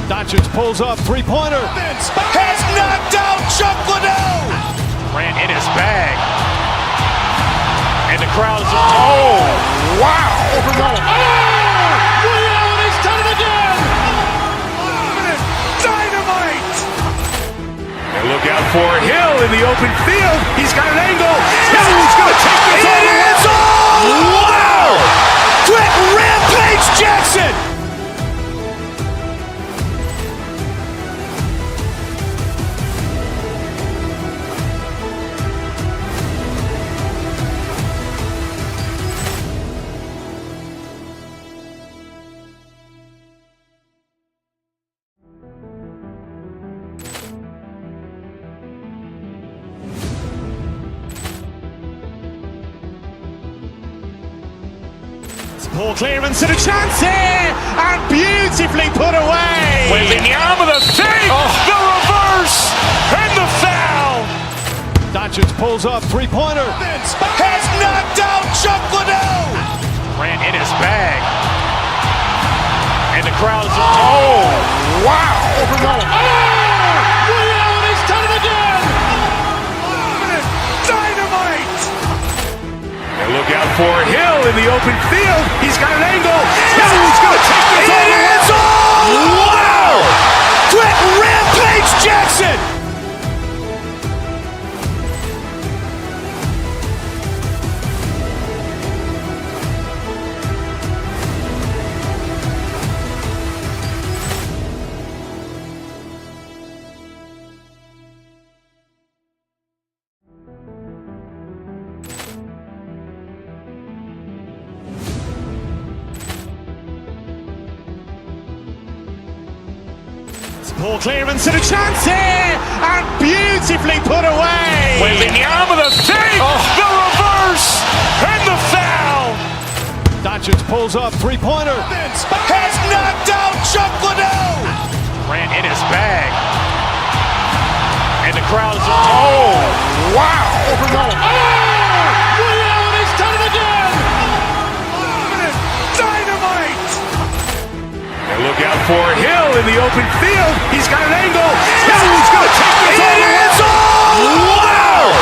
Doncic pulls up, three-pointer. Vince has knocked out Chuck Liddell. Ran in his bag. And the crowd is, oh, wow. Overrun. Oh, Ray Allen has done it again. Dynamite. And look out for Hill in the open field. He's got an angle. Hill's going to take this all the way. It's all. Wow. Quick Rampage Jackson. Poor clearance and a chance here, and beautifully put away. Wembanyama the fake, the reverse, and the foul. Doncic pulls up, three-pointer. Vince has knocked out Chuck Liddell. Ran in his bag. And the crowd is, oh, wow. Overrun. Oh, Ray Allen has done it again. Dynamite. And look out for Hill in the open field. He's got an angle. Hill's going to take this all the way. It's all. Wow. Quick Rampage Jackson. Poor clearance and a chance here, and beautifully put away. Wembanyama the fake, the reverse, and the foul. Doncic pulls up, three-pointer. Vince has knocked out Chuck Liddell. Ran in his bag. And the crowd is, oh, wow. Overrun. Oh, Ray Allen has done it again. Dynamite. And look out for Hill in the open field. He's got an angle. Hill's going to take this all the way. It's all. Wow.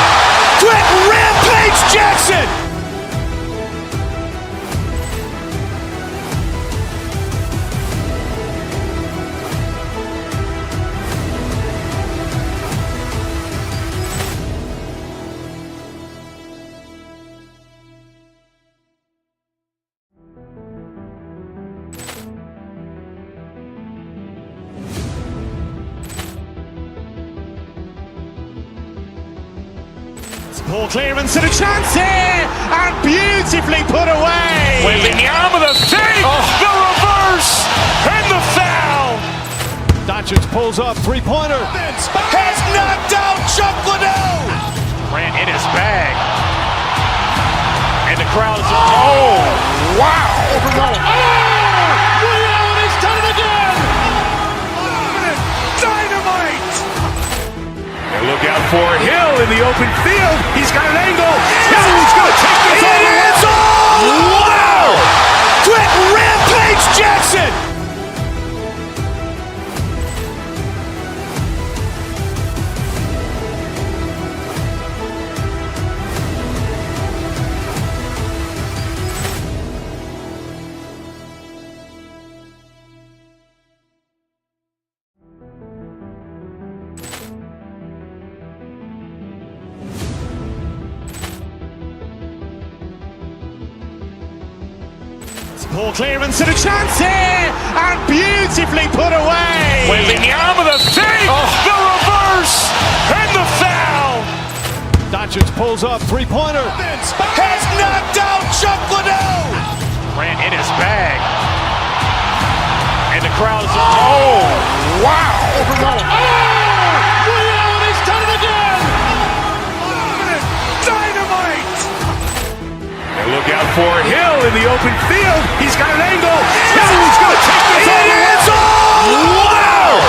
Quick Rampage Jackson. Poor clearance and a chance here, and beautifully put away. Wembanyama the fake, the reverse, and the foul. Doncic pulls up, three-pointer. Vince has knocked out Chuck Liddell. Ran in his bag. And the crowd is, oh, wow. Overrun. Oh, Ray Allen has done it again. Dynamite. And look out for Hill in the open field. He's got an angle. Hill's going to take this all the way. It's all. Wow. Quick Rampage Jackson. Poor clearance and a chance here, and beautifully put away. Wembanyama the fake, the reverse, and the foul. Doncic pulls up, three-pointer. Vince has knocked out Chuck Liddell. Ran in his bag. And the crowd is, oh, wow. Overrun. Oh, Ray Allen has done it again. Dynamite. And look out for Hill in the open field. He's got an angle. Hill's going to take this all the way. It's all. Wow.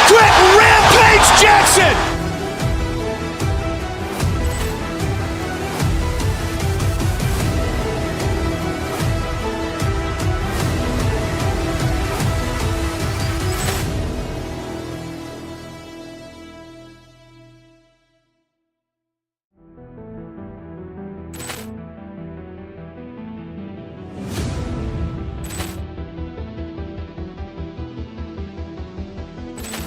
Quick Rampage Jackson.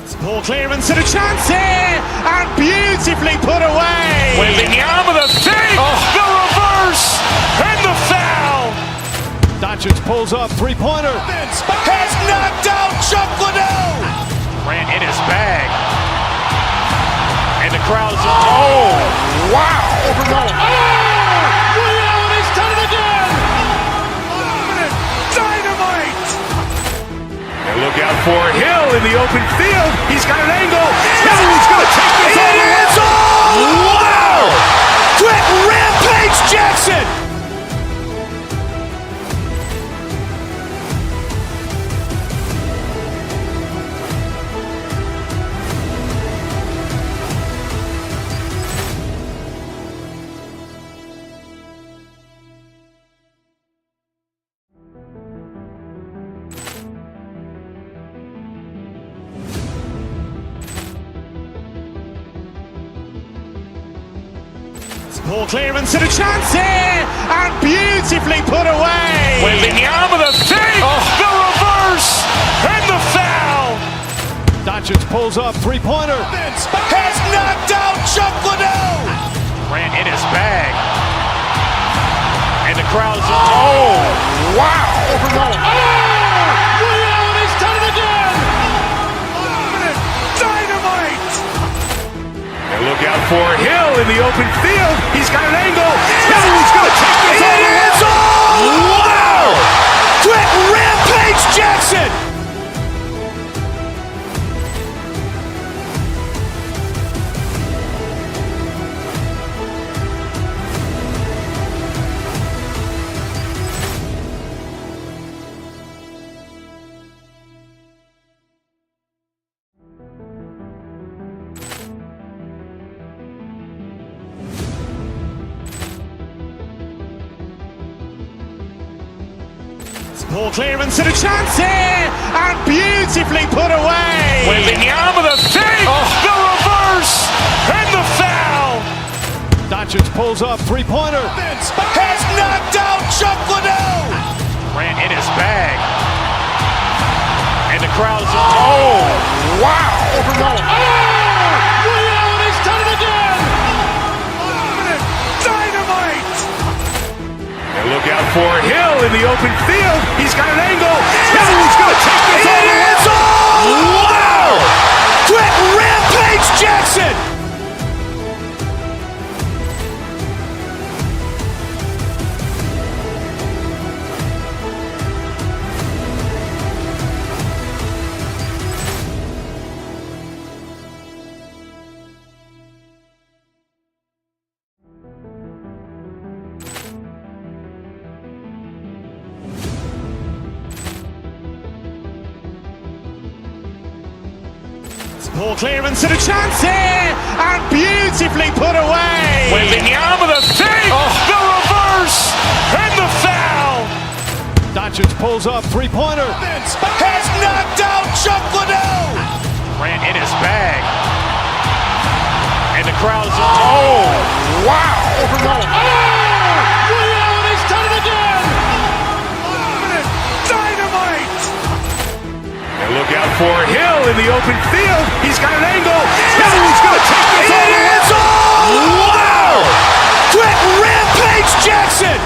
Poor clearance and a chance here, and beautifully put away. Wembanyama the fake, the reverse, and the foul. Doncic pulls up, three-pointer. Has knocked out Chuck Liddell. Grant in his bag. And the crowd's, oh, wow. He's done it again. Dynamite. And look out for Hill in the open field. He's got an angle. Hill's going to take this all the way. Wow. Quick Rampage Jackson. Poor clearance and a chance here, and beautifully put away. Wembanyama the fake, the reverse, and the foul. Doncic pulls up, three-pointer. Has knocked out Chuck Liddell. Grant in his bag. And the crowd's, oh, wow. He's done it again. Dynamite. And look out for Hill in the open field. He's got an angle. Hill's going to take this all the way. Wow. Quick Rampage Jackson. Poor clearance and a chance here, and beautifully put away. Wembanyama the fake, the reverse, and the foul. Doncic pulls up, three-pointer. Has knocked out Chuck Liddell. Grant in his bag. And the crowd's, oh, wow. He's done it again. Dynamite. And look out for Hill in the open field. He's got an angle. Hill's going to take this all the way. Wow. Quick Rampage Jackson. Poor clearance and a chance here, and beautifully put away. Wembanyama the fake, the reverse, and the foul. Doncic pulls up, three-pointer. Has knocked out Chuck Liddell. Grant in his bag. And the crowd's, oh, wow. He's done it again. Dynamite. And look out for Hill in the open field. He's got an angle. Hill's going to take this all the way. Wow. Quick Rampage Jackson.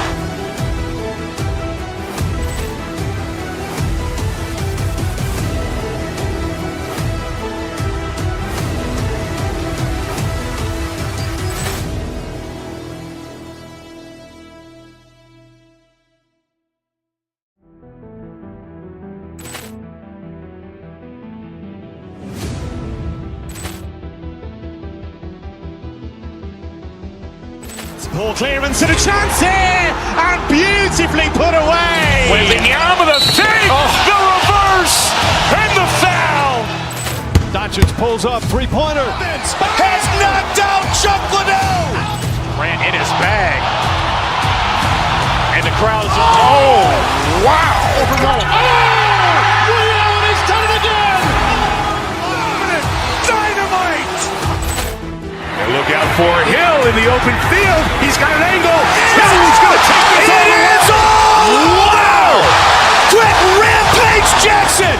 Poor clearance and a chance here, and beautifully put away. Wembanyama the fake, the reverse, and the foul. Doncic pulls up, three-pointer. Has knocked out Chuck Liddell. Grant in his bag. And the crowd's, oh, wow. He's done it again. Dynamite. And look out for Hill in the open field. He's got an angle. Hill's going to take this all the way. Wow. Quick Rampage Jackson.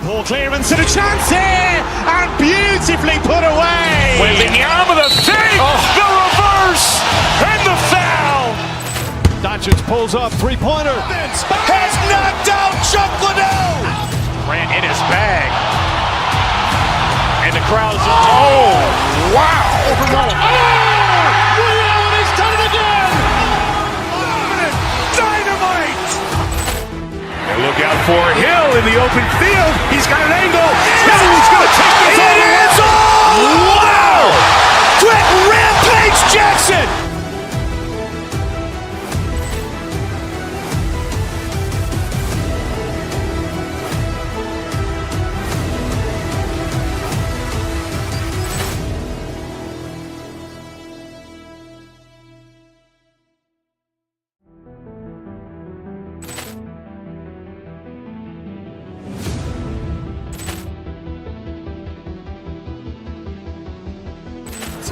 Ball clearance and a chance here, and beautifully put away. Wembanyama with a fake, the reverse, and the foul. Doncic pulls up, three-pointer. Has knocked out Chuck Liddell. Grant in his bag. And the crowd's wow. Ray Allen has done it again. Dynamite. And look out for Hill in the open field. He's got an angle. Hill's going to take this all the way. Wow. Quick Rampage Jackson.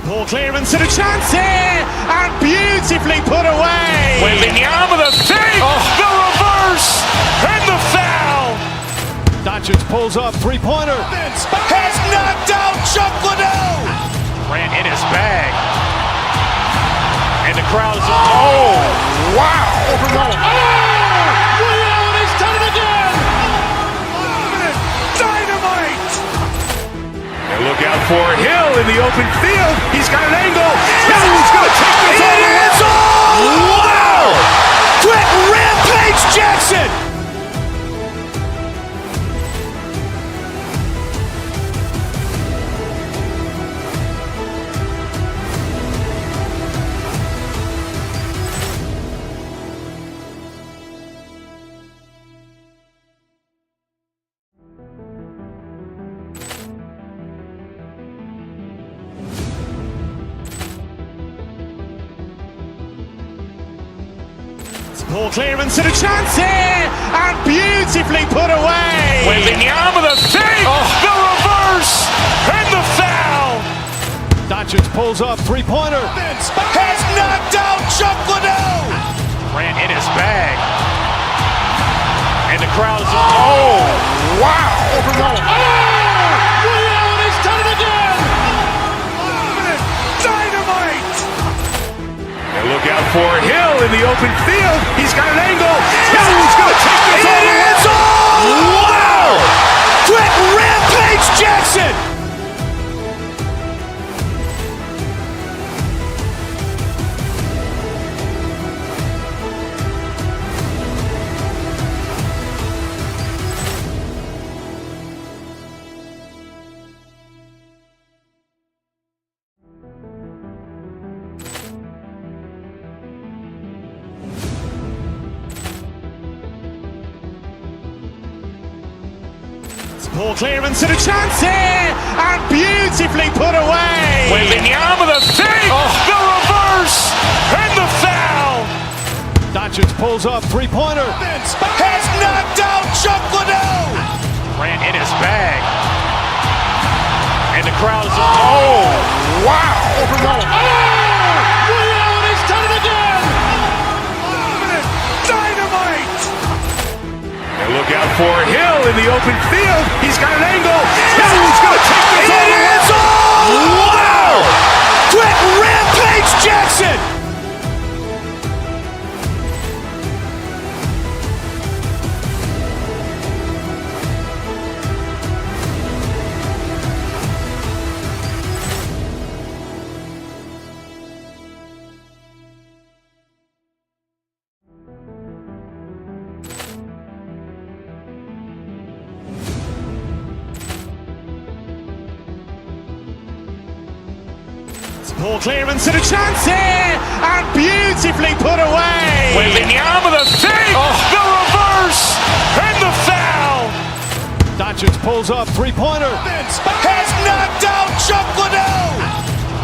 Ball clearance and a chance here, and beautifully put away. Wembanyama with a fake, the reverse, and the foul. Doncic pulls up, three-pointer. Has knocked out Chuck Liddell. Grant in his bag. And the crowd's wow. Ray Allen has done it again. Dynamite. And look out for Hill in the open field. He's got an angle. Hill's going to take this all the way. Wow. Quick Rampage Jackson. Ball clearance and a chance here, and beautifully put away. Wembanyama with a fake, the reverse, and the foul. Doncic pulls up, three-pointer. Has knocked out Chuck Liddell. Grant in his bag. And the crowd's wow. Ray Allen has done it again. Dynamite. And look out for Hill in the open field. He's got an angle. Hill's going to take this all the way. Wow. Quick Rampage Jackson. Ball clearance and a chance here, and beautifully put away. Wembanyama with a fake, the reverse, and the foul. Doncic pulls up, three-pointer. Has knocked out Chuck Liddell. Grant in his bag. And the crowd's wow. Ray Allen has done it again. Dynamite. And look out for Hill in the open field. He's got an angle. Hill's going to take this all the way. Wow. Quick Rampage Jackson. Ball clearance and a chance here, and beautifully put away. Wembanyama with a fake, the reverse, and the foul. Doncic pulls up, three-pointer. Has knocked out Chuck Liddell.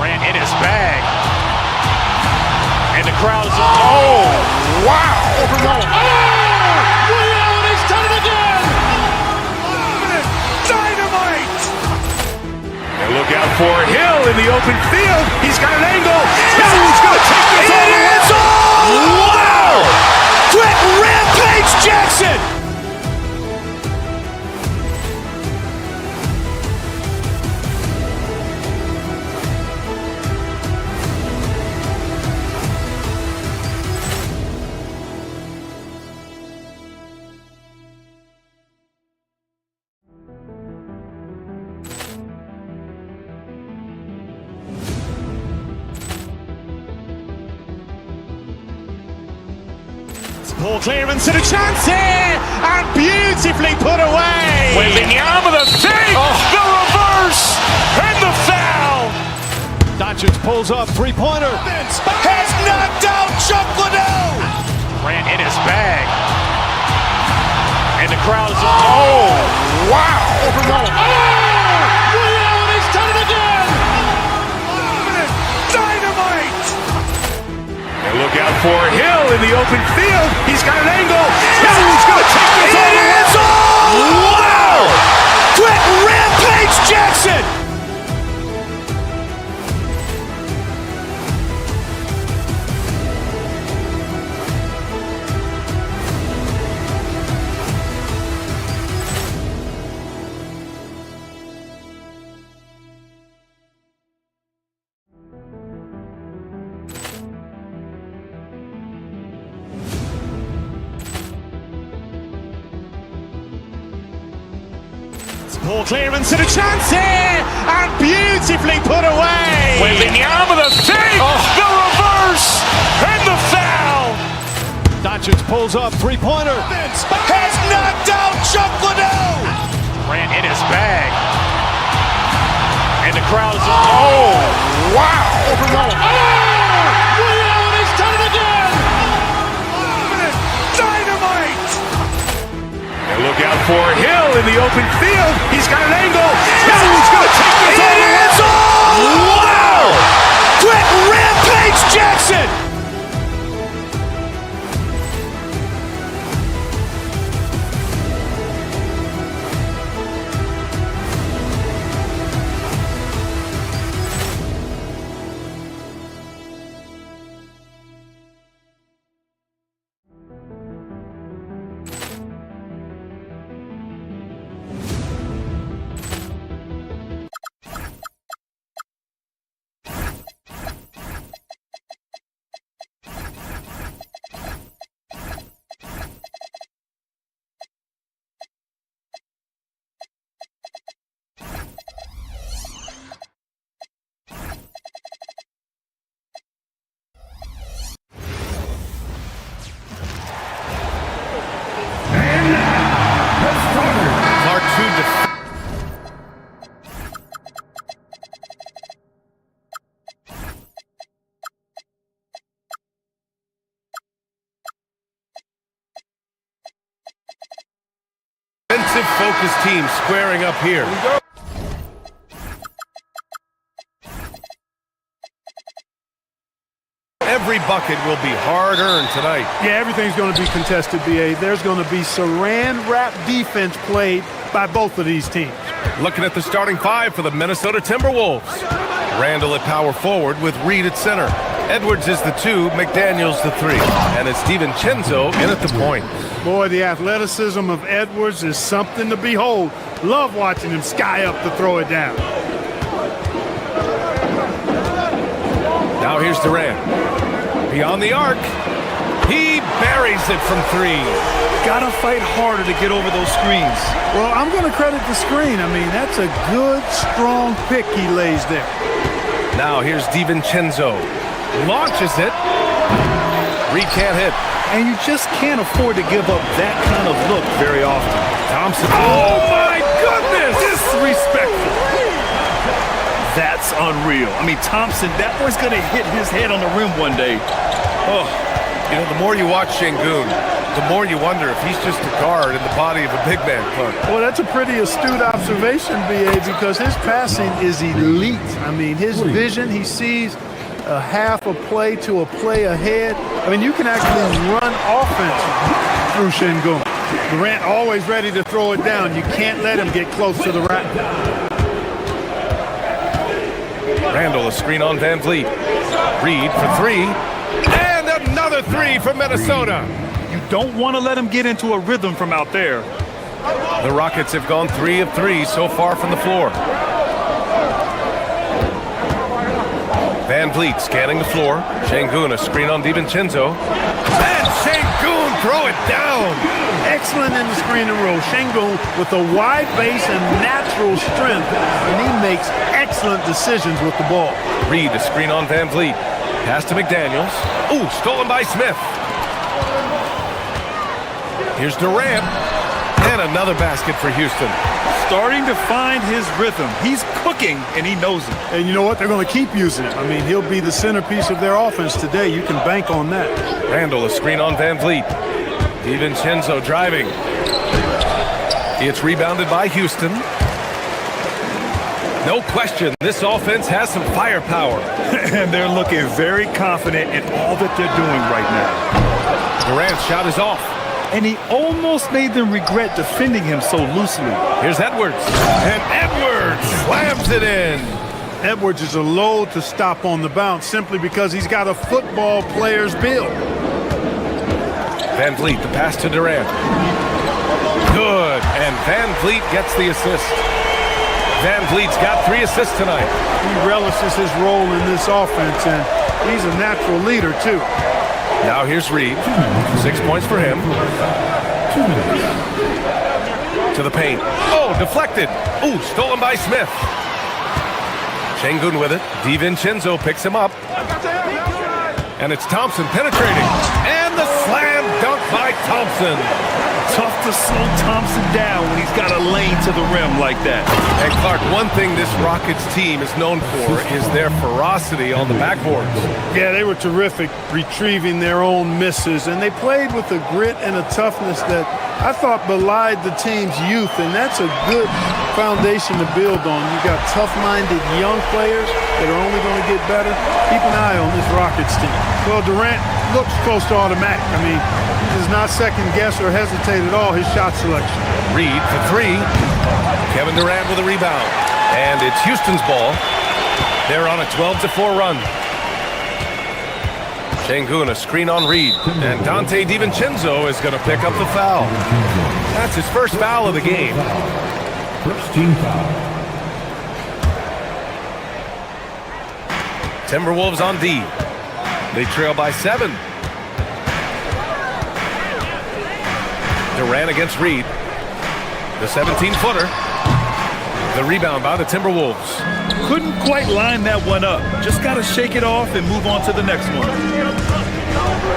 Grant in his bag. And the crowd's wow. Ray Allen has done it again. Dynamite. And look out for Hill in the open field. He's got an angle. Hill's going to take this all the way. Wow. Quick Rampage Jackson. Ball clearance and a chance here, and beautifully put away. Wembanyama with a fake, the reverse, and the foul. Doncic pulls up, three-pointer. Has knocked out Chuck Liddell. Ran in his bag. And the crowd is, oh, wow. Ray Allen, he's done it again. Dynamite. And look out for Hill in the open field. He's got an angle. Hill's going to take this all the way. Wow. Quick rampage Jackson. Ball clearance and a chance here, and beautifully put away. Wembanyama with a fake, the reverse, and the foul. Doncic pulls up, three-pointer. Has knocked out Chuck Liddell. Ran in his bag. And the crowd is, oh, wow. Ray Allen, he's done it again. Dynamite. And look out for Hill in the open field. He's got an angle. Hill's going to take this all the way. Wow. Quick rampage Jackson. Defensive-focused team squaring up here. Every bucket will be hard-earned tonight. Yeah, everything's going to be contested, B.A. There's going to be saran-wrap defense played by both of these teams. Looking at the starting five for the Minnesota Timberwolves. Randall at power forward with Reed at center. Edwards is the 2, McDaniels the 3. And it's DiVincenzo in at the point. Boy, the athleticism of Edwards is something to behold. Love watching him sky up to throw it down. Now here's Durant. Beyond the arc. He buries it from 3. Gotta fight harder to get over those screens. Well, I'm going to credit the screen. I mean, that's a good, strong pick he lays there. Now here's DiVincenzo. Launches it. Reed can't hit. And you just can't afford to give up that kind of look very often. Thompson. Oh my goodness! Disrespectful. That's unreal. I mean, Thompson, that boy's gonna hit his head on the rim one day. Oh, you know, the more you watch Şengün, the more you wonder if he's just a guard in the body of a big man club. Well, that's a pretty astute observation, B.A., because his passing is elite. I mean, his vision, he sees a half a play to a play ahead. I mean, you can actually run offense through Şengün. Durant always ready to throw it down. You can't let him get close to the rack. Randall, a screen on Van Vliet. Reed for 3. And another 3 for Minnesota. You don't want to let him get into a rhythm from out there. The Rockets have gone 3 of 3 so far from the floor. Van Vliet scanning the floor. Şengün, a screen on DiVincenzo. And Şengün throw it down. Excellent in the screen and roll. Şengün with a wide base and natural strength, and he makes excellent decisions with the ball. Reed, a screen on Van Vliet. Pass to McDaniels. Ooh, stolen by Smith. Here's Durant. And another basket for Houston. Starting to find his rhythm. He's cooking, and he knows it. And you know what? They're going to keep using it. I mean, he'll be the centerpiece of their offense today. You can bank on that. Randall, a screen on Van Vliet. DiVincenzo driving. It's rebounded by Houston. No question, this offense has some firepower. And they're looking very confident in all that they're doing right now. Durant's shot is off. And he almost made them regret defending him so loosely. Here's Edwards. And Edwards slams it in. Edwards is a load to stop on the bounce simply because he's got a football player's build. Van Vliet, the pass to Durant. Good. And Van Vliet gets the assist. Van Vliet's got 3 assists tonight. He relishes his role in this offense, and he's a natural leader, too. Now here's Reed. 6 points for him. To the paint. Oh, deflected. Ooh, stolen by Smith. Şengün with it. DiVincenzo picks him up. And it's Thompson penetrating. And the slam dunk by Thompson. Tough to slow Thompson down when he's got a lane to the rim like that. And Clark, one thing this Rockets team is known for is their ferocity on the backboards. Yeah, they were terrific retrieving their own misses, and they played with a grit and a toughness that I thought belied the team's youth, and that's a good foundation to build on. You got tough-minded young players that are only going to get better. Keep an eye on this Rockets team. Well, Durant looks close to automatic. I mean, he does not second-guess or hesitate at all his shot selection. Reed for 3. Kevin Durant with a rebound. And it's Houston's ball. They're on a 12-4 run. Şengün, a screen on Reed. And Dante DiVincenzo is going to pick up the foul. That's his first foul of the game. First team foul. Timberwolves on D. They trail by 7. Durant against Reed. The 17-footer. The rebound by the Timberwolves. Couldn't quite line that one up. Just got to shake it off and move on to the next one.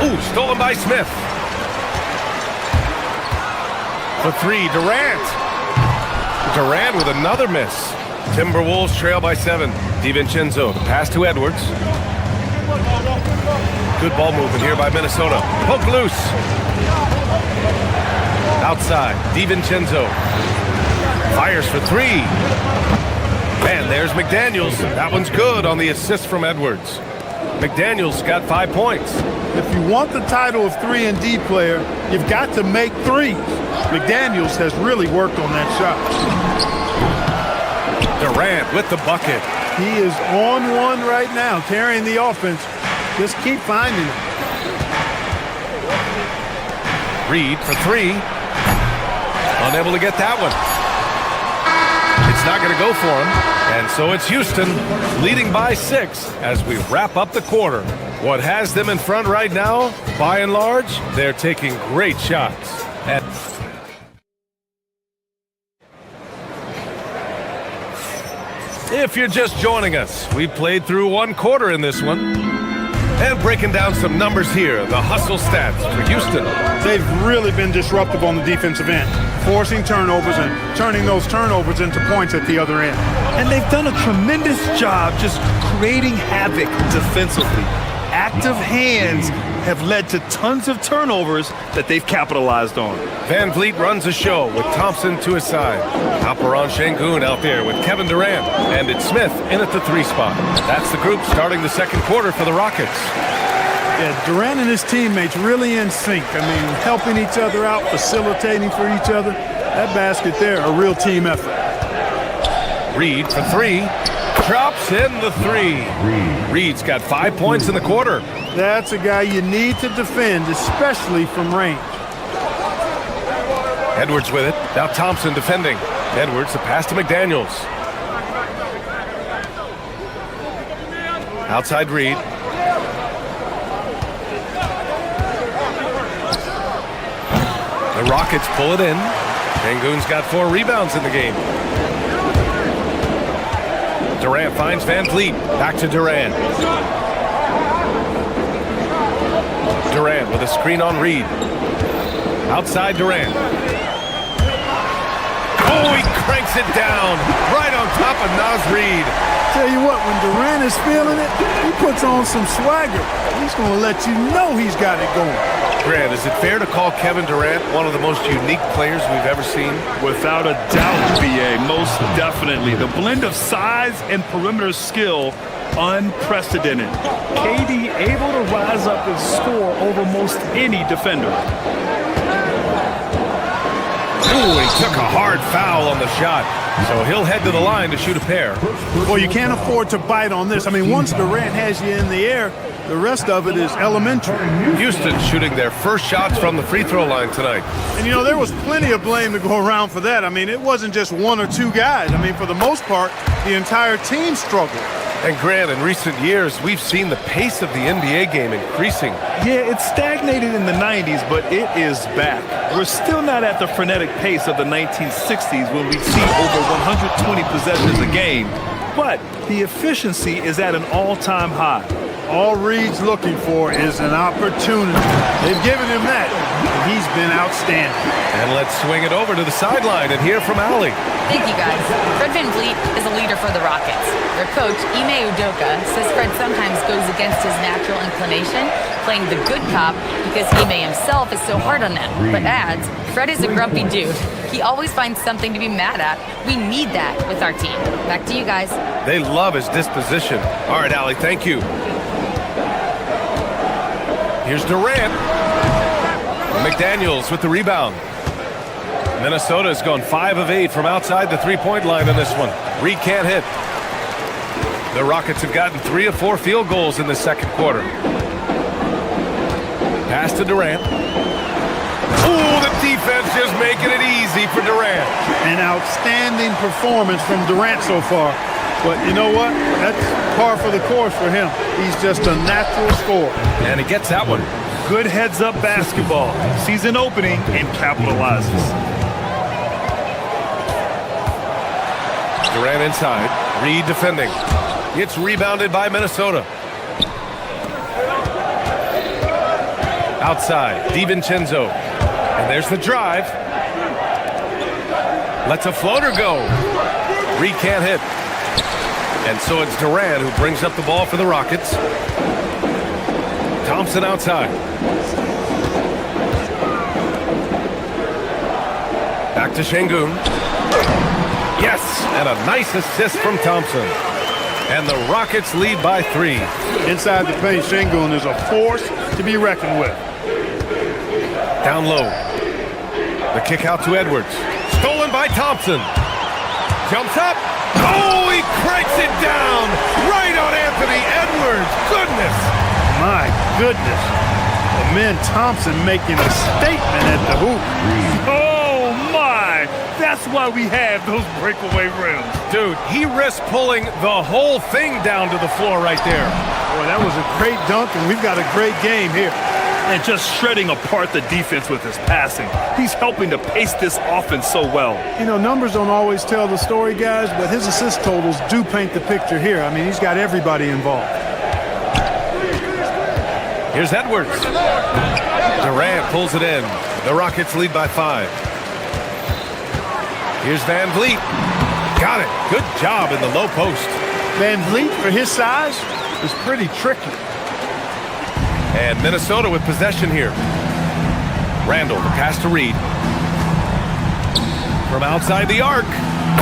Ooh, stolen by Smith. For 3, Durant. Durant with another miss. Timberwolves trail by 7. DiVincenzo, the pass to Edwards. Good ball movement here by Minnesota. Poke loose. Outside, DiVincenzo. Fires for 3. And there's McDaniels. That one's good on the assist from Edwards. McDaniels got 5 points. If you want the title of 3-and-D player, you've got to make threes. McDaniels has really worked on that shot. Durant with the bucket. He is on one right now, carrying the offense. Just keep finding it. Reed for 3. Unable to get that one. It's not going to go for him. And so it's Houston leading by 6 as we wrap up the quarter. What has them in front right now, by and large, they're taking great shots. If you're just joining us, we played through 1 quarter in this one. And breaking down some numbers here, the hustle stats for Houston. They've really been disruptive on the defensive end, forcing turnovers and turning those turnovers into points at the other end. And they've done a tremendous job just creating havoc defensively. Active hands have led to tons of turnovers that they've capitalized on. Van Vliet runs the show with Thompson to his side. Alperen Şengün out there with Kevin Durant. And it's Smith in at the 3 spot. That's the group starting the second quarter for the Rockets. Yeah, Durant and his teammates really in sync. I mean, helping each other out, facilitating for each other. That basket there, a real team effort. Reed for 3. Drops in the 3. Reed's got 5 points in the quarter. That's a guy you need to defend, especially from range. Edwards with it. Now Thompson defending. Edwards, the pass to McDaniels. Outside Reed. The Rockets pull it in. Şengün's got 4 rebounds in the game. Durant finds Van Vliet. Back to Durant. Durant with a screen on Reed. Outside Durant. Oh, he cranks it down right on top of Naz Reid. Tell you what, when Durant is feeling it, he puts on some swagger. He's going to let you know he's got it going. Grant, is it fair to call Kevin Durant one of the most unique players we've ever seen? Without a doubt, B.A., most definitely. The blend of size and perimeter skill, unprecedented. KD able to rise up and score over most any defender. Ooh, he took a hard foul on the shot. So he'll head to the line to shoot a pair. Well, you can't afford to bite on this. I mean, once Durant has you in the air, the rest of it is elementary. Houston shooting their first shots from the free throw line tonight. And, you know, there was plenty of blame to go around for that. I mean, it wasn't just one or two guys. I mean, for the most part, the entire team struggled. And Grant, in recent years, we've seen the pace of the NBA game increasing. Yeah, it stagnated in the 90s, but it is back. We're still not at the frenetic pace of the 1960s when we'd see over 120 possessions a game, but the efficiency is at an all-time high. All Reed's looking for is an opportunity. They've given him that, and he's been outstanding. And let's swing it over to the sideline and hear from Allie. Thank you, guys. Fred VanVleet is a leader for the Rockets. Their coach, Ime Udoka, says Fred sometimes goes against his natural inclination, playing the good cop because Ime himself is so hard on them, but adds, Fred is a grumpy dude. He always finds something to be mad at. We need that with our team. Back to you guys. They love his disposition. All right, Allie, thank you. Here's Durant. McDaniels with the rebound. Minnesota has gone 5 of 8 from outside the three-point line in this one. Reed can't hit. The Rockets have gotten 3 of 4 field goals in the second quarter. Pass to Durant. Oh, the defense just making it easy for Durant. An outstanding performance from Durant so far. But you know what? That's par for the course for him. He's just a natural scorer. And he gets that one. Good heads-up basketball. Sees an opening and capitalizes. Durant inside. Reed defending. It's rebounded by Minnesota. Outside, DiVincenzo. And there's the drive. Lets a floater go. Reed can't hit. And so it's Durant who brings up the ball for the Rockets. Thompson outside. Back to Şengün. Yes, and a nice assist from Thompson. And the Rockets lead by 3. Inside the paint, Şengün is a force to be reckoned with. Down low. The kick out to Edwards. Stolen by Thompson. Jumps up. Oh, he cranks it down right on Anthony Edwards. Goodness. My goodness. Amen Thompson making a statement at the hoop. Oh, my. That's why we have those breakaway rims. Dude, he risked pulling the whole thing down to the floor right there. Boy, that was a great dunk, and we've got a great game here. And just shredding apart the defense with his passing. He's helping to pace this offense so well. You know, numbers don't always tell the story, guys, but his assist totals do paint the picture here. I mean, he's got everybody involved. Here's Edwards. Durant pulls it in. The Rockets lead by 5. Here's VanVleet. Got it. Good job in the low post. VanVleet, for his size, is pretty tricky. And Minnesota with possession here. Randall, the pass to Reed. From outside the arc.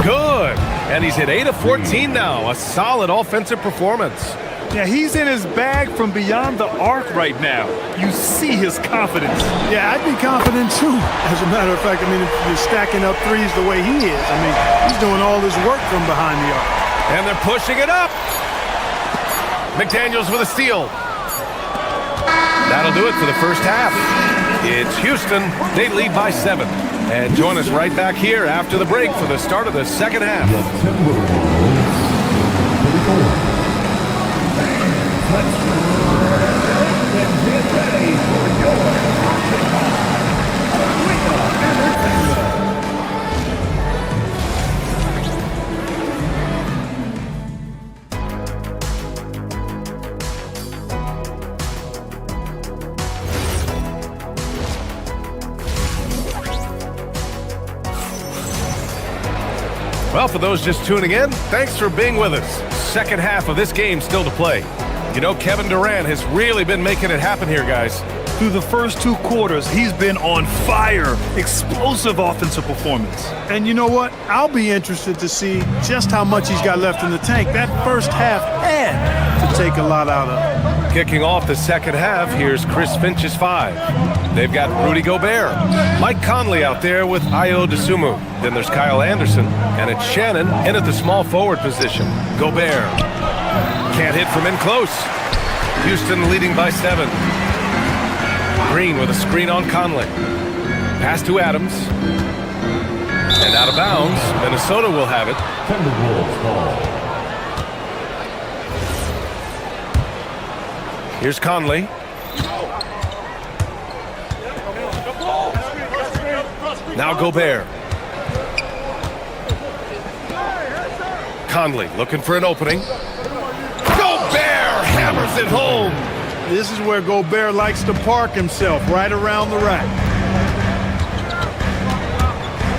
Good. And he's at 8 of 14 now. A solid offensive performance. Yeah, he's in his bag from beyond the arc right now. You see his confidence. Yeah, I'd be confident too. As a matter of fact, I mean, if you're stacking up threes the way he is, I mean, he's doing all this work from behind the arc. And they're pushing it up. McDaniels with a steal. That'll do it for the first half. It's Houston. They lead by 7. And join us right back here after the break for the start of the second half. Well, for those just tuning in, thanks for being with us. Second half of this game still to play. You know, Kevin Durant has really been making it happen here, guys. Through the first 2 quarters, he's been on fire. Explosive offensive performance. And you know what? I'll be interested to see just how much he's got left in the tank. That first half had to take a lot out of it. Kicking off the second half, here's Chris Finch's 5. They've got Rudy Gobert, Mike Conley out there with Ayo Dosunmu. Then there's Kyle Anderson, and it's Shannon in at the small forward position. Gobert can't hit from in close. Houston leading by 7. Green with a screen on Conley. Pass to Adams. And out of bounds, Minnesota will have it. Timberwolves ball. Here's Conley. Now Gobert. Conley looking for an opening. Gobert hammers it home. This is where Gobert likes to park himself, right around the rack.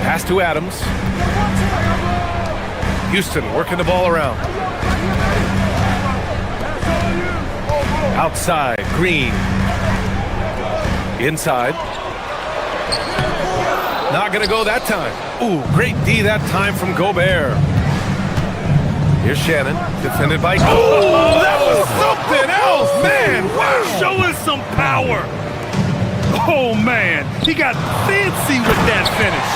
Pass to Adams. Houston working the ball around. Outside, Green. Inside. Not going to go that time. Ooh, great D that time from Gobert. Here's Shannon, defended by... Oh, that was something else, man! Wow, showing some power. Oh, man, he got fancy with that finish.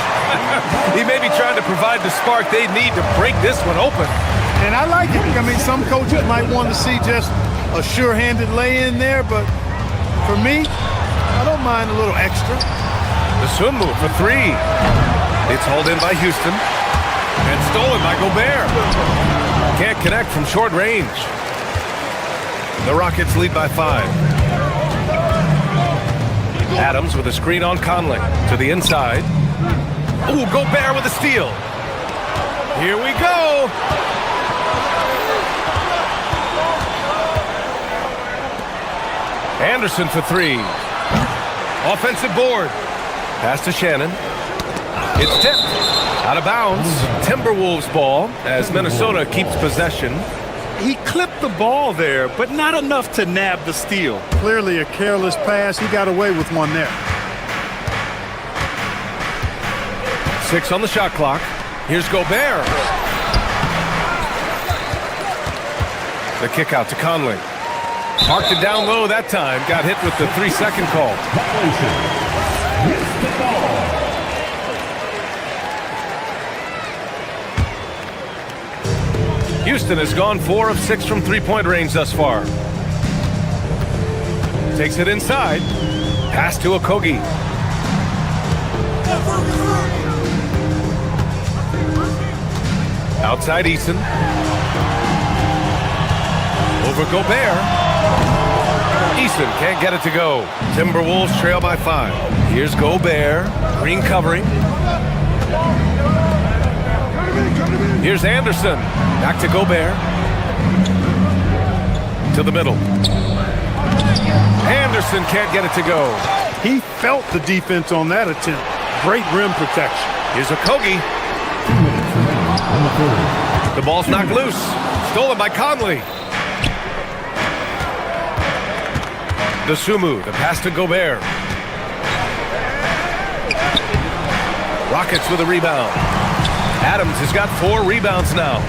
He may be trying to provide the spark they need to break this one open. And I like it. I mean, some coaches might want to see just a sure-handed lay-in there, but for me, I don't mind a little extra. The swim move for 3. It's hauled in by Houston and stolen by Gobert. Can't connect from short range. The Rockets lead by 5. Adams with a screen on Conley to the inside. Ooh, Gobert with a steal. Here we go. Anderson for 3. Offensive board. Pass to Shannon. It's tipped. Out of bounds. Timberwolves ball as Minnesota keeps possession. He clipped the ball there, but not enough to nab the steal. Clearly a careless pass. He got away with one there. 6 on the shot clock. Here's Gobert. The kick out to Conley. Marked it down low that time. Got hit with the 3-second call. Houston has gone 4 of 6 from 3-point range thus far. Takes it inside. Pass to Okogie. Outside Eason. Over Gobert. Eason can't get it to go. Timberwolves trail by 5. Here's Gobert. Green covering. Here's Anderson. Back to Gobert. To the middle. Anderson can't get it to go. He felt the defense on that attempt. Great rim protection. Here's Okogie. The ball's knocked loose. Stolen by Conley. Dosunmu, the pass to Gobert. Rockets with a rebound. Adams has got 4 rebounds now.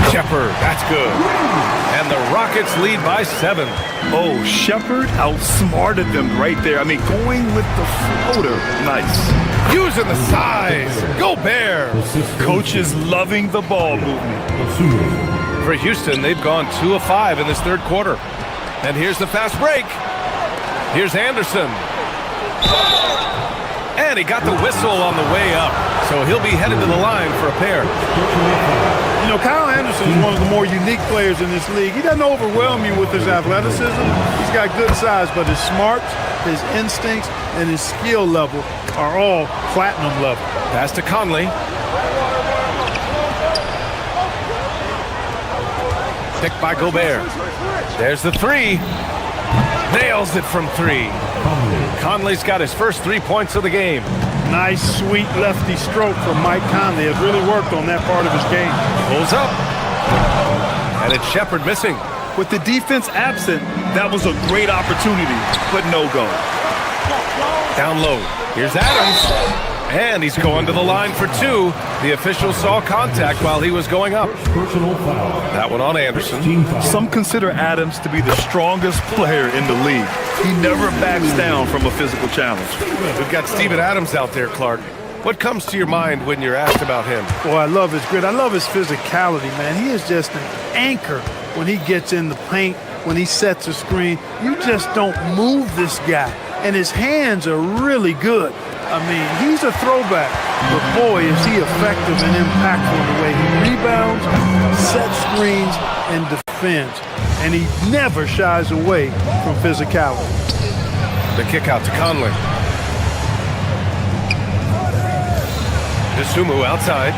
Shepard, that's good. And the Rockets lead by 7. Oh, Shepard outsmarted them right there. I mean, going with the floater. Nice. Using the size. Gobert. Coach is loving the ball movement. For Houston, they've gone 2 of 5 in this third quarter. And here's the fast break. Here's Anderson. And he got the whistle on the way up. So he'll be headed to the line for a pair. You know, Kyle Anderson is one of the more unique players in this league. He doesn't overwhelm you with his athleticism. He's got good size, but his smarts, his instincts, and his skill level are all platinum level. Pass to Conley. Picked by Gobert. There's the 3. Nails it from 3. Conley's got his first 3 points of the game. Nice, sweet lefty stroke from Mike Conley. Has really worked on that part of his game. Pulls up. And it's Shepherd missing. With the defense absent, that was a great opportunity, but no go. Down low. Here's Adams. And he's going to the line for two. The official saw contact while he was going up. That one on Anderson. Some consider Adams to be the strongest player in the league. He never backs down from a physical challenge. We've got Steven Adams out there, Clark. What comes to your mind when you're asked about him? Boy, I love his grit. I love his physicality, man. He is just an anchor when he gets in the paint, when he sets a screen. You just don't move this guy. And his hands are really good. I mean, he's a throwback, but boy, is he effective and impactful in the way he rebounds, sets screens, and defends. And he never shies away from physicality. The kick out to Conley. Sumu outside.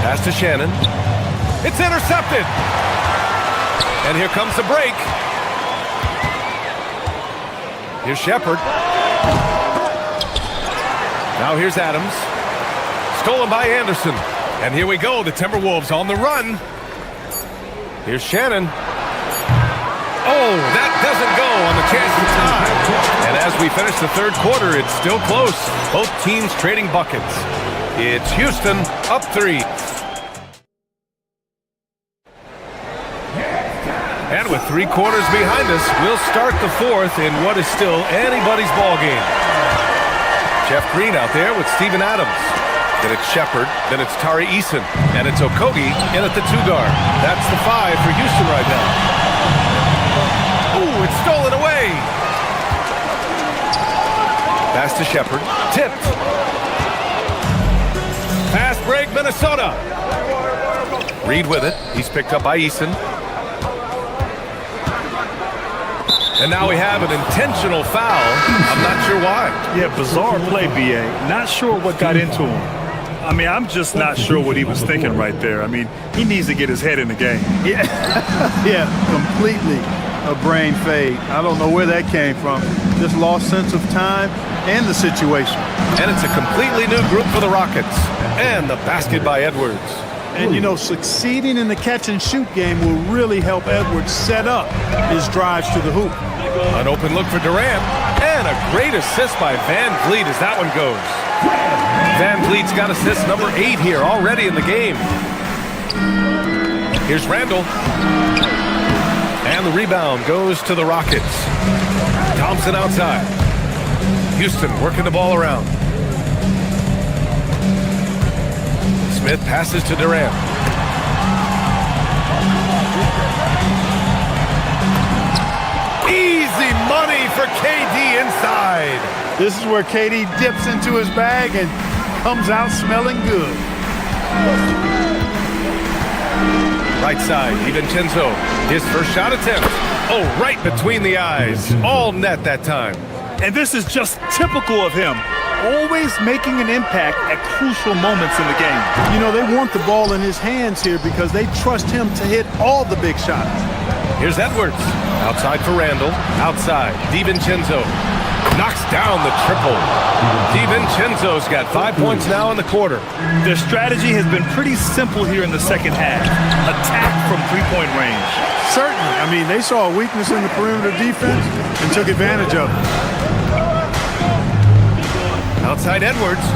Pass to Shannon. It's intercepted. And here comes the break. Here's Shepherd. Now here's Adams. Stolen by Anderson. And here we go, the Timberwolves on the run. Here's Shannon. Oh, that doesn't go on the chance to tie. And as we finish the third quarter, it's still close. Both teams trading buckets. It's Houston up 3. And with 3 quarters behind us, we'll start the fourth in what is still anybody's ball game. Jeff Green out there with Steven Adams. Then it's Shepherd, then it's Tari Eason, and it's Okogie in at the 2 guard. That's the 5 for Houston right now. Ooh, it's stolen away. Pass to Shepherd, tipped. Fast break, Minnesota. Reed with it. He's picked up by Eason. And now we have an intentional foul. I'm not sure why. Yeah, bizarre play, B.A. Not sure what got into him. I mean, I'm just not sure what he was thinking right there. I mean, he needs to get his head in the game. Yeah, yeah, completely a brain fade. I don't know where that came from. Just lost sense of time and the situation. And it's a completely new group for the Rockets. And the basket by Edwards. And, you know, succeeding in the catch-and-shoot game will really help Edwards set up his drives to the hoop. An open look for Durant. And a great assist by Van Vliet as that one goes. Van Vliet's got assist number 8 here already in the game. Here's Randall. And the rebound goes to the Rockets. Thompson outside. Houston working the ball around. Smith passes to Durant. Easy money for KD inside. This is where KD dips into his bag and comes out smelling good. Right side, DiVincenzo. His first shot attempt. Oh, right between the eyes. All net that time. And this is just typical of him. Always making an impact at crucial moments in the game. You know, they want the ball in his hands here because they trust him to hit all the big shots. Here's Edwards. Outside for Randall. Outside, DiVincenzo. Knocks down the triple. DiVincenzo's got 5 points now in the quarter. Their strategy has been pretty simple here in the second half. Attack from three-point range. Certainly. I mean, they saw a weakness in the perimeter defense and took advantage of it. Outside Edwards.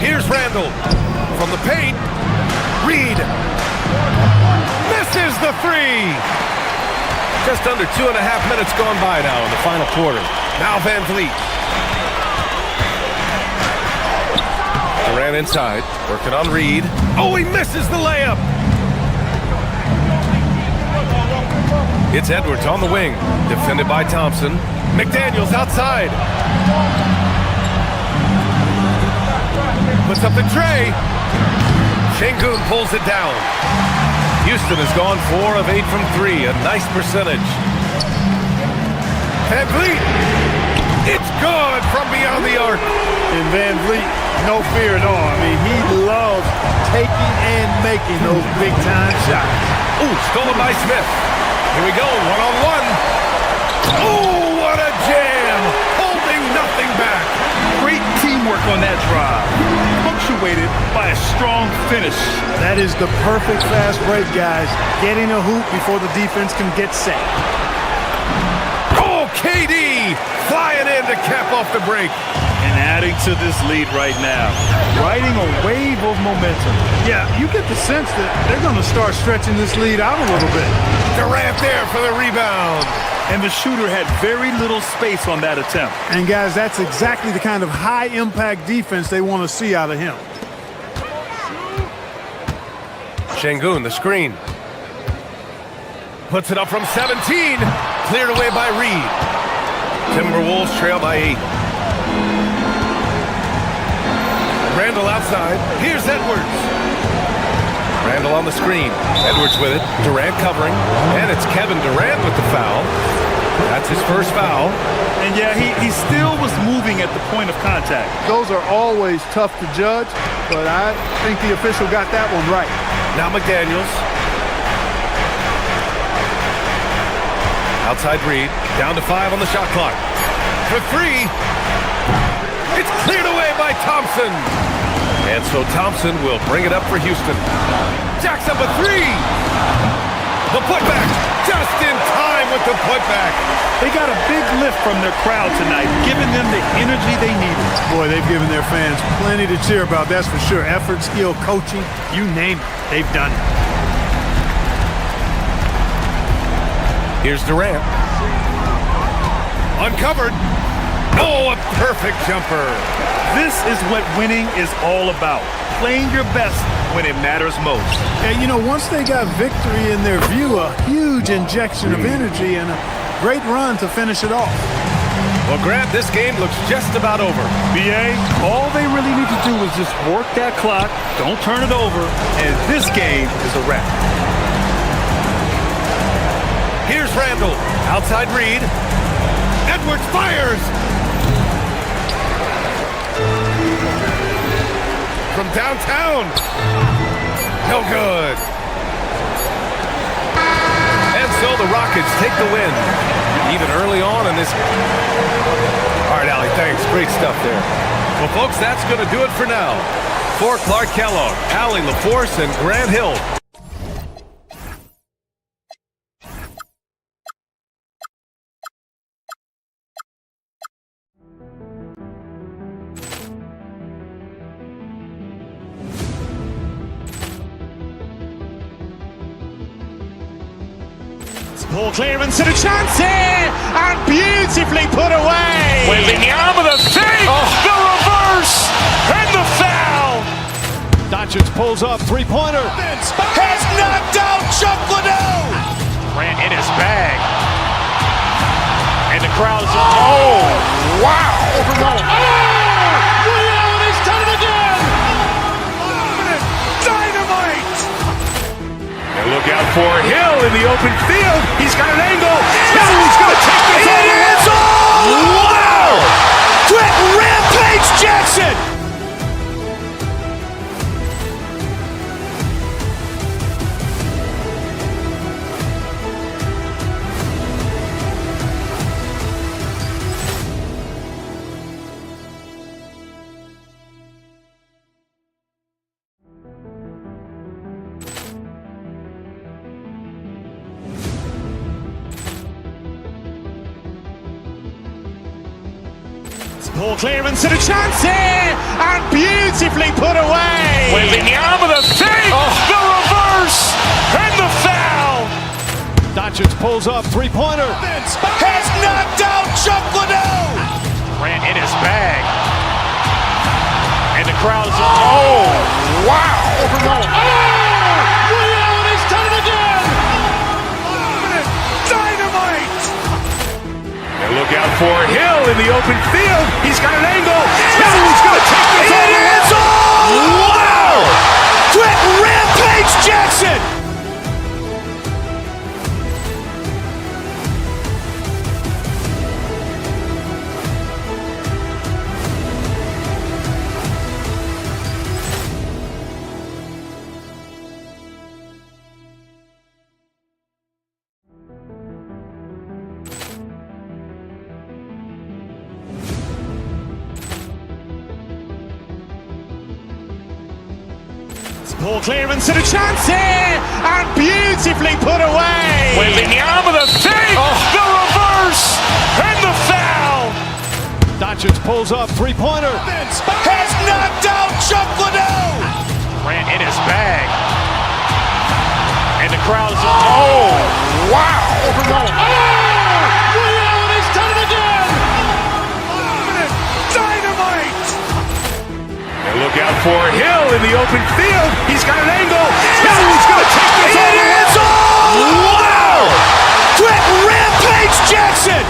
Here's Randall. From the paint. Reed. Misses the 3. Just under 2.5 minutes gone by now in the final quarter. Now Van Vliet. Durant inside. Working on Reed. Oh, he misses the layup. It's Edwards on the wing. Defended by Thompson. McDaniels outside. Puts up the tray. Şengün pulls it down. Houston has gone 4 of 8 from 3. A nice percentage. Van Vliet. It's good from beyond the arc. And Van Vliet, no fear at all. I mean, he loves taking and making those big-time shots. Ooh, stolen by Smith. Here we go, one-on-one. Ooh, what a jam! nothing back. Great teamwork on that drive, punctuated by a strong finish. That is the perfect fast break, guys. Getting a hoop before the defense can get set. Oh, KD flying in to cap off the break. And adding to this lead right now, riding a wave of momentum. Yeah, you get the sense that they're going to start stretching this lead out a little bit. Durant there for the rebound. And the shooter had very little space on that attempt. And guys, that's exactly the kind of high-impact defense they want to see out of him. Şengün, the screen. Puts it up from 17. Cleared away by Reed. Timberwolves trail by 8. Randall outside. Here's Edwards. Randall on the screen. Edwards with it. Durant covering. And it's Kevin Durant with the foul. That's his first foul. And yeah, he still was moving at the point of contact. Those are always tough to judge, but I think the official got that one right. Now McDaniels. Outside Reed. Down to 5 on the shot clock. For 3. It's cleared away by Thompson. And so Thompson will bring it up for Houston. Jacks up a 3. The putback. Just in time with the putback. They got a big lift from their crowd tonight, giving them the energy they needed. Boy, they've given their fans plenty to cheer about, that's for sure. Effort, skill, coaching, you name it, they've done it. Here's Durant. Uncovered. Oh, a perfect jumper. This is what winning is all about. Playing your best when it matters most. And, you know, once they got victory in their view, a huge injection of energy and a great run to finish it off. Well, Grant, this game looks just about over. BA, all they really need to do is just work that clock, don't turn it over, and this game is a wrap. Here's Randall. Outside Reed. Edwards fires. From downtown. No good. And so the Rockets take the win. Even early on in this. All right, Allie, thanks. Great stuff there. Well, folks, that's going to do it for now. For Clark Kellogg, Allie LaForce, and Grant Hill. Ball clearance and a chance here, and beautifully put away. With the arm of the fake, the reverse, and the foul. Doncic pulls up, three-pointer. Has knocked out Chuck Liddell. Ran in his bag. And the crowd is, oh, wow. Ray Allen has done it again. Dynamite. And look out for Hill in the open field. He's got an angle. He's going to take this all the way. Wow. Quick rampage Jackson. Ball clearance and a chance here, and beautifully put away. With the arm of the fake, the reverse, and the foul. Doncic pulls up, three-pointer. Has knocked out Chuck Liddell. Ran in his bag. And the crowd is, oh, wow. Ray Allen has done it again. Dynamite. And look out for Hill in the open field. He's got an angle. He's going to take this all the way. Wow. Quick rampage Jackson. Ball clearance and a chance here, and beautifully put away. With the arm of the fake, the reverse, and the foul. Doncic pulls up, three-pointer. Has knocked out Chuck Liddell. Grant in his bag. And the crowd is, oh, wow. He's done it again. Dynamite. And look out for Hill in the open field. He's got an angle. Hill's going to take this all the way. Wow. Quick Rampage Jackson.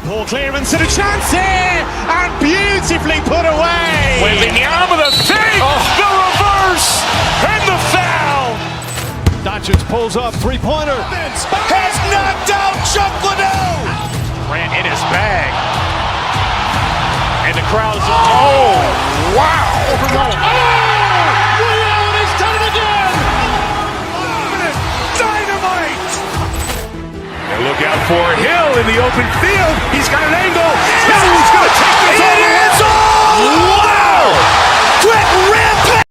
Ball clearance and a chance here, and beautifully put away. With the arm of the fake, the reverse, and the foul. Doncic pulls up, three-pointer. Has knocked out Chuck Liddell. Grant in his bag. And the crowd is, oh, wow. He's done it again. Dynamite. And look out for Hill in the open field. He's got an angle. Hill's going to take this all the way. Wow. Quick Rampage.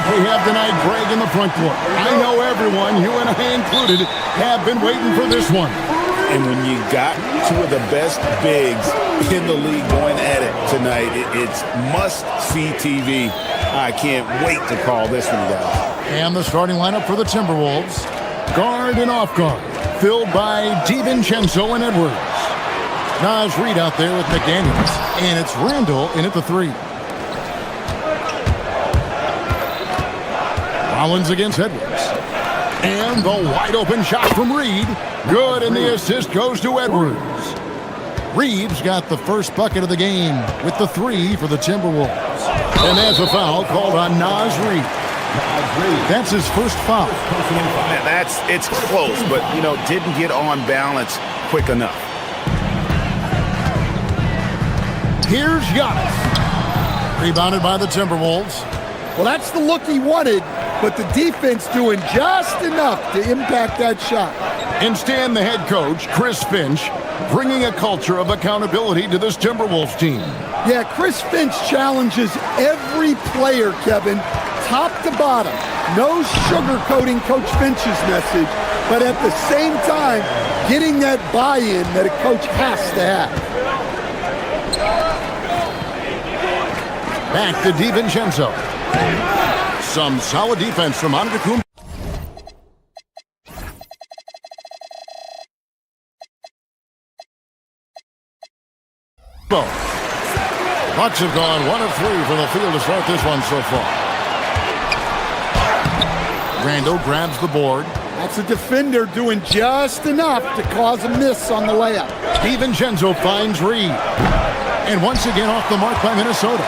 We have tonight, Greg, in the front court. I know everyone, you and I included, have been waiting for this one. And when you got two of the best bigs in the league going at it tonight, it's must-see TV. I can't wait to call this one, guys. And the starting lineup for the Timberwolves, guard and off guard, filled by DiVincenzo and Edwards. Naz Reid out there with McDaniels, and it's Randall in at the three. Rollins against Edwards. And the wide-open shot from Reid. Good, and the assist goes to Edwards. Reeves got the first bucket of the game with the three for the Timberwolves. And there's a foul called on Naz Reid. That's his first foul. It's close, but, didn't get on balance quick enough. Here's Giannis. Rebounded by the Timberwolves. Well, that's the look he wanted, but the defense doing just enough to impact that shot. And Stan, the head coach, Chris Finch, bringing a culture of accountability to this Timberwolves team. Yeah, Chris Finch challenges every player, Kevin, top to bottom. No sugarcoating Coach Finch's message, but at the same time, getting that buy-in that a coach has to have. Back to DiVincenzo. Some solid defense from Antetokounmpo. Bucks have gone 1 of 3 from the field to start this one so far. Randall grabs the board. That's a defender doing just enough to cause a miss on the layup. DiVincenzo finds Reid. And once again off the mark by Minnesota.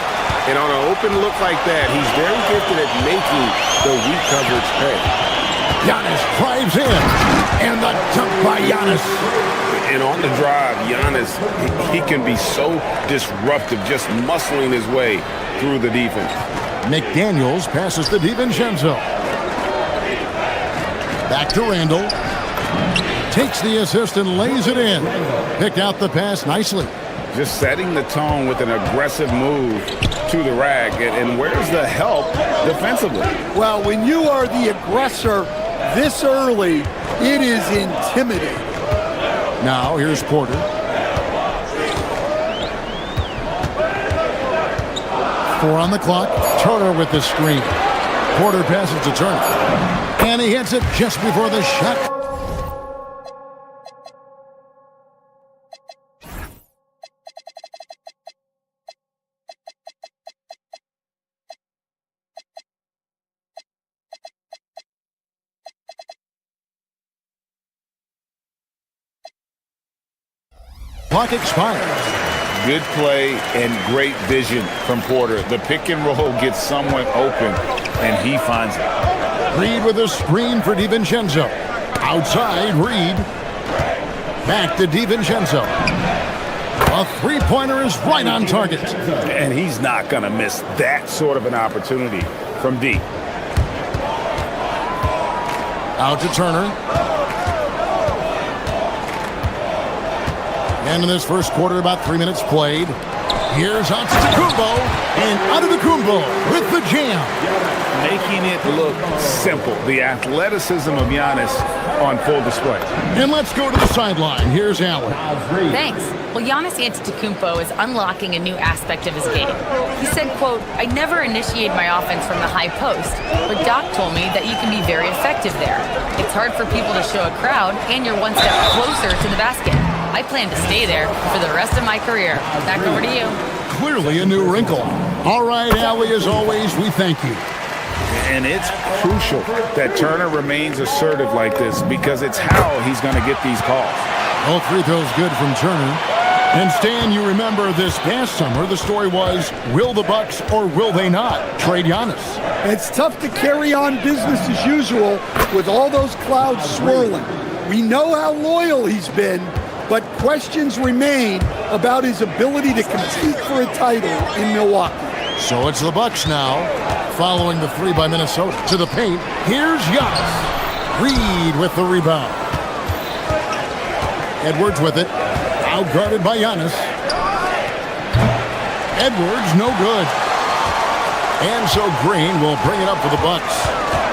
And on an open look like that, he's very gifted at making the weak coverage pay. Giannis drives in. And the dunk by Giannis. And on the drive, Giannis, he can be so disruptive, just muscling his way through the defense. McDaniels passes to DiVincenzo. Back to Randall. Takes the assist and lays it in. Picked out the pass nicely. Just setting the tone with an aggressive move to the rack. And where's the help defensively? Well, when you are the aggressor this early, it is intimidating. Now here's Porter. Four on the clock. Turner with the screen. Porter passes to Turner. And he hits it just before the shot. Clock expires. Good play and great vision from Porter. The pick and roll gets someone open, and he finds it. Reed with a screen for DiVincenzo. Outside, Reed. Back to DiVincenzo. A three-pointer is right on target. And he's not going to miss that sort of an opportunity from deep. Out to Turner. And in this first quarter, about 3 minutes played. Here's Antetokounmpo, and Antetokounmpo with the jam. Making it look simple. The athleticism of Giannis on full display. And let's go to the sideline. Here's Allen. Thanks. Well, Giannis Antetokounmpo is unlocking a new aspect of his game. He said, quote, "I never initiate my offense from the high post, but Doc told me that you can be very effective there. It's hard for people to show a crowd, and you're one step closer to the basket. I plan to stay there for the rest of my career." Back over to you. Clearly a new wrinkle. All right, Allie, as always, we thank you. And it's crucial that Turner remains assertive like this because it's how he's going to get these calls. All free throws good from Turner. And Stan, you remember this past summer, the story was, will the Bucks or will they not trade Giannis? It's tough to carry on business as usual with all those clouds swirling. We know how loyal he's been, but questions remain about his ability to compete for a title in Milwaukee. So it's the Bucks now, following the three by Minnesota. To the paint, here's Giannis. Reed with the rebound. Edwards with it, outguarded by Giannis. Edwards, no good. And so Green will bring it up for the Bucks.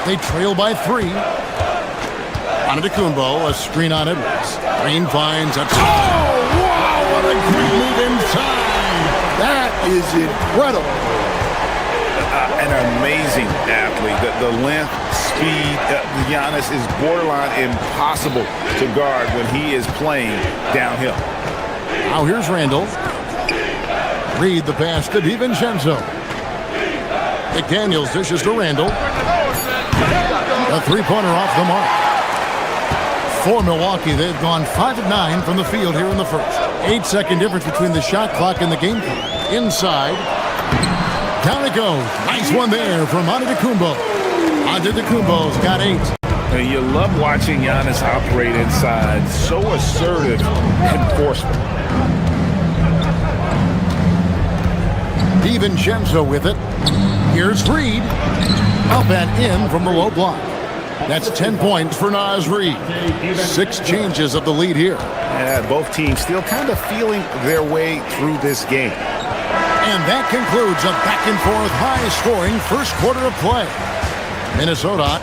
They trail by 3. Antetokounmpo, a screen on Edwards. Green finds a... Oh, wow, what a great move inside. That is incredible. An amazing athlete. The length, speed, Giannis is borderline impossible to guard when he is playing downhill. Now here's Randall. Reed the pass to DiVincenzo. McDaniels dishes to Randall. A three-pointer off the mark. For Milwaukee, they've gone 5 of 9 from the field here in the first. 8-second difference between the shot clock and the game clock. Inside. Down it goes. Nice one there from Antetokounmpo. Antetokounmpo's got 8. You love watching Giannis operate inside. So assertive and forceful. DiVincenzo with it. Here's Reed. Up and in from the low block. That's 10 points for Naz Reid. 6 changes of the lead here. Yeah, both teams still kind of feeling their way through this game. And that concludes a back-and-forth, high-scoring first quarter of play. Minnesota.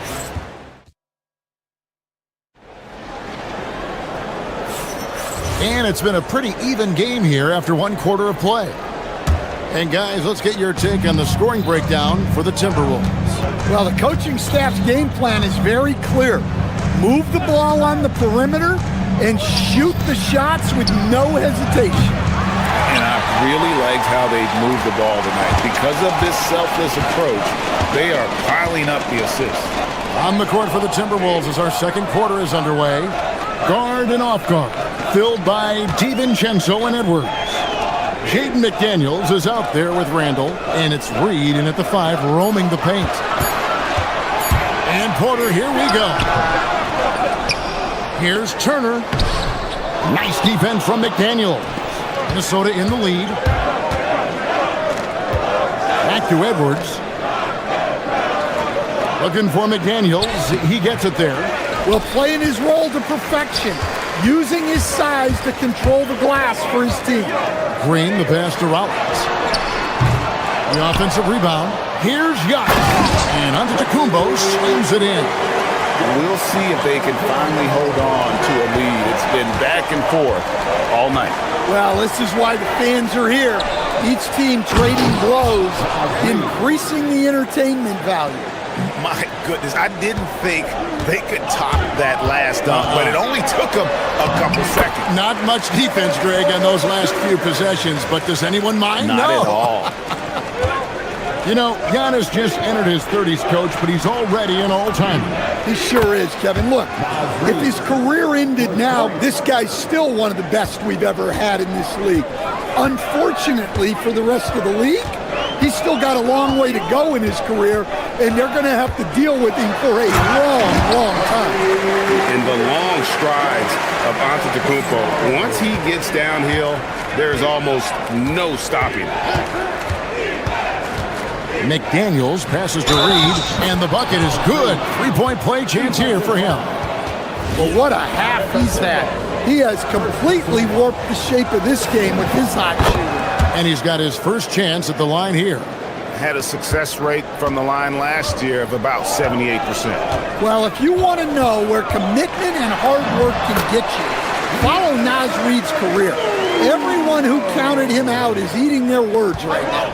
And it's been a pretty even game here after one quarter of play. And guys, let's get your take on the scoring breakdown for the Timberwolves. Well, the coaching staff's game plan is very clear. Move the ball on the perimeter and shoot the shots with no hesitation. And I really liked how they moved the ball tonight. Because of this selfless approach, they are piling up the assists. On the court for the Timberwolves as our second quarter is underway. Guard and off guard, filled by DiVincenzo and Edwards. Jaden McDaniels is out there with Randall, and it's Reed in at the 5, roaming the paint. And Porter, here we go. Here's Turner. Nice defense from McDaniels. Minnesota in the lead. Back to Edwards. Looking for McDaniels. He gets it there. Well, playing his role to perfection, using his size to control the glass for his team. Green, the pass to Rollins. The offensive rebound. Here's Giannis. And Antetokounmpo slams it in. We'll see if they can finally hold on to a lead. It's been back and forth all night. Well, this is why the fans are here. Each team trading blows, increasing the entertainment value. My goodness, I didn't think they could top that last dunk, but it only took them a couple seconds. Not much defense, Greg, on those last few possessions, but does anyone mind? Not at all. You know, Giannis just entered his 30s, Coach, but he's already an all-timer. He sure is, Kevin. Look, if his career ended now, this guy's still one of the best we've ever had in this league. Unfortunately for the rest of the league, he's still got a long way to go in his career, and they're going to have to deal with him for a long, long time. In the long strides of Antetokounmpo, once he gets downhill, there's almost no stopping him. McDaniels passes to Reed, and the bucket is good. Three-point play chance here for him. Well, what a half he's had. He has completely warped the shape of this game with his hot shooting. And he's got his first chance at the line here. Had a success rate from the line last year of about 78%. Well, if you want to know where commitment and hard work can get you, follow Naz Reid's career. Everyone who counted him out is eating their words right now.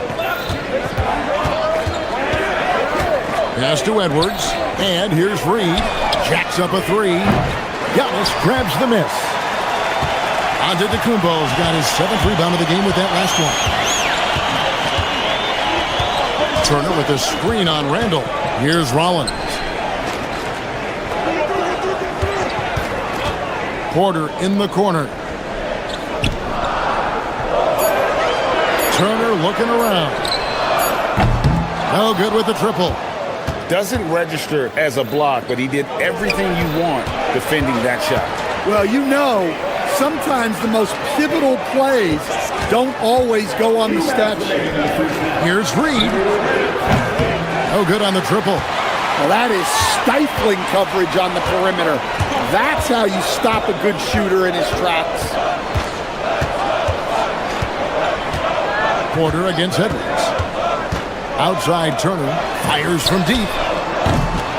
Pass to Edwards, and here's Reed. Jacks up a three. Giannis grabs the miss. Antetokounmpo's got his 7th rebound of the game with that last one. Turner with a screen on Randall. Here's Rollins. Porter in the corner. Turner looking around. No good with the triple. Doesn't register as a block, but he did everything you want defending that shot. Well, you know, sometimes the most pivotal plays don't always go on the stat sheet. Here's Reed. No good on the triple. Well, that is stifling coverage on the perimeter. That's how you stop a good shooter in his tracks. Porter against Edwards. Outside Turner fires from deep.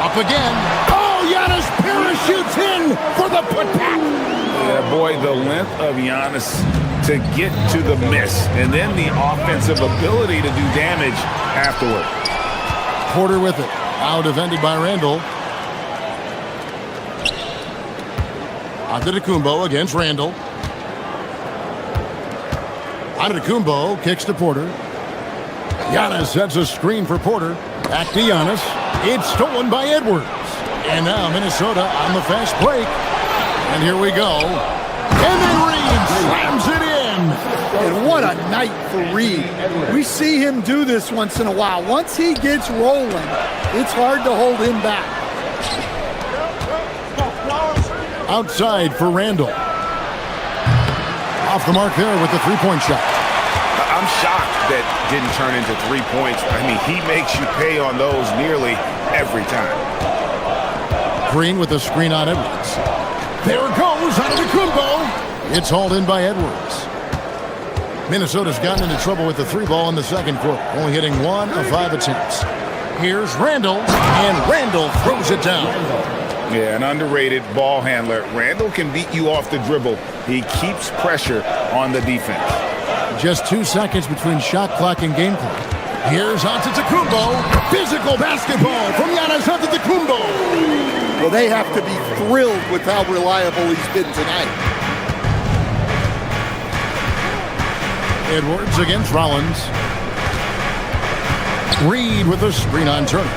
Up again. Oh, Giannis parachutes in for the putback. Yeah, boy, the length of Giannis to get to the miss, and then the offensive ability to do damage afterward. Porter with it. Now defended by Randall. Antetokounmpo against Randall. Antetokounmpo kicks to Porter. Giannis sets a screen for Porter. Back to Giannis. It's stolen by Edwards. And now Minnesota on the fast break. And here we go. And then Reed slams it in. And what a night for Reed. We see him do this once in a while. Once he gets rolling, it's hard to hold him back. Outside for Randall. Off the mark there with the three-point shot. I'm shocked that didn't turn into 3 points. I mean, he makes you pay on those nearly every time. Green with the screen on Edwards. There it goes, Antetokounmpo. It's hauled in by Edwards. Minnesota's gotten into trouble with the three ball in the second quarter, only hitting 1 of 5 attempts. Here's Randall, and Randall throws it down. Yeah, an underrated ball handler. Randall can beat you off the dribble. He keeps pressure on the defense. Just 2 seconds between shot clock and game clock. Here's Antetokounmpo. Physical basketball from Giannis Antetokounmpo. Well, they have to be thrilled with how reliable he's been tonight. Edwards against Rollins. Reed with a screen on Turner.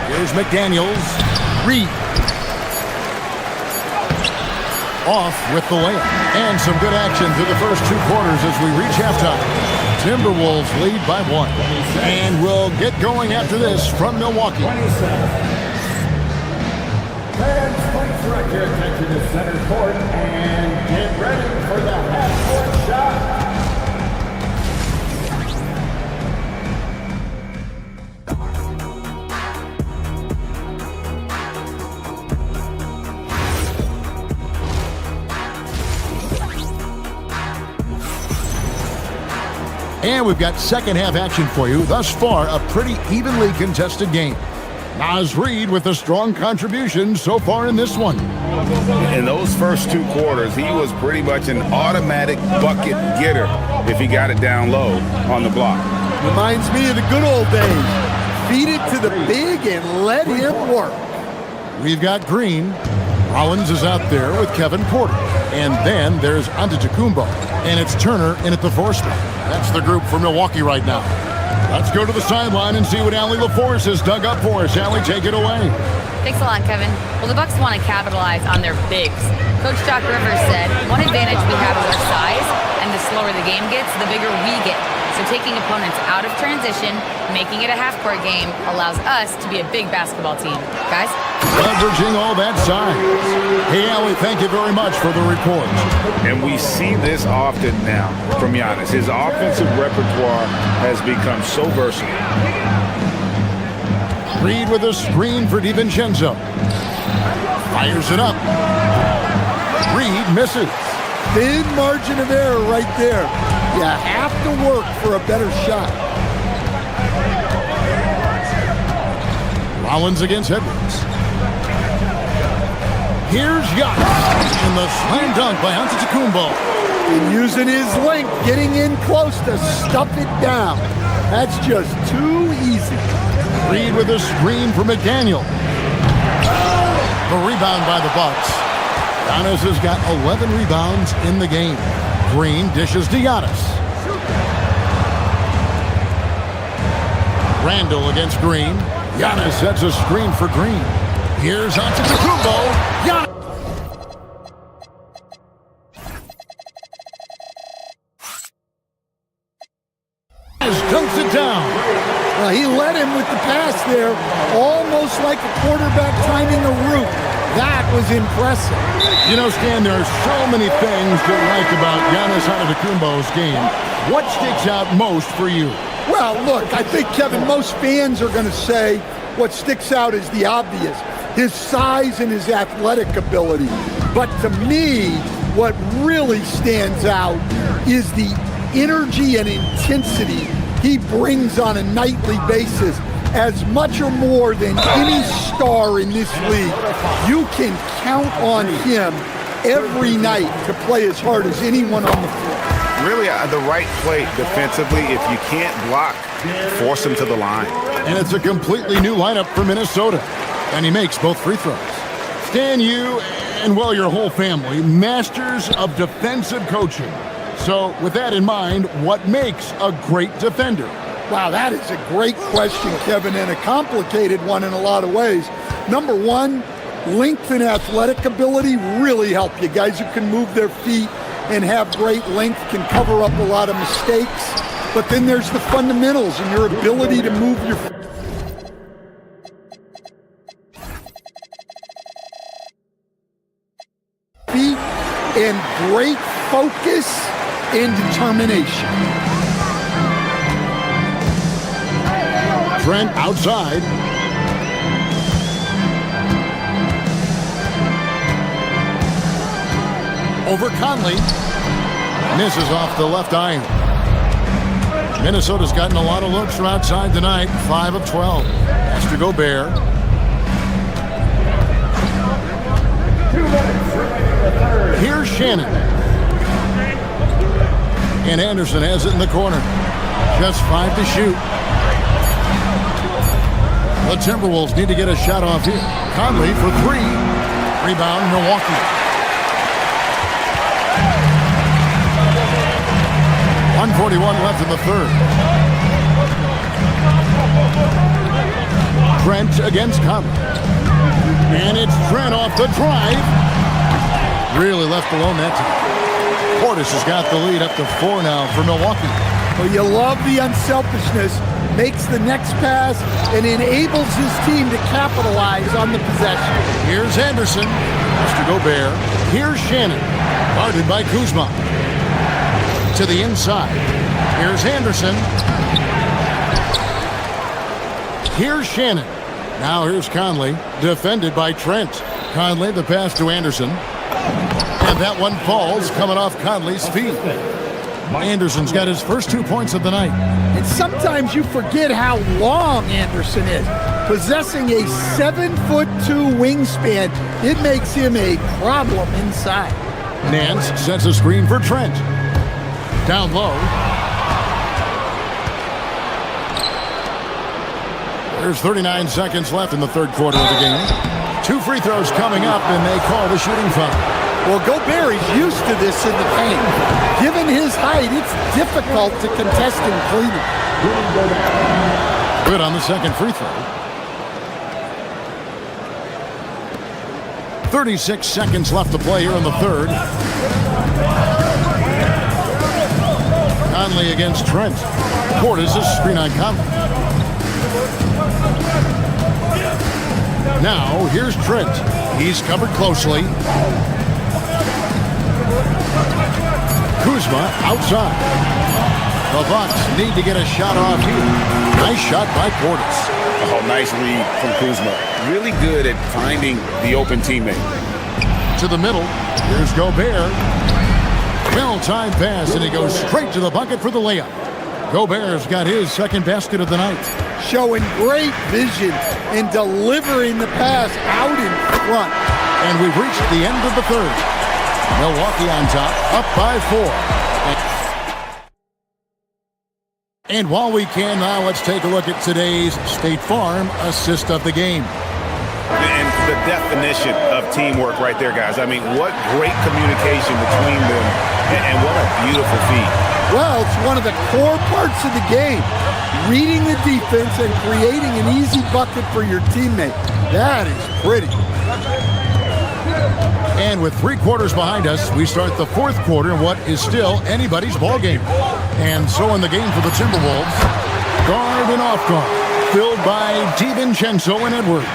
Here's McDaniels. Reed. Off with the layup. And some good action through the first 2 quarters as we reach halftime. Timberwolves lead by 1. And we'll get going after this from Milwaukee. Fans, please direct your attention to center court and get ready for the half-court shot. And we've got second half action for you. Thus far, a pretty evenly contested game. Naz Reid with a strong contribution so far in this one. In those first 2 quarters, he was pretty much an automatic bucket getter if he got it down low on the block. Reminds me of the good old days. Feed it to the big and let him work. We've got Green. Rollins is out there with Kevin Porter. And then there's Antetokounmpo. And it's Turner in at the 4 spot. That's the group for Milwaukee right now. Let's go to the sideline and see what Allie LaForce has dug up for us. Allie, take it away. Thanks a lot, Kevin. Well, the Bucks want to capitalize on their bigs. Coach Doc Rivers said, one advantage we have is our size, and the slower the game gets, the bigger we get. So taking opponents out of transition, making it a half-court game, allows us to be a big basketball team. Guys? Leveraging all that size. Hey, Allie, thank you very much for the report. And we see this often now from Giannis. His offensive repertoire has become so versatile. Reid with a screen for DiVincenzo. Fires it up. Reid misses. Thin margin of error right there. You have to work for a better shot. Rollins against Edwards. Here's Giannis. And the slam dunk by Antetokounmpo. And using his length, getting in close to stuff it down. That's just too easy. Reid with a screen for McDaniel. The rebound by the Bucks. Giannis has got 11 rebounds in the game. Green dishes to Giannis. Randall against Green. Giannis sets a screen for Green. Here's Antetokounmpo. Giannis dunks it down. Well, he led him with the pass there, almost like a quarterback timing a route. That was impressive. You know, Stan, there are so many things to like about Giannis Antetokounmpo's game. What sticks out most for you? Well, look, I think, Kevin, most fans are going to say what sticks out is the obvious, his size and his athletic ability. But to me, what really stands out is the energy and intensity he brings on a nightly basis. As much or more than any star in this league, you can count on him every night to play as hard as anyone on the floor. Really, the right play defensively. If you can't block, force him to the line. And it's a completely new lineup for Minnesota. And he makes both free throws. Stan, you and, well, your whole family, masters of defensive coaching. So with that in mind, what makes a great defender? Wow, that is a great question, Kevin, and a complicated one in a lot of ways. Number one, length and athletic ability really help you. Guys who can move their feet and have great length can cover up a lot of mistakes. But then there's the fundamentals and your ability to move your feet and great focus and determination. Trent outside. Over Conley. Misses off the left iron. Minnesota's gotten a lot of looks from outside tonight. 5 of 12. That's to Gobert. Here's Shannon. And Anderson has it in the corner. Just 5 to shoot. The Timberwolves need to get a shot off here. Conley for 3. Rebound, Milwaukee. 1:41 left in the third. Trent against Conley. And it's Trent off the drive. Really left alone that time. Portis has got the lead up to 4 now for Milwaukee. Well, you love the unselfishness. Makes the next pass and enables his team to capitalize on the possession. Here's Anderson. Mr. Gobert. Here's Shannon. Guarded by Kuzma. To the inside. Here's Anderson. Here's Shannon. Now here's Conley. Defended by Trent. Conley, the pass to Anderson. And that one falls coming off Conley's feet. Anderson's got his first 2 points of the night. And sometimes you forget how long Anderson is. Possessing a 7'2" wingspan, it makes him a problem inside. Nance sets a screen for Trent. Down low. There's 39 seconds left in the third quarter of the game. 2 free throws coming up, and they call the shooting foul. Well, Gobert's used to this in the paint. Given his height, it's difficult to contest him cleanly. Good on the second free throw. 36 seconds left to play here in the third. Conley against Trent. Portis a screen on Conley. Now, here's Trent. He's covered closely. Kuzma outside. The Bucks need to get a shot off here. Nice shot by Portis. Oh, nice read from Kuzma. Really good at finding the open teammate. To the middle. Here's Gobert. Well-timed pass, and he goes straight to the bucket for the layup. Gobert's got his second basket of the night. Showing great vision and delivering the pass out in front. And we've reached the end of the third. Milwaukee on top, up by 4. And while we can now, let's take a look at today's State Farm assist of the game. And the definition of teamwork right there, guys. I mean, what great communication between them, and what a beautiful feat. Well, it's one of the core parts of the game. Reading the defense and creating an easy bucket for your teammate. That is pretty. And with 3 quarters behind us, we start the fourth quarter in what is still anybody's ball game. And so in the game for the Timberwolves, guard and off guard, filled by DiVincenzo and Edwards.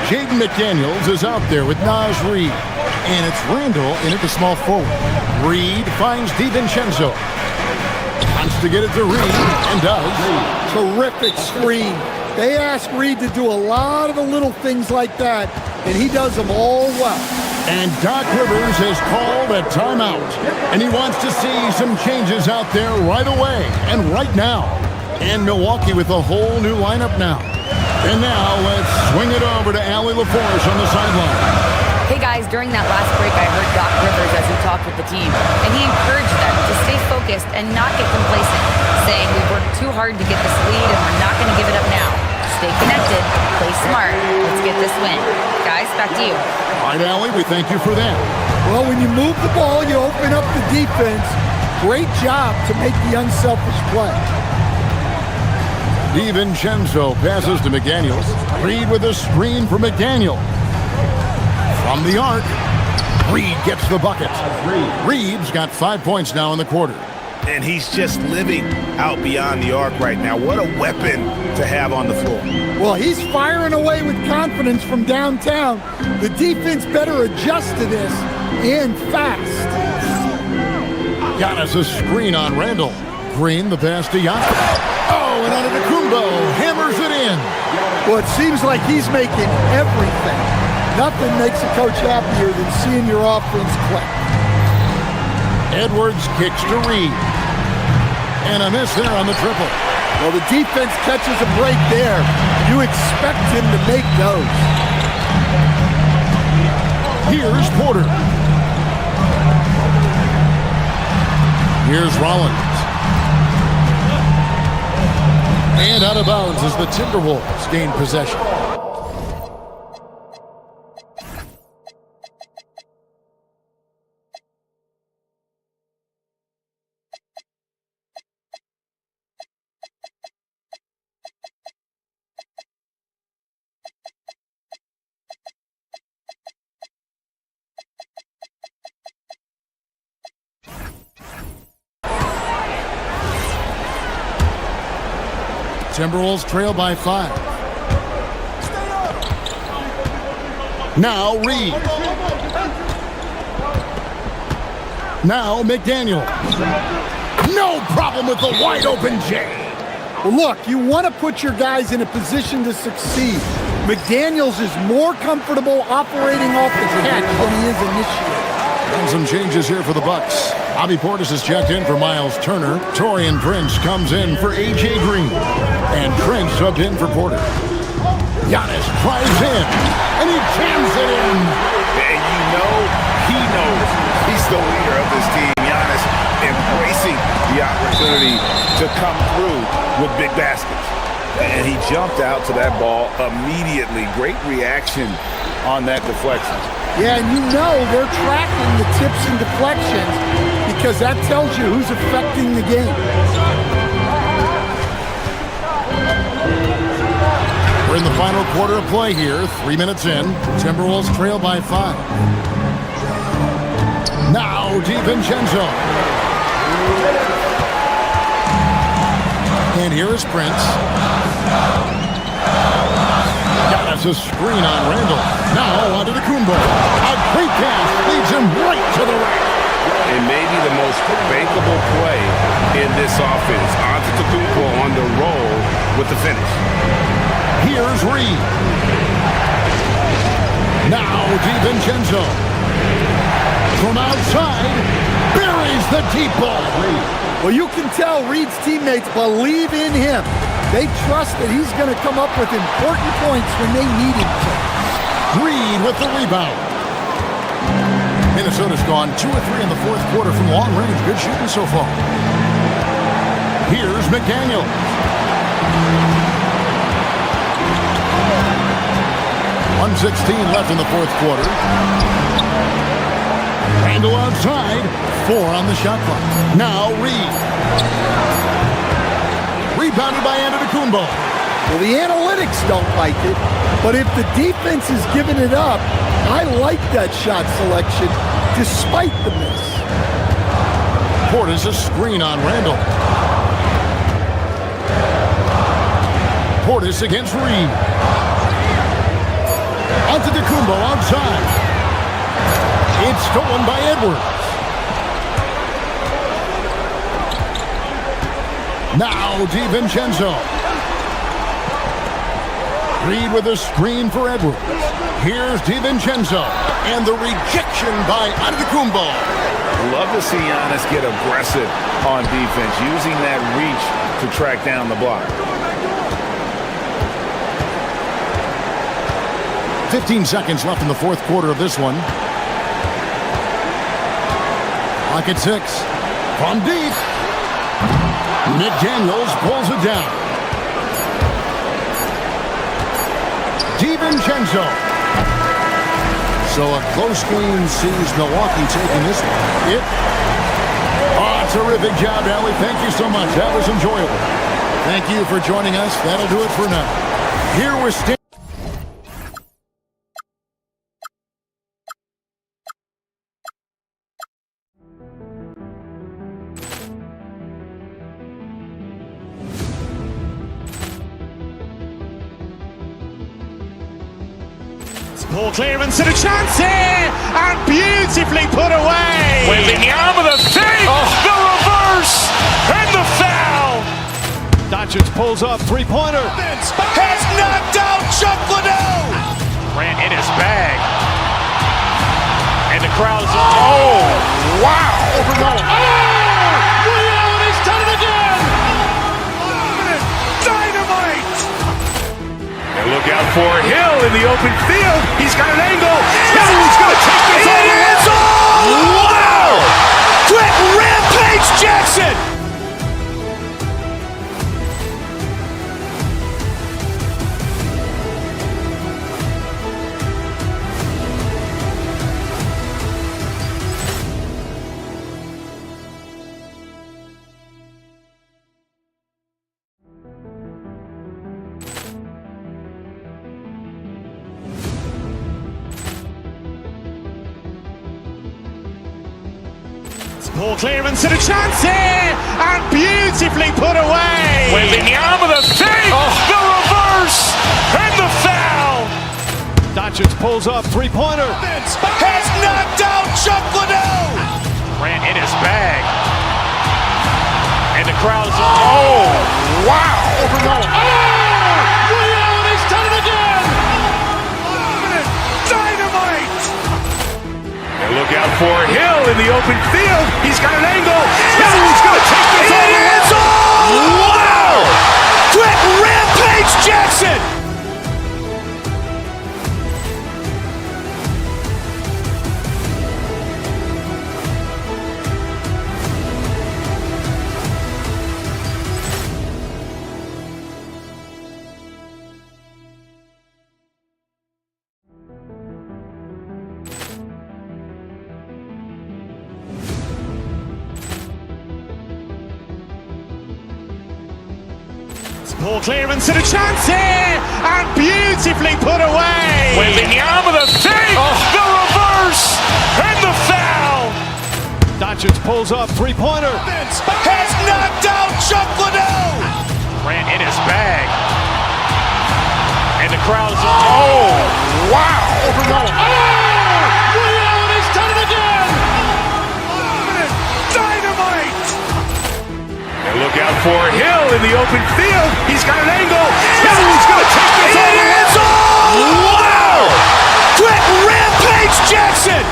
Jaden McDaniels is out there with Naz Reid. And it's Randall in at the small forward. Reid finds DiVincenzo. Wants to get it to Reid, and does. Terrific screen. They ask Reid to do a lot of the little things like that, and he does them all well. And Doc Rivers has called a timeout. And he wants to see some changes out there right away and right now. And Milwaukee with a whole new lineup now. And now let's swing it over to Allie LaForce on the sideline. Hey guys, during that last break, I heard Doc Rivers as he talked with the team, and he encouraged them to stay focused and not get complacent, saying we worked too hard to get this lead and we're not going to give it up now. Stay connected, play smart, let's get this win. Guys, back to you. All right, Allie, we thank you for that. Well, when you move the ball, you open up the defense. Great job to make the unselfish play. DiVincenzo passes to McDaniels. Reid with a screen for McDaniel. From the arc, Reid gets the bucket. Reid's got 5 points now in the quarter. And he's just living out beyond the arc right now. What a weapon to have on the floor. Well, he's firing away with confidence from downtown. The defense better adjust to this, and fast. Giannis a screen on Randall. Green the pass to Giannis. Oh, and Antetokounmpo hammers it in. Well, it seems like he's making everything. Nothing makes a coach happier than seeing your offense click. Edwards kicks to Reid. And a miss there on the triple. Well, the defense catches a break there. You expect him to make those. Here's Porter. Here's Rollins. And out of bounds as the Timberwolves gain possession. Timberwolves trail by 5. Now Reid. Now McDaniel. No problem with the wide open J. Well, look, you want to put your guys in a position to succeed. McDaniels is more comfortable operating off the catch than he is initiating. And some changes here for the Bucks. Bobby Portis is checked in for Miles Turner. Taurean Prince comes in for A.J. Green. And Prince subbed in for Porter. Giannis drives in, and he jams it in. And you know he knows he's the leader of this team. Giannis embracing the opportunity to come through with big baskets. And he jumped out to that ball immediately. Great reaction on that deflection. Yeah, and you know they're tracking the tips and deflections because that tells you who's affecting the game. We're in the final quarter of play here. 3 minutes in. Timberwolves trail by 5. Now DiVincenzo. And here is Prince. Giannis a screen on Randall. Now onto the Kumbo. A great pass leads him right to the rack. And maybe the most bankable play in this offense. Antetokounmpo on the roll with the finish. Here's Reed. Now DiVincenzo. From outside, buries the deep ball. Well, you can tell Reed's teammates believe in him. They trust that he's going to come up with important points when they need him to. Reed with the rebound. Minnesota's gone 2 or 3 in the fourth quarter from long range. Good shooting so far. Here's McDaniel. 1:16 left in the fourth quarter. Randall outside. 4 on the shot clock. Now Reed. Rebounded by Antetokounmpo. Well, the analytics don't like it, but if the defense is giving it up, I like that shot selection despite the miss. Portis a screen on Randall. Portis against Reed. Antetokounmpo outside. It's stolen by Edwards. Now DiVincenzo. Reed with a screen for Edwards. Here's DiVincenzo. And the rejection by Antetokounmpo. Love to see Giannis get aggressive on defense, using that reach to track down the block. 15 seconds left in the fourth quarter of this one. Clock at 6. From deep. McDaniels pulls it down. DiVincenzo. So a close game sees Milwaukee taking this one. Terrific job, Allie. Thank you so much. That was enjoyable. Thank you for joining us. That'll do it for now. Here we're standing. Ball clearance and a chance here, and beautifully put away. Wembanyama the fake, the reverse, and the foul. Doncic pulls up, three-pointer. Has knocked out Chuck Liddell. Ran in his bag. And the crowd is, oh, wow. Ray Allen has done it again. Dynamite. And look out for Hill in the open field. He's got an angle. Hill's going to take this all the way. Wow. Quick rampage Jackson. Ball clearance and a chance here, and beautifully put away. Wembanyama the fake, the reverse, and the foul. Doncic pulls up, three-pointer. Has knocked out Chuck Liddell. Ran in his bag. And the crowd is, oh, wow. Ray Allen has done it again. Dynamite. And look Look out for Hill in the open field. He's got an angle. Hill's going to take this all the way. Wow! Quick rampage Jackson! Ball clearance and a chance here, and beautifully put away. Wembanyama with a save, the reverse, and the foul. Doncic pulls up, three-pointer. Has knocked out Chuck Liddell. Grant in his bag, and the crowd is. Oh, wow. Ray Allen has done it again. Dynamite. And look out for Hill in the open field. He's got an angle. Hill's going to take this all the way. Wow! Quick rampage Jackson!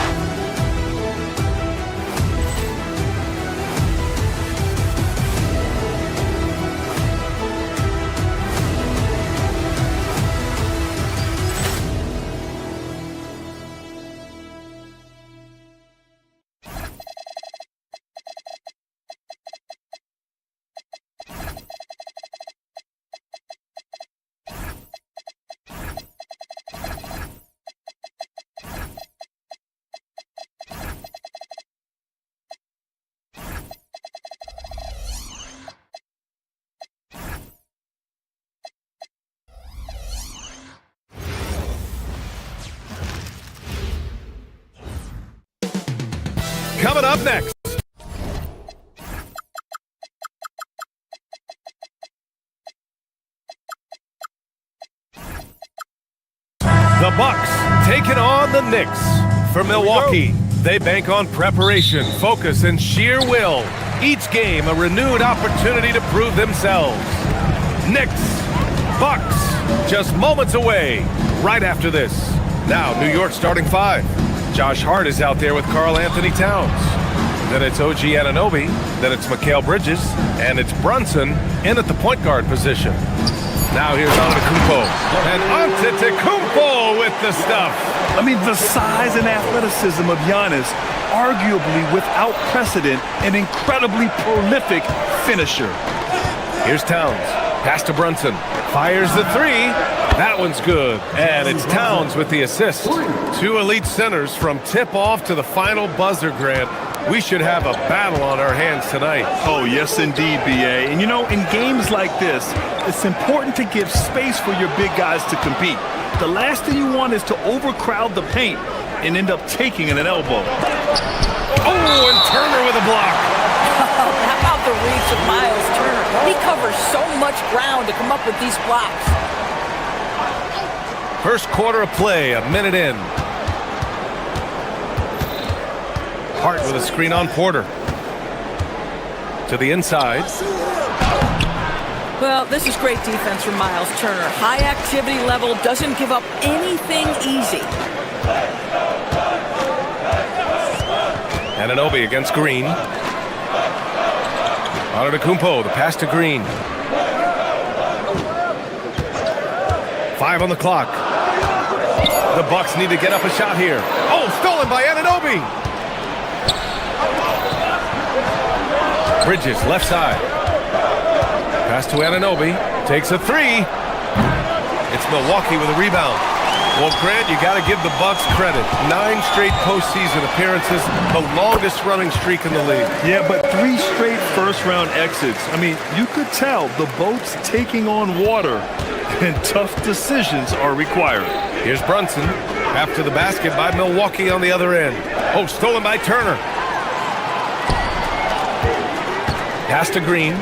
Coming up next. The Bucks taking on the Knicks. For Milwaukee, they bank on preparation, focus, and sheer will. Each game a renewed opportunity to prove themselves. Knicks, Bucks, just moments away right after this. Now, New York starting five. Josh Hart is out there with Karl Anthony Towns. Then it's OG Anunoby. Then it's Mikal Bridges. And it's Brunson in at the point guard position. Now here's Antetokounmpo. And Antetokounmpo with the stuff. I mean, the size and athleticism of Giannis, arguably without precedent, an incredibly prolific finisher. Here's Towns. Pass to Brunson. Fires the three. That one's good. And it's Towns with the assist. Two elite centers from tip-off to the final buzzer, Grant. We should have a battle on our hands tonight. Oh, yes, indeed, B.A. And, you know, in games like this, it's important to give space for your big guys to compete. The last thing you want is to overcrowd the paint and end up taking an elbow. Oh, and Turner with a block. How about the reach of Miles Turner? He covers so much ground to come up with these blocks. First quarter of play, a minute in. Hart with a screen on Porter. To the inside. Well, this is great defense from Miles Turner. High activity level, doesn't give up anything easy. Anunoby against Green. Antetokounmpo, the pass to Green. 5 on the clock. The Bucks need to get up a shot here. Oh, stolen by Anunoby. Bridges, left side. Pass to Anunoby. Takes a three. It's Milwaukee with a rebound. Well, Grant, you got to give the Bucks credit. 9 straight postseason appearances, the longest running streak in the league. Yeah, but 3 straight first-round exits. I mean, you could tell the boat's taking on water, and tough decisions are required. Here's Brunson. After the basket by Milwaukee on the other end. Oh, stolen by Turner. Pass to Green.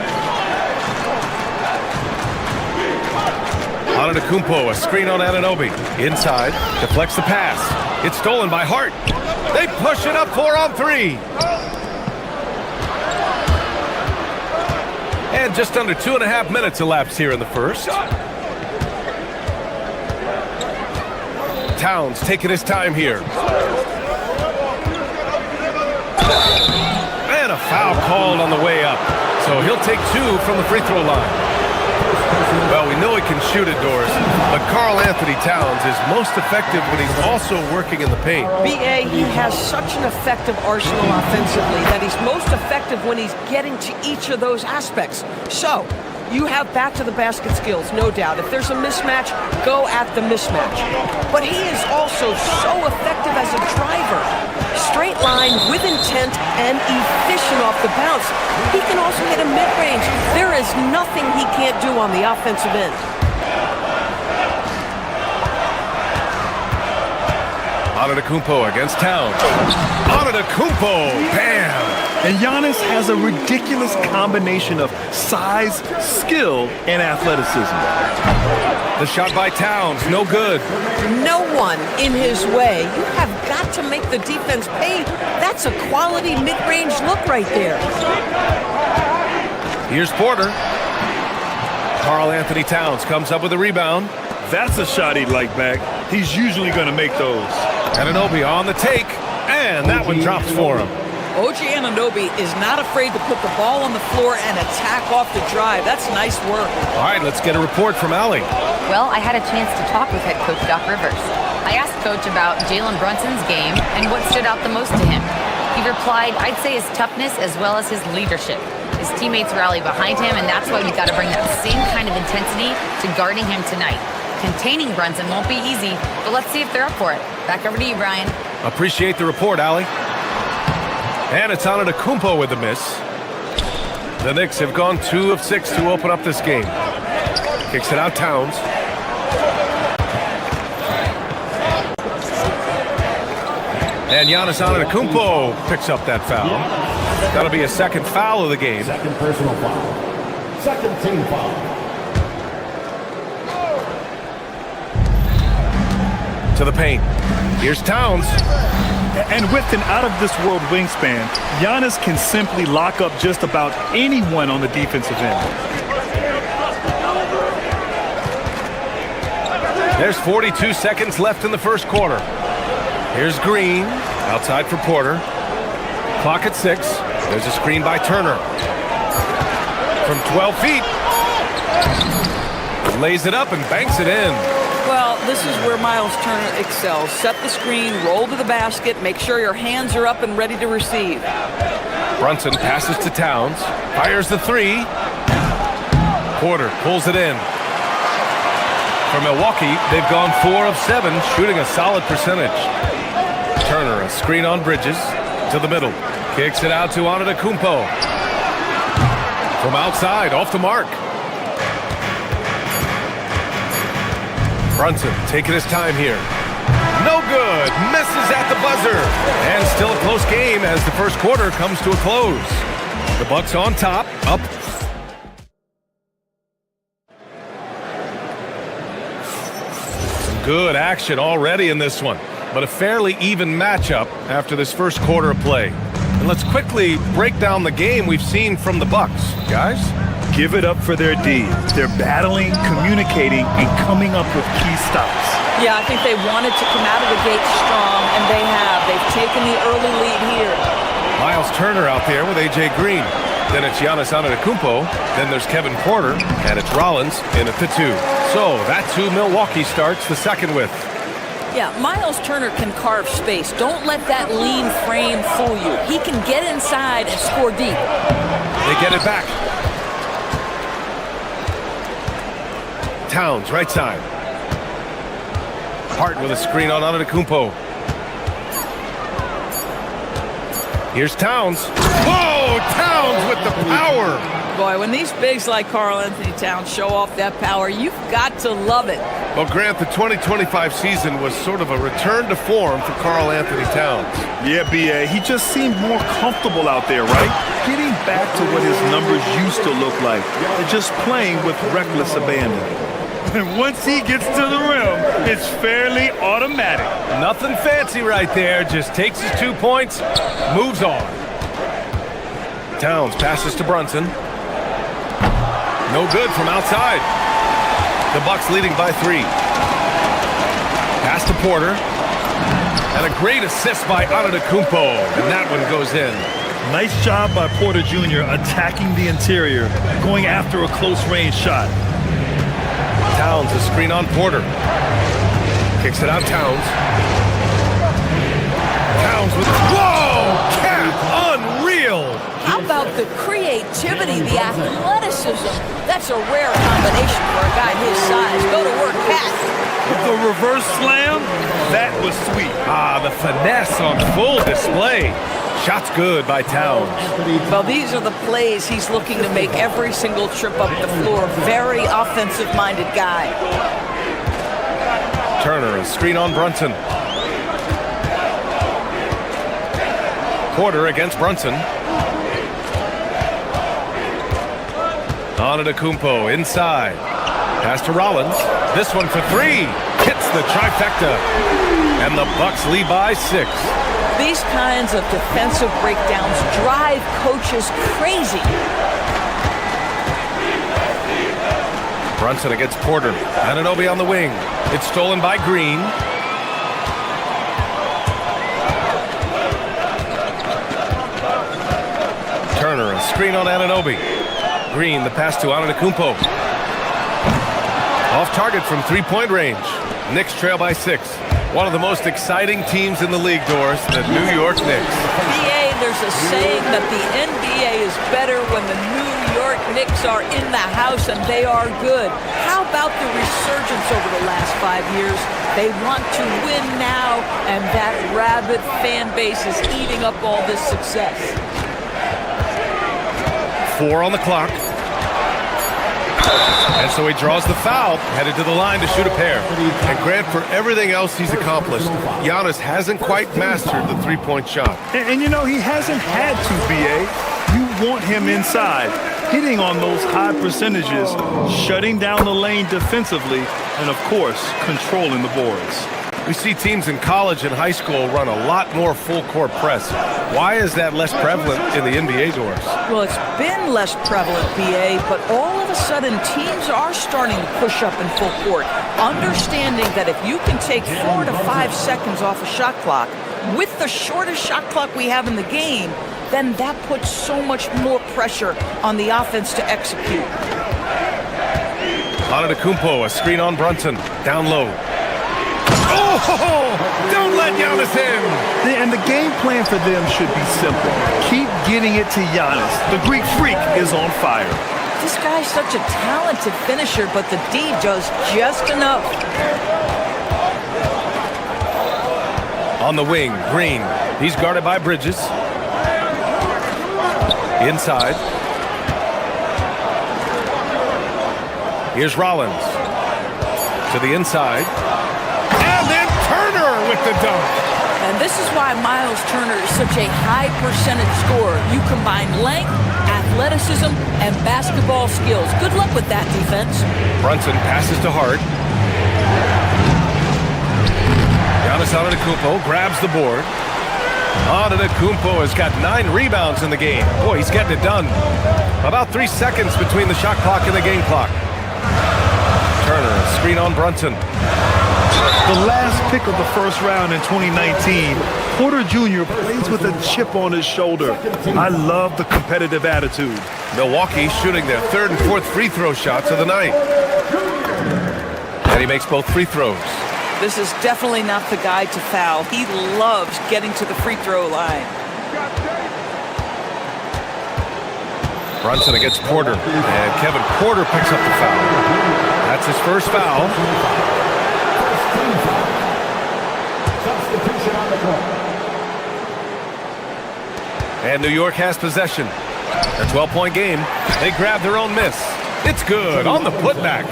Antetokounmpo, a screen on Anunoby. Inside, deflects the pass. It's stolen by Hart. They push it up 4 on 3. And just under 2.5 minutes elapsed here in the first. Towns taking his time here. And a foul called on the way up. So he'll take 2 from the free throw line. Well, we know he can shoot it, Doris, but Karl Anthony Towns is most effective when he's also working in the paint. B.A., he has such an effective arsenal offensively that he's most effective when he's getting to each of those aspects. So, you have back-to-the-basket skills, no doubt. If there's a mismatch, go at the mismatch. But he is also so effective as a driver. Straight line, with intent, and efficient off the bounce. He can also hit a mid-range. There is nothing he can't do on the offensive end. Antetokounmpo against Towns. Antetokounmpo, bam! And Giannis has a ridiculous combination of size, skill, and athleticism. The shot by Towns, no good. No one in his way. You have got to make the defense pay. That's a quality mid-range look right there. Here's Porter. Karl Anthony Towns comes up with a rebound. That's a shot he'd like back. He's usually going to make those. Anunoby on the take, and that one drops for him. OG Anunoby is not afraid to put the ball on the floor and attack off the drive. That's nice work. All right, let's get a report from Allie. Well, I had a chance to talk with head coach Doc Rivers. I asked Coach about Jalen Brunson's game and what stood out the most to him. He replied, I'd say his toughness as well as his leadership. His teammates rally behind him, and that's why we got to bring that same kind of intensity to guarding him tonight. Containing Brunson won't be easy, but let's see if they're up for it. Back over to you, Brian. Appreciate the report, Allie. And it's Antetokounmpo with the miss. The Knicks have gone 2 of 6 to open up this game. Kicks it out, Towns. And Giannis Antetokounmpo picks up that foul. That'll be a second foul of the game. Second personal foul. Second team foul. To the paint. Here's Towns. And with an out-of-this-world wingspan, Giannis can simply lock up just about anyone on the defensive end. There's 42 seconds left in the first quarter. Here's Green, outside for Porter. Clock at 6. There's a screen by Turner. From 12 feet. Lays it up and banks it in. Well, this is where Miles Turner excels. Set the screen, roll to the basket, make sure your hands are up and ready to receive. Brunson passes to Towns, fires the 3. Porter pulls it in. For Milwaukee, they've gone 4 of 7, shooting a solid percentage. Turner, a screen on Bridges, to the middle. Kicks it out to Antetokounmpo. From outside, off the mark. Brunson taking his time here. No good. Misses at the buzzer. And still a close game as the first quarter comes to a close. The Bucks on top, up. Some good action already in this one, but a fairly even matchup after this first quarter of play. And let's quickly break down the game we've seen from the Bucks. Guys? Give it up for their D. They're battling, communicating, and coming up with key stops. Yeah, I think they wanted to come out of the gate strong, and they have. They've taken the early lead here. Miles Turner out there with A.J. Green. Then it's Giannis Antetokounmpo. Then there's Kevin Porter, and it's Rollins in at the 2. So that's who Milwaukee starts the second with. Yeah, Miles Turner can carve space. Don't let that lean frame fool you. He can get inside and score deep. They get it back. Towns, right side. Hart with a screen on Antetokounmpo. Here's Towns. Whoa! Towns with the power! Boy, when these bigs like Karl Anthony Towns show off that power, you've got to love it. Well, Grant, the 2025 season was sort of a return to form for Karl Anthony Towns. Yeah, B.A., he just seemed more comfortable out there, right? Getting back to what his numbers used to look like. And just playing with reckless abandon. And once he gets to the rim, it's fairly automatic. Nothing fancy right there. Just takes his 2 points, moves on. Towns passes to Brunson. No good from outside. The Bucks leading by 3. Pass to Porter. And a great assist by Antetokounmpo. And that one goes in. Nice job by Porter Jr. attacking the interior, going after a close-range shot. Towns, a screen on Porter. Kicks it out, Towns. Towns with, whoa! Cat, unreal! How about the creativity, the athleticism? That's a rare combination for a guy his size. Go to work, Cat. The reverse slam, that was sweet. The finesse on full display. Shot's good by Towns. Well, these are the plays he's looking to make every single trip up the floor. Very offensive-minded guy. Turner, a screen on Brunson. Porter against Brunson. Antetokounmpo inside. Pass to Rollins. This one for three. Hits the trifecta. And the Bucks lead by 6. These kinds of defensive breakdowns drive coaches crazy. Brunson against Porter. Anunoby on the wing. It's stolen by Green. Turner, a screen on Anunoby. Green, the pass to Antetokounmpo. Off target from three-point range. Knicks trail by 6. One of the most exciting teams in the league, Doris, the New York Knicks. NBA, there's a saying that the NBA is better when the New York Knicks are in the house and they are good. How about the resurgence over the last 5 years? They want to win now, and that rabid fan base is eating up all this success. 4 on the clock. And so he draws the foul, headed to the line to shoot a pair. And Grant, for everything else he's accomplished, Giannis hasn't quite mastered the three-point shot. And you know, he hasn't had to, B.A. You want him inside, hitting on those high percentages, shutting down the lane defensively, and of course, controlling the boards. We see teams in college and high school run a lot more full-court press. Why is that less prevalent in the NBA, Doris? Well, it's been less prevalent, BA, but all of a sudden teams are starting to push up in full court, understanding that if you can take 4 to 5 seconds off a shot clock, with the shortest shot clock we have in the game, then that puts so much more pressure on the offense to execute. Antetokounmpo, a screen on Brunson, down low. Oh, don't let Giannis in. And the game plan for them should be simple. Keep getting it to Giannis. The Greek freak is on fire. This guy's such a talented finisher, but the D does just enough. On the wing, Green. He's guarded by Bridges. Inside. Here's Rollins. To the inside. And then Turner with the dunk. And this is why Miles Turner is such a high percentage scorer. You combine length, athleticism, and basketball skills. Good luck with that defense. Brunson passes to Hart. Giannis Antetokounmpo grabs the board. Antetokounmpo has got 9 rebounds in the game. Boy, he's getting it done. About 3 seconds between the shot clock and the game clock. Turner, screen on Brunson. The last pick of the first round in 2019, Porter Jr. plays with a chip on his shoulder. I love the competitive attitude. Milwaukee shooting their 3rd and 4th free throw shots of the night. And he makes both free throws. This is definitely not the guy to foul. He loves getting to the free throw line. Brunson against Porter. And Kevin Porter picks up the foul. That's his first foul. And New York has possession. A 12-point game. They grab their own miss. It's good on the putback.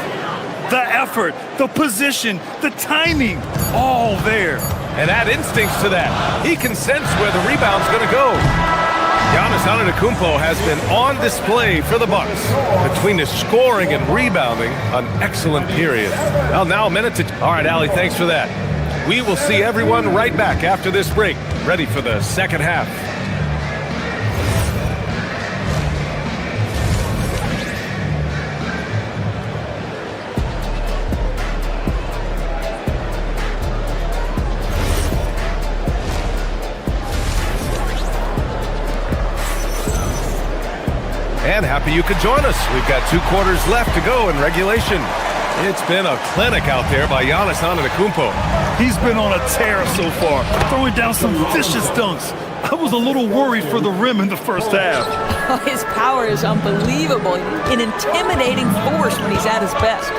The effort, the position, the timing, all there. And add instincts to that. He can sense where the rebound's going to go. Giannis Antetokounmpo has been on display for the Bucks. Between his scoring and rebounding, an excellent period. Well, now a minute to... All right, Allie, thanks for that. We will see everyone right back after this break, ready for the second half. and happy you could join us. We've got 2 quarters left to go in regulation. It's been a clinic out there by Giannis Antetokounmpo. He's been on a tear so far, throwing down some vicious dunks. I was a little worried for the rim in the first half. His power is unbelievable, an intimidating force when he's at his best.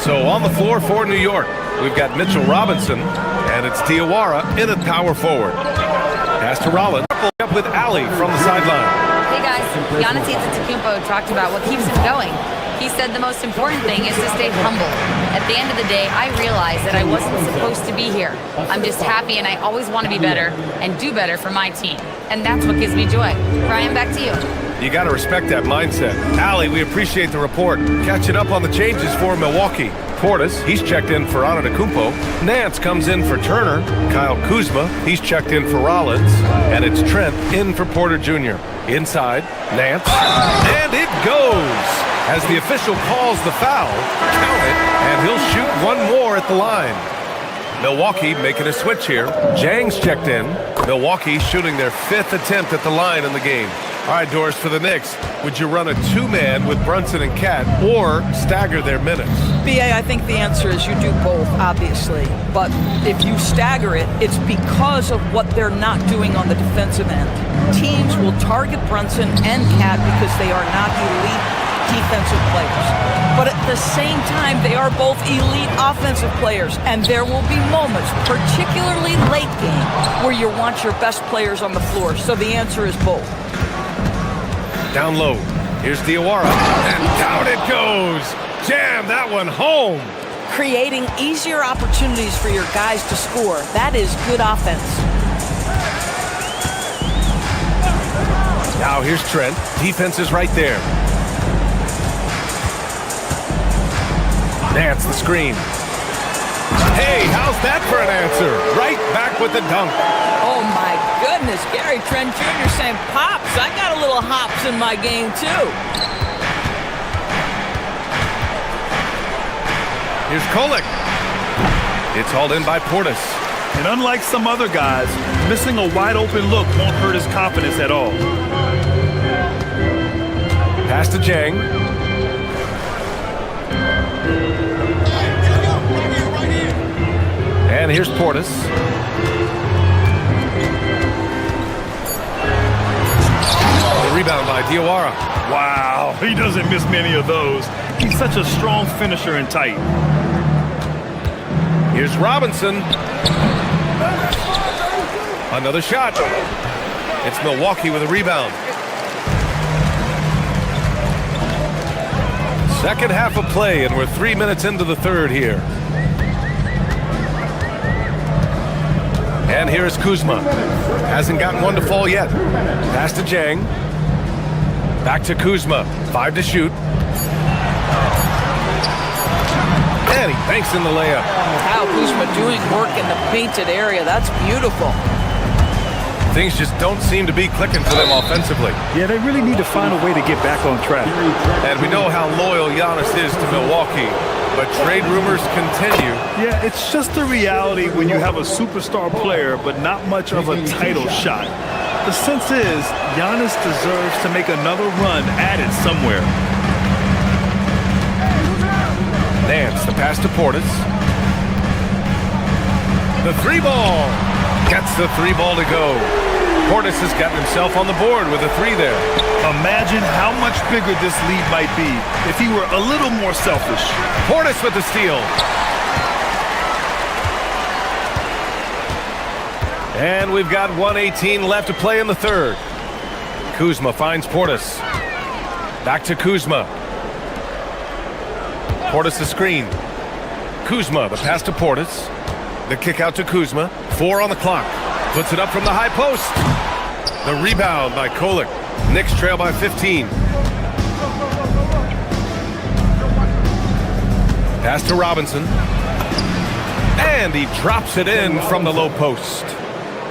So on the floor for New York, we've got Mitchell Robinson, and it's Diawara in at power forward. Pass to Rollins, up with Ali from the sideline. Hey guys, Giannis Antetokounmpo talked about what keeps him going. He said the most important thing is to stay humble. At the end of the day, I realized that I wasn't supposed to be here. I'm just happy and I always want to be better and do better for my team. And that's what gives me joy. Brian, back to you. You got to respect that mindset. Ali, we appreciate the report. Catching up on the changes for Milwaukee. Portis, he's checked in for Antetokounmpo. Nance comes in for Turner. Kyle Kuzma, he's checked in for Rollins. And it's Trent in for Porter Jr. Inside, Nance. And it goes! As the official calls the foul, count it, and he'll shoot one more at the line. Milwaukee making a switch here. Jang's checked in. Milwaukee shooting their 5th attempt at the line in the game. All right, Doris, for the Knicks, would you run a 2-man with Brunson and Cat or stagger their minutes? BA, I think the answer is you do both, obviously. But if you stagger it, it's because of what they're not doing on the defensive end. Teams will target Brunson and Cat because they are not elite defensive players. But at the same time, they are both elite offensive players, and there will be moments, particularly late game, where you want your best players on the floor. So the answer is both. Down low. Here's Diawara, and down it goes. Jam that one home. Creating easier opportunities for your guys to score. That is good offense. Now here's Trent. Defense is right there. Nance the screen. Hey, how's that for an answer? Right back with the dunk. Oh my goodness, Gary Trent Jr. saying, Pops, I got a little hops in my game too. Here's Kolek. It's hauled in by Portis. And unlike some other guys, missing a wide open look won't hurt his confidence at all. Pass to Jang. And here's Portis. The rebound by Diawara. Wow, he doesn't miss many of those. He's such a strong finisher and tight. Here's Robinson. Another shot. It's Milwaukee with a rebound. Second half of play, and we're 3 minutes into the third here. And here is Kuzma. Hasn't gotten one to fall yet. Pass to Jang. Back to Kuzma. 5 to shoot. And he banks in the layup. Kyle Kuzma doing work in the painted area. That's beautiful. Things just don't seem to be clicking for them offensively. Yeah, they really need to find a way to get back on track. And we know how loyal Giannis is to Milwaukee, but trade rumors continue. Yeah, it's just the reality when you have a superstar player, but not much of a title shot. The sense is Giannis deserves to make another run at it somewhere. Nance, the pass to Portis. The 3-ball. Gets the 3-ball to go. Portis has gotten himself on the board with a 3 there. Imagine how much bigger this lead might be if he were a little more selfish. Portis with the steal. And we've got 1:18 left to play in the third. Kuzma finds Portis. Back to Kuzma. Portis the screen. Kuzma, the pass to Portis. The kick out to Kuzma. 4 on the clock. Puts it up from the high post. The rebound by Kolek. Knicks trail by 15. Pass to Robinson. And he drops it in from the low post.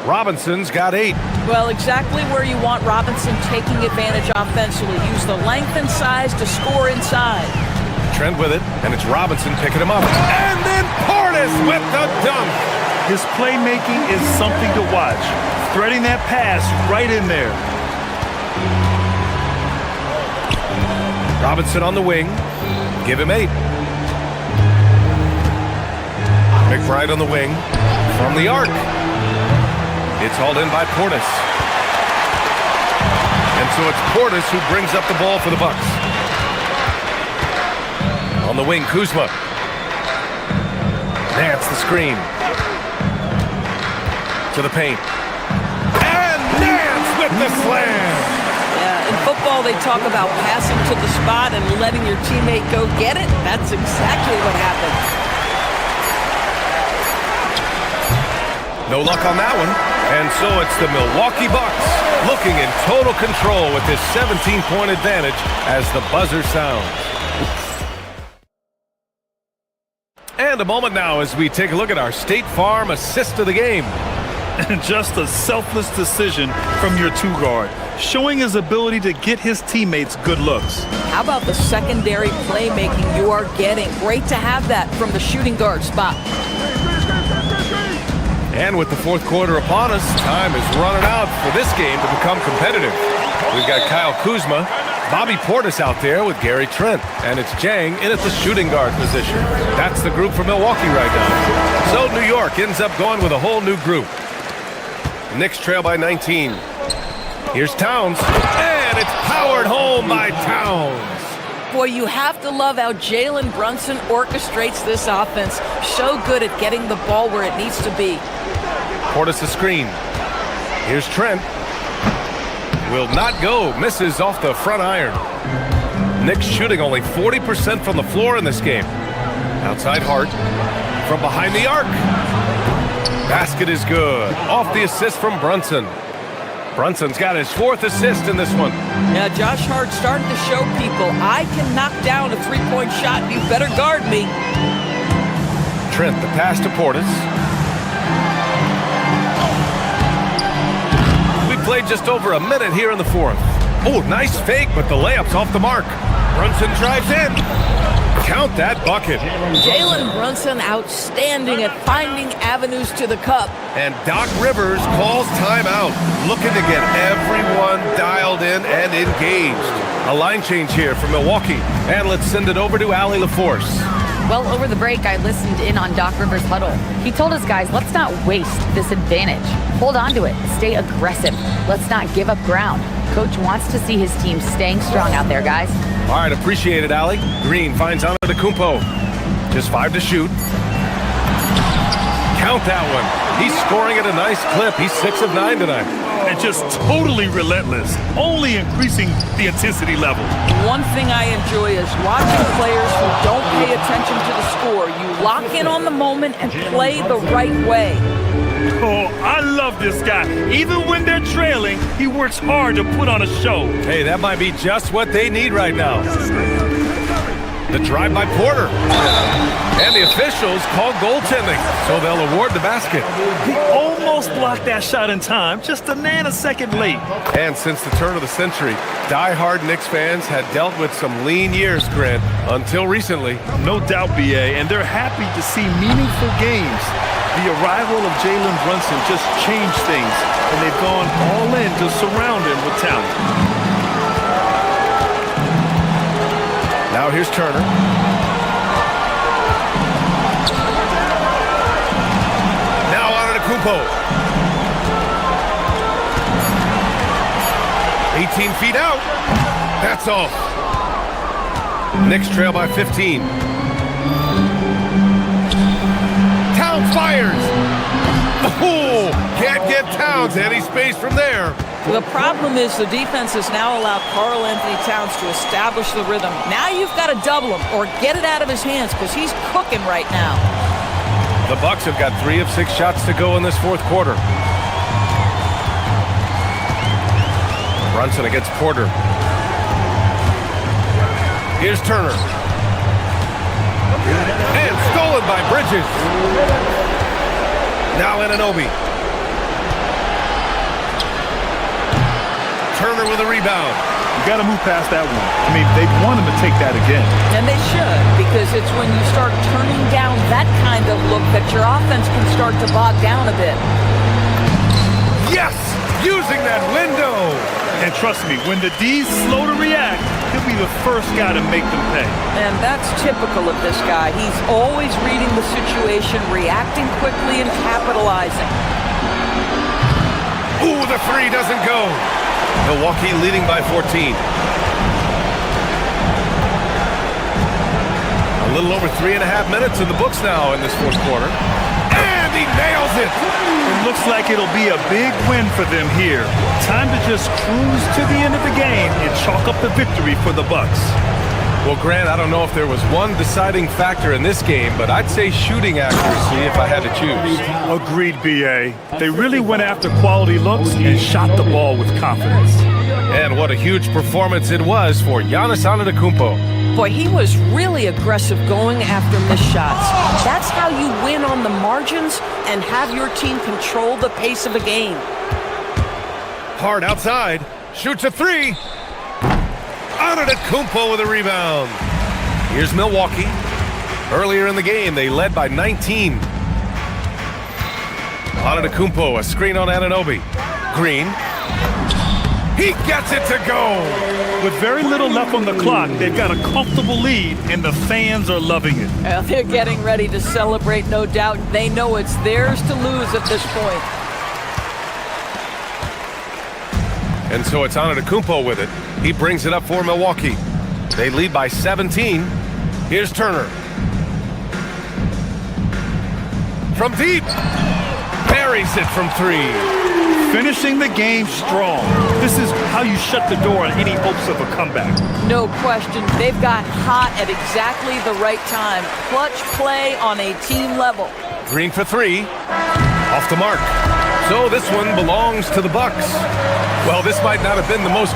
Robinson's got 8. Well, exactly where you want Robinson taking advantage offensively. Use the length and size to score inside. Trent with it, and it's Robinson picking him up. And then Portis with the dunk. His playmaking is something to watch. Threading that pass right in there. Robinson on the wing. Give him 8. McBride on the wing. From the arc. It's hauled in by Portis. And so it's Portis who brings up the ball for the Bucks. On the wing, Kuzma. Nance the screen. To the paint. And Nance with the slam. Yeah, in football they talk about passing to the spot and letting your teammate go get it. That's exactly what happened. No luck on that one. And so it's the Milwaukee Bucks looking in total control with this 17-point advantage as the buzzer sounds. And a moment now as we take a look at our State Farm assist of the game. Just a selfless decision from your 2-guard, showing his ability to get his teammates good looks. How about the secondary playmaking you are getting? Great to have that from the shooting guard spot. And with the fourth quarter upon us, time is running out for this game to become competitive. We've got Kyle Kuzma, Bobby Portis out there with Gary Trent, and it's Jang in at the shooting guard position. That's the group for Milwaukee right now. So New York ends up going with a whole new group. Knicks trail by 19. Here's Towns, and it's powered home by Towns. Boy, you have to love how Jalen Brunson orchestrates this offense. So good at getting the ball where it needs to be. Portis the screen. Here's Trent. Will not go. Misses off the front iron. Knicks shooting only 40% from the floor in this game. Outside Hart. From behind the arc. Basket is good. Off the assist from Brunson. Brunson's got his 4th assist in this one. Now, Josh Hart starting to show people, I can knock down a 3-point shot. You better guard me. Trent, the pass to Portis. We played just over a minute here in the 4th. Oh, nice fake, but the layup's off the mark. Brunson drives in. Count that bucket. Jalen Brunson outstanding at finding avenues to the cup. And Doc Rivers calls timeout, looking to get everyone dialed in and engaged. A line change here for Milwaukee. And let's send it over to Allie LaForce. Well, over the break, I listened in on Doc Rivers' huddle. He told us, guys, let's not waste this advantage. Hold on to it. Stay aggressive. Let's not give up ground. Coach wants to see his team staying strong out there, guys. All right, appreciate it, Allie. Green finds Antetokounmpo. Just 5 to shoot. Count that one. He's scoring at a nice clip. He's 6 of 9 tonight. And just totally relentless, only increasing the intensity level. One thing I enjoy is watching players who don't pay attention to the score. You lock in on the moment and play the right way. Oh, I love this guy. Even when they're trailing, he works hard to put on a show. Hey, that might be just what they need right now. The drive by Porter. And the officials call goaltending, so they'll award the basket. He almost blocked that shot in time, just a nanosecond late. And since the turn of the century, die-hard Knicks fans had dealt with some lean years, Grant, until recently. No doubt, BA, and they're happy to see meaningful games. The arrival of Jalen Brunson just changed things, and they've gone all in to surround him with talent. Now here's Turner. Now Antetokounmpo. 18 feet out. That's off. Knicks trail by 15. Towns fires. Oh, can't get Towns any space from there. The problem is the defense has now allowed Karl Anthony Towns to establish the rhythm. Now you've got to double him or get it out of his hands because he's cooking right now. The Bucks have got 3 of 6 shots to go in this 4th quarter. Brunson against Porter. Here's Turner. And stolen by Bridges. Now Anunoby. Turner with a rebound. You got to move past that one. I mean, they want him to take that again. And they should, because it's when you start turning down that kind of look that your offense can start to bog down a bit. Yes! Using that window! And trust me, when the D's slow to react, he'll be the first guy to make them pay. And that's typical of this guy. He's always reading the situation, reacting quickly, and capitalizing. Ooh, the three doesn't go. Milwaukee leading by 14. A little over 3.5 minutes in the books now in this fourth quarter. And he nails it. It looks like it'll be a big win for them here. Time to just cruise to the end of the game and chalk up the victory for the Bucks. Well, Grant, I don't know if there was one deciding factor in this game, but I'd say shooting accuracy if I had to choose. Agreed, B.A. They really went after quality looks and shot the ball with confidence. And what a huge performance it was for Giannis Antetokounmpo. Boy, he was really aggressive going after missed shots. That's how you win on the margins and have your team control the pace of a game. Hard outside, shoots a three. Antetokounmpo with a rebound. Here's Milwaukee. Earlier in the game, they led by 19. Antetokounmpo, a screen on Anunoby. Green. He gets it to go. With very little left on the clock, they've got a comfortable lead, and the fans are loving it. They're getting ready to celebrate, no doubt. They know it's theirs to lose at this point. And so it's Antetokounmpo with it. He brings it up for Milwaukee. They lead by 17. Here's Turner. From deep. Buries it from three. Finishing the game strong. This is how you shut the door on any hopes of a comeback. No question. They've got hot at exactly the right time. Clutch play on a team level. Green for three. Off the mark. So this one belongs to the Bucks. Well, this might not have been the most...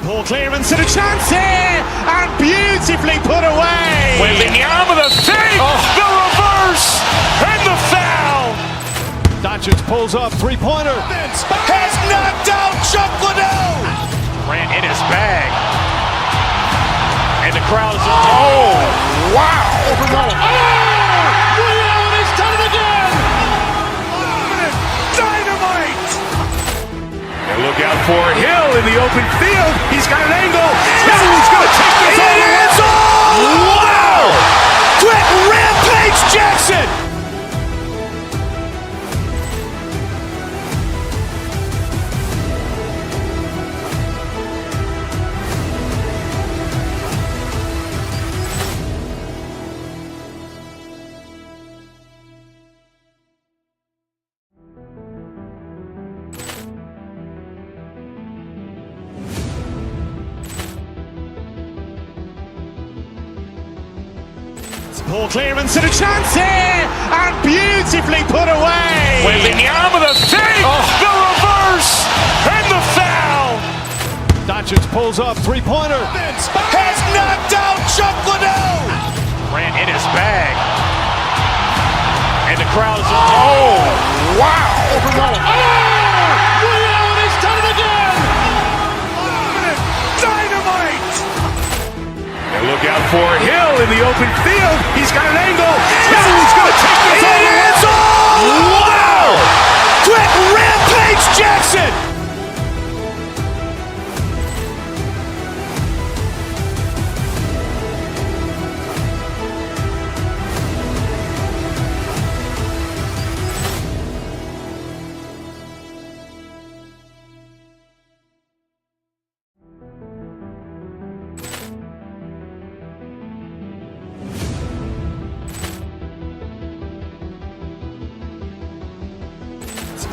Ball clearance and a chance here, and beautifully put away. Wembanyama the fake, the reverse, and the foul. Doncic pulls up, three-pointer. Has knocked out Chuck Liddell. Ran in his bag. And the crowd is... Oh, wow. Ray Allen has done it again. Dynamite. And look out for Hill in the open field. He's got an angle. Hill's going to take this all the way. Wow. Quick rampage Jackson. Ball clearance and a chance here, and beautifully put away. Wembanyama the fake, the reverse, and the foul. Doncic pulls up, three-pointer. Has knocked out Chuck Liddell. Ran in his bag. And the crowd is... Oh, wow. Ray Allen has done it again. Dynamite. And look out for Hill in the open field. He's got an angle. Hill's going to take this all the way. Wow. Quick rampage Jackson.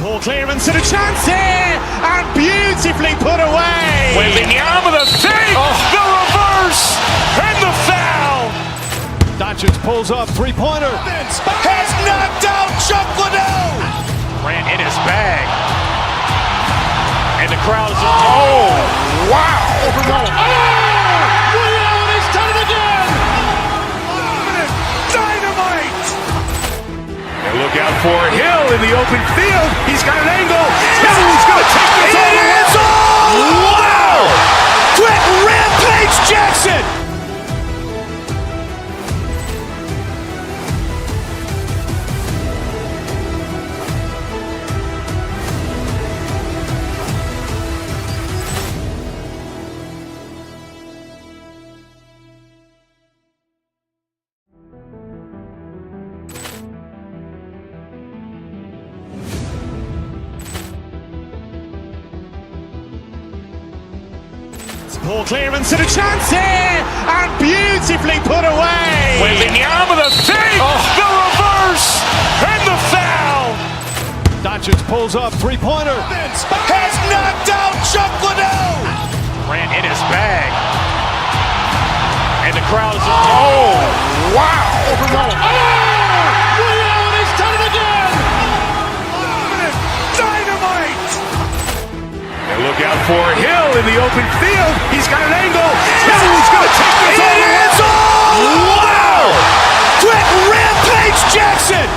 Ball clearance and a chance here, and beautifully put away. Wembanyama the fake, the reverse, and the foul. Doncic pulls up, three-pointer. Has knocked out Chuck Liddell. Ran in his bag. And the crowd is... Oh, wow. Ray Allen has done it again. Dynamite. And look out for Hill in the open field. He's got an angle. He's going to take this all the way. Wow! Quick rampage Jackson! Ball clearance and a chance here, and beautifully put away. Wembanyama the fake, the reverse, and the foul. Doncic pulls up, three-pointer. Has knocked out Chuck Liddell. Ran in his bag. And the crowd is, oh, wow. Ray Allen has done it again. Dynamite. And look out for Hill in the open field. He's got an angle. He's going to take this all the way. Wow. Quick rampage Jackson.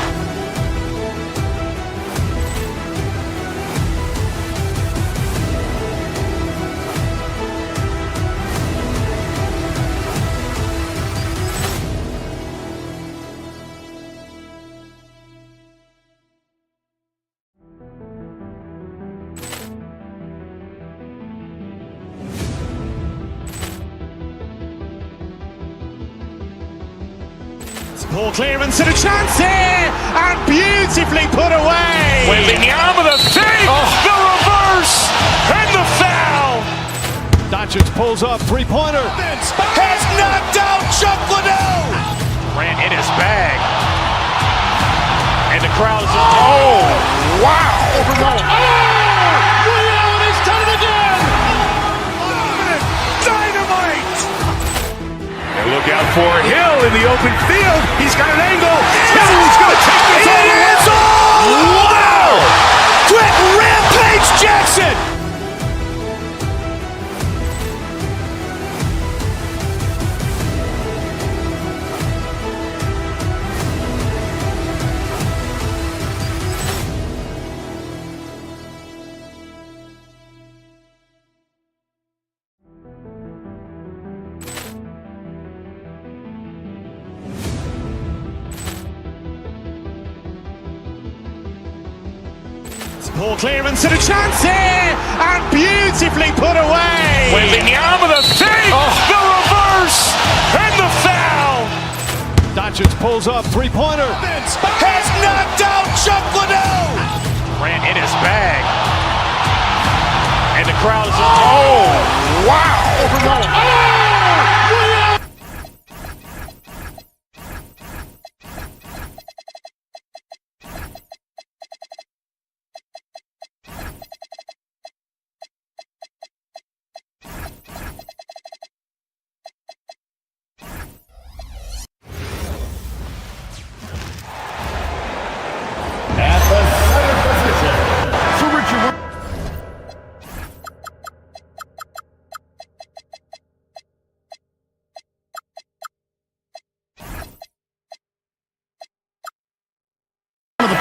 Ball clearance and a chance here, and beautifully put away. Wembanyama the fake, the reverse, and the foul. Doncic pulls up, three-pointer. Has knocked out Chuck Liddell. Ran in his bag. And the crowd is, oh, wow. Ray Allen has done it again. Dynamite. And look out for Hill in the open field. He's got an angle. He's going to take this all the way. Wow. Quick rampage Jackson. Ball clearance and a chance here, and beautifully put away. Wembanyama the fake, the reverse, and the foul. Doncic pulls up, three-pointer. Has knocked out Chuck Liddell. Ran in his bag. And the crowd is, oh, wow.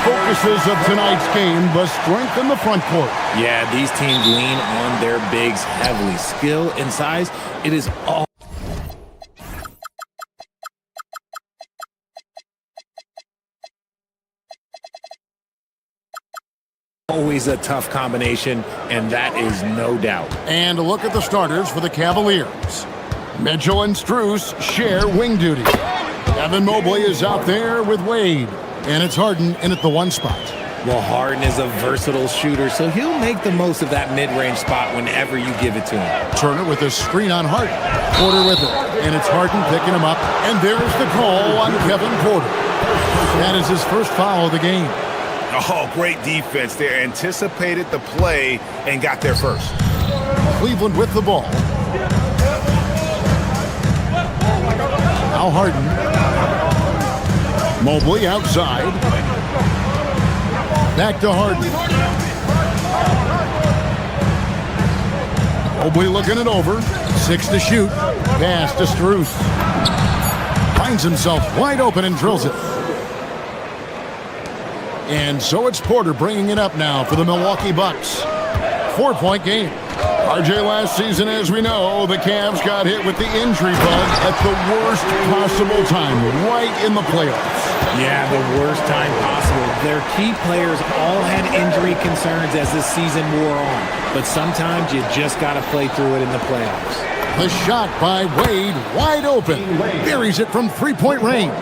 Focuses of tonight's game, the strength in the front court. Yeah, these teams lean on their bigs heavily. Skill and size, it is all. Always a tough combination, and that is no doubt. And a look at the starters for the Cavaliers. Mitchell and Strus share wing duty. Evan Mobley is out there with Wade. And it's Harden in at the one spot. Well, Harden is a versatile shooter, so he'll make the most of that mid-range spot whenever you give it to him. Turner with a screen on Harden. Porter with it. And it's Harden picking him up. And there's the call on Kevin Porter. That is his first foul of the game. Oh, great defense there. Anticipated the play and got there first. Cleveland with the ball. Now Harden. Mobley outside. Back to Harden. Mobley looking it over. 6 to shoot. Pass to Strus. Finds himself wide open and drills it. And so it's Porter bringing it up now for the Milwaukee Bucks. 4-point game. RJ, last season, as we know, the Cavs got hit with the injury bug at the worst possible time, right in the playoffs. Yeah, the worst time possible. Their key players all had injury concerns as the season wore on. But sometimes you just got to play through it in the playoffs. The shot by Wade, wide open. Buries it from three-point range.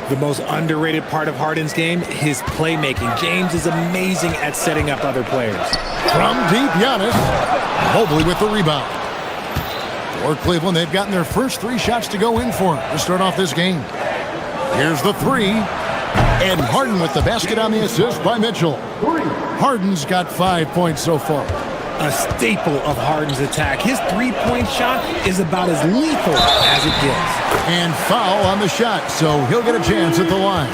The most underrated part of Harden's game, his playmaking. James is amazing at setting up other players. From deep, Giannis. Mobley with the rebound. For Cleveland, they've gotten their first 3 shots to go in for to start off this game. Here's the 3. And Harden with the basket on the assist by Mitchell. Harden's got 5 points so far. A staple of Harden's attack. His three-point shot is about as lethal as it gets. And foul on the shot, so he'll get a chance at the line.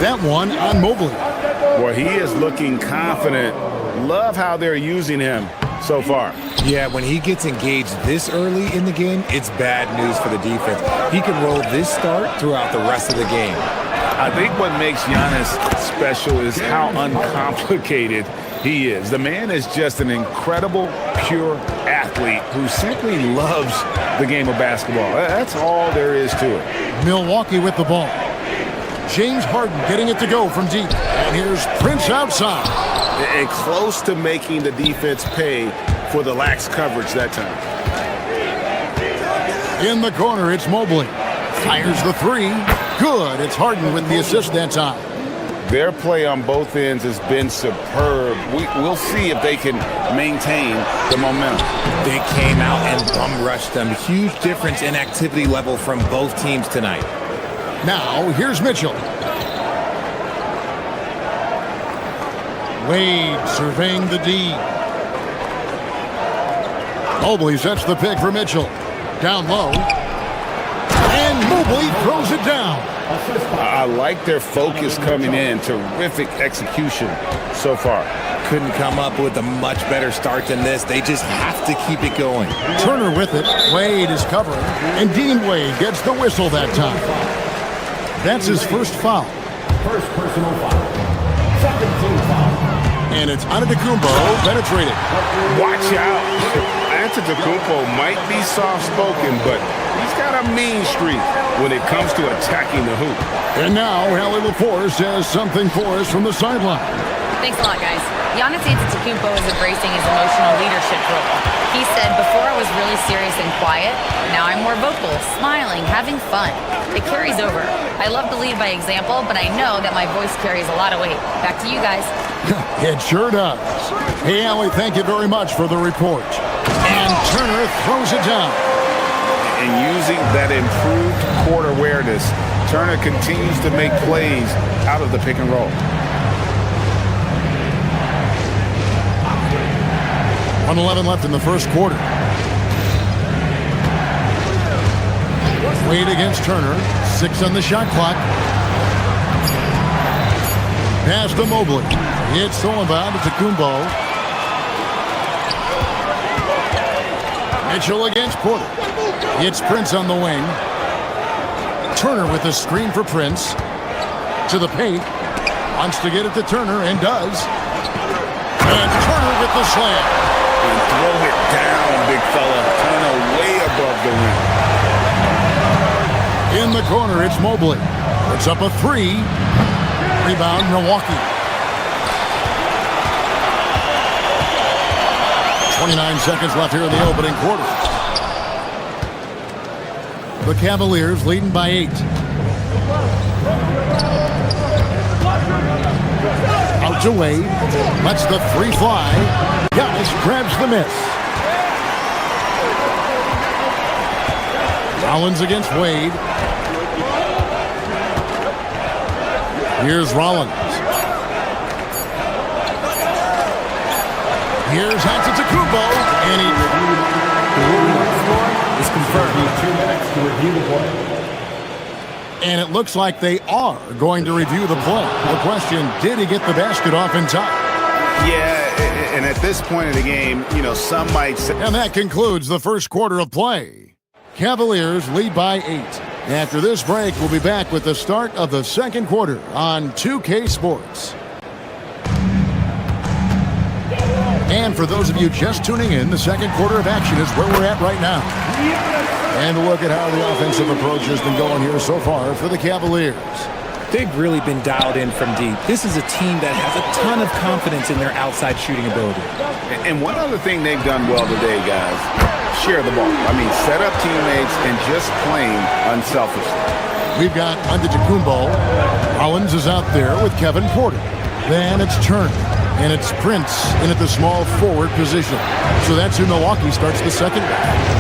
That one on Mobley. Boy, he is looking confident. Love how they're using him so far. Yeah, when he gets engaged this early in the game, it's bad news for the defense. He can roll this start throughout the rest of the game. I think what makes Giannis special is how uncomplicated he is. The man is just an incredible, pure athlete who simply loves the game of basketball. That's all there is to it. Milwaukee with the ball. James Harden getting it to go from deep. And here's Prince outside. And close to making the defense pay for the lax coverage that time. In the corner, it's Mobley. Fires the 3. Good. It's Harden with the assist that time. Their play on both ends has been superb. We'll see if they can maintain the momentum. They came out and bum rushed them. Huge difference in activity level from both teams tonight. Now, here's Mitchell. Wade surveying the D. Mobley sets the pick for Mitchell. Down low. And Mobley throws it down. I like their focus coming in. Terrific execution so far. Couldn't come up with a much better start than this. They just have to keep it going. Turner with it. Wade is covering. And Dean Wade gets the whistle that time. That's his first foul. First personal foul. Second team foul. And it's Antetokounmpo penetrated. Watch out. Antetokounmpo might be soft-spoken, but he's got a mean streak when it comes to attacking the hoop. And now, Hallie LaForce has something for us from the sideline. Thanks a lot, guys. Giannis Antetokounmpo is embracing his emotional leadership role. He said, before I was really serious and quiet, now I'm more vocal, smiling, having fun. It carries over. I love to lead by example, but I know that my voice carries a lot of weight. Back to you guys. It sure does. Hey, Allie, thank you very much for the report. And Turner throws it down. And using that improved court awareness, Turner continues to make plays out of the pick and roll. 1:11 left in the first quarter. Wade against Turner. 6 on the shot clock. Pass to Mobley. It's Sullivan to Kumbo. Mitchell against Porter. It's Prince on the wing. Turner with a screen for Prince. To the paint. Wants to get it to Turner and does. And Turner with the slam. And throw it down, big fella. Turner way above the rim. In the corner, it's Mobley. It's up a 3. Rebound, Milwaukee. 29 seconds left here in the opening quarter. The Cavaliers leading by 8. Out to Wade. Lets the 3 fly. Giannis grabs the miss. Rollins against Wade. Here's Rollins. Here's Antetokounmpo, and he is confirmed. 2 minutes to review the play. And it looks like they are going to review the play. The question, did he get the basket off in time? Yeah, and at this point in the game, some might say. And that concludes the first quarter of play. Cavaliers lead by 8. After this break, we'll be back with the start of the second quarter on 2K Sports. And for those of you just tuning in, the second quarter of action is where we're at right now. And a look at how the offensive approach has been going here so far for the Cavaliers. They've really been dialed in from deep. This is a team that has a ton of confidence in their outside shooting ability. And one other thing they've done well today, guys, share the ball. I mean, set up teammates and just playing unselfishly. We've got Antetokounmpo. Rollins is out there with Kevin Porter. Then it's Turner. And it's Prince in at the small forward position. So that's who Milwaukee starts the second half.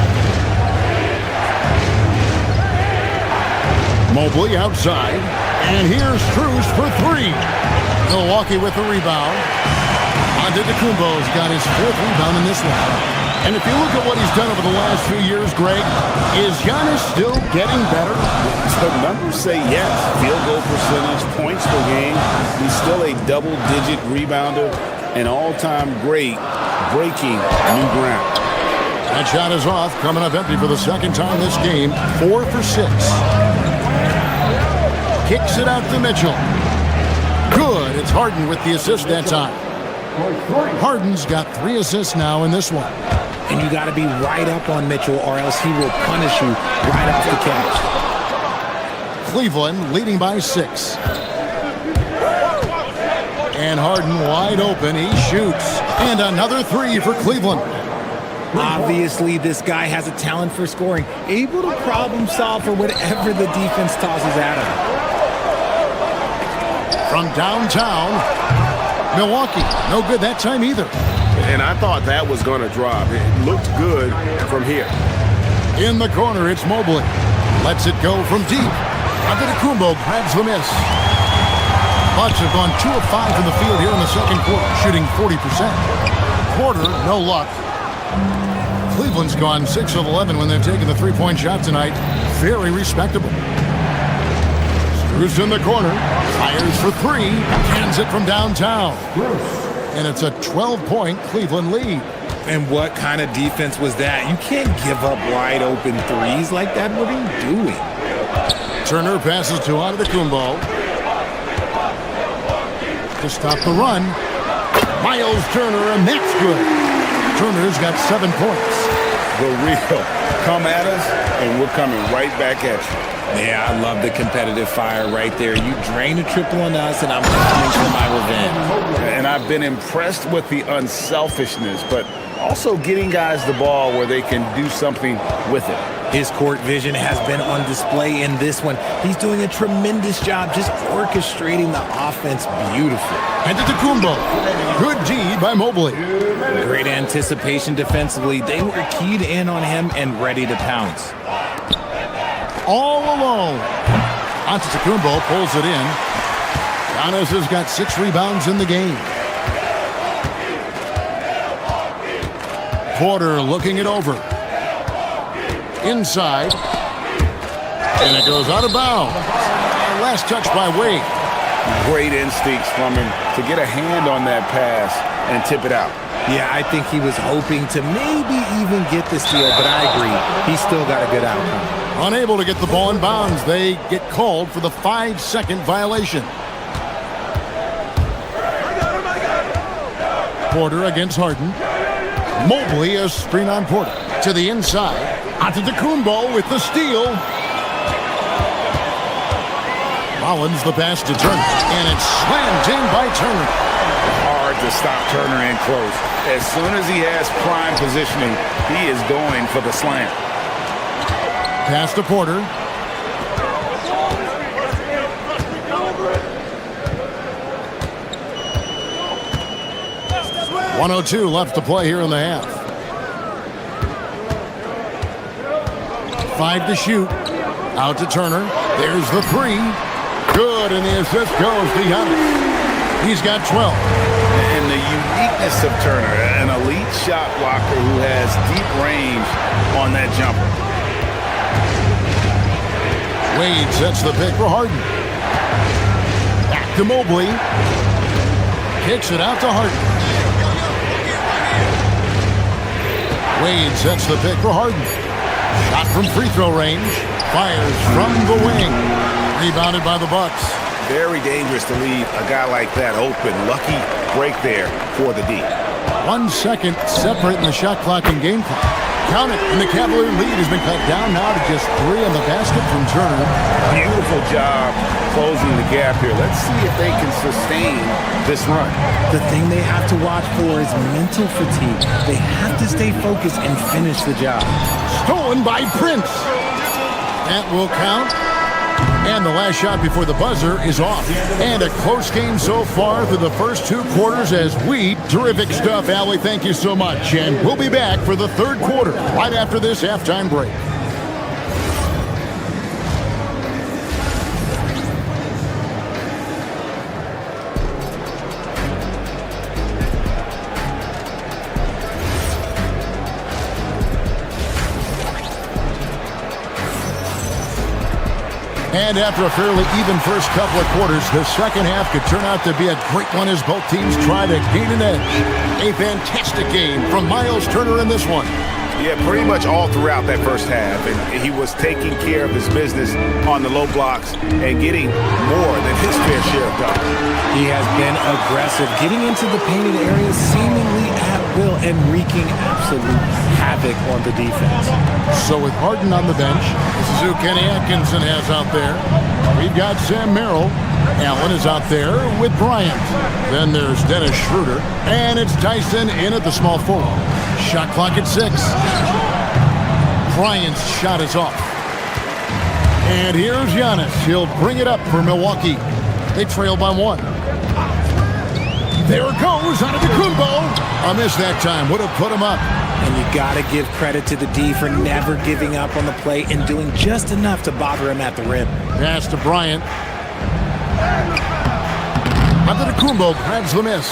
Mobley outside. And here's Strus for three. Milwaukee with the rebound. Antetokounmpo's got his fourth rebound in this one. And if you look at what he's done over the last few years, Greg, is Giannis still getting better? The numbers say yes. Field goal percentage, points per game. He's still a double-digit rebounder, an all-time great, breaking new ground. That shot is off, coming up empty for the second time this game. 4 for 6. Kicks it out to Mitchell. Good. It's Harden with the assist that time. Harden's got 3 assists now in this one. And you got to be right up on Mitchell or else he will punish you right off the catch. Cleveland leading by 6. And Harden wide open. He shoots. And another 3 for Cleveland. Obviously, this guy has a talent for scoring, able to problem solve for whatever the defense tosses at him. From downtown, Milwaukee, no good that time either. And I thought that was going to drop. It looked good from here. In the corner, it's Mobley. Lets it go from deep. Antetokounmpo grabs the miss. Bucks have gone 2 of 5 from the field here in the second quarter, shooting 40%. Porter, no luck. Cleveland's gone 6 of 11 when they've taken the three-point shot tonight. Very respectable. Strus in the corner. Fires for 3. Hands it from downtown. And it's a 12-point Cleveland lead. And what kind of defense was that? You can't give up wide open threes like that. What are you doing? Turner passes to Antetokounmpo. To stop the run. Miles Turner, and that's good. Turner's got 7 points. The real come at us, and we're coming right back at you. Yeah, I love the competitive fire right there. You drain a triple on us, and I'm coming for my revenge. And I've been impressed with the unselfishness, but also getting guys the ball where they can do something with it. His court vision has been on display in this one. He's doing a tremendous job just orchestrating the offense beautifully. Antetokounmpo. Good D by Mobley. Great anticipation defensively. They were keyed in on him and ready to pounce. All alone. Antetokounmpo pulls it in. Giannis has got 6 rebounds in the game. Porter looking it over. Inside. And it goes out of bounds. Last touch by Wade. Great instincts from him to get a hand on that pass and tip it out. Yeah, I think he was hoping to maybe even get the steal, but I agree. He still got a good outcome. Unable to get the ball in bounds, they get called for the 5-second violation. Porter against Harden. Mobley a screen on Porter. To the inside. Antetokounmpo with the steal. Rollins the pass to Turner. And it's slammed in by Turner. Hard to stop Turner in close. As soon as he has prime positioning, he is going for the slam. Pass to Porter. .102 left to play here in the half. 5 to shoot. Out to Turner. There's the 3. Good, and the assist goes to Giannis. He's got 12. And the uniqueness of Turner, an elite shot blocker who has deep range on that jumper. Wade sets the pick for Harden. Back to Mobley. Kicks it out to Harden. Wade sets the pick for Harden. Shot from free throw range. Fires from the wing. Rebounded by the Bucks. Very dangerous to leave a guy like that open. Lucky break there for the D. 1 second separating the shot clock and game clock. Count it, and the Cavalier lead has been cut down now to just 3 on the basket from Turner. Beautiful job closing the gap here. Let's see if they can sustain this run. The thing they have to watch for is mental fatigue. They have to stay focused and finish the job. Stolen by Prince. That will count. And the last shot before the buzzer is off. And a close game so far through the first 2 quarters as we... Terrific stuff, Allie. Thank you so much. And we'll be back for the 3rd quarter right after this halftime break. And after a fairly even first couple of quarters, the second half could turn out to be a great one as both teams try to gain an edge. A fantastic game from Miles Turner in this one. Yeah, pretty much all throughout that first half. And he was taking care of his business on the low blocks and getting more than his fair share of dunks. He has been aggressive, getting into the painted areas seemingly at will and wreaking absolute havoc on the defense. So with Harden on the bench, this is who Kenny Atkinson has out there. We've got Sam Merrill. Allen is out there with Bryant. Then there's Dennis Schroeder. And it's Tyson in at the small forward. Shot clock at 6. Bryant's shot is off. And here's Giannis. He'll bring it up for Milwaukee. They trail by 1. There it goes out of the Kumbo. A miss that time. Would have put him up. And you got to give credit to the D for never giving up on the play and doing just enough to bother him at the rim. Pass to Bryant. Antetokounmpo grabs the miss.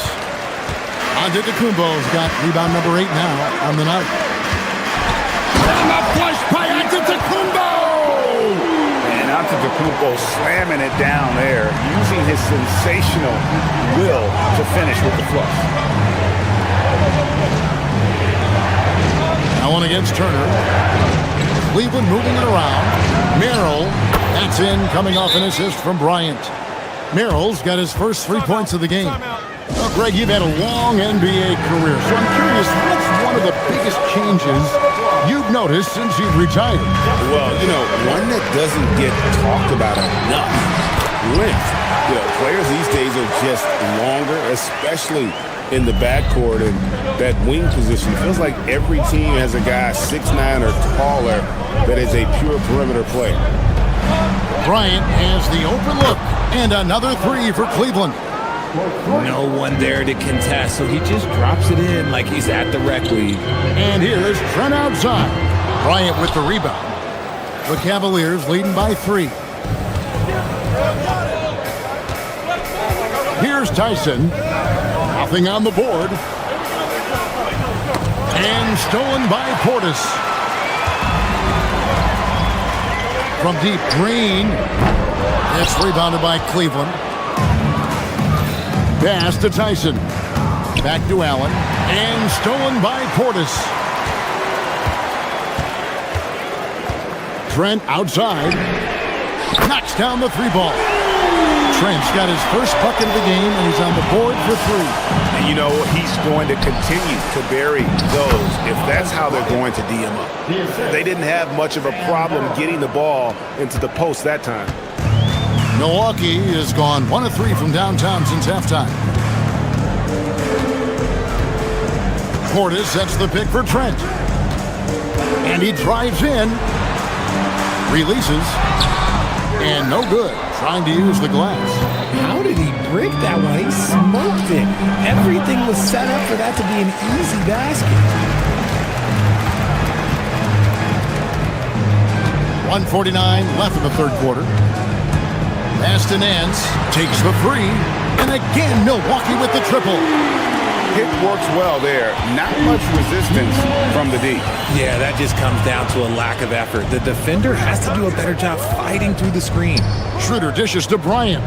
Antetokounmpo's got rebound number 8 now on the night. And a flush by Antetokounmpo! And Antetokounmpo slamming it down there, using his sensational will to finish with the flush. Now one against Turner. Cleveland moving it around. Merrill, that's in, coming off an assist from Bryant. Merrill's got his first 3 points of the game. Well, Greg, you've had a long NBA career, so I'm curious, what's one of the biggest changes you've noticed since you've retired? Well, one that doesn't get talked about enough. Length. Players these days are just longer, especially in the backcourt and that wing position. It feels like every team has a guy 6'9" or taller that is a pure perimeter player. Bryant has the open look, and another 3 for Cleveland. No one there to contest, so he just drops it in like he's at the rec league. And here's Trent outside. Bryant with the rebound. The Cavaliers leading by 3. Here's Tyson. Nothing on the board. And stolen by Portis. From deep, Green. It's rebounded by Cleveland. Pass to Tyson. Back to Allen. And stolen by Portis. Trent outside. Knocks down the 3-ball. Trent's got his first bucket of the game, and he's on the board for 3. And he's going to continue to bury those if that's how they're going to D him up. They didn't have much of a problem getting the ball into the post that time. Milwaukee has gone 1 of 3 from downtown since halftime. Portis sets the pick for Trent. And he drives in. Releases. And no good. Trying to use the glass. How did he break that one? He smoked it. Everything was set up for that to be an easy basket. 1:49 left in the 3rd quarter. Pass to Nance. Takes the 3. And again, Milwaukee with the triple. It works well there. Not much resistance from the D. Yeah, that just comes down to a lack of effort. The defender has to do a better job fighting through the screen. Schroeder dishes to Bryant.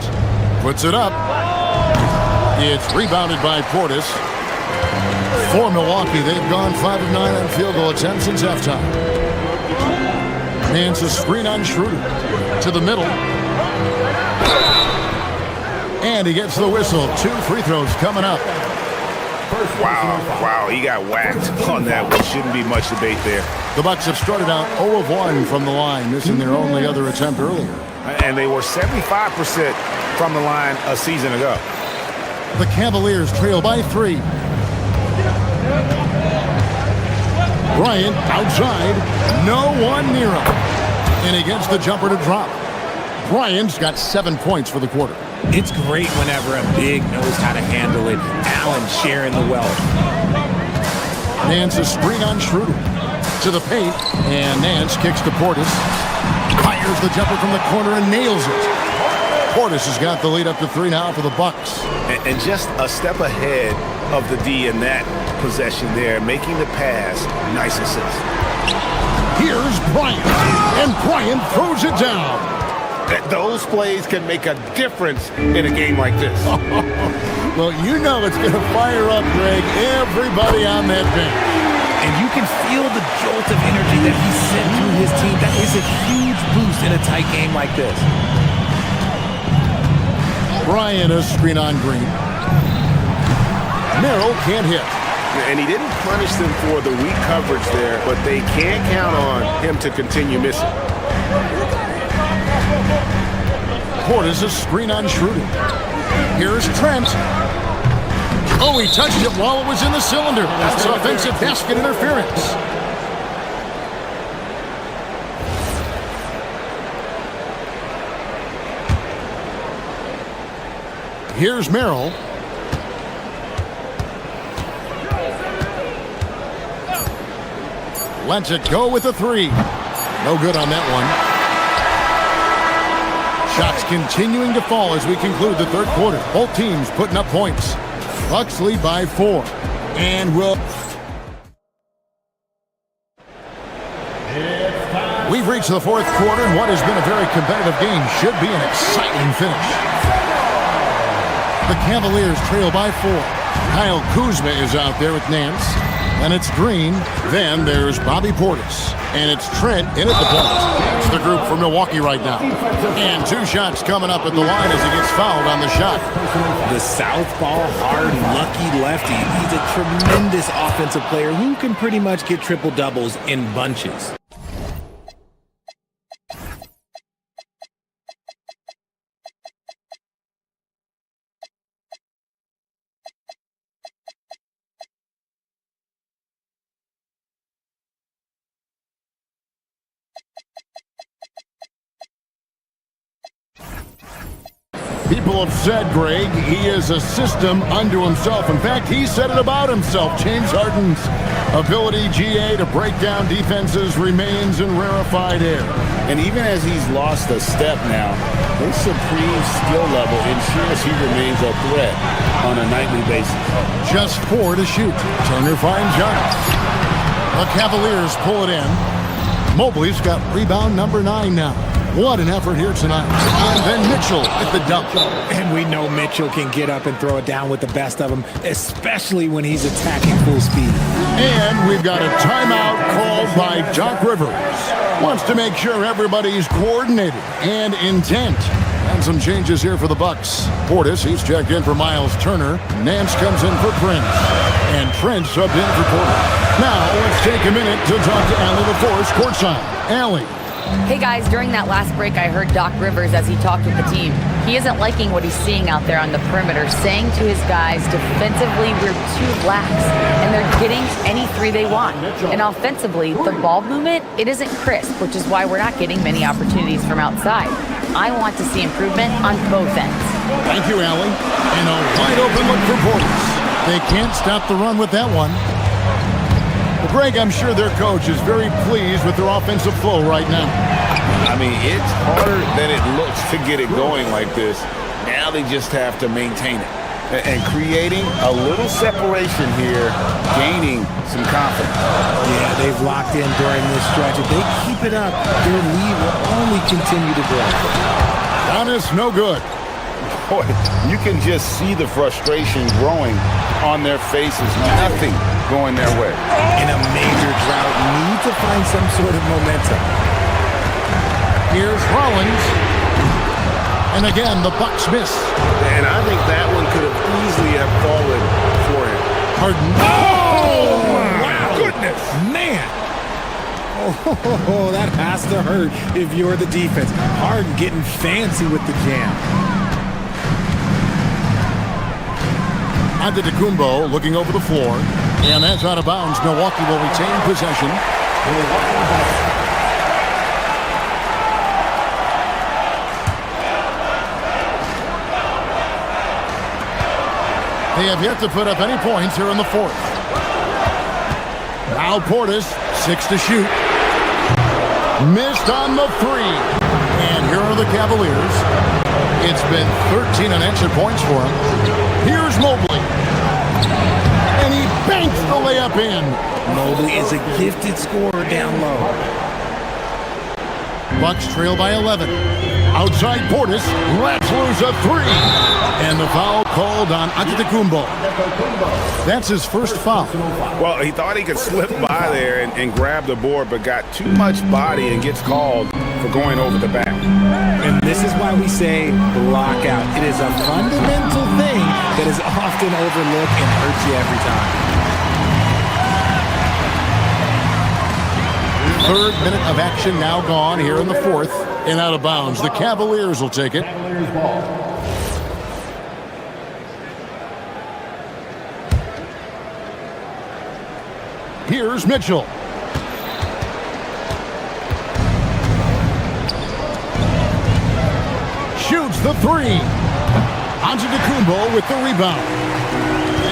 Puts it up. It's rebounded by Portis. For Milwaukee, they've gone 5 of 9 on field goal attempts since halftime. Nance a screen on Schroeder. To the middle. And he gets the whistle. 2 free throws coming up. Wow, he got whacked on that one. Shouldn't be much debate there. The Bucks have started out 0 of 1 from the line, missing their only other attempt earlier. And they were 75% from the line a season ago. The Cavaliers trail by 3. Bryant outside. No one near him. And he gets the jumper to drop. Bryant's got 7 points for the quarter. It's great whenever a big knows how to handle it. Allen sharing the wealth. Nance a screen on Schroeder. To the paint. And Nance kicks to Portis. Fires the jumper from the corner and nails it. Portis has got the lead up to 3 now for the Bucks. And just a step ahead of the D in that possession there, making the pass. Nice assist. Here's Bryant. And Bryant throws it down. Those plays can make a difference in a game like this. Well, you know it's going to fire up, Greg, everybody on that bench. And you can feel the jolt of energy that he sent through his team. That is a huge boost in a tight game like this. Bryant a screen on Green. Merrill can't hit. And he didn't punish them for the weak coverage there, but they can't count on him to continue missing. Portis a screen on Schroeder. Here's Trent. Oh, he touched it while it was in the cylinder. That's offensive basket interference. Here's Merrill. Lets it go with a 3. No good on that one. Shots continuing to fall as we conclude the third quarter. Both teams putting up points. Bucks lead by 4. And we've reached the fourth quarter, and what has been a very competitive game should be an exciting finish. The Cavaliers trail by 4. Kyle Kuzma is out there with Nance. And it's Green. Then there's Bobby Portis. And it's Trent in at the point. It's the group from Milwaukee right now. And 2 shots coming up at the line as he gets fouled on the shot. The southpaw, hard, lucky lefty. He's a tremendous offensive player who can pretty much get triple-doubles in bunches. People have said, Greg, he is a system unto himself. In fact, he said it about himself. James Harden's ability, GA, to break down defenses remains in rarefied air. And even as he's lost a step now, his supreme skill level ensures he remains a threat on a nightly basis. Just 4 to shoot. Turner finds Giannis. The Cavaliers pull it in. Mobley's got rebound number 9 now. What an effort here tonight. And then Mitchell at the dunk. And we know Mitchell can get up and throw it down with the best of them, especially when he's attacking full speed. And we've got a timeout called by Doc Rivers. Wants to make sure everybody's coordinated and intent. And some changes here for the Bucks. Portis, he's checked in for Miles Turner. Nance comes in for Prince. And Prince subbed in for Porter. Now let's take a minute to talk to Allie LaForce courtside. Allie. Hey guys, during that last break, I heard Doc Rivers as he talked with the team. He isn't liking what he's seeing out there on the perimeter, saying to his guys, defensively, we're too lax, and they're getting any 3 they want. And offensively, the ball movement, it isn't crisp, which is why we're not getting many opportunities from outside. I want to see improvement on both ends. Thank you, Allie. And a wide open look for Portis. They can't stop the run with that one. Well, Greg, I'm sure their coach is very pleased with their offensive flow right now. I mean, it's harder than it looks to get it going like this. Now they just have to maintain it. And creating a little separation here, gaining some confidence. Yeah, they've locked in during this stretch. If they keep it up, their lead will only continue to grow. Giannis, no good. Boy, you can just see the frustration growing on their faces. Nothing going their way. In a major drought, need to find some sort of momentum. Here's Rollins. And again, the Bucks miss. And I think that one could have easily have fallen for him. Harden. Oh, wow. Goodness. Man. Oh, that has to hurt if you're the defense. Harden getting fancy with the jam. Antetokounmpo looking over the floor. And that's out of bounds. Milwaukee will retain possession. They have yet to put up any points here in the fourth. Now Portis, 6 to shoot. Missed on the 3. And here are the Cavaliers. It's been 13 unanswered points for him. Here's Mobley. And he banks the layup in. Mobley is a gifted scorer down low. Bucks trail by 11. Outside Portis, lets loose a 3. And the foul called on Antetokounmpo. That's his first foul. Well, he thought he could slip by there and grab the board, but got too much body and gets called for going over the back. And this is why we say lockout. It is a fundamental thing that is often overlooked and hurts you every time. Third minute of action now gone here in the fourth. And out of bounds. The Cavaliers will take it. Here's Mitchell. Shoots the 3. Antetokounmpo with the rebound.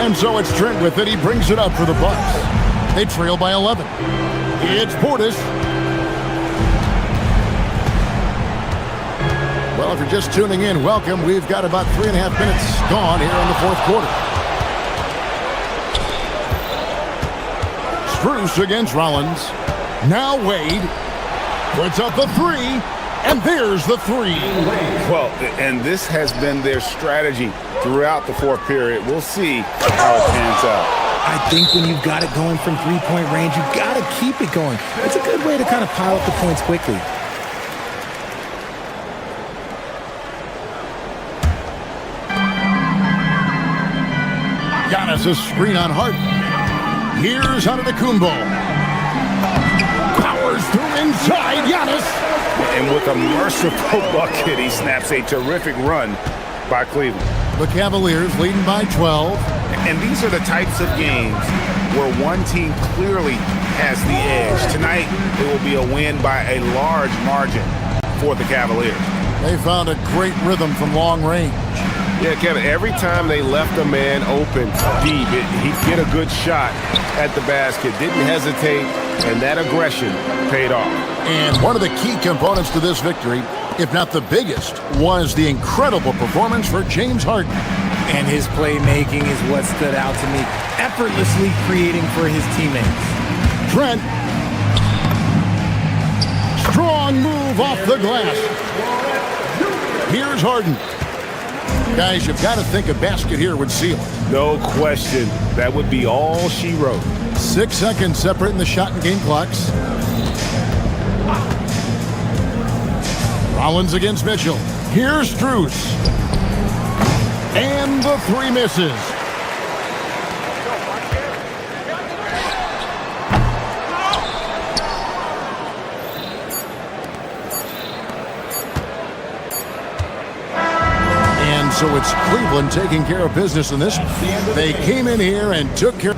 And so it's Trent with it. He brings it up for the Bucks. They trail by 11. It's Portis. Well, if you're just tuning in, welcome. We've got about 3.5 minutes gone here in the fourth quarter. Strus against Rollins. Now Wade puts up the 3, and there's the 3. Well, and this has been their strategy throughout the fourth period. We'll see how it pans out. I think when you've got it going from three-point range, you've got to keep it going. It's a good way to kind of pile up the points quickly. Giannis' screen on Harden. Here's Antetokounmpo. Powers through inside. Giannis. And with a merciful bucket, he snaps a terrific run by Cleveland. The Cavaliers leading by 12. And these are the types of games where one team clearly has the edge. Tonight, it will be a win by a large margin for the Cavaliers. They found a great rhythm from long range. Yeah, Kevin, every time they left a man open deep, he'd get a good shot at the basket. Didn't hesitate, and that aggression paid off. And one of the key components to this victory, if not the biggest, was the incredible performance for James Harden. And his playmaking is what stood out to me, effortlessly creating for his teammates. Trent. Strong move off the glass. Here's Harden. Guys, you've got to think a basket here would seal it. No question. That would be all she wrote. 6 seconds separating the shot and game clocks. Rollins against Mitchell. Here's Strus. And the 3 misses. And so it's Cleveland taking care of business in this. They came in here and took care.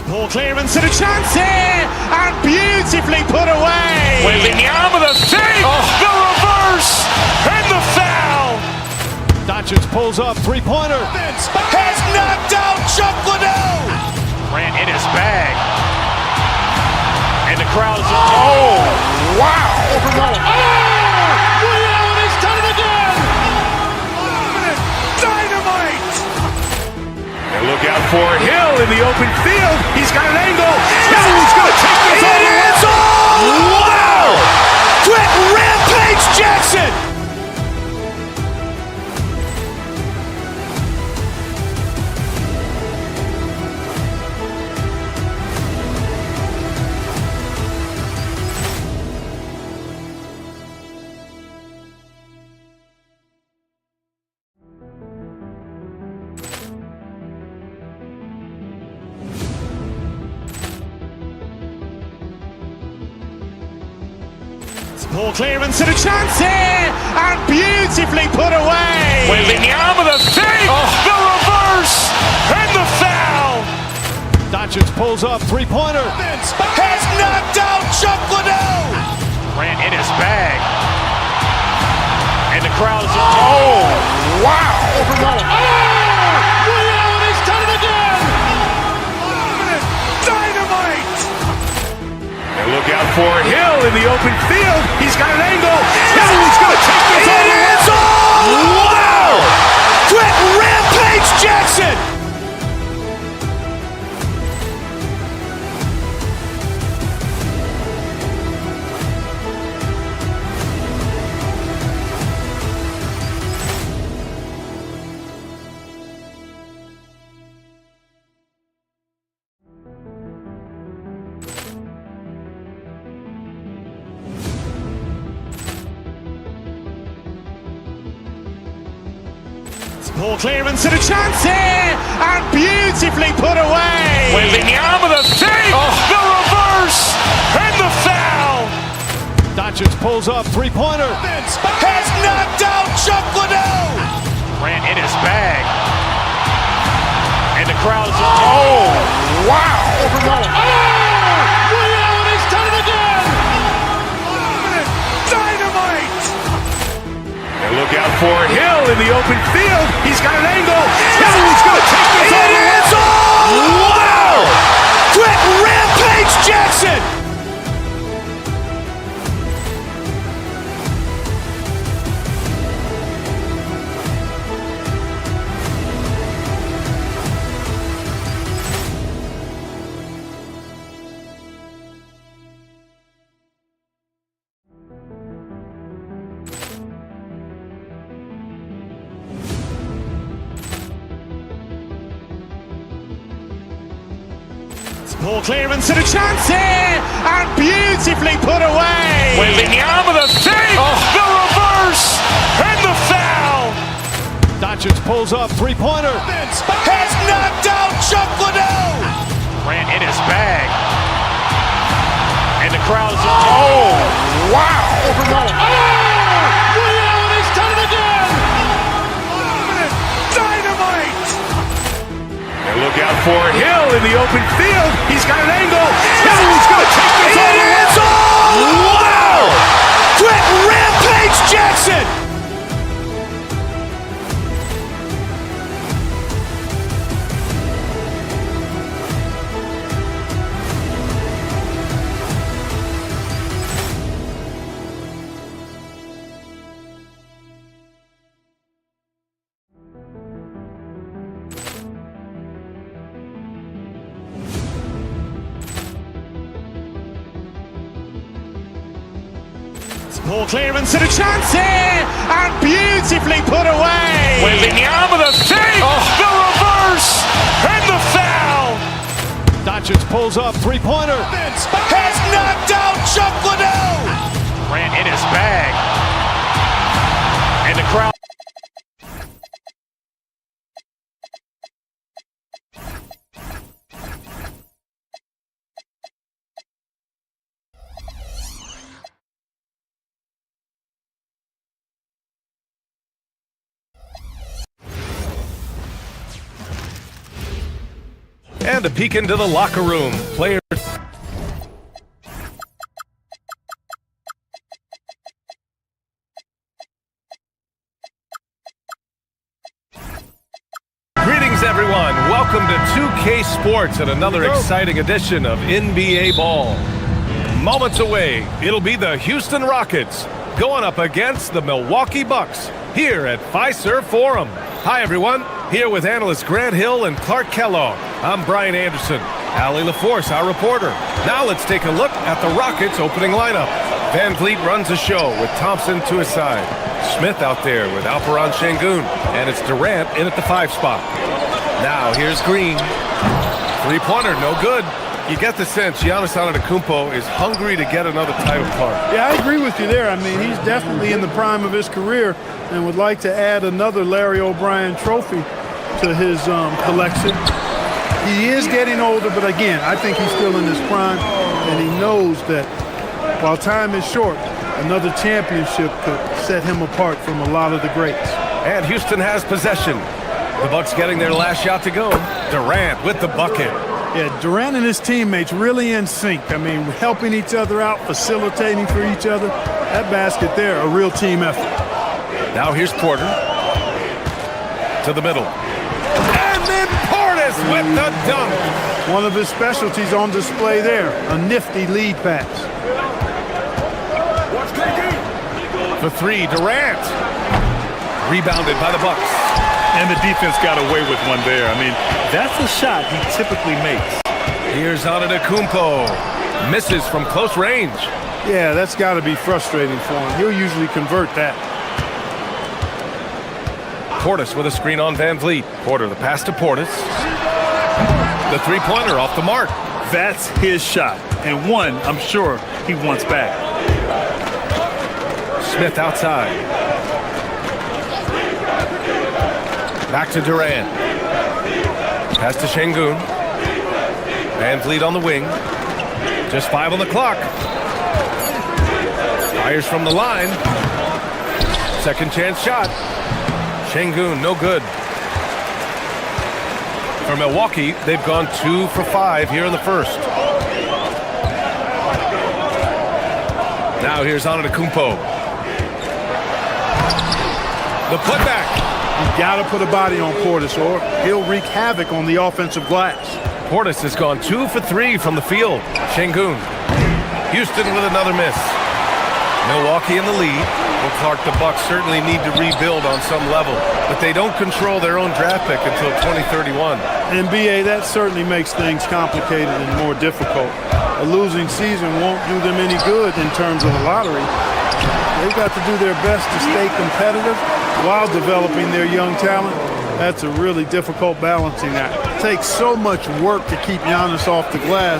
Ball clearance and a chance here, and beautifully put away. Wembanyama the save, the reverse, and the foul. Doncic pulls up, three-pointer. Has knocked out Chuck Liddell. Ran in his bag. And the crowd is... Oh, wow. Allen has done it again. Dynamite. And look out for Hill in the open field. He's got an angle. He's going to Ball clearance and a chance here, and beautifully put away. Wembanyama the fake, the reverse, and the foul. Doncic pulls up, three-pointer. Has knocked out Chuck Liddell. Ran in his bag. And the crowd is... Oh, wow. Ray Allen has done it again. Dynamite. And look out for Hill in the open field. He's got an angle. Hill's going to take this all the way. Wow. Quick Rampage Jackson. Ball clearance and a chance here, and beautifully put away. Wembanyama the fake, the reverse, and the foul. Doncic pulls up, three-pointer. Has knocked out Chuck Liddell. Ran in his bag. And the crowd is... Oh, wow. Ray Allen has done it again. Dynamite. And look out for Hill in the open field. He's got an angle. Hill's going to take this all the way. Wow. Quick Rampage Jackson. Ball clearance and a chance here, and beautifully put away. Wembanyama the fake, the reverse, and the foul. Doncic pulls up, three-pointer. Has knocked out Chuck Liddell. Ran in his bag. And the crowd is... Oh, wow. Ray Allen has done it again. Dynamite. And look out for Hill in the open field. He's got an angle. Hill's going to take this all the way. Wow. Quick Rampage Jackson. Ball clearance and a chance here, and beautifully put away. Wembanyama the fake, the reverse, and the foul. Doncic pulls up, three-pointer. Has knocked out Chuck Liddell. Ran in his bag. And the crowd... And a peek into the locker room. Players. Greetings, everyone. Welcome to 2K Sports and another exciting edition of NBA Ball. Moments away, it'll be the Houston Rockets going up against the Milwaukee Bucks here at Fiserv Forum. Hi, everyone. Here with analysts Grant Hill and Clark Kellogg. I'm Brian Anderson. Allie LaForce, our reporter. Now let's take a look at the Rockets' opening lineup. Van Vliet runs the show with Thompson to his side. Smith out there with Alperon Şengün. And it's Durant in at the 5 spot. Now here's Green. Three-pointer, no good. You get the sense Giannis Antetokounmpo is hungry to get another title card. Yeah, I agree with you there. I mean, he's definitely in the prime of his career and would like to add another Larry O'Brien trophy to his collection. He is getting older, but again, I think he's still in his prime, and he knows that while time is short, Another championship could set him apart from a lot of the greats. And Houston has possession. The Bucks getting their last shot to go. Durant with the bucket. Yeah, Durant and his teammates really in sync. I mean, helping each other out, facilitating for each other. That basket there, a real team effort. Now here's Porter. To the middle. And then Portis with the dunk. One of his specialties on display there. A nifty lead pass. The three, Durant. Rebounded by the Bucks. And the defense got away with one there. I mean, that's a shot he typically makes. Here's Antetokounmpo. Misses from close range. Yeah, that's got to be frustrating for him. He'll usually convert that. Portis with a screen on Van Vliet. Porter, the pass to Portis. The three-pointer off the mark. That's his shot. And one, I'm sure, he wants back. Smith outside. Back to Durant. Pass to Şengün. Van Vliet on the wing. Just 5 on the clock. Fires from the line. Second chance shot. Şengün, no good. For Milwaukee, they've gone 2 for 5 here in the first. Now here's Antetokounmpo. The putback. You got to put a body on Portis or he'll wreak havoc on the offensive glass. Portis has gone 2 for 3 from the field. Şengün. Houston with another miss. Milwaukee in the lead. Well, Clark, the Bucks certainly need to rebuild on some level, but they don't control their own draft pick until 2031. And BA, that certainly makes things complicated and more difficult. A losing season won't do them any good in terms of the lottery. They've got to do their best to stay competitive while developing their young talent. That's a really difficult balancing act. It takes so much work to keep Giannis off the glass.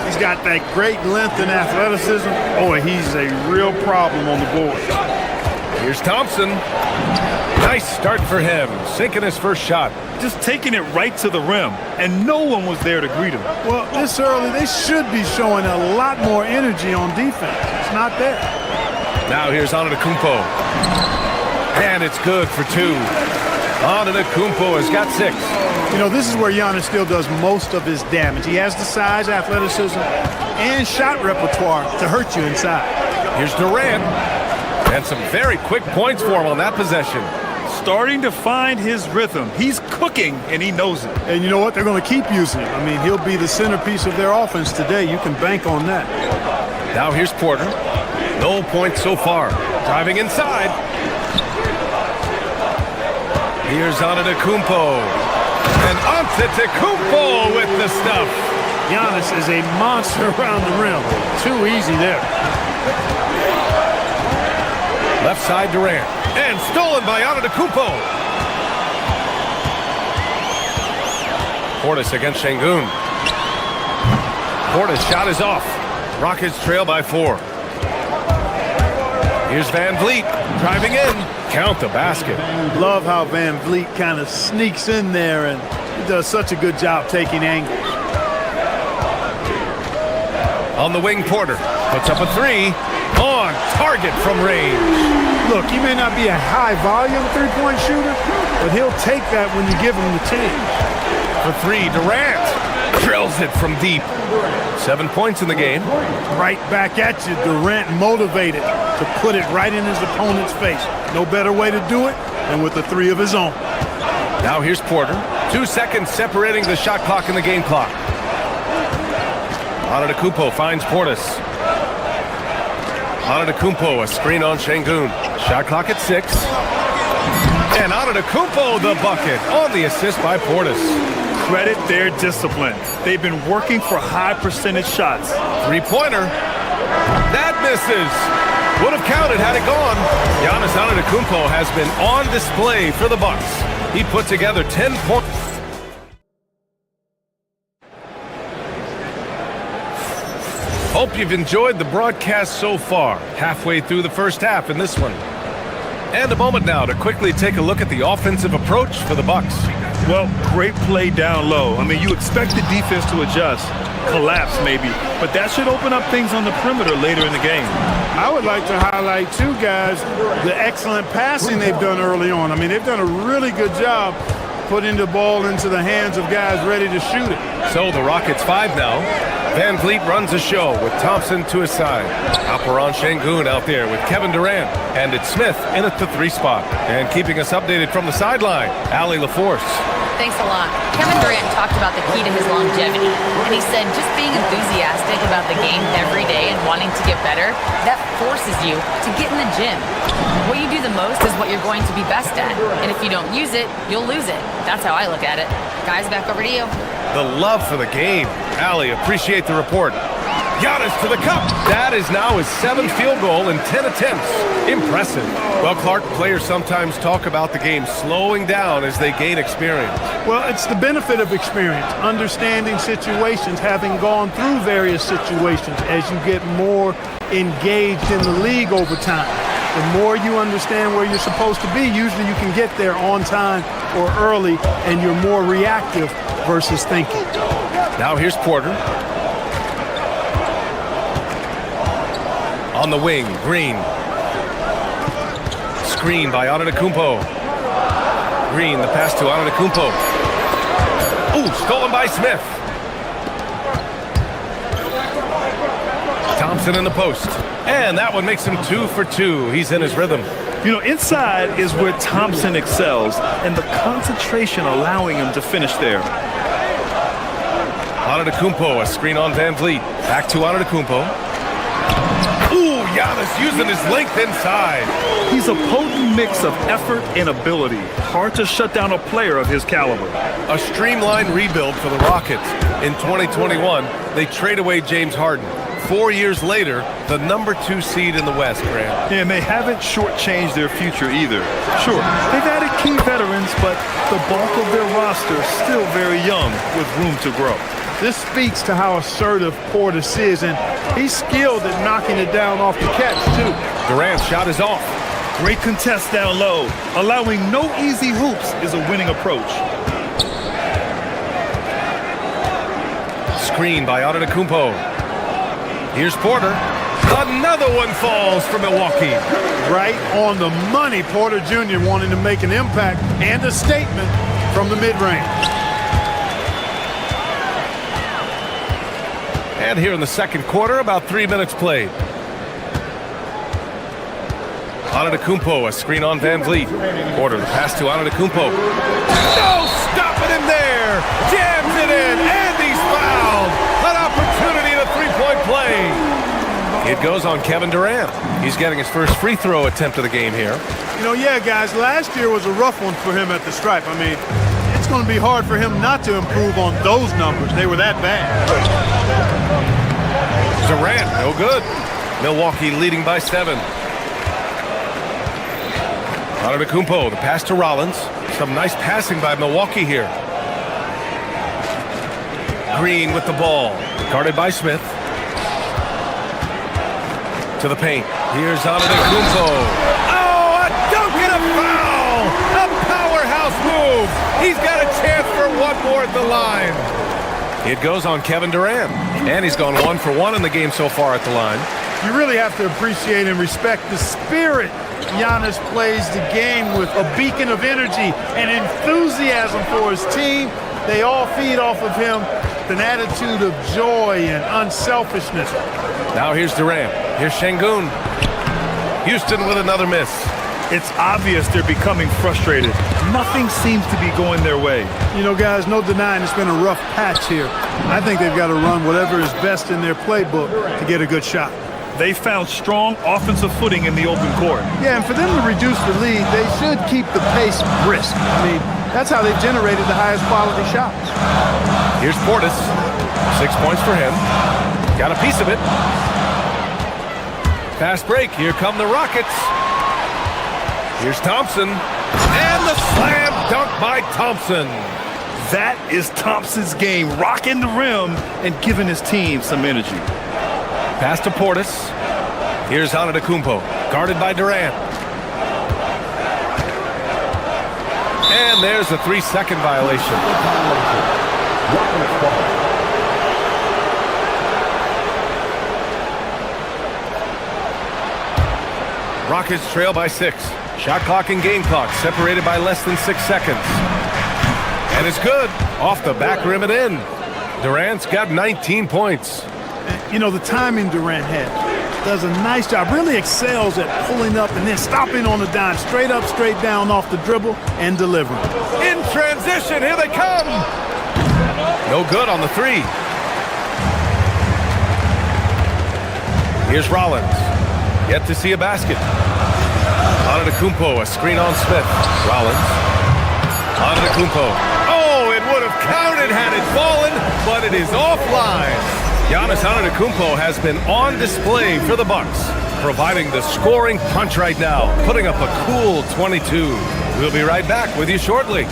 He's got that great length and athleticism. Boy, he's a real problem on the board. Here's Thompson. Nice start for him. Sinking his first shot. Just taking it right to the rim, and no one was there to greet him. Well, this early, they should be showing a lot more energy on defense. It's not there. Now here's Antetokounmpo. And it's good for 2. Antetokounmpo has got 6. You know, this is where Giannis still does most of his damage. He has the size, athleticism, and shot repertoire to hurt you inside. Here's Durant. And some very quick points for him on that possession. Starting to find his rhythm. He's cooking, and he knows it. And you know what? They're going to keep using him. I mean, he'll be the centerpiece of their offense today. You can bank on that. Now here's Porter. No points so far. Driving inside. Here's Antetokounmpo. And Antetokounmpo with the stuff. Giannis is a monster around the rim. Too easy there. Left side Durant. And stolen by Antetokounmpo. Portis against Şengün. Portis' shot is off. Rockets trail by 4. Here's Van Vliet driving in. Count the basket. Love how Van Vliet kind of sneaks in there and he does such a good job taking angles. On the wing, Porter puts up a 3. On target from range. Look, he may not be a high-volume three-point shooter, but he'll take that when you give him the chance. For 3, Durant drills it from deep. 7 points in the game. Right back at you, Durant motivated to put it right in his opponent's face. No better way to do it than with a 3 of his own. Now here's Porter. 2 seconds separating the shot clock and the game clock. Antetokounmpo finds Portis. Antetokounmpo, a screen on Şengün. Shot clock at 6. And Antetokounmpo the bucket on the assist by Portis. Credit their discipline. They've been working for high percentage shots. 3-pointer. That misses. Would have counted had it gone. Giannis Antetokounmpo has been on display for the Bucks. He put together 10 points. Hope you've enjoyed the broadcast so far. Halfway through the first half in this one. And a moment now to quickly take a look at the offensive approach for the Bucks. Well, great play down low. I mean, you expect the defense to adjust, collapse maybe, but that should open up things on the perimeter later in the game. I would like to highlight, too, guys, the excellent passing they've done early on. I mean, they've done a really good job putting the ball into the hands of guys ready to shoot it. So the Rockets 5 now. Van Vliet runs a show with Thompson to his side. Alperon Şengün out there with Kevin Durant. And it's Smith in at the 3 spot. And keeping us updated from the sideline, Allie LaForce. Thanks a lot. Kevin Durant talked about the key to his longevity, and he said just being enthusiastic about the game every day and wanting to get better, that forces you to get in the gym. What you do the most is what you're going to be best at, and if you don't use it, you'll lose it. That's how I look at it. Guys, back over to you. The love for the game. Allie, appreciate the report. Giannis to the cup. That is now his 7th field goal in 10 attempts. Impressive. Well, Clark, players sometimes talk about the game slowing down as they gain experience. Well, it's the benefit of experience, understanding situations, having gone through various situations as you get more engaged in the league over time. The more you understand where you're supposed to be, usually you can get there on time or early, and you're more reactive versus thinking. Now here's Porter. On the wing, Green. Screen by Antetokounmpo. Green, the pass to Antetokounmpo. Ooh, stolen by Smith. Thompson in the post. And that one makes him 2 for 2. He's in his rhythm. You know, inside is where Thompson excels, and the concentration allowing him to finish there. Antetokounmpo, a screen on Van Vliet. Back to Antetokounmpo. Ooh, Giannis using his length inside. He's a potent mix of effort and ability. Hard to shut down a player of his caliber. A streamlined rebuild for the Rockets. In 2021, they trade away James Harden. 4 years later, the number 2 seed in the West, Grant. And they haven't shortchanged their future either. Sure, they've added key veterans, but the bulk of their roster still very young with room to grow. This speaks to how assertive Portis is, and he's skilled at knocking it down off the catch, too. Durant's shot is off. Great contest down low. Allowing no easy hoops is a winning approach. Screen by Antetokounmpo. Here's Porter. Another one falls for Milwaukee. Right on the money. Porter Jr. wanting to make an impact and a statement from the mid-range. And here in the second quarter, about 3 minutes played. Antetokounmpo, a screen on Van Vliet. Porter, the pass to Antetokounmpo. No stopping him there. Jams it in, and he's fouled. An opportunity to three-point play. It goes on Kevin Durant. He's getting his first free throw attempt of the game here. You know, yeah, guys, last year was a rough one for him at the stripe. I mean, it's going to be hard for him not to improve on those numbers. They were that bad. Durant, no good. Milwaukee leading by 7. Antetokounmpo, the pass to Rollins. Some nice passing by Milwaukee here. Green with the ball. Guarded by Smith. To the paint. Here's Antetokounmpo. Oh, a dunk and a foul! A powerhouse move! He's got a chance for one more at the line. It goes on Kevin Durant. And he's gone 1 for 1 in the game so far at the line. You really have to appreciate and respect the spirit Giannis plays the game with. A beacon of energy and enthusiasm for his team. They all feed off of him with an attitude of joy and unselfishness. Now here's Durant. Here's Şengün. Houston with another miss. It's obvious they're becoming frustrated. Nothing seems to be going their way. You know, guys, no denying it's been a rough patch here. I think they've got to run whatever is best in their playbook to get a good shot. They found strong offensive footing in the open court. Yeah, and for them to reduce the lead, they should keep the pace brisk. I mean, that's how they've generated the highest quality shots. Here's Portis. 6 points for him. Got a piece of it. Fast break. Here come the Rockets. Here's Thompson. And the slam dunk by Thompson. That is Thompson's game, rocking the rim and giving his team some energy. Pass to Portis. Here's Antetokounmpo, guarded by Durant. And there's a 3-second violation. Rockets trail by 6. Shot clock and game clock separated by less than 6 seconds. And it's good. Off the back rim and in. Durant's got 19 points. You know, the timing Durant has does a nice job. Really excels at pulling up and then stopping on the dime. Straight up, straight down off the dribble and delivering. In transition, here they come. No good on the 3. Here's Rollins. Yet to see a basket. Antetokounmpo, a screen on Smith. Rollins. Antetokounmpo. Oh, it would have counted had it fallen, but it is offline. Giannis Antetokounmpo has been on display for the Bucks, providing the scoring punch right now, putting up a cool 22. We'll be right back with you shortly.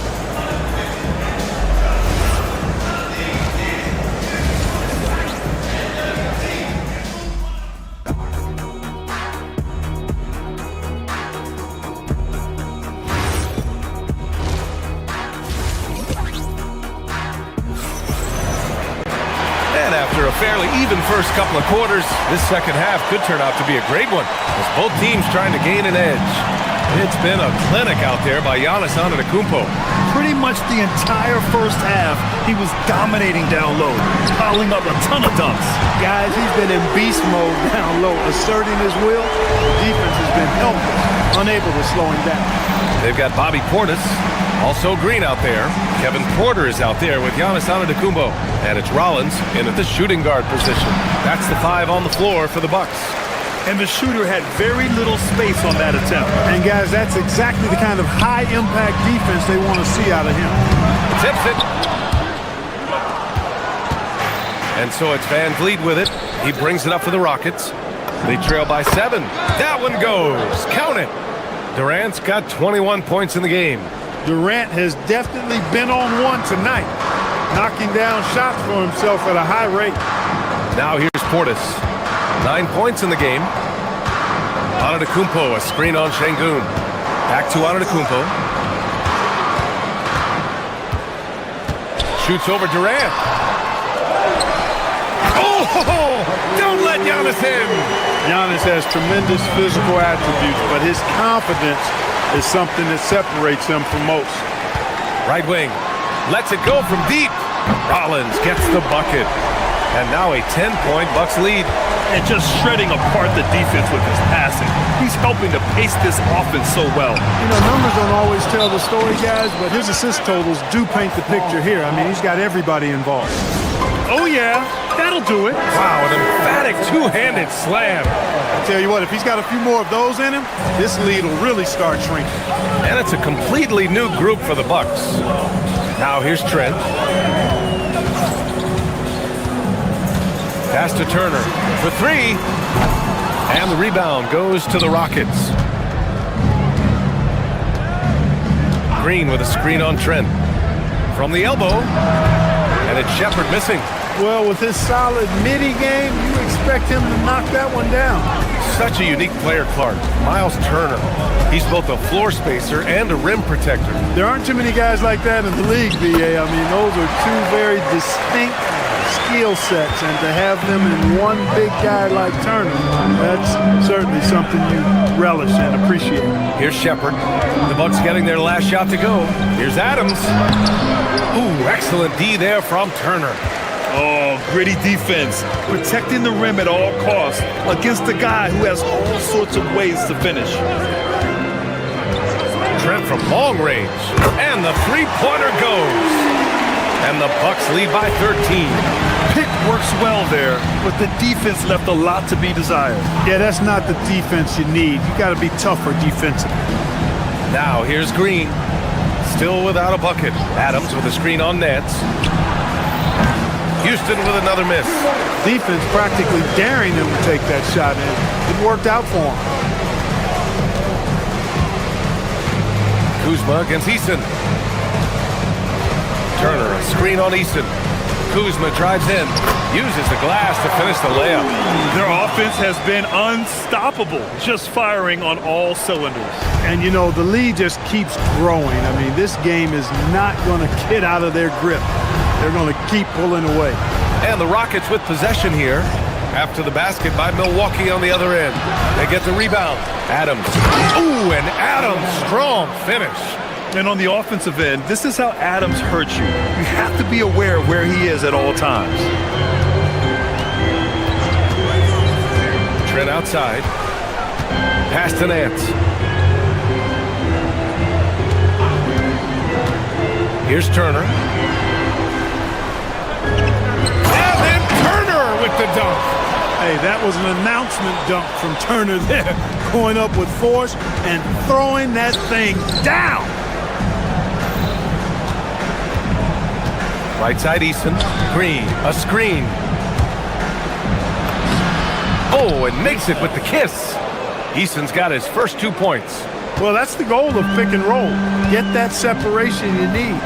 After a fairly even first couple of quarters, this second half could turn out to be a great one as both teams trying to gain an edge. It's been a clinic out there by Giannis Antetokounmpo. Pretty much the entire first half, he was dominating down low, piling up a ton of dunks. Guys, he's been in beast mode down low, asserting his will. The defense has been helpless, unable to slow him down. They've got Bobby Portis, also Green out there. Kevin Porter is out there with Giannis Antetokounmpo. And it's Rollins in at the shooting guard position. That's the 5 on the floor for the Bucks. And the shooter had very little space on that attempt. And guys, that's exactly the kind of high-impact defense they want to see out of him. Tips it. And so it's Van Vliet with it. He brings it up for the Rockets. They trail by 7. That one goes. Count it. Durant's got 21 points in the game. Durant has definitely been on one tonight, knocking down shots for himself at a high rate. Now here's Portis. 9 points in the game. Antetokounmpo, a screen on Şengün. Back to Antetokounmpo. Shoots over Durant. Oh! Don't let Giannis in! Giannis has tremendous physical attributes, but his confidence is something that separates him from most. Right wing. Lets it go from deep. Rollins gets the bucket. And now a 10-point Bucks lead. And just shredding apart the defense with his passing. He's helping to pace this offense so well. You know, numbers don't always tell the story, guys, but his assist totals do paint the picture here. I mean, he's got everybody involved. Oh, yeah. That'll do it. Wow, an emphatic two-handed slam. I tell you what, if he's got a few more of those in him, this lead will really start shrinking. And it's a completely new group for the Bucks. Now here's Trent. Pass to Turner for 3. And the rebound goes to the Rockets. Green with a screen on Trent. From the elbow. And it's Shepherd missing. Well, with his solid midi game, you expect him to knock that one down. Such a unique player, Clark. Miles Turner. He's both a floor spacer and a rim protector. There aren't too many guys like that in the league, BA. I mean, those are two very distinct skill sets, and to have them in one big guy like Turner, that's certainly something you relish and appreciate. Here's Shepherd. The Bucks getting their last shot to go. Here's Adams. Ooh, excellent D there from Turner. Oh, gritty defense, protecting the rim at all costs against a guy who has all sorts of ways to finish. Trent from long range, and the three-pointer goes. And the Bucks lead by 13. Pick works well there, but the defense left a lot to be desired. Yeah, that's not the defense you need. You got to be tougher defensively. Now here's Green, still without a bucket. Adams with a screen on Nance. Houston with another miss. Defense practically daring him to take that shot, and it worked out for him. Kuzma against Easton. Turner, a screen on Easton. Kuzma drives in, uses the glass to finish the layup. Their offense has been unstoppable, just firing on all cylinders. And, you know, the lead just keeps growing. I mean, this game is not going to get out of their grip. They're going to keep pulling away. And the Rockets with possession here after the basket by Milwaukee on the other end. They get the rebound. Adams. Ooh, and Adams, strong finish. And on the offensive end, this is how Adams hurts you. You have to be aware of where he is at all times. Trent outside. Pass to Nance. Here's Turner. And then Turner with the dunk. Hey, that was an announcement dunk from Turner there. Going up with force and throwing that thing down. Right side, Eason. Green, a screen. Oh, and makes it with the kiss. Eason's got his first 2 points. Well, that's the goal of pick and roll. Get that separation you need.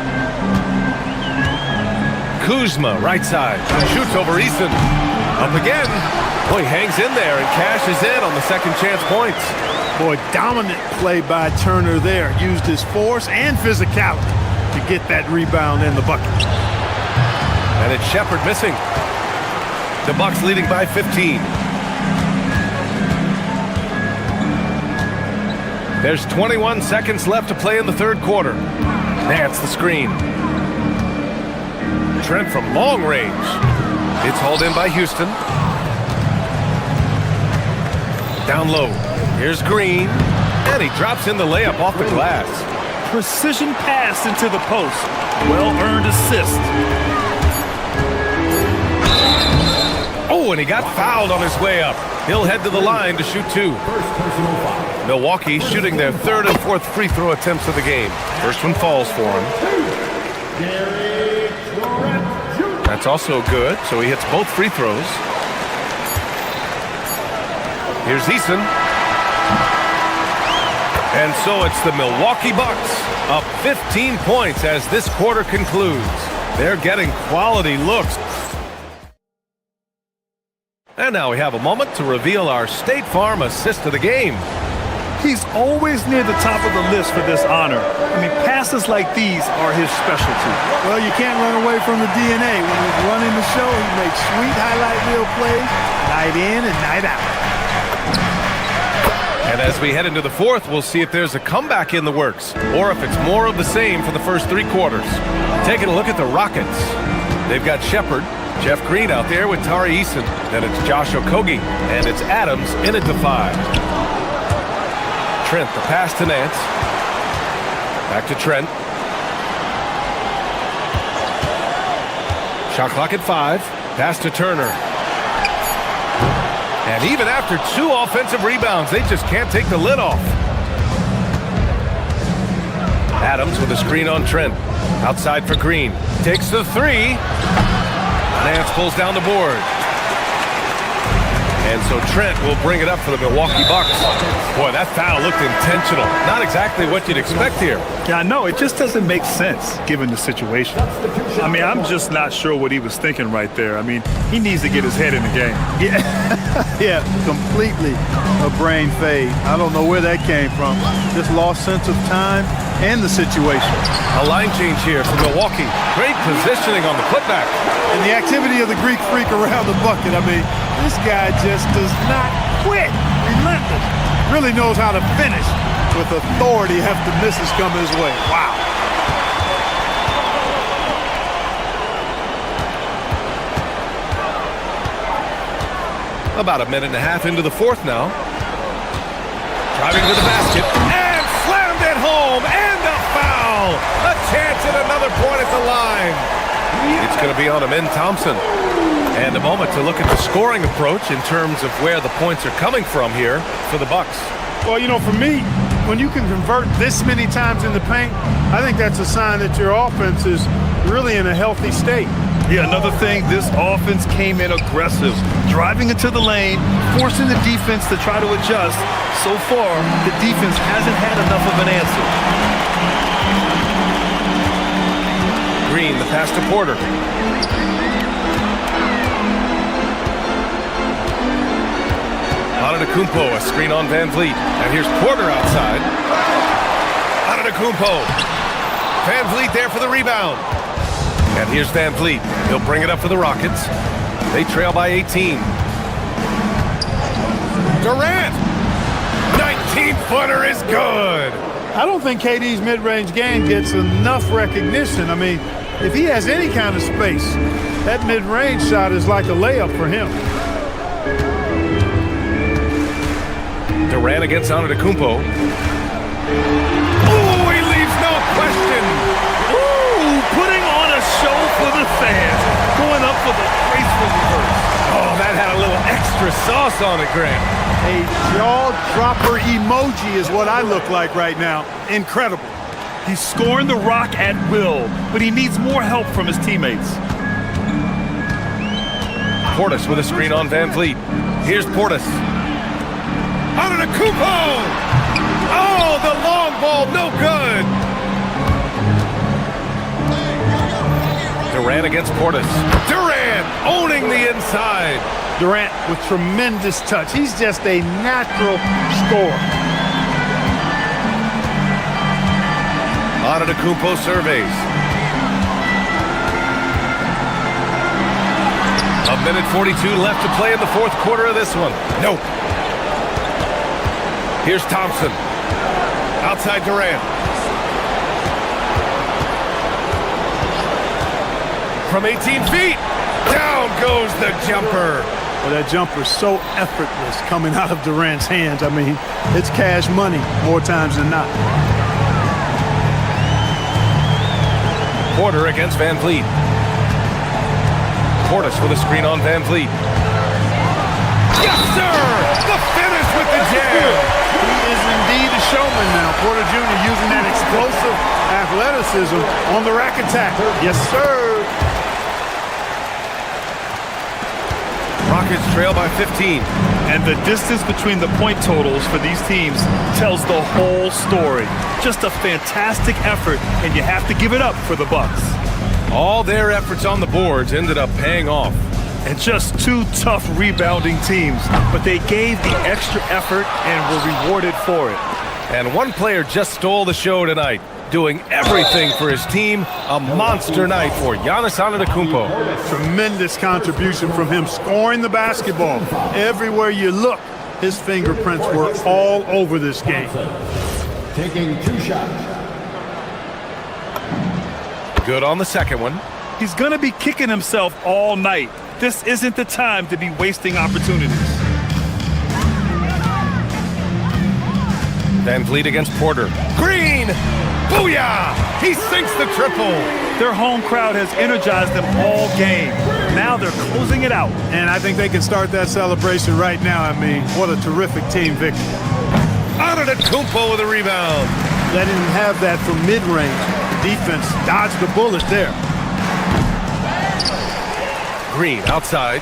Kuzma, right side. Shoots over Eason. Up again. Boy, hangs in there and cashes in on the second chance points. Boy, dominant play by Turner there. Used his force and physicality to get that rebound in the bucket. And it's Shepherd missing. The Bucks leading by 15. There's 21 seconds left to play in the third quarter. Nance the screen. Trent from long range. It's hauled in by Houston. Down low. Here's Green. And he drops in the layup off the glass. Precision pass into the post. Well-earned assist. Oh, and he got fouled on his way up. He'll head to the line to shoot 2. Milwaukee shooting their third and fourth free throw attempts of the game. First one falls for him. That's also good, so he hits both free throws. Here's Eason. And so it's the Milwaukee Bucks up 15 points as this quarter concludes. They're getting quality looks. And now we have a moment to reveal our State Farm assist of the game. He's always near the top of the list for this honor. I mean, passes like these are his specialty. Well, you can't run away from the DNA. When he's running the show, he makes sweet highlight reel plays night in and night out. And as we head into the fourth, we'll see if there's a comeback in the works or if it's more of the same for the first 3 quarters. Taking a look at the Rockets. They've got Shepherd, Jeff Green out there with Tari Eason. Then it's Josh Okogie, and it's Adams in it to 5. Trent, the pass to Nance. Back to Trent. Shot clock at 5. Pass to Turner. And even after 2 offensive rebounds, they just can't take the lid off. Adams with a screen on Trent. Outside for Green. Takes the 3. Nance pulls down the board. And so Trent will bring it up for the Milwaukee Bucks. Boy, that foul looked intentional. Not exactly what you'd expect here. Yeah, I know. It just doesn't make sense given the situation. I mean, I'm just not sure what he was thinking right there. I mean, he needs to get his head in the game. Yeah, yeah, completely a brain fade. I don't know where that came from. Just lost sense of time and the situation. A line change here for Milwaukee. Great positioning on the putback. And the activity of the Greek freak around the bucket. I mean, this guy just does not quit. Relentless. Really knows how to finish with authority after misses come his way. Wow. About a minute and a half into the fourth now. Driving to the basket. And slammed it home. And a foul. A chance at another point at the line. It's going to be on Amin Thompson. And a moment to look at the scoring approach in terms of where the points are coming from here for the Bucks. Well, you know, for me, when you can convert this many times in the paint, I think that's a sign that your offense is really in a healthy state. Yeah, another thing, this offense came in aggressive, driving into the lane, forcing the defense to try to adjust. So far, the defense hasn't had enough of an answer. Green, the pass to Porter. Antetokounmpo, a screen on Van Vliet. And here's Porter outside. Antetokounmpo. Van Vliet there for the rebound. And here's Van Vliet. He'll bring it up for the Rockets. They trail by 18. Durant! 19-footer is good. I don't think KD's mid-range game gets enough recognition. I mean, if he has any kind of space, that mid-range shot is like a layup for him. Durant against Antetokounmpo. Oh, he leaves no question. Ooh, putting on a show for the fans. Going up for the graceful reverse. Oh, that had a little extra sauce on it, Grant. A jaw-dropper emoji is what I look like right now. Incredible. He's scoring the rock at will, but he needs more help from his teammates. Portis with a screen on Van Vliet. Here's Portis. Antetokounmpo! Oh, the long ball, no good. Durant against Portis. Durant owning the inside. Durant with tremendous touch. He's just a natural scorer. Antetokounmpo surveys. A minute 42 left to play in the fourth quarter of this one. Nope. Here's Thompson. Outside Durant. From 18 feet. Down goes the jumper. Well, that jumper's so effortless coming out of Durant's hands. I mean, it's cash money more times than not. Porter against Van Vliet. Portis with a screen on Van Vliet. Yes, sir! The finish with the jam! He is indeed a showman now. Porter Jr. using that explosive athleticism on the rack attack. Yes, sir! Rockets trail by 15. And the distance between the point totals for these teams tells the whole story. Just a fantastic effort, and you have to give it up for the Bucks. All their efforts on the boards ended up paying off. And just two tough rebounding teams, but they gave the extra effort and were rewarded for it. And one player just stole the show tonight, doing everything for his team. A monster night for Giannis Antetokounmpo. Tremendous contribution from him, scoring the basketball. Everywhere you look, his fingerprints were all over this game. Taking 2 shots. Good on the second one. He's going to be kicking himself all night. This isn't the time to be wasting opportunities. Van Vliet against Porter. Green! Booyah! He sinks the triple. Their home crowd has energized them all game. Now they're closing it out. And I think they can start that celebration right now. I mean, what a terrific team victory. Antetokounmpo with a rebound. Letting him have that from mid-range. Defense dodged the bullet there. Green outside.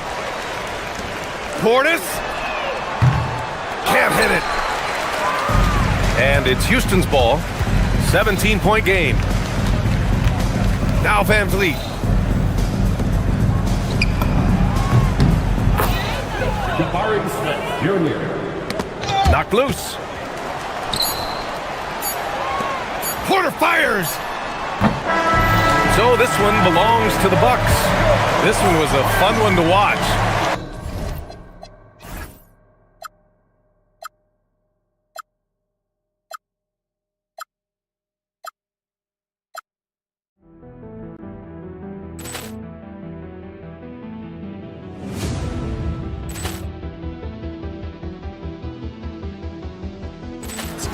Portis. Can't hit it. And it's Houston's ball. 17-point game. Now Van Vliet. Knocked loose. Porter fires. So this one belongs to the Bucks. This one was a fun one to watch.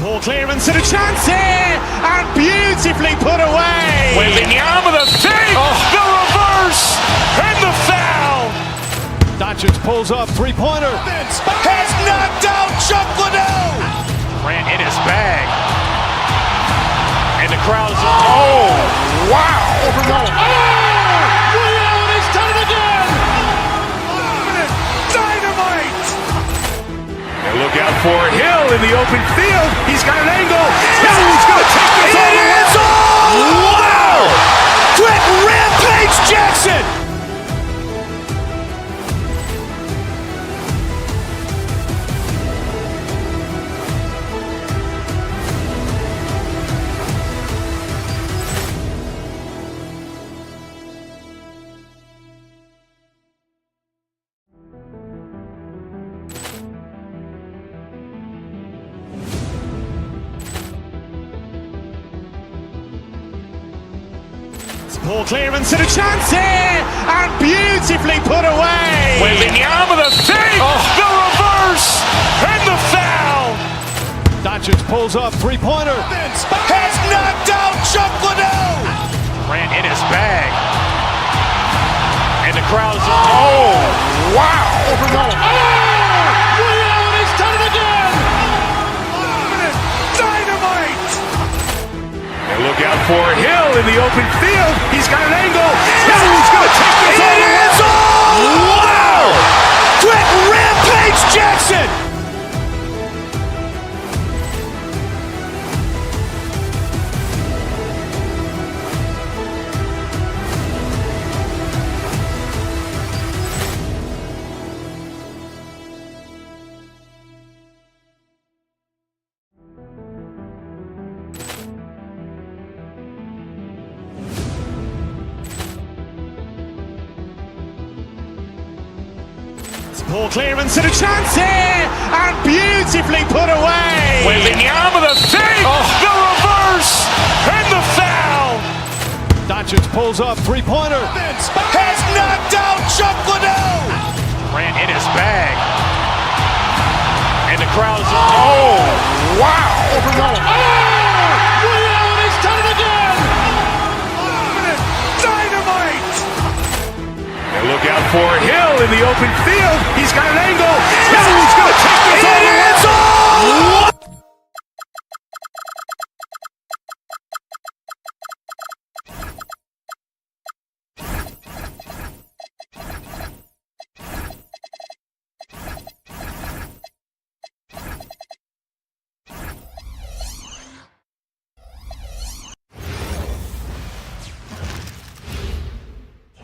Ball clearance and a chance here, and beautifully put away. Wembanyama the save, the reverse, and the foul. Doncic pulls up, three-pointer. Has knocked out Chuck Liddell. Ran in his bag. And the crowd is, oh, wow. Ray Allen has done it again. Dynamite. And look out for Hill in the open field. He's got an angle. Hill's going to take this all the way. Wow! Quick Rampage Jackson. Ball clearance and a chance here, and beautifully put away. Wembanyama the fake, the reverse, and the foul. Doncic pulls up, three-pointer. Has knocked out Chuck Liddell. Ran in his bag. And the crowd's wow! Ray Allen has done it again. Dynamite! And look out for Hill in the open field. He's got an angle. Hill's going to take this all the way. Wow! Quick Rampage Jackson! Ball clearance and a chance here, and beautifully put away. Wembanyama the fake, the reverse, and the foul. Doncic pulls up, three-pointer. Has knocked out Chuck Liddell. Ran in his bag. And the crowd's wow! Ray Allen has done it again. Dynamite! And look out for Hill in the open field. He's got an angle. Hill's going to take this all the way.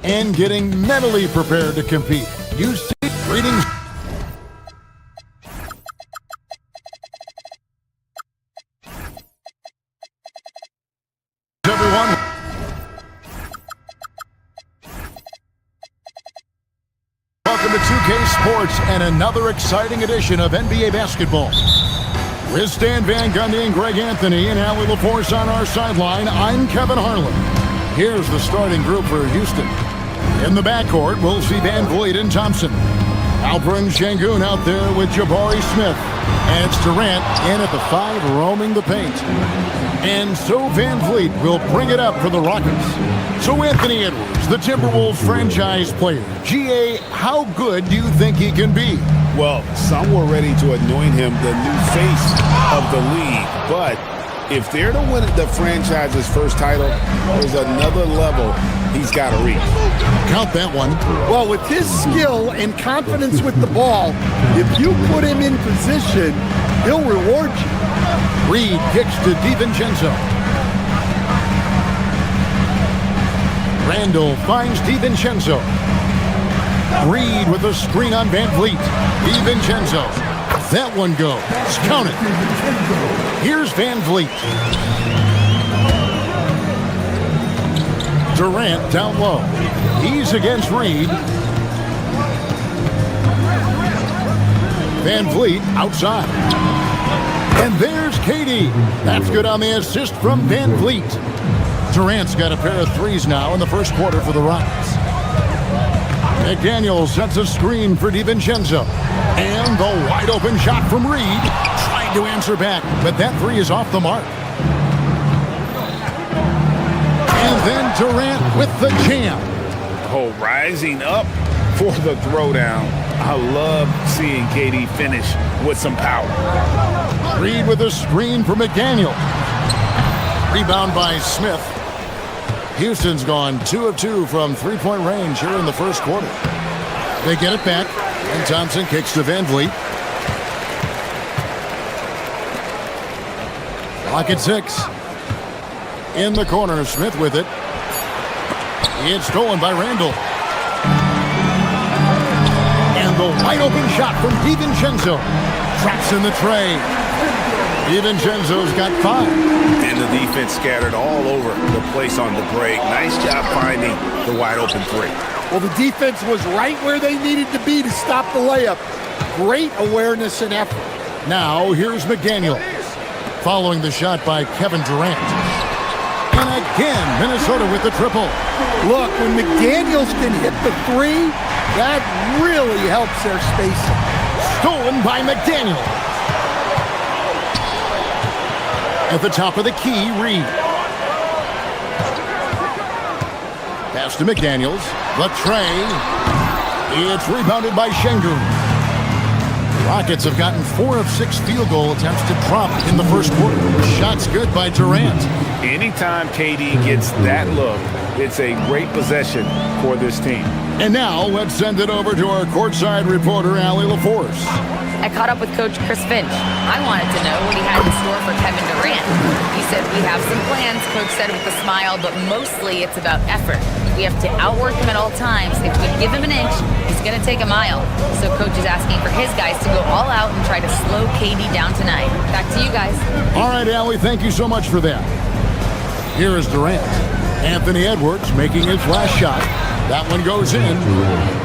And getting mentally prepared to compete. You see greetings. Everyone. Welcome to 2K Sports and another exciting edition of NBA basketball. With Stan Van Gundy and Greg Anthony and Allie LaForce on our sideline, I'm Kevin Harlan. Here's the starting group for Houston. In the backcourt, we'll see Van Vliet and Thompson. Alperen Şengün out there with Jabari Smith. And it's Durant in at the 5, roaming the paint. And so Van Vliet will bring it up for the Rockets. So Anthony Edwards, the Timberwolves franchise player. GA, how good do you think he can be? Well, some were ready to anoint him the new face of the league, but if they're to win the franchise's first title, there's another level he's got to reach. Count that one. Well, with his skill and confidence with the ball, if you put him in position, he'll reward you. Reed kicks to DiVincenzo. Randall finds DiVincenzo. Reed with a screen on Van Vliet. DiVincenzo. That one goes. Count it. Here's Van Vliet. Durant down low. He's against Reed. Van Vliet outside. And there's KD. That's good on the assist from Van Vliet. Durant's got a pair of threes now in the first quarter for the Rockets. McDaniel sets a screen for DiVincenzo. And the wide open shot from Reed. Trying to answer back, but that three is off the mark. And then Durant with the jam. Oh, rising up for the throwdown. I love seeing KD finish with some power. Reed with a screen for McDaniel. Rebound by Smith. Houston's gone 2 of 2 from three-point range here in the first quarter. They get it back, and Thompson kicks to Van Vliet. Clock at 6. In the corner, Smith with it. It's stolen by Randall. And the wide open shot from DiVincenzo. Traps in the tray. DiVincenzo's got 5. And the defense scattered all over the place on the break. Nice job finding the wide open three. Well, the defense was right where they needed to be to stop the layup. Great awareness and effort. Now, here's McDaniel. Following the shot by Kevin Durant. And again, Minnesota with the triple. Look, when McDaniels can hit the three, that really helps their spacing. Stolen by McDaniel. At the top of the key, Reed. Pass to McDaniels. The tray. It's rebounded by Şengün. Rockets have gotten 4 of 6 field goal attempts to drop in the first quarter. Shots good by Durant. Anytime KD gets that look, it's a great possession for this team. And now let's send it over to our courtside reporter, Allie LaForce. I caught up with Coach Chris Finch. I wanted to know what he had in store for Kevin Durant. He said, we have some plans, Coach said with a smile, but mostly it's about effort. We have to outwork him at all times. If we give him an inch, he's going to take a mile. So Coach is asking for his guys to go all out and try to slow KD down tonight. Back to you guys. All right, Allie, thank you so much for that. Here is Durant. Anthony Edwards making his last shot. That one goes in.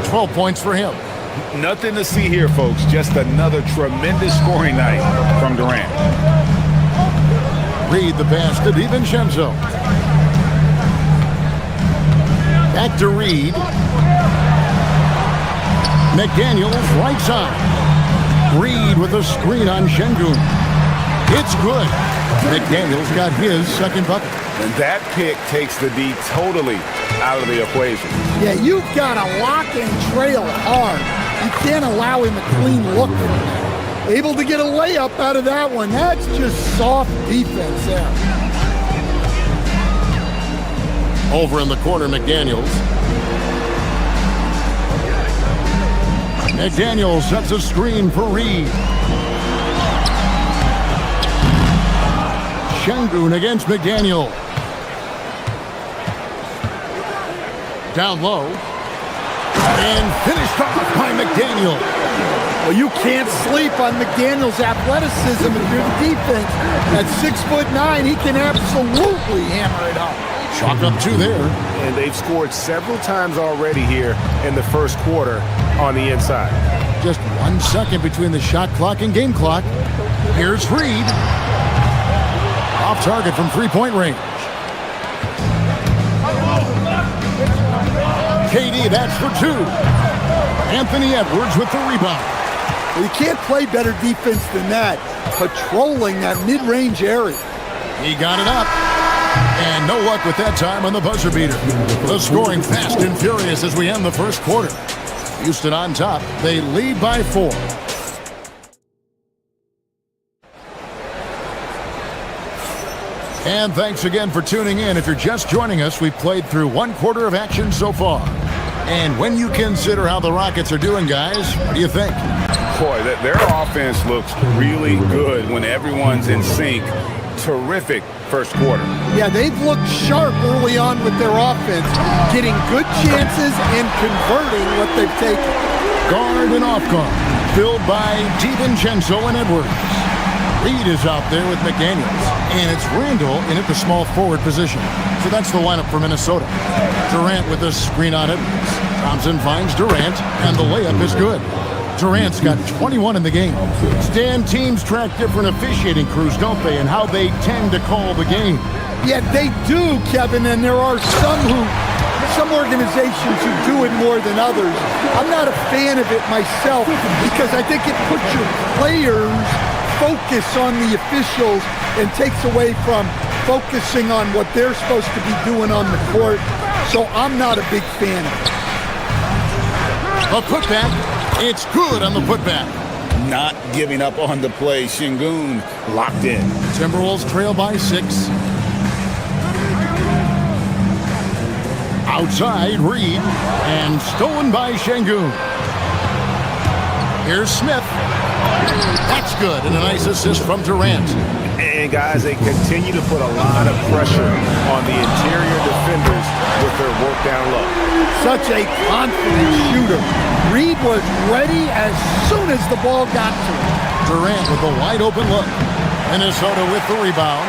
12 points for him. Nothing to see here, folks. Just another tremendous scoring night from Durant. Reed the pass to DiVincenzo. Back to Reed. McDaniels right side. Reed with a screen on Şengün. It's good. McDaniels got his second bucket. And that pick takes the D totally out of the equation. Yeah, you've got to lock and trail hard. You can't allow him a clean look. Able to get a layup out of that one. That's just soft defense there. Over in the corner, McDaniels. McDaniels sets a screen for Reed. Şengün against McDaniel. Down low. And finished off by McDaniel. Well, you can't sleep on McDaniel's athleticism if you're the defense. At 6'9", he can absolutely hammer it home. Chalk up 2 there. And they've scored several times already here in the first quarter on the inside. Just 1 second between the shot clock and game clock. Here's Reed. Off target from three-point range. KD, that's for 2. Anthony Edwards with the rebound. Well, you can't play better defense than that, patrolling that mid-range area. He got it up. And no luck with that time on the buzzer beater. The scoring fast and furious as we end the first quarter. Houston on top. They lead by 4. And thanks again for tuning in. If you're just joining us, we've played through 1 quarter of action so far. And when you consider how the Rockets are doing, guys, what do you think? Boy, their offense looks really good when everyone's in sync. Terrific first quarter. Yeah, they've looked sharp early on with their offense, getting good chances and converting what they've taken. Guard and off guard, filled by DiVincenzo and Edwards. Reed is out there with McDaniels, and it's Randall in at the small forward position. So that's the lineup for Minnesota. Durant with a screen on Edwards. Thompson finds Durant, and the layup is good. Durant's got 21 in the game. Stan, teams track different officiating crews, don't they, and how they tend to call the game. Yeah, they do, Kevin, and there are some organizations who do it more than others. I'm not a fan of it myself because I think it puts your players focus on the officials and takes away from focusing on what they're supposed to be doing on the court. So I'm not a big fan of it. A putback. It's good on the putback. Not giving up on the play. Şengün locked in. Timberwolves trail by 6. Outside, Reed. And stolen by Şengün. Here's Smith. That's good, and a nice assist from Durant. And guys, they continue to put a lot of pressure on the interior defenders with their work down low. Such a confident shooter. Reed was ready as soon as the ball got to him. Durant with a wide open look. Minnesota with the rebound.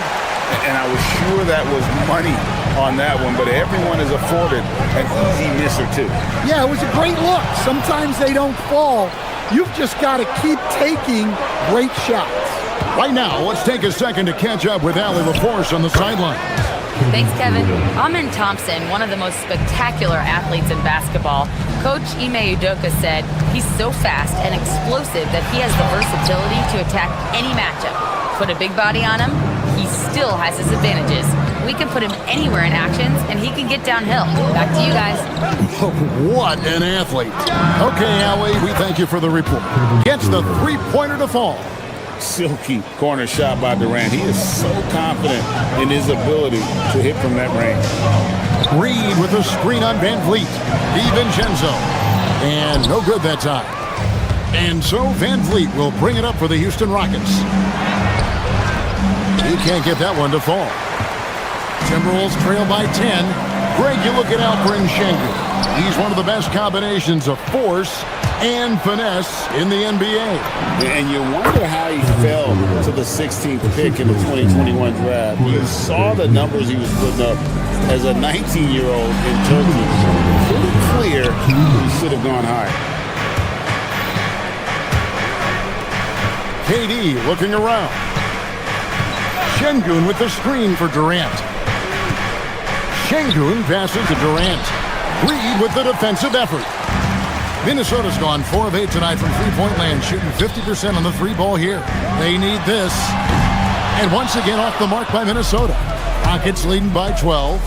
And I was sure that was money on that one, but everyone is afforded an easy miss or two. Yeah, it was a great look. Sometimes they don't fall. You've just got to keep taking great shots. Right now, let's take a second to catch up with Allie LaForce on the sideline. Thanks, Kevin. Amen Thompson, one of the most spectacular athletes in basketball. Coach Ime Udoka said he's so fast and explosive that he has the versatility to attack any matchup. Put a big body on him, he still has his advantages. We can put him anywhere in actions, and he can get downhill. Back to you guys. What an athlete. Okay, Allie, we thank you for the report. Gets the three-pointer to fall. Silky corner shot by Durant. He is so confident in his ability to hit from that range. Reed with a screen on Van Vliet. DiVincenzo. And no good that time. And so Van Vliet will bring it up for the Houston Rockets. He can't get that one to fall. Timberwolves trail by 10. Greg, you look at Alperen Sengun. He's one of the best combinations of force and finesse in the NBA. And you wonder how he fell to the 16th pick in the 2021 draft. You saw the numbers he was putting up as a 19-year-old in Turkey. Pretty clear he should have gone higher. KD looking around. Sengun with the screen for Durant. Sengun passes to Durant. Reed with the defensive effort. Minnesota's gone 4 of 8 tonight from three-point land, shooting 50% on the three ball here. They need this. And once again off the mark by Minnesota. Rockets leading by 12.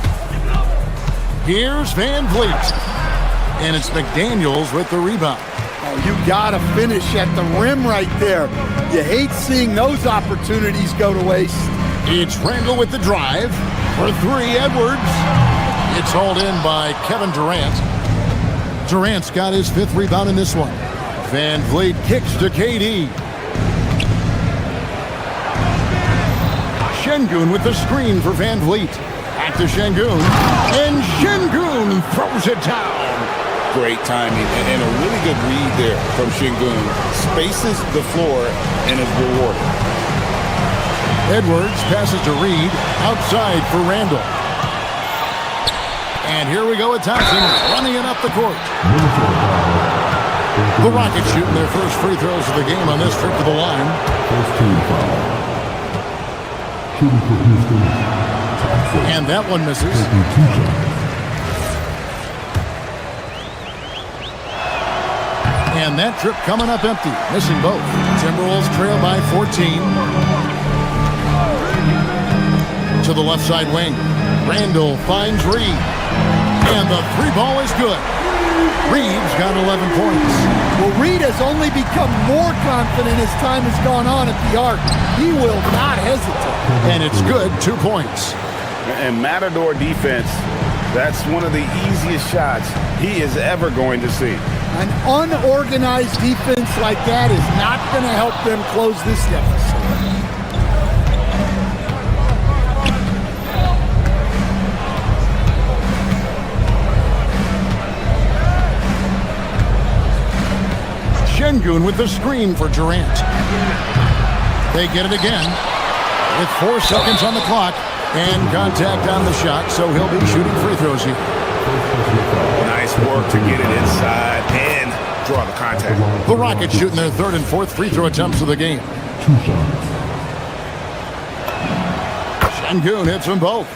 Here's Van Vliet. And it's McDaniels with the rebound. Oh, you got to finish at the rim right there. You hate seeing those opportunities go to waste. It's Randall with the drive. For three, Edwards. It's hauled in by Kevin Durant. Durant's got his 5th rebound in this one. Van Vliet kicks to KD. Sengun with the screen for Van Vliet. Back to Sengun. And Sengun throws it down. Great timing and a really good read there from Sengun. Spaces the floor and is rewarded. Edwards passes to Reed. Outside for Randall. And here we go with Thompson running it up the court. The Rockets shooting their first free throws of the game on this trip to the line. And that one misses. And that trip coming up empty, missing both. Timberwolves trail by 14. To the left side wing. Randall finds Reed. And the three ball is good. Reed's got 11 points. Well, Reed has only become more confident as time has gone on at the arc. He will not hesitate. And it's good, 2 points. And Matador defense, that's one of the easiest shots he is ever going to see. An unorganized defense like that is not going to help them close this deficit. Sengun with the screen for Durant. They get it again with 4 seconds on the clock and contact on the shot, so he'll be shooting free throws here. Nice work to get it inside and draw the contact. The Rockets shooting their 3rd and 4th free throw attempts of the game. Sengun hits them both.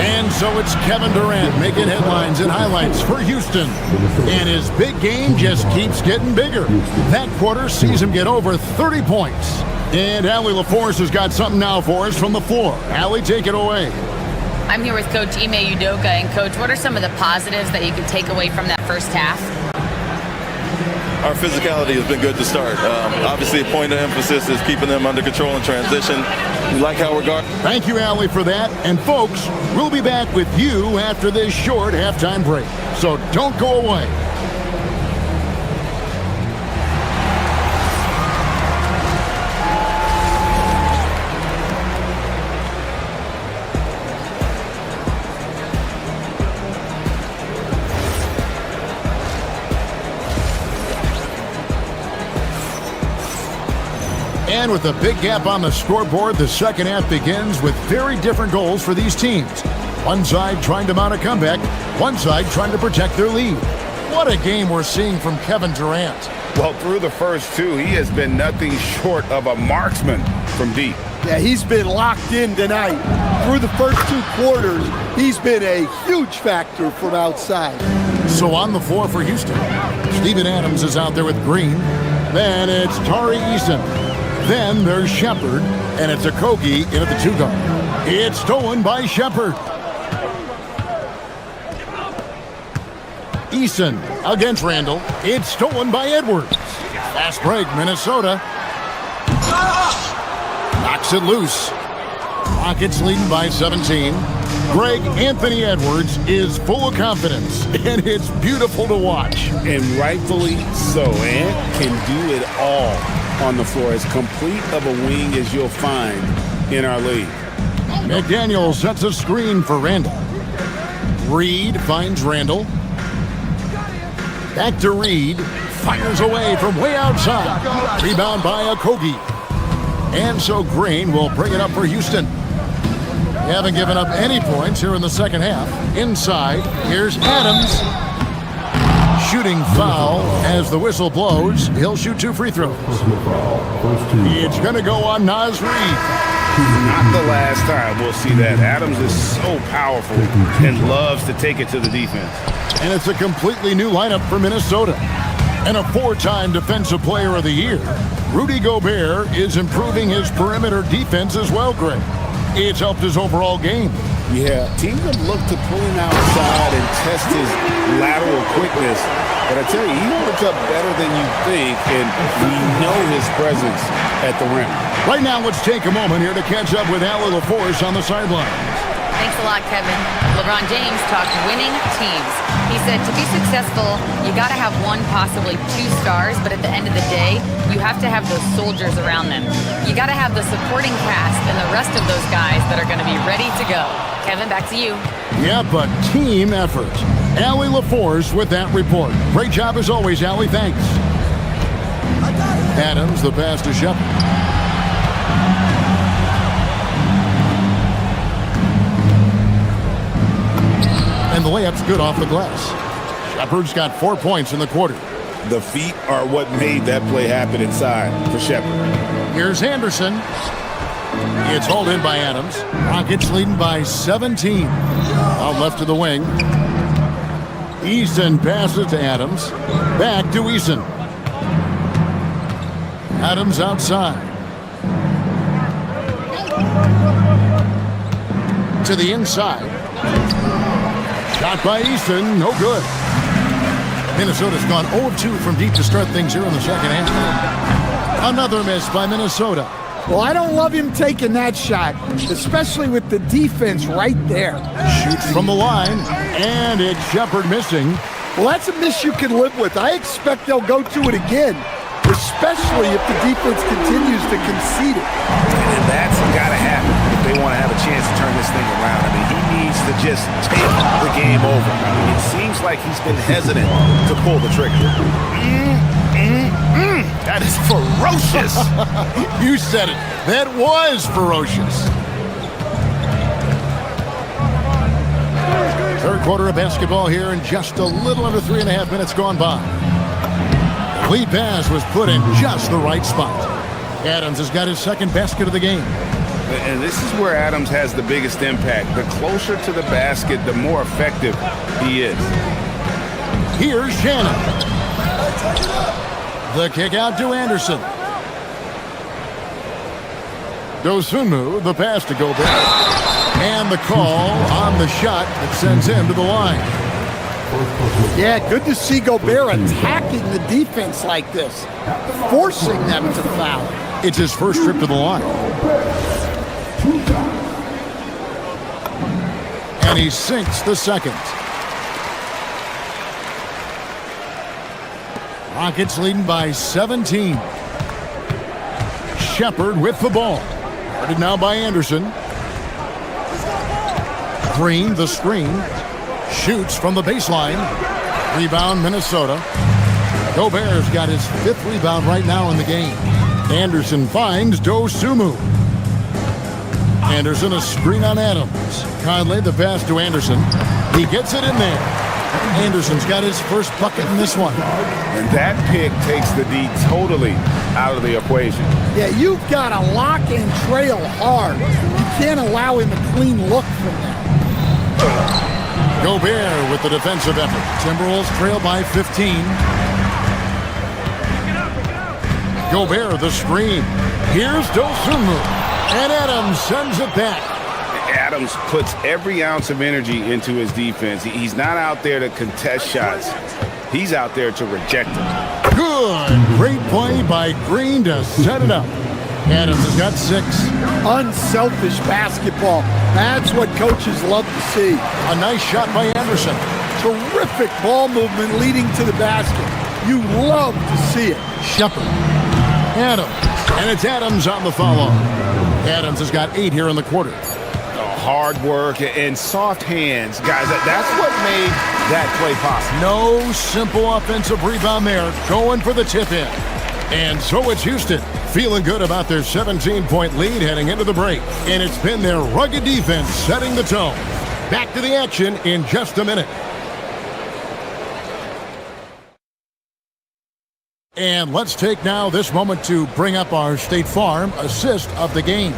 And so it's Kevin Durant making headlines and highlights for Houston. And his big game just keeps getting bigger. That quarter sees him get over 30 points. And Allie LaForce has got something now for us from the floor. Allie, take it away. I'm here with Coach Ime Udoka. And, Coach, what are some of the positives that you can take away from that first half? Our physicality has been good to start. Obviously, a point of emphasis is keeping them under control in transition. We like how we're guarding. Thank you, Allie, for that. And, folks, we'll be back with you after this short halftime break. So don't go away. And with a big gap on the scoreboard, the second half begins with very different goals for these teams. One side trying to mount a comeback, one side trying to protect their lead. What a game we're seeing from Kevin Durant. Well, through the first two, he has been nothing short of a marksman from deep. Yeah, he's been locked in tonight. Through the first 2 quarters, he's been a huge factor from outside. So on the floor for Houston, Steven Adams is out there with Green. Then it's Tari Eason. Then there's Shepard, and it's Okogie in at the 2 guard. It's stolen by Shepard. Eason against Randall. It's stolen by Edwards. Fast break, Minnesota. Knocks it loose. Rockets leading by 17. Greg Anthony Edwards is full of confidence, and it's beautiful to watch. And rightfully so. Ant can do it all on the floor. As complete of a wing as you'll find in our league. McDaniel sets a screen for Randall. Reed finds Randall. Back to Reed. Fires away from way outside. Rebound by Okogie. And so Green will bring it up for Houston. They haven't given up any points here in the second half. Inside, here's Adams. Shooting foul as the whistle blows. He'll shoot 2 free throws. It's going to go on Naz Reid. Not the last time we'll see that. Adams is so powerful and loves to take it to the defense. And it's a completely new lineup for Minnesota. And a 4-time Defensive Player of the Year, Rudy Gobert is improving his perimeter defense as well, Greg. It's helped his overall game. Yeah, teams have looked to pull him outside and test his lateral quickness. But I tell you, he holds up better than you think, and we know his presence at the rim. Right now, let's take a moment here to catch up with Allie LaForce on the sideline. Thanks a lot, Kevin. LeBron James talked winning teams. He said to be successful, you got to have 1, possibly 2 stars, but at the end of the day, you have to have those soldiers around them. You got to have the supporting cast and the rest of those guys that are going to be ready to go. Kevin, back to you. Yep, a team effort. Allie LaForce with that report. Great job as always, Allie. Thanks. Adams, the pass to Shepard. And the layup's good off the glass. Shepard's got 4 points in the quarter. The feet are what made that play happen inside for Shepard. Here's Anderson. It's hauled in by Adams. Rockets leading by 17. Out left to the wing. Eason passes to Adams. Back to Eason. Adams outside. To the inside. Shot by Eason, no good. Minnesota's gone 0-2 from deep to start things here in the second half. Another miss by Minnesota. Well, I don't love him taking that shot, especially with the defense right there. Shoots from the line, and it's Shepard missing. Well, that's a miss you can live with. I expect they'll go to it again, especially if the defense continues to concede it. And that's got to happen if they want to have a chance to turn this thing around. I mean, he needs to just take the game over. I mean, it seems like he's been hesitant to pull the trigger. That is ferocious. You said it. That was ferocious. Third quarter of basketball here, and just a little under 3.5 minutes gone by. The lead pass was put in just the right spot. Adams has got his second basket of the game. And this is where Adams has the biggest impact. The closer to the basket, the more effective he is. Here's Shannon. The kick out to Anderson. Dosunmu, the pass to Gobert. And the call on the shot that sends him to the line. Yeah, good to see Gobert attacking the defense like this, forcing them to foul. It's his first trip to the line. And he sinks the second. Rockets leading by 17. Shepard with the ball. Guarded now by Anderson. Green, the screen. Shoots from the baseline. Rebound, Minnesota. Gobert's got his 5th rebound right now in the game. Anderson finds Dosunmu. Anderson, a screen on Adams. Conley, the pass to Anderson. He gets it in there. Anderson's got his first bucket in this one. And that pick takes the D totally out of the equation. Yeah, you've got to lock and trail hard. You can't allow him a clean look from that. Gobert with the defensive effort. Timberwolves trail by 15. Gobert the screen. Here's Dosunmu. And Adams sends it back. Adams puts every ounce of energy into his defense. He's not out there to contest shots. He's out there to reject them. Good. Great play by Green to set it up. Adams has got 6. Unselfish basketball. That's what coaches love to see. A nice shot by Anderson. Terrific ball movement leading to the basket. You love to see it. Shepherd. Adams. And it's Adams on the follow. Adams has got 8 here in the quarter. Hard work and soft hands, guys. That's what made that play possible. No simple offensive rebound there. Going for the tip in. And so it's Houston feeling good about their 17-point lead heading into the break. And it's been their rugged defense setting the tone. Back to the action in just a minute. And let's take now this moment to bring up our State Farm assist of the game.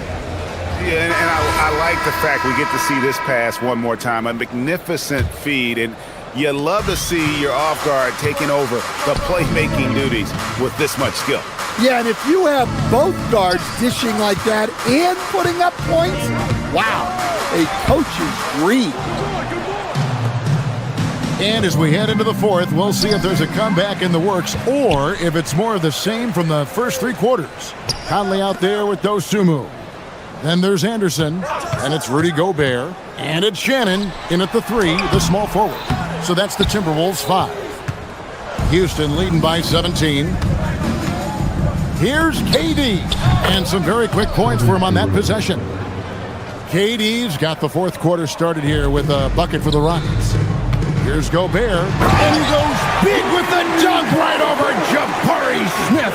Yeah, and I like the fact we get to see this pass one more time. A magnificent feed, and you love to see your off guard taking over the playmaking duties with this much skill. Yeah, and if you have both guards dishing like that and putting up points, wow, a coach's dream. And as we head into the fourth, we'll see if there's a comeback in the works or if it's more of the same from the first 3 quarters. Conley out there with Dosunmu. Then there's Anderson, and it's Rudy Gobert, and it's Shannon in at the 3, the small forward. So that's the Timberwolves 5. Houston leading by 17. Here's KD, and some very quick points for him on that possession. KD's got the fourth quarter started here with a bucket for the Rockets. Here's Gobert, and he goes big with the dunk right over Jabari Smith.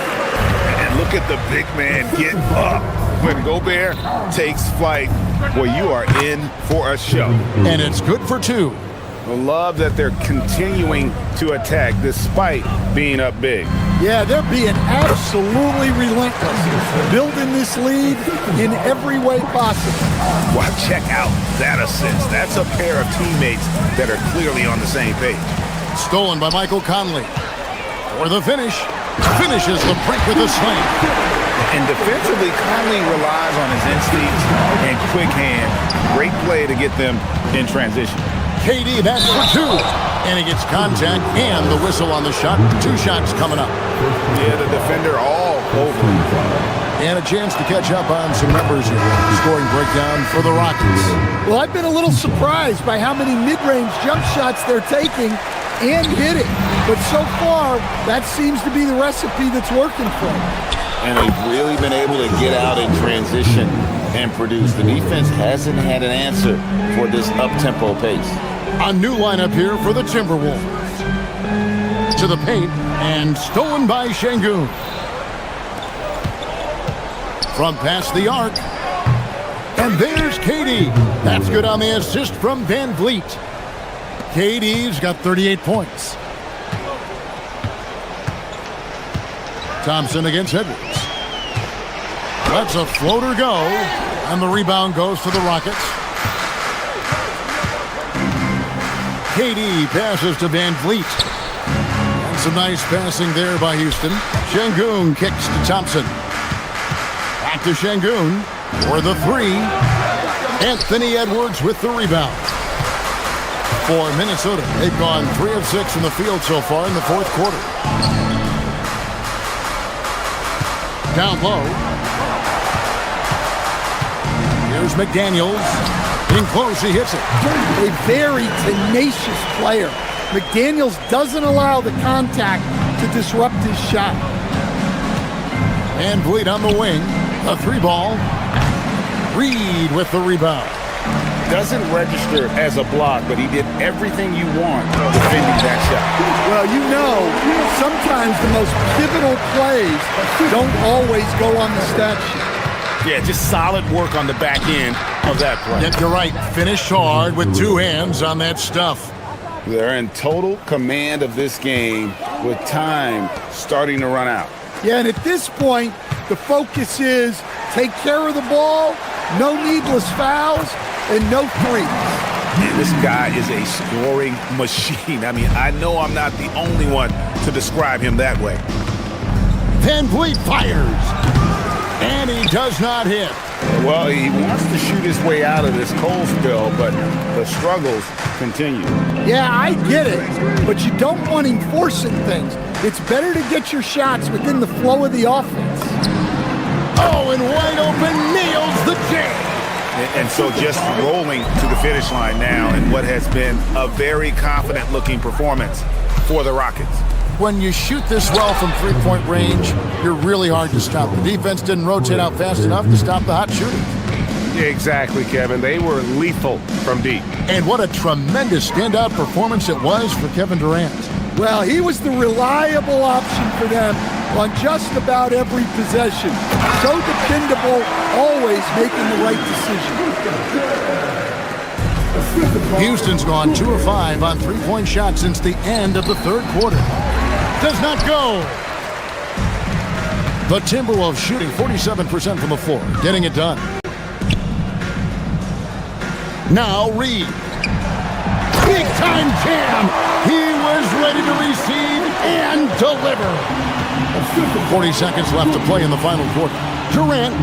And look at the big man get up. When Gobert takes flight, well, you are in for a show. And it's good for 2. I love that they're continuing to attack despite being up big. Yeah, they're being absolutely relentless, building this lead in every way possible. Wow, check out that assist. That's a pair of teammates that are clearly on the same page. Stolen by Michael Conley. For the finish. Finishes the break with a slam. And defensively, Conley relies on his instincts and quick hand. Great play to get them in transition. KD, that's for 2. And he gets contact and the whistle on the shot. 2 shots coming up. Yeah, the defender all over him. And a chance to catch up on some numbers here. Scoring breakdown for the Rockets. Well, I've been a little surprised by how many mid-range jump shots they're taking and hitting. But so far, that seems to be the recipe that's working for them. And they've really been able to get out in transition and produce. The defense hasn't had an answer for this up-tempo pace. A new lineup here for the Timberwolves. To the paint, and stolen by Şengün. From past the arc. And there's KD. That's good on the assist from Van Vliet. KD's got 38 points. Thompson against Edwards. Lets a floater go, and the rebound goes to the Rockets. KD passes to Van Vliet. And some nice passing there by Houston. Şengün kicks to Thompson. Back to Şengün for the 3. Anthony Edwards with the rebound. For Minnesota, they've gone 3 of 6 from the field so far in the fourth quarter. Down low. Here's McDaniels. In close, he hits it. A very tenacious player. McDaniels doesn't allow the contact to disrupt his shot. And Vliet on the wing. A 3-ball. Reed with the rebound. Doesn't register as a block, but he did everything you want defending that shot. Well, you know, sometimes the most pivotal plays don't always go on the stat sheet. Yeah, just solid work on the back end of that play. Yep, you're right. Finished hard with 2 hands on that stuff. They're in total command of this game with time starting to run out. Yeah, and at this point, the focus is take care of the ball, no needless fouls, and no threes. Man, this guy is a scoring machine. I mean, I know I'm not the only one to describe him that way. Van Vliet fires, and he does not hit. Well, he wants to shoot his way out of this cold spill, but the struggles continue. Yeah, I get it, but you don't want him forcing things. It's better to get your shots within the flow of the offense. Oh, and wide open, nails the jam. And so just rolling to the finish line now in what has been a very confident-looking performance for the Rockets. When you shoot this well from three-point range, you're really hard to stop. The defense didn't rotate out fast enough to stop the hot shooting. Exactly, Kevin. They were lethal from deep. And what a tremendous standout performance it was for Kevin Durant. Well, he was the reliable option for them on just about every possession. So dependable, always making the right decision. Houston's gone 2 of 5 on three-point shots since the end of the third quarter. Does not go. The Timberwolves shooting 47% from the floor, getting it done. Now Reed. Big-time jam. He was ready to receive and deliver. 40 seconds left to play in the final quarter. Durant.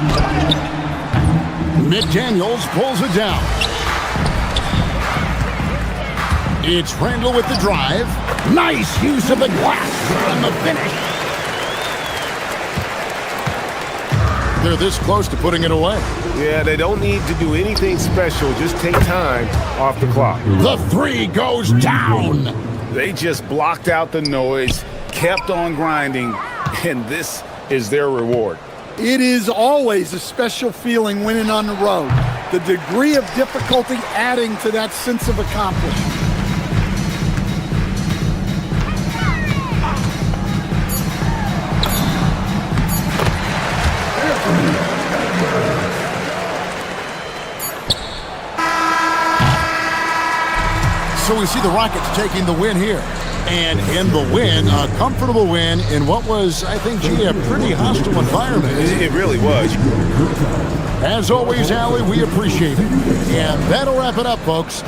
McDaniels pulls it down. It's Randall with the drive. Nice use of the glass on the finish. They're this close to putting it away. Yeah, they don't need to do anything special. Just take time off the clock. The three goes down. They just blocked out the noise, kept on grinding, and this is their reward. It is always a special feeling winning on the road. The degree of difficulty adding to that sense of accomplishment. So we see the Rockets taking the win here. And in the win, a comfortable win in what was, I think, a pretty hostile environment. It really was. As always, Allie, we appreciate it. And that'll wrap it up, folks.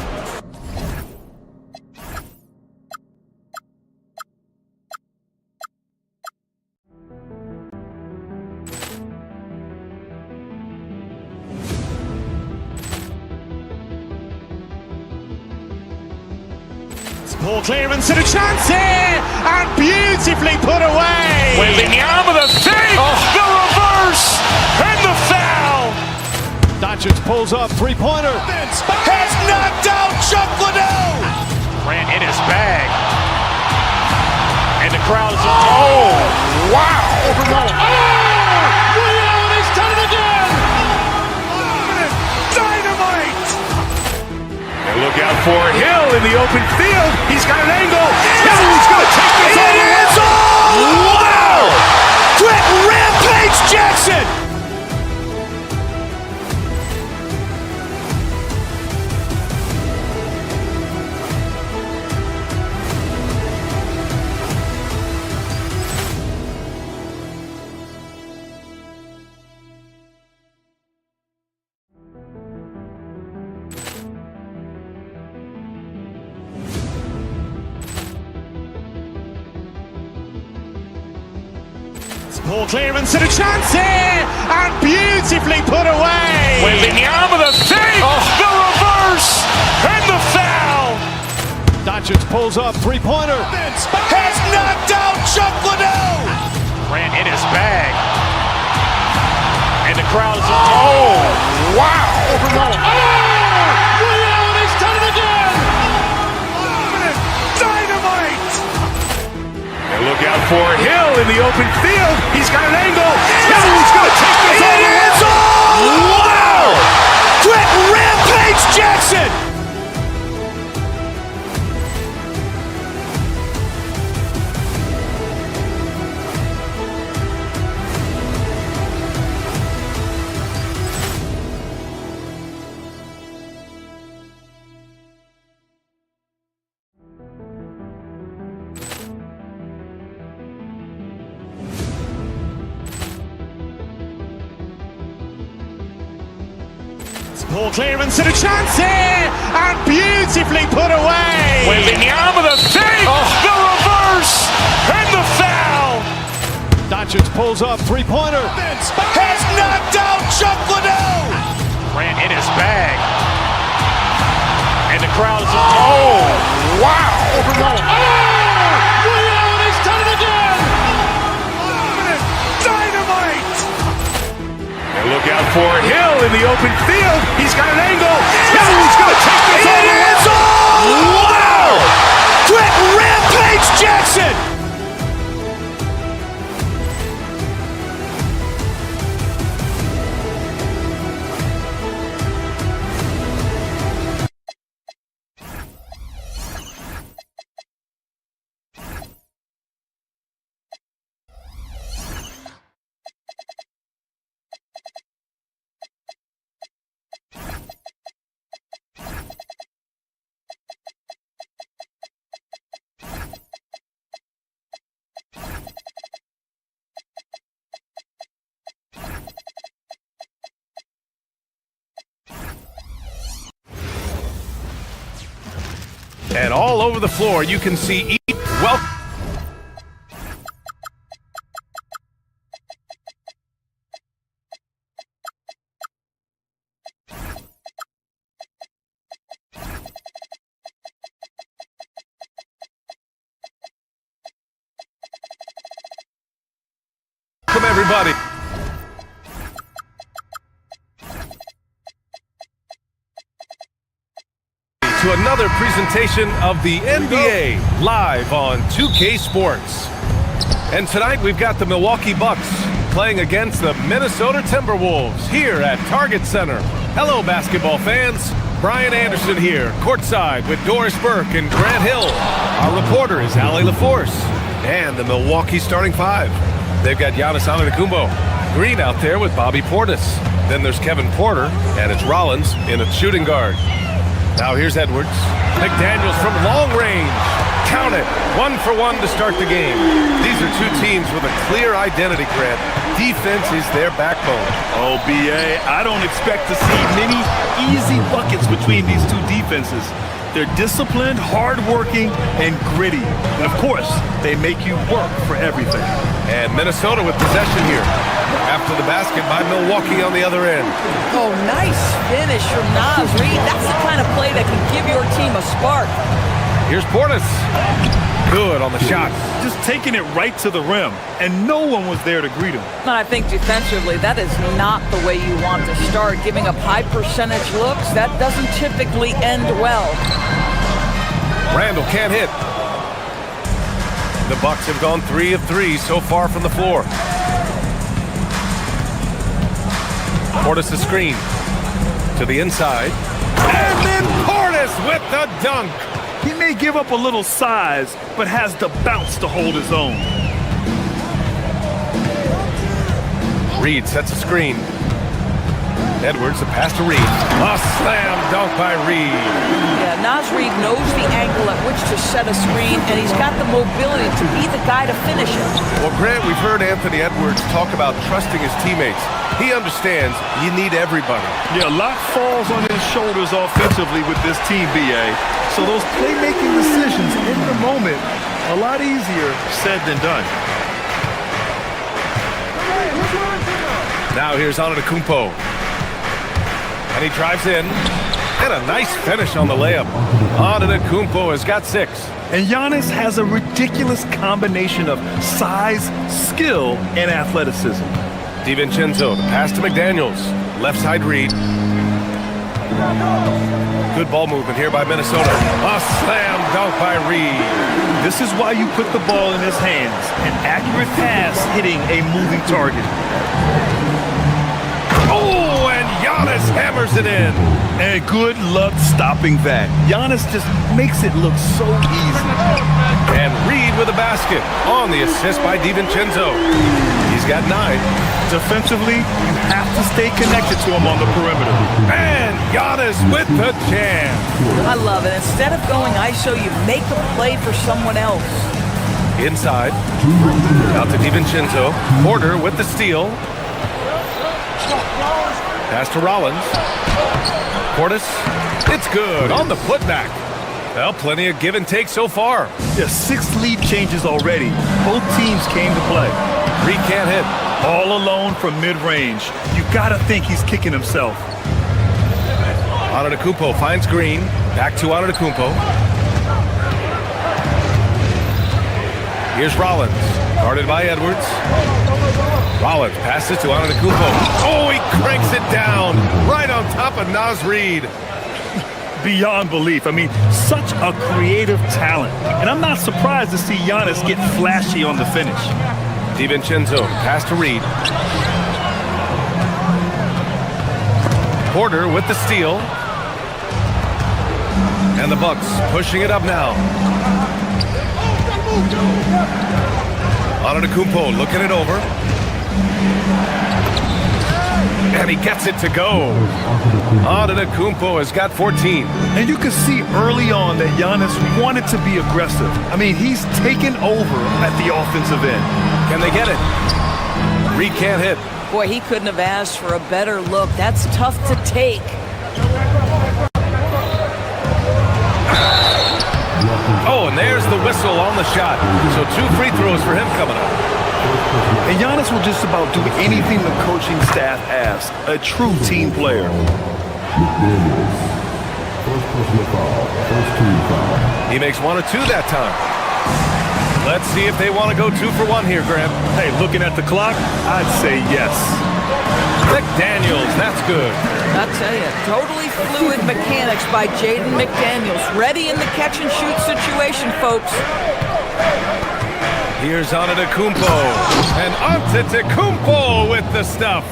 Ball clearance and a chance here, and beautifully put away. Wembanyama the save, the reverse, and the foul. Doncic pulls up, three-pointer. Has knocked out Chuck Liddell. Grant in his bag. And the crowd is... Oh, wow. Leon has done it again. Dynamite. And look out for Hill in the open field. He's got an angle. He's going to take this all the way. Wow. Quick Rampage Jackson. Ball clearance and a chance here, and beautifully put away. Wembanyama the save, the reverse, and the foul. Doncic pulls up, three-pointer. Has knocked out Chuck Liddell. Grant in his bag. And the crowd is... Oh, wow. Leon has done it again. Dynamite. And look out for Hill in the open field. He's got an angle. He's going to take this all the way. Wow. Quick Rampage Jackson. Ball clearance and a chance here, and beautifully put away. Wembanyama the fake, the reverse, and the foul. Doncic pulls up, three-pointer. Has knocked out Chuck Liddell. Ran in his bag. And the crowd is... Oh, wow. Ray Allen has done it again. Dynamite. And look out for Hill in the open field. He's got an angle. He's going to take this all the way. Wow. Quick Rampage Jackson. And all over the floor, you can see well. Welcome, everybody. To another presentation of the NBA live on 2K Sports. And tonight we've got the Milwaukee Bucks playing against the Minnesota Timberwolves here at Target Center. Hello, basketball fans. Brian Anderson here, courtside with Doris Burke and Grant Hill. Our reporter is Ali LaForce. And the Milwaukee starting five. They've got Giannis Antetokounmpo, Green out there with Bobby Portis. Then there's Kevin Porter, and it's Rollins in a shooting guard. Now here's Edwards. McDaniels from long range. Count it. 1 for 1 to start the game. These are two teams with a clear identity, Grant. Defense is their backbone. Oh, B.A., I don't expect to see many easy buckets between these two defenses. They're disciplined, hardworking, and gritty. And, of course, they make you work for everything. And Minnesota with possession here. After the basket by Milwaukee on the other end. Oh, nice finish from Naz Reid. That's the kind of play that can give your team a spark. Here's Portis. Good on the shot. Just taking it right to the rim, and no one was there to greet him. And I think defensively, that is not the way you want to start. Giving up high percentage looks, that doesn't typically end well. Randall can't hit. The Bucks have gone 3 of 3 so far from the floor. Portis the screen to the inside. And then Portis with the dunk. He may give up a little size, but has the bounce to hold his own. Reid sets a screen. Edwards, a pass to Reid. A slam dunk by Reid. Yeah, Naz Reid knows the angle at which to set a screen, and he's got the mobility to be the guy to finish it. Well, Grant, we've heard Anthony Edwards talk about trusting his teammates. He understands you need everybody. Yeah, a lot falls on his shoulders offensively with this team, B.A. So those playmaking decisions in the moment, a lot easier said than done. Now here's Antetokounmpo. And he drives in. And a nice finish on the layup. Antetokounmpo has got 6. And Giannis has a ridiculous combination of size, skill, and athleticism. DiVincenzo, the pass to McDaniels. Left side Reid. Good ball movement here by Minnesota. A slam dunk by Reid. This is why you put the ball in his hands. An accurate pass hitting a moving target. Oh, and Giannis hammers it in. And good luck stopping that. Giannis just makes it look so easy. And Reid with a basket on the assist by DiVincenzo. He's got 9. Defensively, you have to stay connected to him on the perimeter. And Giannis with the jam. I love it. Instead of going ISO, you make a play for someone else. Inside. Out to DiVincenzo. Porter with the steal. Pass to Rollins. Portis. It's good on the putback. Well, plenty of give and take so far. There's 6 lead changes already. Both teams came to play. Reed can't hit. All alone from mid-range. You gotta think he's kicking himself. Antetokounmpo finds Green. Back to Antetokounmpo. Here's Rollins. Guarded by Edwards. Rollins passes to Antetokounmpo. Oh, he cranks it down. Right on top of Naz Reid. Beyond belief. I mean, such a creative talent. And I'm not surprised to see Giannis get flashy on the finish. DiVincenzo, pass to Reid. Porter with the steal. And the Bucks pushing it up now. Antetokounmpo looking it over. And he gets it to go. Antetokounmpo has got 14. And you can see early on that Giannis wanted to be aggressive. I mean, he's taken over at the offensive end. Can they get it? Reed can't hit. Boy, he couldn't have asked for a better look. That's tough to take. Oh, and there's the whistle on the shot. So 2 free throws for him coming up. And Giannis will just about do anything the coaching staff asks. A true team player. He makes 1 or 2 that time. Let's see if they want to go 2 for 1 here, Grant. Hey, looking at the clock, I'd say yes. McDaniels, that's good. I'll tell you, totally fluid mechanics by Jaden McDaniels. Ready in the catch-and-shoot situation, folks. Here's Antetokounmpo. And Antetokounmpo with the stuff.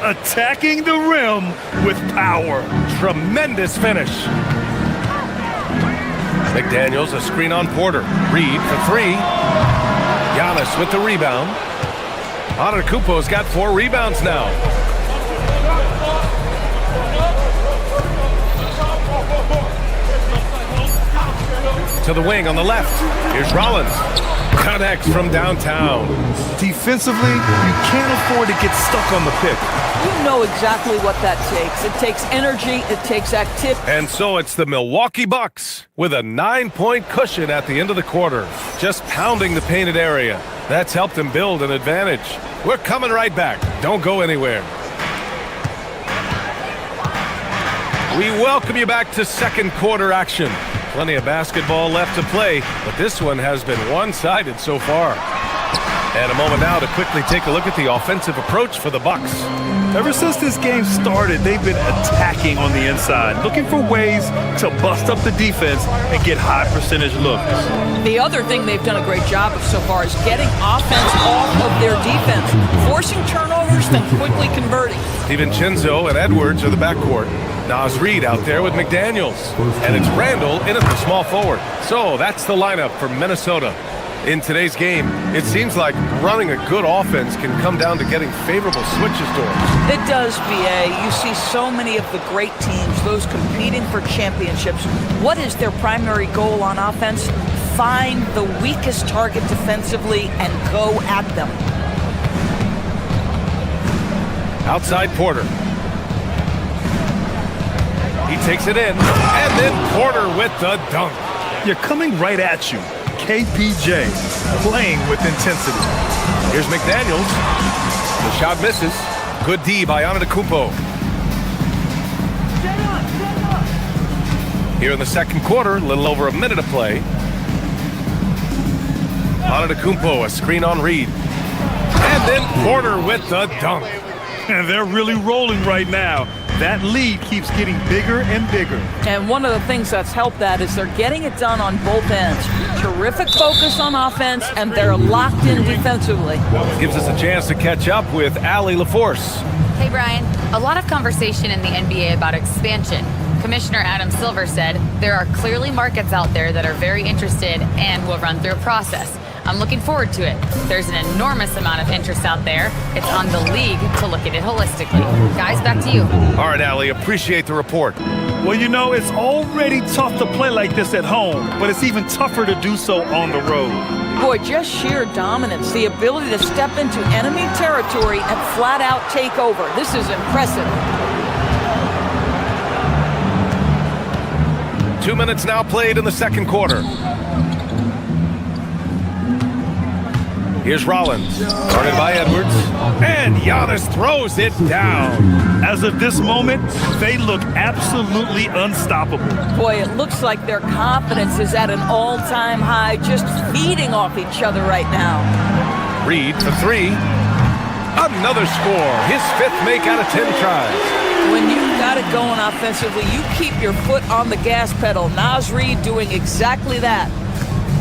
Attacking the rim with power. Tremendous finish. McDaniels, a screen on Porter. Reed for 3. Giannis with the rebound. Antetokounmpo's got 4 rebounds now. To the wing on the left. Here's Rollins. Connects from downtown. Defensively, you can't afford to get stuck on the pick. You know exactly what that takes. It takes energy, it takes activity. And so it's the Milwaukee Bucks with a 9-point cushion at the end of the quarter. Just pounding the painted area. That's helped them build an advantage. We're coming right back. Don't go anywhere. We welcome you back to second quarter action. Plenty of basketball left to play, but this one has been one-sided so far. And a moment now to quickly take a look at the offensive approach for the Bucks. Ever since this game started, they've been attacking on the inside, looking for ways to bust up the defense and get high percentage looks. The other thing they've done a great job of so far is getting offense off of their defense, forcing turnovers, then quickly converting. DiVincenzo and Edwards are the backcourt. Naz Reid out there with McDaniels. And it's Randall in at the small forward. So that's the lineup for Minnesota. In today's game, it seems like running a good offense can come down to getting favorable switches doors. It does, BA. You see so many of the great teams, those competing for championships. What is their primary goal on offense? Find the weakest target defensively and go at them. Outside Porter. He takes it in, and then Porter with the dunk. You're coming right at you. KPJ playing with intensity. Here's McDaniels. The shot misses. Good D by Antetokounmpo. Here in the second quarter, a little over a minute of play. Antetokounmpo, a screen on Reed. And then Porter with the dunk. And they're really rolling right now. That lead keeps getting bigger and bigger. And one of the things that's helped that is they're getting it done on both ends. Terrific focus on offense, and they're locked in defensively. Gives us a chance to catch up with Allie LaForce. Hey, Brian. A lot of conversation in the NBA about expansion. Commissioner Adam Silver said there are clearly markets out there that are very interested and will run through a process. I'm looking forward to it. There's an enormous amount of interest out there. It's on the league to look at it holistically. Guys, back to you. All right, Allie, appreciate the report. Well, you know, it's already tough to play like this at home, but it's even tougher to do so on the road. Boy, just sheer dominance, the ability to step into enemy territory and flat out take over. This is impressive. 2 minutes now played in the second quarter. Here's Rollins, guarded by Edwards, and Giannis throws it down. As of this moment, they look absolutely unstoppable. Boy, it looks like their confidence is at an all-time high, just feeding off each other right now. Reed for three. Another score, his fifth make out of 10 tries. When you've got it going offensively, you keep your foot on the gas pedal. Naz Reid doing exactly that.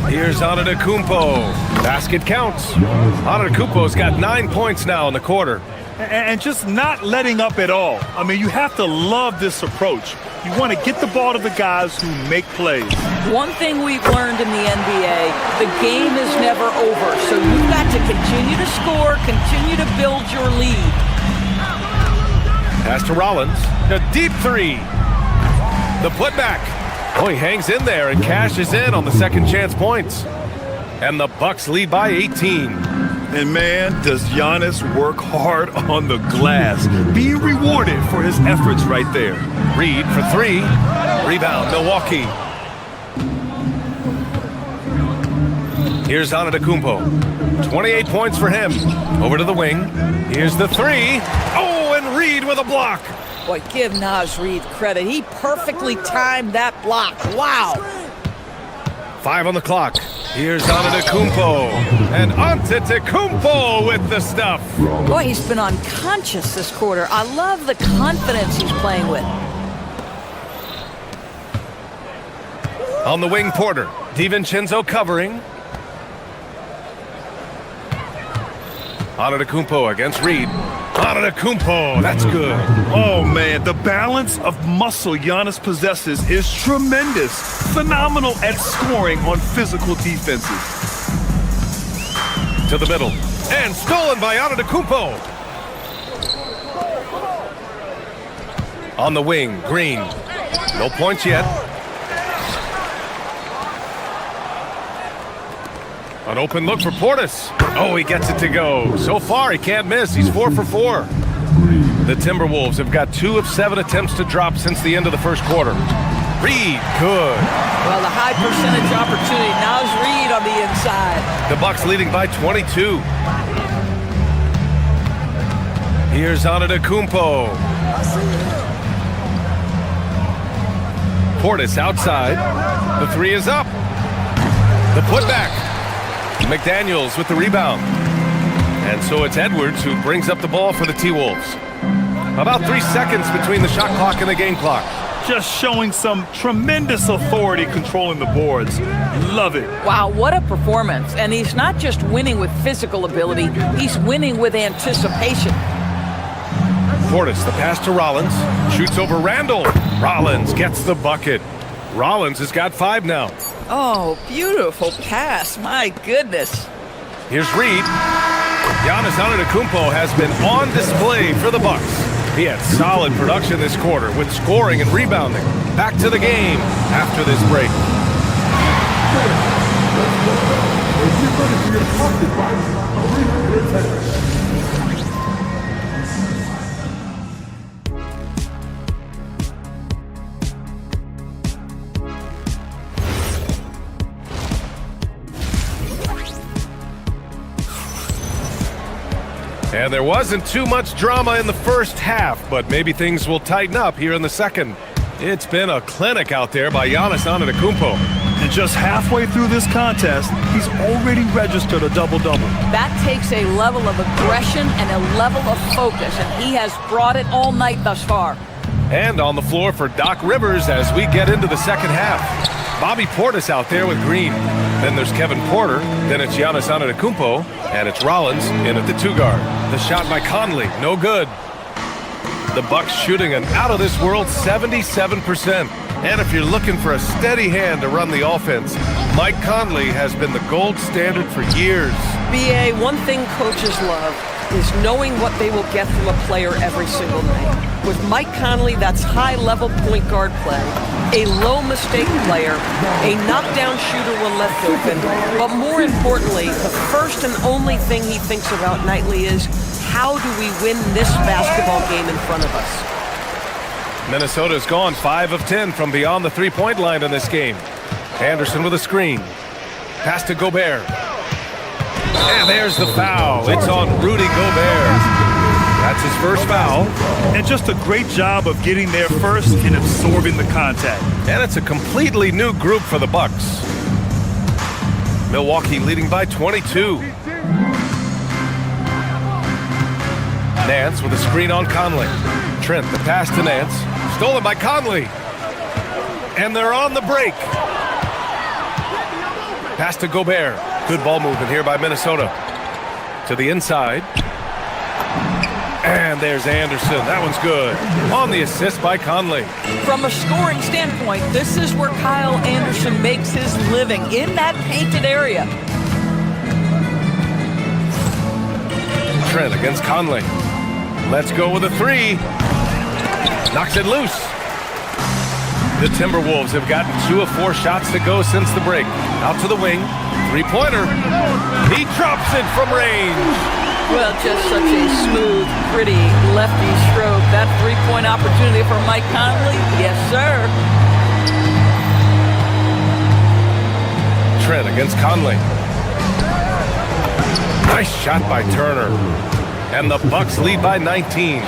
Here's Antetokounmpo. Basket counts. Antetokounmpo's got 9 points now in the quarter. And just not letting up at all. I mean, you have to love this approach. You want to get the ball to the guys who make plays. One thing we've learned in the NBA, the game is never over. So you've got to continue to score, continue to build your lead. Pass to Rollins. A deep three. The putback. Oh, he hangs in there and cashes in on the second chance points. And the Bucks lead by 18. And man, does Giannis work hard on the glass. Being rewarded for his efforts right there. Reed for three. Rebound, Milwaukee. Here's Antetokounmpo. 28 points for him. Over to the wing. Here's the three. Oh, and Reed with a block. Boy, give Naz Reid credit. He perfectly timed that block. Wow. 5 on the clock. Here's Antetokounmpo. And Antetokounmpo with the stuff. Boy, he's been unconscious this quarter. I love the confidence he's playing with. On the wing, Porter. DiVincenzo covering. Antetokounmpo against Reed. Antetokounmpo, that's good. Oh, man, the balance of muscle Giannis possesses is tremendous. Phenomenal at scoring on physical defenses. To the middle. And stolen by Antetokounmpo. On the wing, Green. No points yet. An open look for Portis. Oh, he gets it to go. So far, he can't miss. He's 4 for 4. The Timberwolves have got 2 of 7 attempts to drop since the end of the first quarter. Reed, good. Well, the high percentage opportunity. Now's Reed on the inside. The Bucks leading by 22. Here's Antetokounmpo. Portis outside. The three is up. The putback. McDaniels with the rebound. And so it's Edwards who brings up the ball for the T-Wolves. About 3 seconds between the shot clock and the game clock. Just showing some tremendous authority controlling the boards. Love it. Wow, what a performance. And he's not just winning with physical ability, he's winning with anticipation. Portis, the pass to Rollins. Shoots over Randall. Rollins gets the bucket. Rollins has got 5 now. Oh, beautiful pass. My goodness. Here's Reed. Giannis Antetokounmpo has been on display for the Bucks. He had solid production this quarter with scoring and rebounding. Back to the game after this break. And there wasn't too much drama in the first half, but maybe things will tighten up here in the second. It's been a clinic out there by Giannis Antetokounmpo. And just halfway through this contest, he's already registered a double-double. That takes a level of aggression and a level of focus, and he has brought it all night thus far. And on the floor for Doc Rivers as we get into the second half. Bobby Portis out there with Green. Then there's Kevin Porter. Then it's Giannis Antetokounmpo. And it's Rollins in at the 2-guard. The shot by Conley, no good. The Bucks shooting an out-of-this-world 77%. And if you're looking for a steady hand to run the offense, Mike Conley has been the gold standard for years. BA, one thing coaches love is knowing what they will get from a player every single night. With Mike Conley, that's high-level point guard play, a low-mistake player, a knockdown shooter when left open, but more importantly, the first and only thing he thinks about nightly is, how do we win this basketball game in front of us? Minnesota's gone 5 of 10 from beyond the three-point line in this game. Anderson with a screen. Pass to Gobert. And there's the foul. It's on Rudy Gobert. That's his first foul. And just a great job of getting there first and absorbing the contact. And it's a completely new group for the Bucks. Milwaukee leading by 22. Nance with a screen on Conley. Trent, the pass to Nance. Stolen by Conley. And they're on the break. Pass to Gobert. Good ball movement here by Minnesota. To the inside. And there's Anderson. That one's good. On the assist by Conley. From a scoring standpoint, this is where Kyle Anderson makes his living, in that painted area. Trent against Conley. Let's go with a three. Knocks it loose. The Timberwolves have gotten 2 of 4 shots to go since the break. Out to the wing. Three-pointer. He drops it from range. Well, just such a smooth, pretty lefty stroke. That three-point opportunity for Mike Conley? Yes, sir. Trent against Conley. Nice shot by Turner. And the Bucks lead by 19.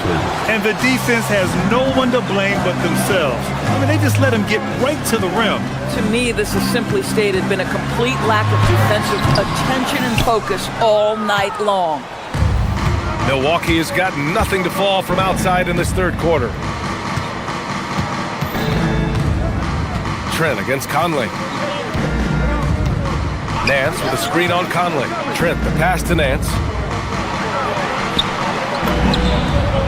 And the defense has no one to blame but themselves. I mean, they just let him get right to the rim. To me, this has simply stated been a complete lack of defensive attention and focus all night long. Milwaukee has got nothing to fall from outside in this third quarter. Trent against Conley. Nance with a screen on Conley. Trent, the pass to Nance.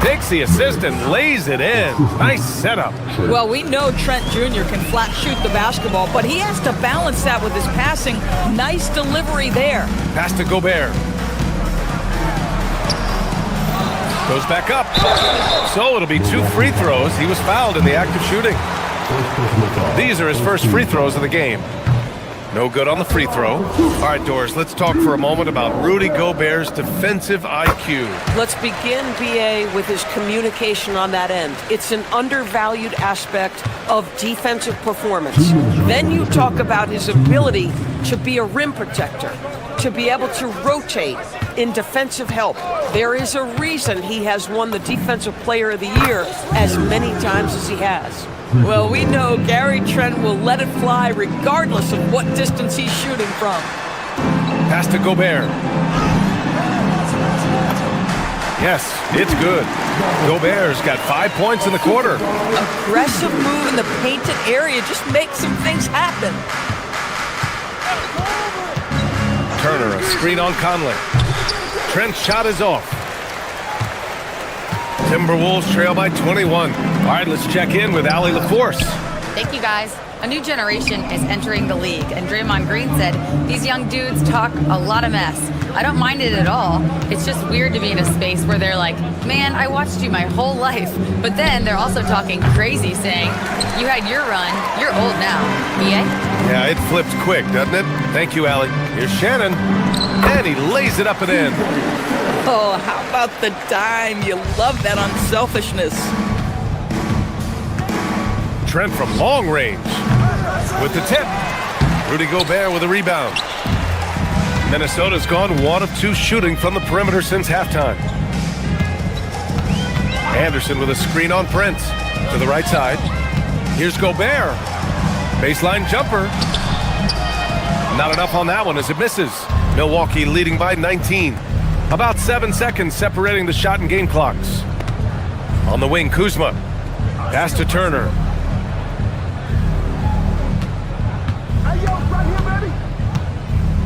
Takes the assist and lays it in. Nice setup. Well, we know Trent Jr. can flat shoot the basketball, but he has to balance that with his passing. Nice delivery there. Pass to Gobert. Goes back up. So it'll be 2 free throws. He was fouled in the act of shooting. These are his first free throws of the game. No good on the free throw. All right, Doris, let's talk for a moment about Rudy Gobert's defensive IQ. Let's begin, BA, with his communication on that end. It's an undervalued aspect of defensive performance. Then you talk about his ability to be a rim protector, to be able to rotate in defensive help. There is a reason he has won the Defensive Player of the Year as many times as he has. Well, we know Gary Trent will let it fly regardless of what distance he's shooting from. Pass to Gobert. Yes, it's good. Gobert's got 5 points in the quarter. Aggressive move in the painted area just makes some things happen. Turner, a screen on Conley. Trent's shot is off. Timberwolves trail by 21. All right, let's check in with Allie LaForce. Thank you, guys. A new generation is entering the league, and Draymond Green said, these young dudes talk a lot of mess. I don't mind it at all. It's just weird to be in a space where they're like, man, I watched you my whole life. But then they're also talking crazy, saying, you had your run, you're old now. EA? Yeah, it flips quick, doesn't it? Thank you, Allie. Here's Shannon. And he lays it up and in. Oh, how about the dime? You love that unselfishness. Trent from long range with the tip. Rudy Gobert with a rebound. Minnesota's gone 1 of 2 shooting from the perimeter since halftime. Anderson with a screen on Prince to the right side. Here's Gobert. Baseline jumper. Not enough on that one as it misses. Milwaukee leading by 19. About 7 seconds separating the shot and game clocks. On the wing, Kuzma. Pass to Turner.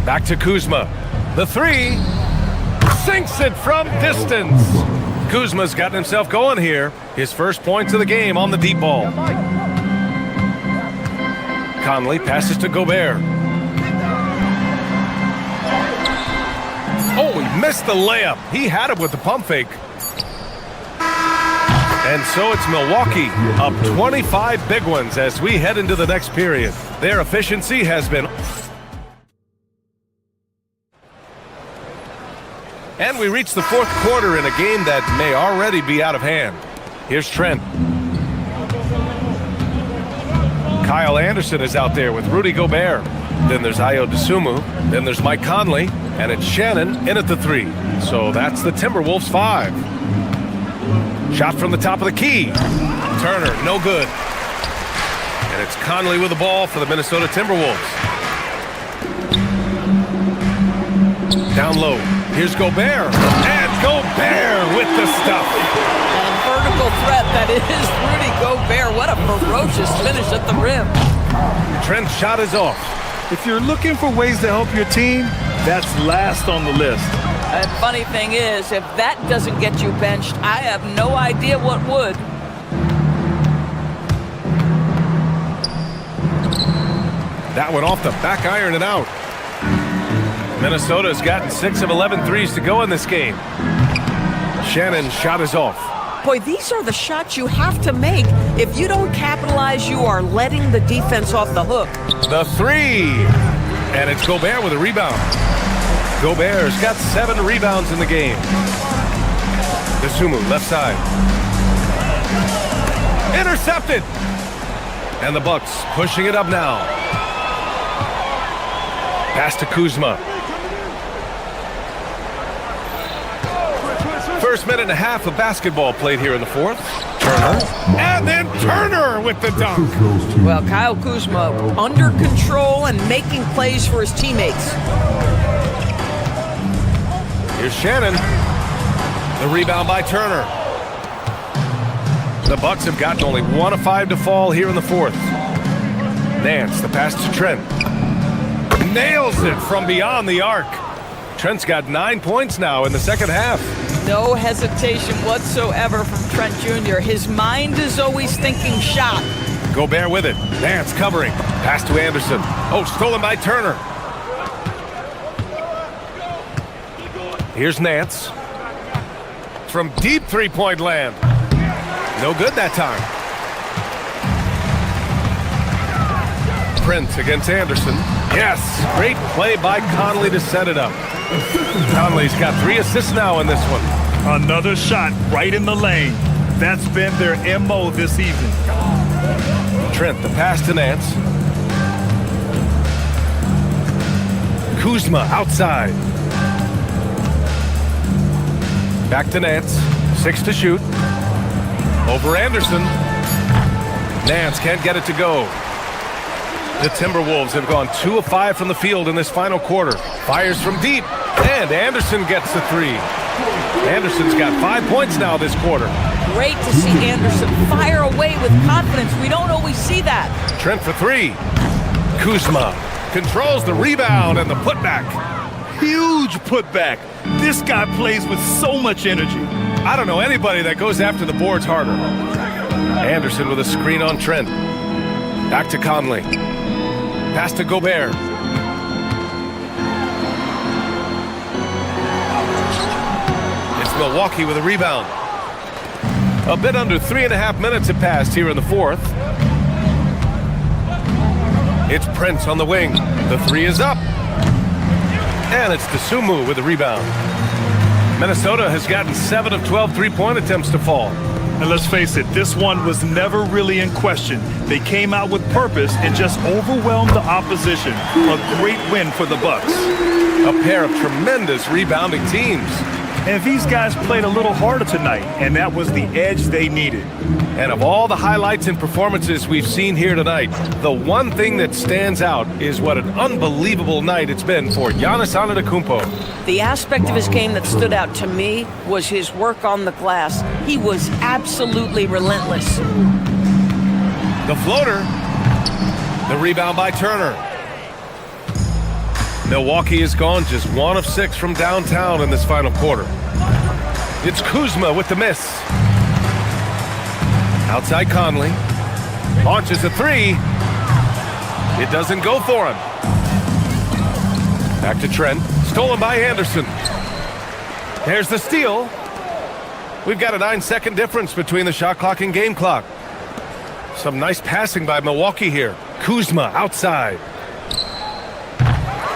Back to Kuzma. The three. Sinks it from distance. Kuzma's gotten himself going here. His first points of the game on the deep ball. Conley passes to Gobert. Oh, he missed the layup. He had it with the pump fake. And so it's Milwaukee up 25 big ones as we head into the next period. Their efficiency has been... And we reach the fourth quarter in a game that may already be out of hand. Here's Trent. Kyle Anderson is out there with Rudy Gobert. Then there's Ayo Dosunmu. Then there's Mike Conley. And it's Shannon in at the 3. So that's the Timberwolves 5. Shot from the top of the key. Turner, no good. And it's Conley with the ball for the Minnesota Timberwolves. Down low. Here's Gobert. And Gobert with the stuff. And a vertical threat that is Rudy Gobert. What a ferocious finish at the rim. Trent's shot is off. If you're looking for ways to help your team, that's last on the list. The funny thing is, if that doesn't get you benched, I have no idea what would. That one off the back iron and out. Minnesota's gotten 6 of 11 threes to go in this game. Shannon's shot is off. Boy, these are the shots you have to make. If you don't capitalize, you are letting the defense off the hook. The 3. And it's Gobert with a rebound. Gobert's got 7 rebounds in the game. Dosunmu, left side. Intercepted! And the Bucks pushing it up now. Pass to Kuzma. First minute and a half of basketball played here in the fourth. Turner. And then Turner with the dunk. Well, Kyle Kuzma under control and making plays for his teammates. Here's Shannon. The rebound by Turner. The Bucks have gotten only 1 of 5 to fall here in the fourth. Nance, the pass to Trent. Nails it from beyond the arc. Trent's got 9 points now in the second half. No hesitation whatsoever from Trent Jr. His mind is always thinking shot. Gobert with it. Nance covering. Pass to Anderson. Oh, stolen by Turner. Here's Nance. From deep three-point land. No good that time. Prince against Anderson. Yes, great play by Conley to set it up. Conley's got 3 assists now in this one. Another shot right in the lane. That's been their MO this evening. Trent, the pass to Nance. Kuzma outside. Back to Nance. 6 to shoot. Over Anderson. Nance can't get it to go. The Timberwolves have gone 2 of 5 from the field in this final quarter. Fires from deep. And Anderson gets the 3. Anderson's got 5 points now this quarter. Great to see Anderson fire away with confidence. We don't always see that. Trent for 3. Kuzma controls the rebound and the putback. Huge putback. This guy plays with so much energy. I don't know anybody that goes after the boards harder. Anderson with a screen on Trent. Back to Conley. Pass to Gobert. It's Milwaukee with a rebound. A bit under 3.5 minutes have passed here in the fourth. It's Prince on the wing. The 3 is up. And it's Dosunmu with the rebound. Minnesota has gotten 7 of 12 three-point attempts to fall. And let's face it, this one was never really in question. They came out with purpose and just overwhelmed the opposition. A great win for the Bucks. A pair of tremendous rebounding teams. And these guys played a little harder tonight, and that was the edge they needed. And of all the highlights and performances we've seen here tonight, the one thing that stands out is what an unbelievable night it's been for Giannis Antetokounmpo. The aspect of his game that stood out to me was his work on the glass. He was absolutely relentless. The floater. The rebound by Turner. Milwaukee has gone just 1 of 6 from downtown in this final quarter. It's Kuzma with the miss. Outside Conley. Launches a 3. It doesn't go for him. Back to Trent. Stolen by Anderson. There's the steal. We've got a 9-second difference between the shot clock and game clock. Some nice passing by Milwaukee here. Kuzma outside.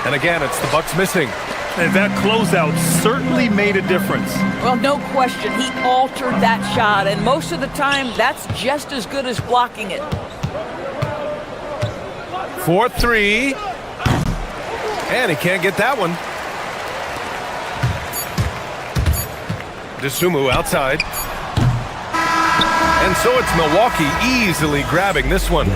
And again, it's the Bucks missing. And that closeout certainly made a difference. Well, no question. He altered that shot, and most of the time, that's just as good as blocking it. 4-3. And he can't get that one. Desumu outside. And so it's Milwaukee easily grabbing this one.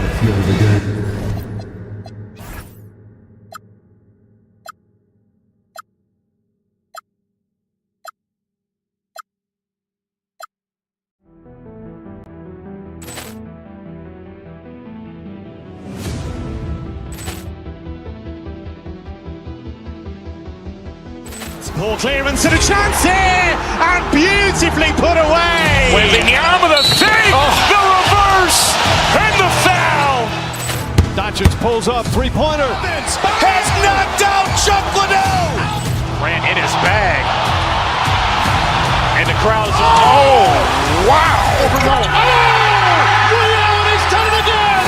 Ball clearance and a chance here, and beautifully put away. Wembanyama the fake, the reverse, and the foul. Doncic pulls up, three-pointer. Has knocked out Chuck Liddell. Grant in his bag. And the crowd is, oh, wow. Ray Allen has done it again.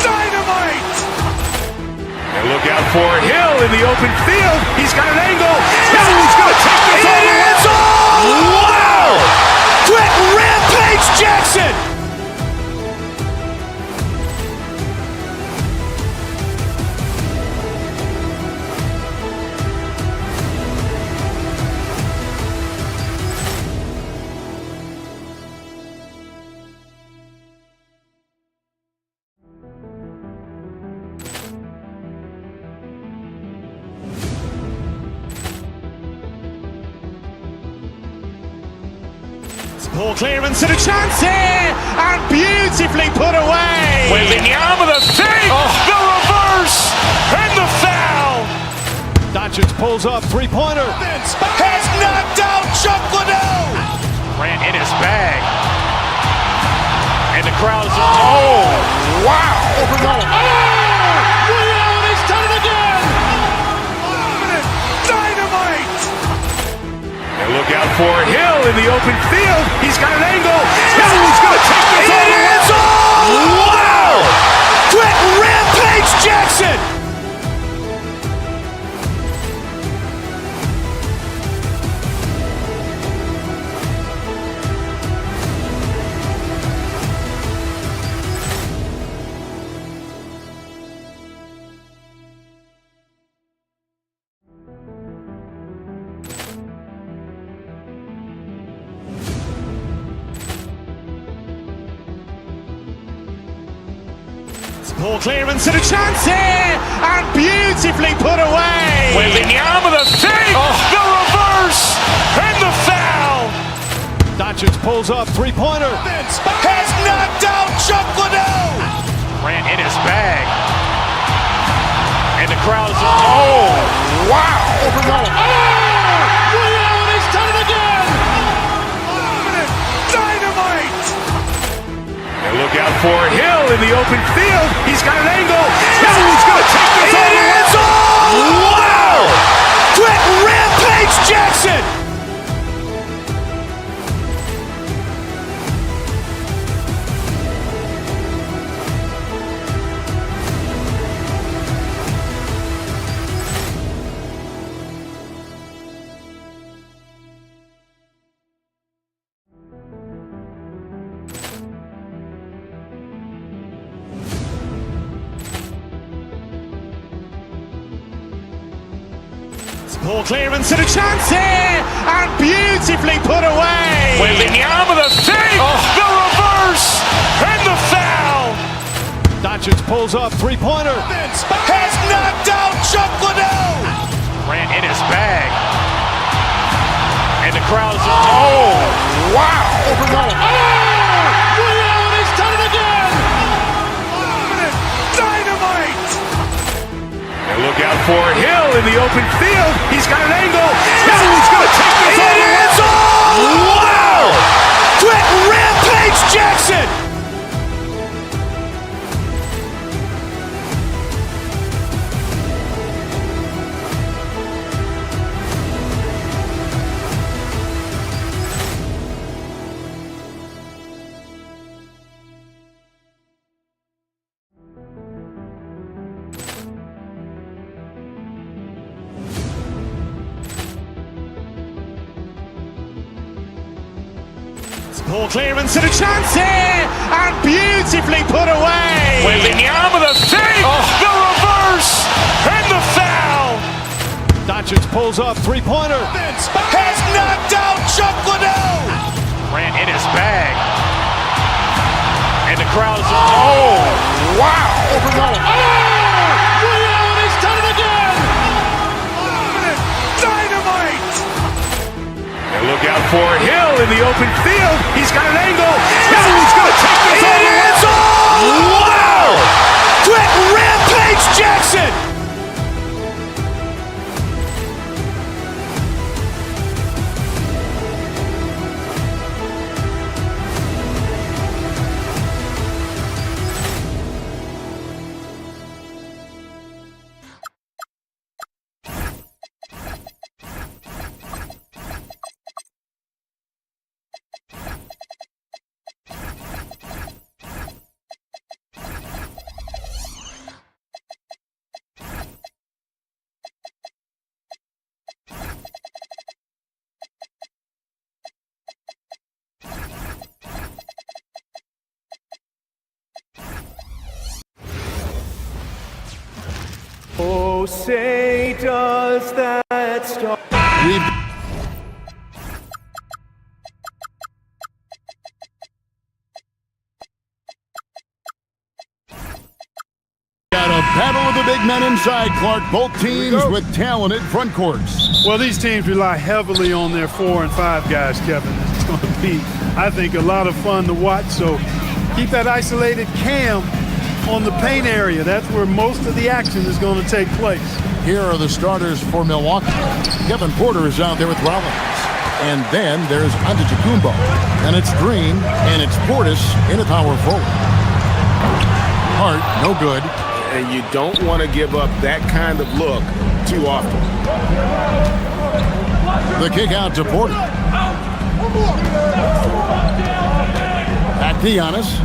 Dynamite. And look out for Hill in the open field. He's got an angle. Hill's going to take this all the way. Wow! Quick Rampage Jackson. Ball clearance and a chance here, and beautifully put away. Wembanyama the fake, the reverse, and the foul. Doncic pulls up, three-pointer. Has knocked out Chuck Liddell. Grant in his bag. And the crowd is, oh, wow. Ray Allen has done it again. Dynamite. And look out for Hill in the open field. He's got an angle. Hill's going to take this all the way. Wow! Quick Rampage Jackson. Ball clearance and a chance here, and beautifully put away. Wembanyama the fake, the reverse, and the foul. Doncic pulls up, three-pointer. Has knocked out Chuck Liddell. Grant in his bag. And the crowd is, oh, wow. Ray Allen has done it again. Dynamite. And look out for Hill in the open field. He's got an angle. Hill's going to take this all the way. Wow! Quick Rampage Jackson. Ball clearance and a chance here, and beautifully put away. Wembanyama the fake, the reverse, and the foul. Doncic pulls up, three-pointer. Has knocked out Chuck Liddell. Grant in his bag. And the crowd is, oh, wow. Ray Allen has done it again. Dynamite. And look out for Hill in the open field. He's got an angle. Hill's going to take this all the way. Wow! Quick Rampage Jackson. Ball clearance and a chance here, and beautifully put away. Wembanyama the save, the reverse, and the foul. Doncic pulls up, three-pointer. Has knocked out Chuck Liddell. Ran in his bag. And the crowd is, oh, wow. Ray Allen has done it again. Dynamite. And look out for Hill in the open field. He's got an angle. Hill's going to take this all the way. Wow. Quick rampage Jackson. Oh, say does that star... Got a battle of the big men inside, Clark. Both teams with talented front courts. Well, these teams rely heavily on their 4 and 5 guys, Kevin. It's going to be, I think, a lot of fun to watch. So keep that isolated cam on the paint area. That's where most of the action is going to take place. Here are the starters for Milwaukee. Kevin Porter is out there with Rollins. And then there's Antetokounmpo. And it's Green, and it's Portis in a power forward. Hart, no good. And you don't want to give up that kind of look too often. The kick out to Porter. Back to Giannis.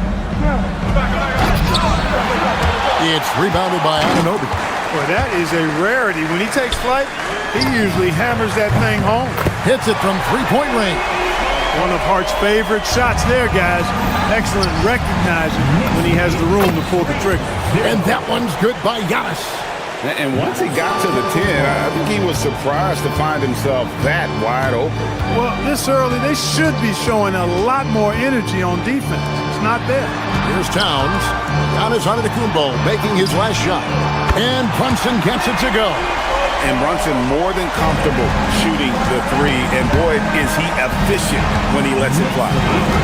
It's rebounded by Anunoby. Boy, that is a rarity. When he takes flight, he usually hammers that thing home. Hits it from three-point range. One of Hart's favorite shots there, guys. Excellent recognizing when he has the room to pull the trigger. And that one's good by Giannis. And once he got to the 10, I think he was surprised to find himself that wide open. Well, this early, they should be showing a lot more energy on defense. It's not there. Here's Towns. Giannis Antetokounmpo making his last shot. And Brunson gets it to go. And Brunson more than comfortable shooting the three. And boy, is he efficient when he lets it fly.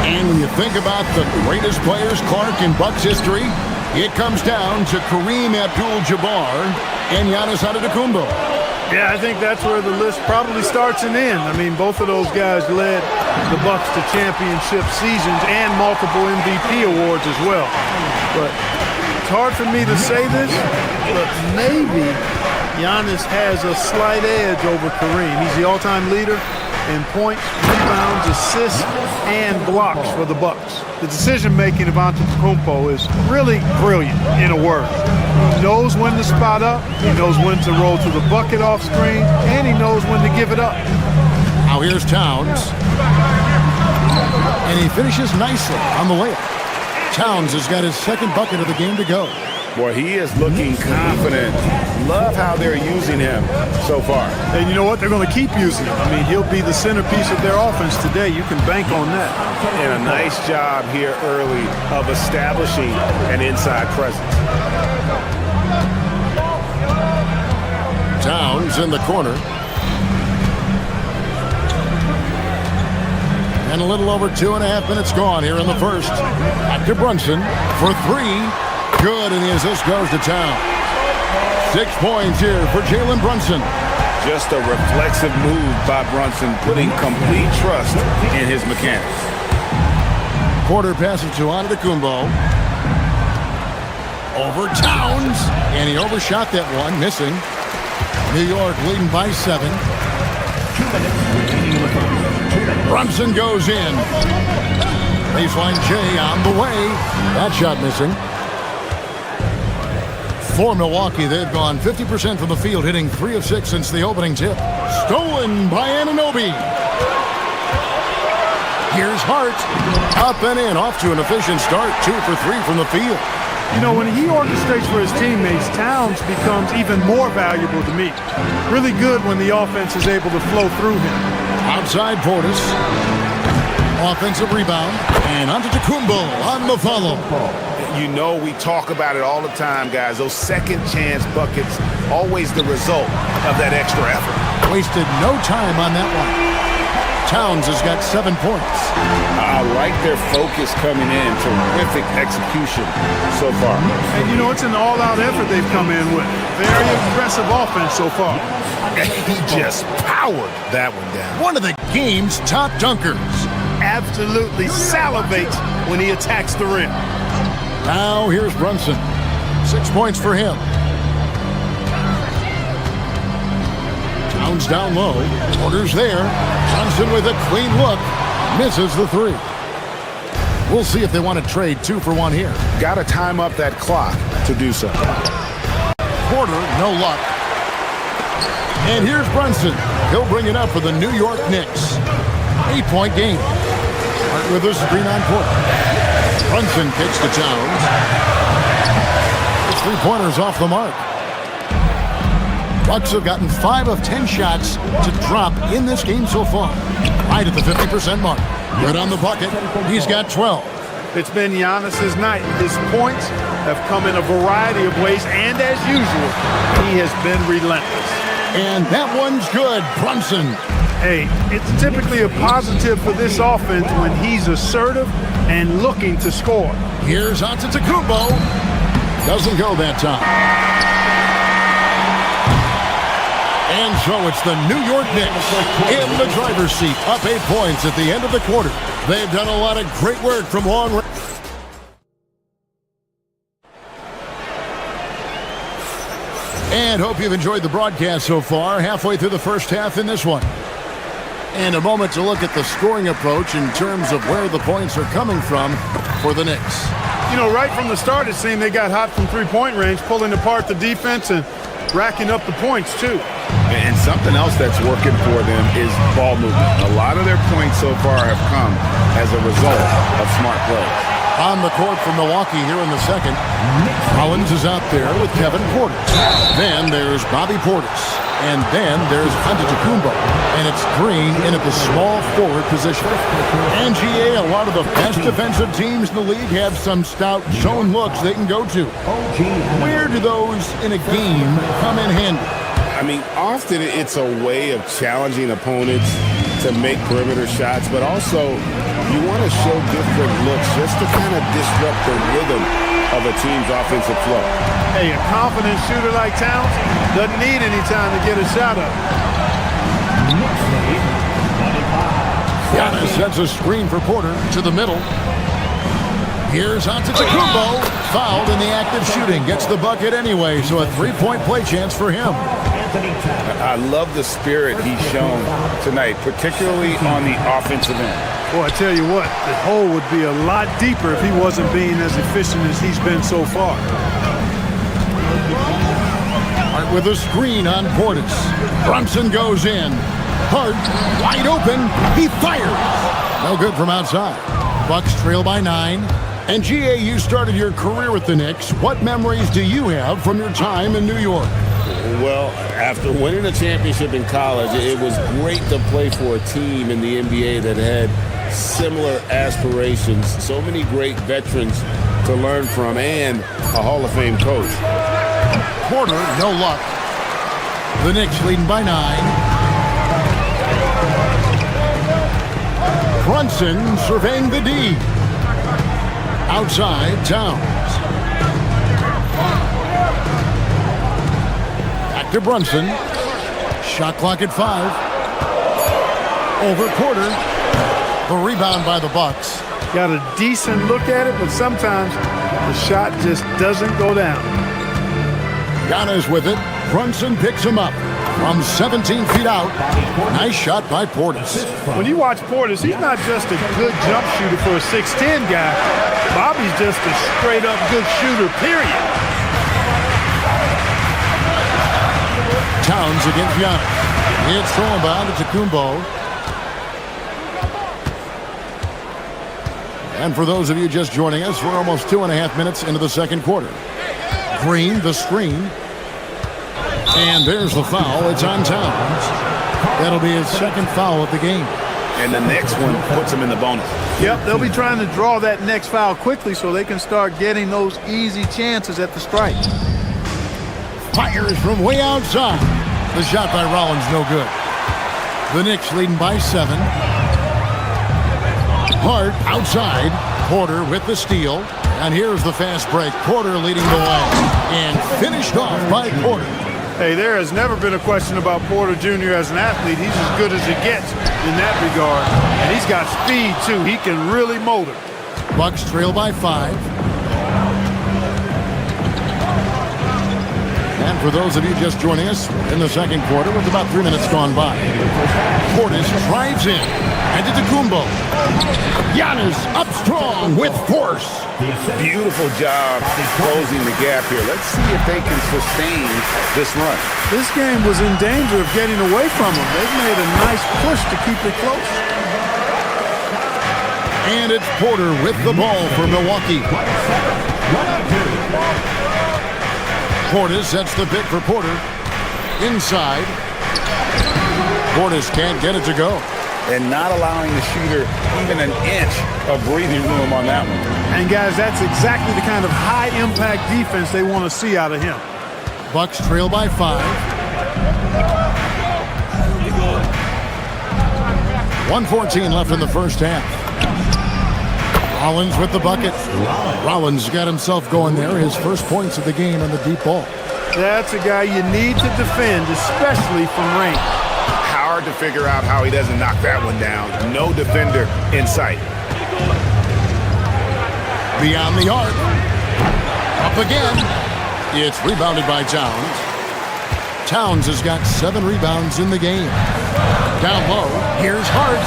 And when you think about the greatest players, Clark, in Bucks history, it comes down to Kareem Abdul-Jabbar and Giannis Antetokounmpo. Yeah, I think that's where the list probably starts and ends. I mean, both of those guys led the Bucks to championship seasons and multiple MVP awards as well. But it's hard for me to say this, but maybe Giannis has a slight edge over Kareem. He's the all-time leader in points, rebounds, assists, and blocks for the Bucks. The decision-making of Antetokounmpo is really brilliant, in a word. He knows when to spot up, he knows when to roll to the bucket off screen, and he knows when to give it up. Now here's Towns. And he finishes nicely on the layup. Towns has got his second bucket of the game to go. Boy, he is looking confident. Love how they're using him so far. And you know what? They're going to keep using him. I mean, he'll be the centerpiece of their offense today. You can bank on that. And a nice job here early of establishing an inside presence. Towns in the corner. And a little over 2.5 minutes gone here in the first. Back to Brunson for three. Good, and the assist goes to Towns. 6 points here for Jalen Brunson. Just a reflexive move by Brunson, putting complete trust in his mechanics. Porter passes to Antetokounmpo. Over Towns, and he overshot that one, missing. New York leading by 7. Brunson goes in. Baseline J on the way. That shot missing. For Milwaukee, they've gone 50% from the field, hitting 3 of 6 since the opening tip. Stolen by Anunoby. Here's Hart. Up and in, off to an efficient start. 2 for 3 from the field. You know, when he orchestrates for his teammates, Towns becomes even more valuable to me. Really good when the offense is able to flow through him. Outside Portis. Offensive rebound. And Antetokounmpo on the follow. You know, we talk about it all the time, guys. Those second chance buckets, always the result of that extra effort. Wasted no time on that one. Towns has got 7 points. I like their focus coming in. Terrific execution so far. And, you know, it's an all-out effort they've come in with. Very impressive offense so far. And he just powered that one down. One of the game's top dunkers. Absolutely salivates when he attacks the rim. Now here's Brunson. 6 points for him. Towns down low. Porter's there. Brunson with a clean look. Misses the 3. We'll see if they want to trade 2 for 1 here. Got to time up that clock to do so. Porter, no luck. And here's Brunson. He'll bring it up for the New York Knicks. 8-point game. Hart with us, screen on Porter. Brunson kicks to Towns. His 3-pointers off the mark. Bucks have gotten 5 of 10 shots to drop in this game so far. Right at the 50% mark. Good on the bucket. He's got 12. It's been Giannis's night. His points have come in a variety of ways, and as usual, he has been relentless. And that one's good. Brunson. Hey, it's typically a positive for this offense when he's assertive and looking to score. Here's Antetokounmpo. Doesn't go that time. And so it's the New York Knicks in the driver's seat, up 8 points at the end of the quarter. They've done a lot of great work from long range. And hope you've enjoyed the broadcast so far, halfway through the first half in this one. And a moment to look at the scoring approach in terms of where the points are coming from for the Knicks. You know, right from the start, it seemed they got hot from three-point range, pulling apart the defense and racking up the points, too. And something else that's working for them is ball movement. A lot of their points so far have come as a result of smart plays. On the court for Milwaukee here in the second, Collins is out there with Kevin Porter. Then there's Bobby Portis. And then there's Antetokounmpo. And it's Green in at the small forward position. And GA, a lot of the best defensive teams in the league have some stout zone looks they can go to. Where do those in a game come in handy? I mean, often it's a way of challenging opponents to make perimeter shots, but also you want to show different looks just to kind of disrupt the rhythm of a team's offensive flow. Hey, a confident shooter like Towns doesn't need any time to get a shot up. Giannis sets a screen for Porter to the middle. Here's Antetokounmpo, fouled in the act of shooting. Gets the bucket anyway, so a 3-point play chance for him. I love the spirit he's shown tonight, particularly on the offensive end. Well, I tell you what, the hole would be a lot deeper if he wasn't being as efficient as he's been so far. Hart with a screen on Portis. Brunson goes in. Hart, wide open. He fires. No good from outside. Bucks trail by 9. And GA, you started your career with the Knicks. What memories do you have from your time in New York? Well, after winning a championship in college, it was great to play for a team in the NBA that had similar aspirations. So many great veterans to learn from and a Hall of Fame coach. Porter, no luck. The Knicks leading by 9. Brunson surveying the D. Outside, Towns. Back to Brunson. Shot clock at 5. Over Porter. The rebound by the Bucks. Got a decent look at it, but sometimes the shot just doesn't go down. Giannis with it. Brunson picks him up from 17 feet out. Nice shot by Portis. When you watch Portis, he's not just a good jump shooter for a 6'10 guy. Bobby's just a straight-up good shooter, period. Towns against Giannis. It's thrown by Antetokounmpo. And for those of you just joining us, we're almost 2.5 minutes into the second quarter. Green, the screen. And there's the foul. It's on Towns. That'll be his second foul of the game. And the next one puts him in the bonus. Yep, they'll be trying to draw that next foul quickly so they can start getting those easy chances at the strike. Fires from way outside. The shot by Rollins, no good. The Knicks leading by 7. Hart outside. Porter with the steal. And here's the fast break. Porter leading the way. And finished off by Porter. Hey, there has never been a question about Porter Jr. as an athlete. He's as good as it gets in that regard. And he's got speed, too. He can really motor. Bucks trail by 5. And for those of you just joining us in the second quarter, with about 3 minutes gone by, Portis drives in. Antetokounmpo. Giannis up strong with force. Beautiful job closing the gap here. Let's see if they can sustain this run. This game was in danger of getting away from them. They've made a nice push to keep it close. And it's Porter with the ball for Milwaukee. Portis sets the pick for Porter. Inside. Portis can't get it to go. And not allowing the shooter even an inch of breathing room on that one. And guys, that's exactly the kind of high-impact defense they want to see out of him. Bucks trail by 5. 1:14 left in the first half. Rollins with the bucket. Rollins got himself going there. His first points of the game on the deep ball. That's a guy you need to defend, especially from range. Hard to figure out how he doesn't knock that one down. No defender in sight. Beyond the arc. Up again. It's rebounded by Towns. Towns has got 7 rebounds in the game. Down low. Here's Hart.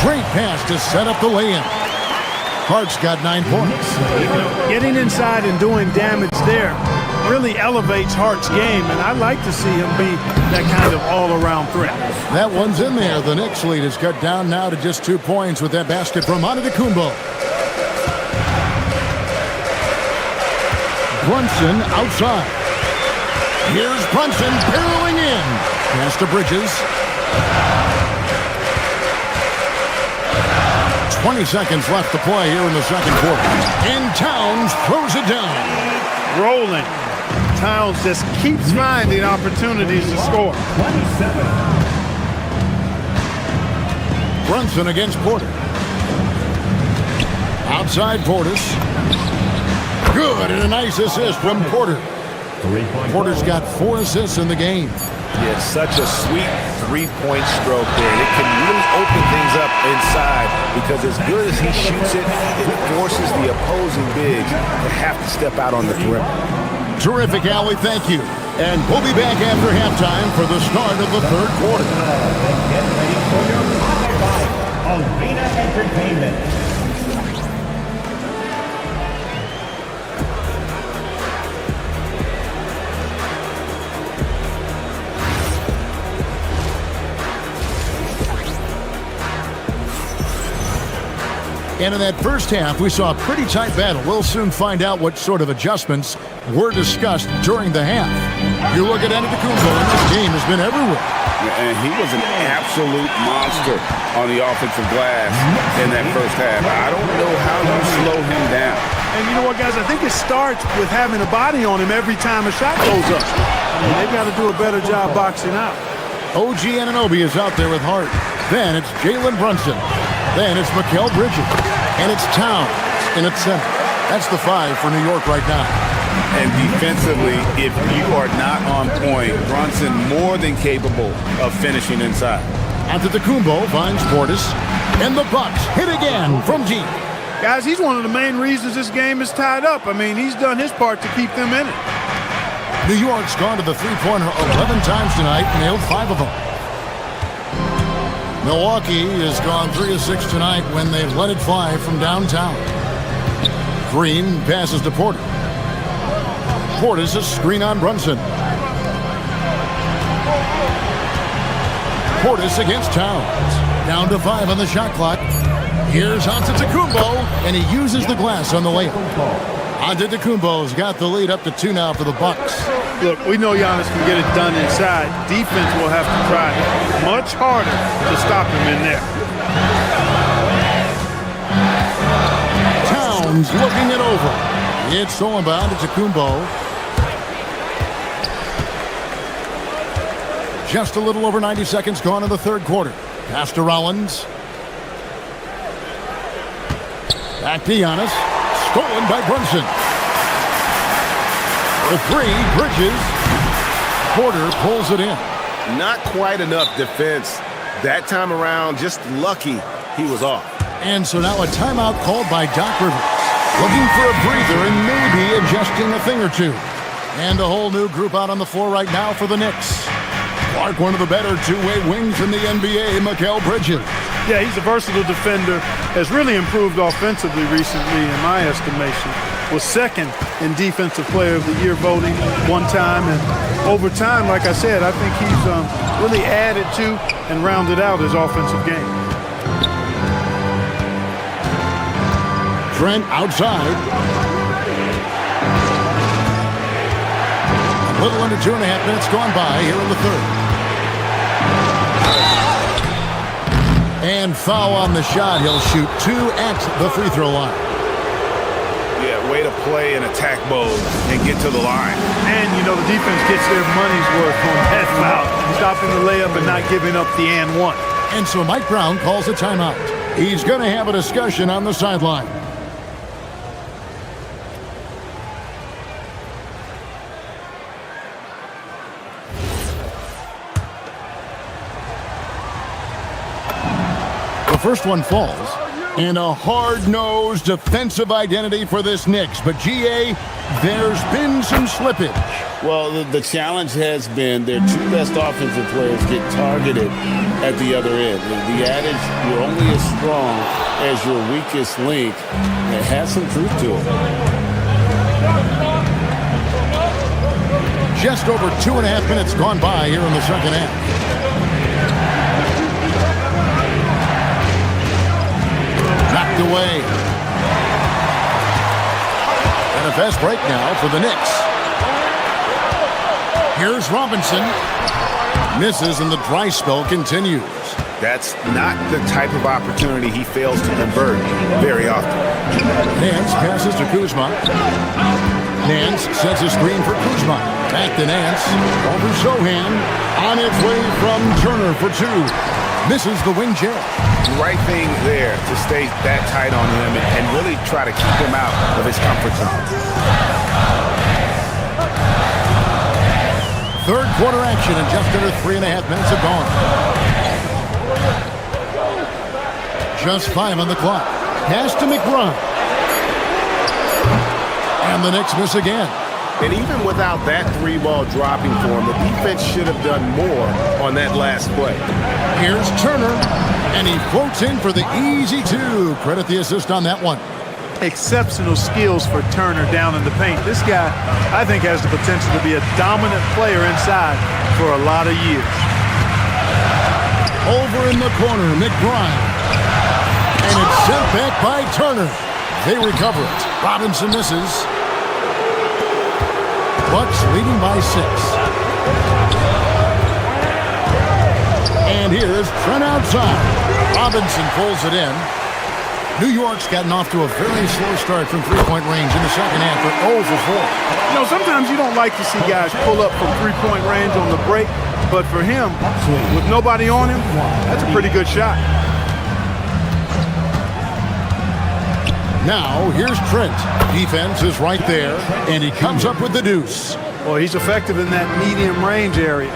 Great pass to set up the lay-in. Hart's got 9 points. Getting inside and doing damage there really elevates Hart's game, and I'd like to see him be that kind of all-around threat. That one's in there. The Knicks lead is cut down now to just 2 points with that basket from Antetokounmpo. Brunson outside. Here's Brunson barreling in. Pass to Bridges. 20 seconds left to play here in the second quarter. And Towns throws it down. Rolling. Towns just keeps finding opportunities to score. Brunson against Porter. Outside Portis. Good, and a nice assist from Porter. Porter's got 4 assists in the game. Yeah, such a sweet three-point stroke there. It can really open things up inside because as good as he shoots it, it forces the opposing bigs to have to step out on the perimeter. Terrific, Allie. Thank you. And we'll be back after halftime for the start of the third quarter. Get ready for your Arena Entertainment. And in that first half, we saw a pretty tight battle. We'll soon find out what sort of adjustments were discussed during the half. You look at Antetokounmpo, and this game has been everywhere. And he was an absolute monster on the offensive glass in that first half. I don't know how you slow him down. And you know what, guys? I think it starts with having a body on him every time a shot goes up. I mean, they've got to do a better job boxing out. OG Anunoby is out there with Hart. Then it's Jalen Brunson. Then it's Mikal Bridges. And it's Towns in its center. That's the 5 for New York right now. And defensively, if you are not on point, Brunson more than capable of finishing inside. Antetokounmpo finds Portis. And the Bucks hit again from deep. Guys, he's one of the main reasons this game is tied up. I mean, he's done his part to keep them in it. New York's gone to the three-pointer 11 times tonight, nailed 5 of them. Milwaukee has gone 3 of 6 tonight when they've let it fly from downtown. Green passes to Porter. Portis a screen on Brunson. Portis against Towns. Down to 5 on the shot clock. Here's Antetokounmpo, and he uses the glass on the layup. Antetokounmpo's got the lead up to 2 now for the Bucks. Look, we know Giannis can get it done inside. Defense will have to try much harder to stop him in there. Towns looking it over. It's stolen by Antetokounmpo. Just a little over 90 seconds gone in the third quarter. Pass to Rollins. Back to Giannis. Stolen by Brunson. The 3, Bridges. Porter pulls it in. Not quite enough defense. That time around, just lucky he was off. And so now a timeout called by Doc Rivers. Looking for a breather and maybe adjusting a thing or two. And a whole new group out on the floor right now for the Knicks. Clark, one of the better two-way wings in the NBA, Mikal Bridges. Yeah, he's a versatile defender. Has really improved offensively recently, in my estimation. Was second in Defensive Player of the Year voting one time. And over time, like I said, I think he's really added to and rounded out his offensive game. Trent outside. A little under 2.5 minutes gone by here in the third. And foul on the shot. He'll shoot 2 at the free throw line. Yeah, way to play in attack mode and get to the line. And, you know, the defense gets their money's worth on that foul. Stopping the layup and not giving up the and one. And so Mike Brown calls a timeout. He's going to have a discussion on the sideline. The first one falls, and a hard-nosed defensive identity for this Knicks. But, G.A., there's been some slippage. Well, the challenge has been their 2 best offensive players get targeted at the other end. The adage, you're only as strong as your weakest link, it has some truth to it. Just over 2.5 minutes gone by here in the second half. Knocked away. And a fast break now for the Knicks. Here's Robinson. Misses and the dry spell continues. That's not the type of opportunity he fails to convert very often. Nance passes to Kuzma. Nance sets a screen for Kuzma. Back to Nance. Over Sohan. On its way from Turner for 2. Misses the wing jab. Right thing there to stay that tight on him and really try to keep him out of his comfort zone. Third quarter action and just under 3.5 minutes have gone. Just 5 on the clock. Pass to McBride. And the Knicks miss again. And even without that 3-ball dropping for him, the defense should have done more on that last play. Here's Turner, and he floats in for the easy 2. Credit the assist on that one. Exceptional skills for Turner down in the paint. This guy, I think, has the potential to be a dominant player inside for a lot of years. Over in the corner, McBride. And it's sent back by Turner. They recover it. Robinson misses. Bucks leading by 6. And here's Trent outside. Robinson pulls it in. New York's gotten off to a very slow start from three-point range in the second half. They're 0 for 4. You know, sometimes you don't like to see guys pull up from three-point range on the break, but for him, with nobody on him, that's a pretty good shot. Now, here's Trent. Defense is right there, and he comes up with the deuce. Well, he's effective in that medium range area.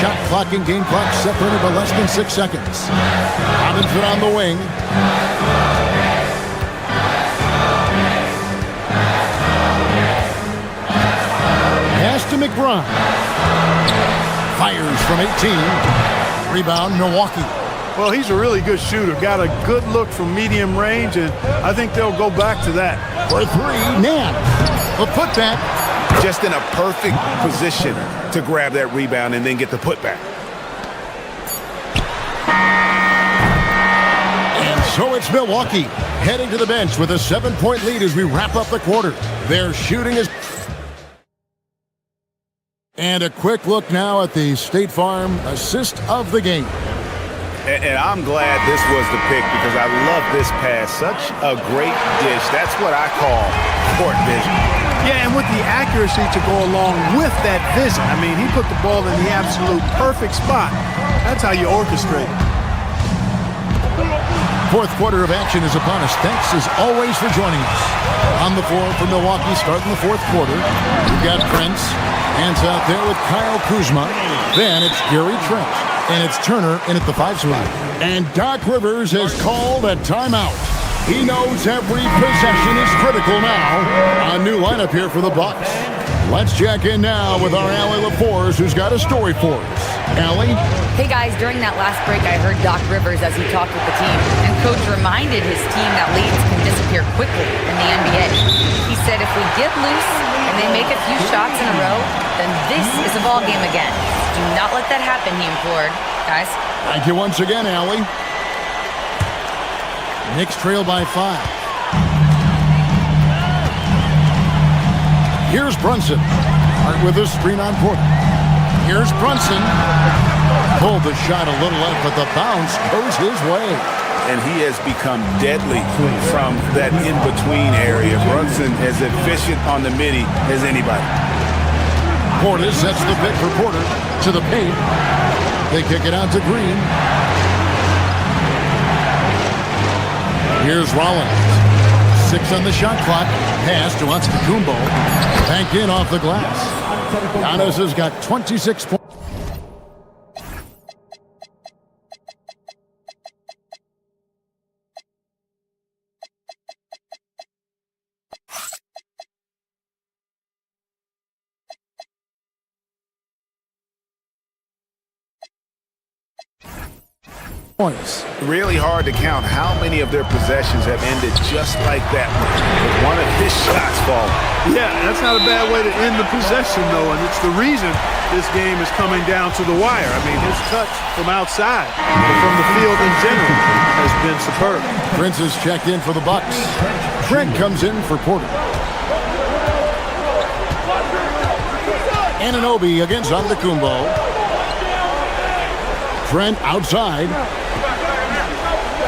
Shot clock and game clock separated by less than 6 seconds. Robinson on the wing. Pass to McBride. Fires from 18. Rebound, Milwaukee. Well, he's a really good shooter. Got a good look from medium range, and I think they'll go back to that. For 3, Nance. A putback. Just in a perfect position to grab that rebound and then get the putback. And So it's Milwaukee heading to the bench with a 7-point lead as we wrap up the quarter. Their shooting is... And a quick look now at the State Farm assist of the game. And I'm glad this was the pick because I love this pass. Such a great dish. That's what I call court vision. Yeah, and with the accuracy to go along with that vision. I mean, he put the ball in the absolute perfect spot. That's how you orchestrate it. Fourth quarter of action is upon us. Thanks as always for joining us. On the floor for Milwaukee starting the fourth quarter. We've got Prince. Hands out there with Kyle Kuzma. Then it's Gary Trent. And it's Turner in at the 5 spot. And Doc Rivers has called a timeout. He knows every possession is critical now. A new lineup here for the Bucks. Let's check in now with our Allie LaForce, who's got a story for us. Allie? Hey guys, during that last break, I heard Doc Rivers as he talked with the team, and Coach reminded his team that leads can disappear quickly in the NBA. He said if we get loose and they make a few shots in a row, then this is a ball game again. Do not let that happen, he implored. Guys? Thank you once again, Allie. Knicks trail by 5. Here's Brunson. Hart with a screen on Porter. Here's Brunson. Pulled the shot a little left, but the bounce goes his way. And he has become deadly from that in-between area. Brunson as efficient on the midi as anybody. Porter sets the pick for Porter to the paint. They kick it out to Green. Here's Rollins. 6 on the shot clock. Pass to Antetokounmpo. Banked in off the glass. Giannis has got 26 points. Really hard to count how many of their possessions have ended just like that with one of his shots falling. Yeah, that's not a bad way to end the possession, though, and it's the reason this game is coming down to the wire. I mean, his touch from outside, from the field in general, has been superb. Prince is checked in for the Bucks. Trent comes in for Porter. Anunoby against Antetokounmpo. Trent outside.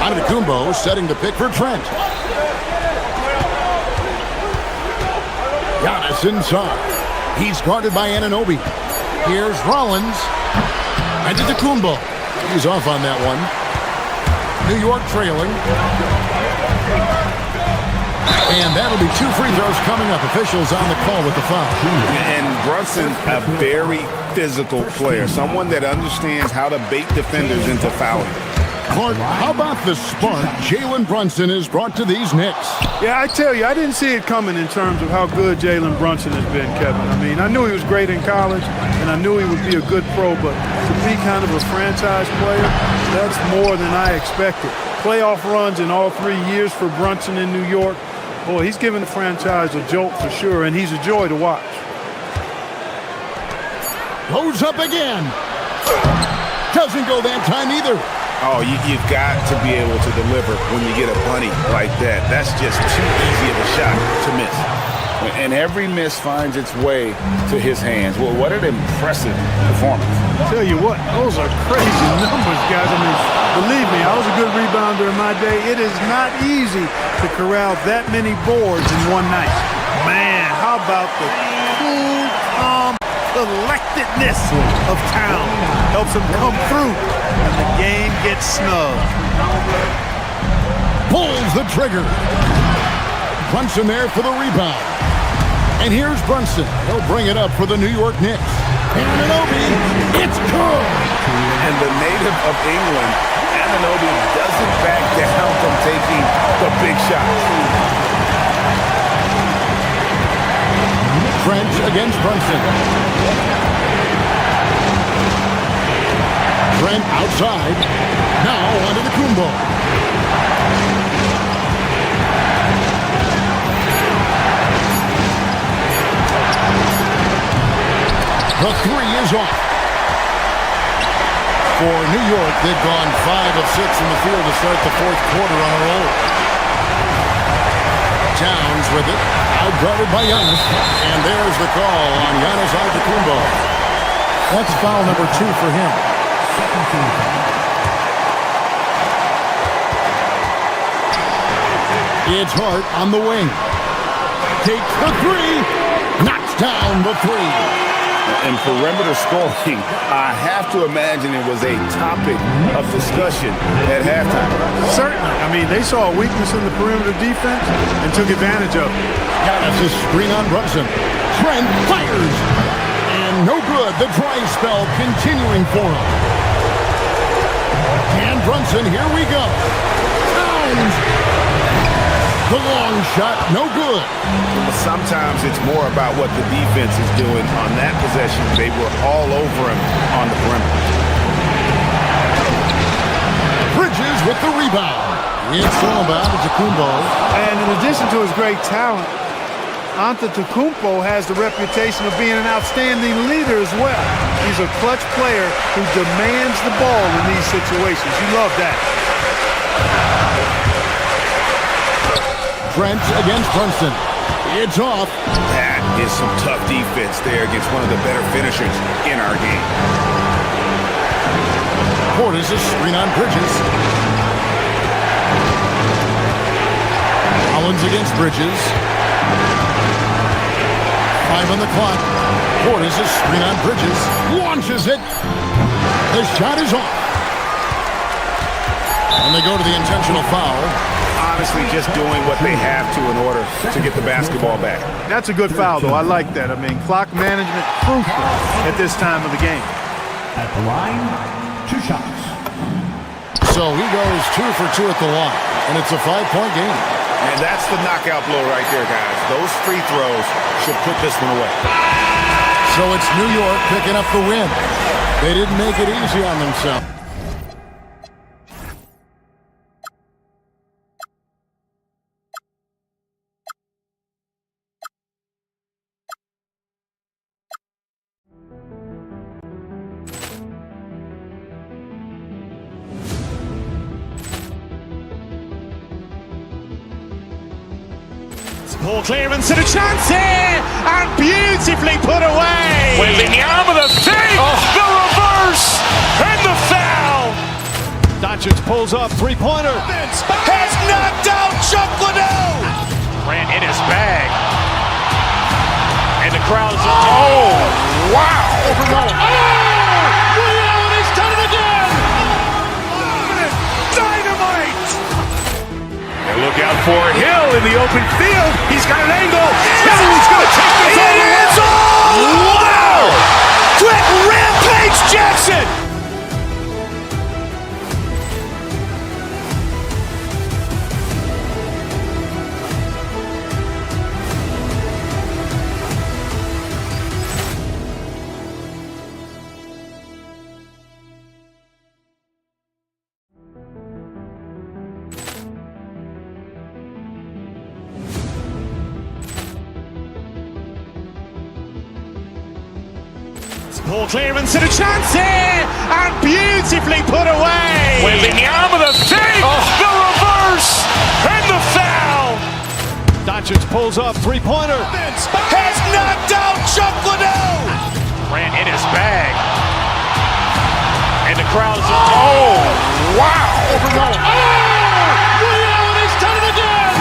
Antetokounmpo setting the pick for Trent. Giannis inside. He's guarded by Anunoby. Here's Rollins. Antetokounmpo. He's off on that one. New York trailing. And that'll be 2 free throws coming up. Officials on the call with the foul. And Brunson, a very physical player. Someone that understands how to bait defenders into fouling. Clark, how about the spark Jalen Brunson has brought to these Knicks? Yeah, I tell you, I didn't see it coming in terms of how good Jalen Brunson has been, Kevin. I mean, I knew he was great in college, and I knew he would be a good pro, but to be kind of a franchise player, that's more than I expected. Playoff runs in all 3 years for Brunson in New York. Boy, he's given the franchise a jolt for sure, and he's a joy to watch. Goes up again. Doesn't go that time either. Oh, you've got to be able to deliver when you get a bunny like that. That's just too easy of a shot to miss. And every miss finds its way to his hands. Well, what an impressive performance. Tell you what, those are crazy numbers, guys. I mean, believe me, I was a good rebounder in my day. It is not easy to corral that many boards in one night. Man, how about the cool, calm collectedness of town. Helps him come through, and the game gets snug. Pulls the trigger. Brunson there for the rebound. And here's Brunson. He'll bring it up for the New York Knicks. Anunoby, it's good. And the native of England, Anunoby doesn't back down from taking the big shots. Trent against Brunson. Trent outside. Now onto the Kumbo. The 3 is off. For New York, they've gone 5 of 6 in the field to start the fourth quarter on a roll. Towns with it, outguarded by Giannis, and there's the call on Giannis Antetokounmpo. That's foul number 2 for him. It's Hart on the wing. Takes the 3, knocks down the 3. And perimeter scoring, I have to imagine it was a topic of discussion at halftime. Certainly. I mean, they saw a weakness in the perimeter defense and took advantage of it. Giannis' screen on Brunson. Trent fires. And no good. The dry spell continuing for him. And Brunson, here we go. Towns. The long shot, no good. Sometimes it's more about what the defense is doing on that possession. They were all over him on the perimeter. Bridges with the rebound. It's all about Antetokounmpo. And in addition to his great talent, Antetokounmpo has the reputation of being an outstanding leader as well. He's a clutch player who demands the ball in these situations. You love that. Trent against Brunson. It's off. That is some tough defense there against one of the better finishers in our game. Portis is screen on Bridges. Collins against Bridges. 5 on the clock. Portis is screen on Bridges. Launches it. The shot is off. And they go to the intentional foul. Honestly, just doing what they have to in order to get the basketball back. That's a good foul, though. I like that. I mean, clock management crucial at this time of the game. At the line, 2 shots. So he goes 2 for 2 at the line, and it's a 5-point game. And that's the knockout blow right there, guys. Those free throws should put this one away. So it's New York picking up the win. They didn't make it easy on themselves. Ball clearance and a chance here, and beautifully put away. Wembanyama the fake, the reverse, and the foul. Doncic pulls up, 3-pointer. Has knocked out Chuck Liddell. Ran in his bag. And the crowd is, oh, wow. He's done it again. Dynamite. And look out for Hill in the open field. He's got an angle. He's going to take this all the way. Wow. Quick rampage Jackson. Ball clearance and a chance here, and beautifully put away. Wembanyama the fake, the reverse, and the foul. Doncic pulls up, 3-pointer. Has knocked out Chuck Liddell. Ran in his bag. And the crowd is, oh, wow. He's done it again.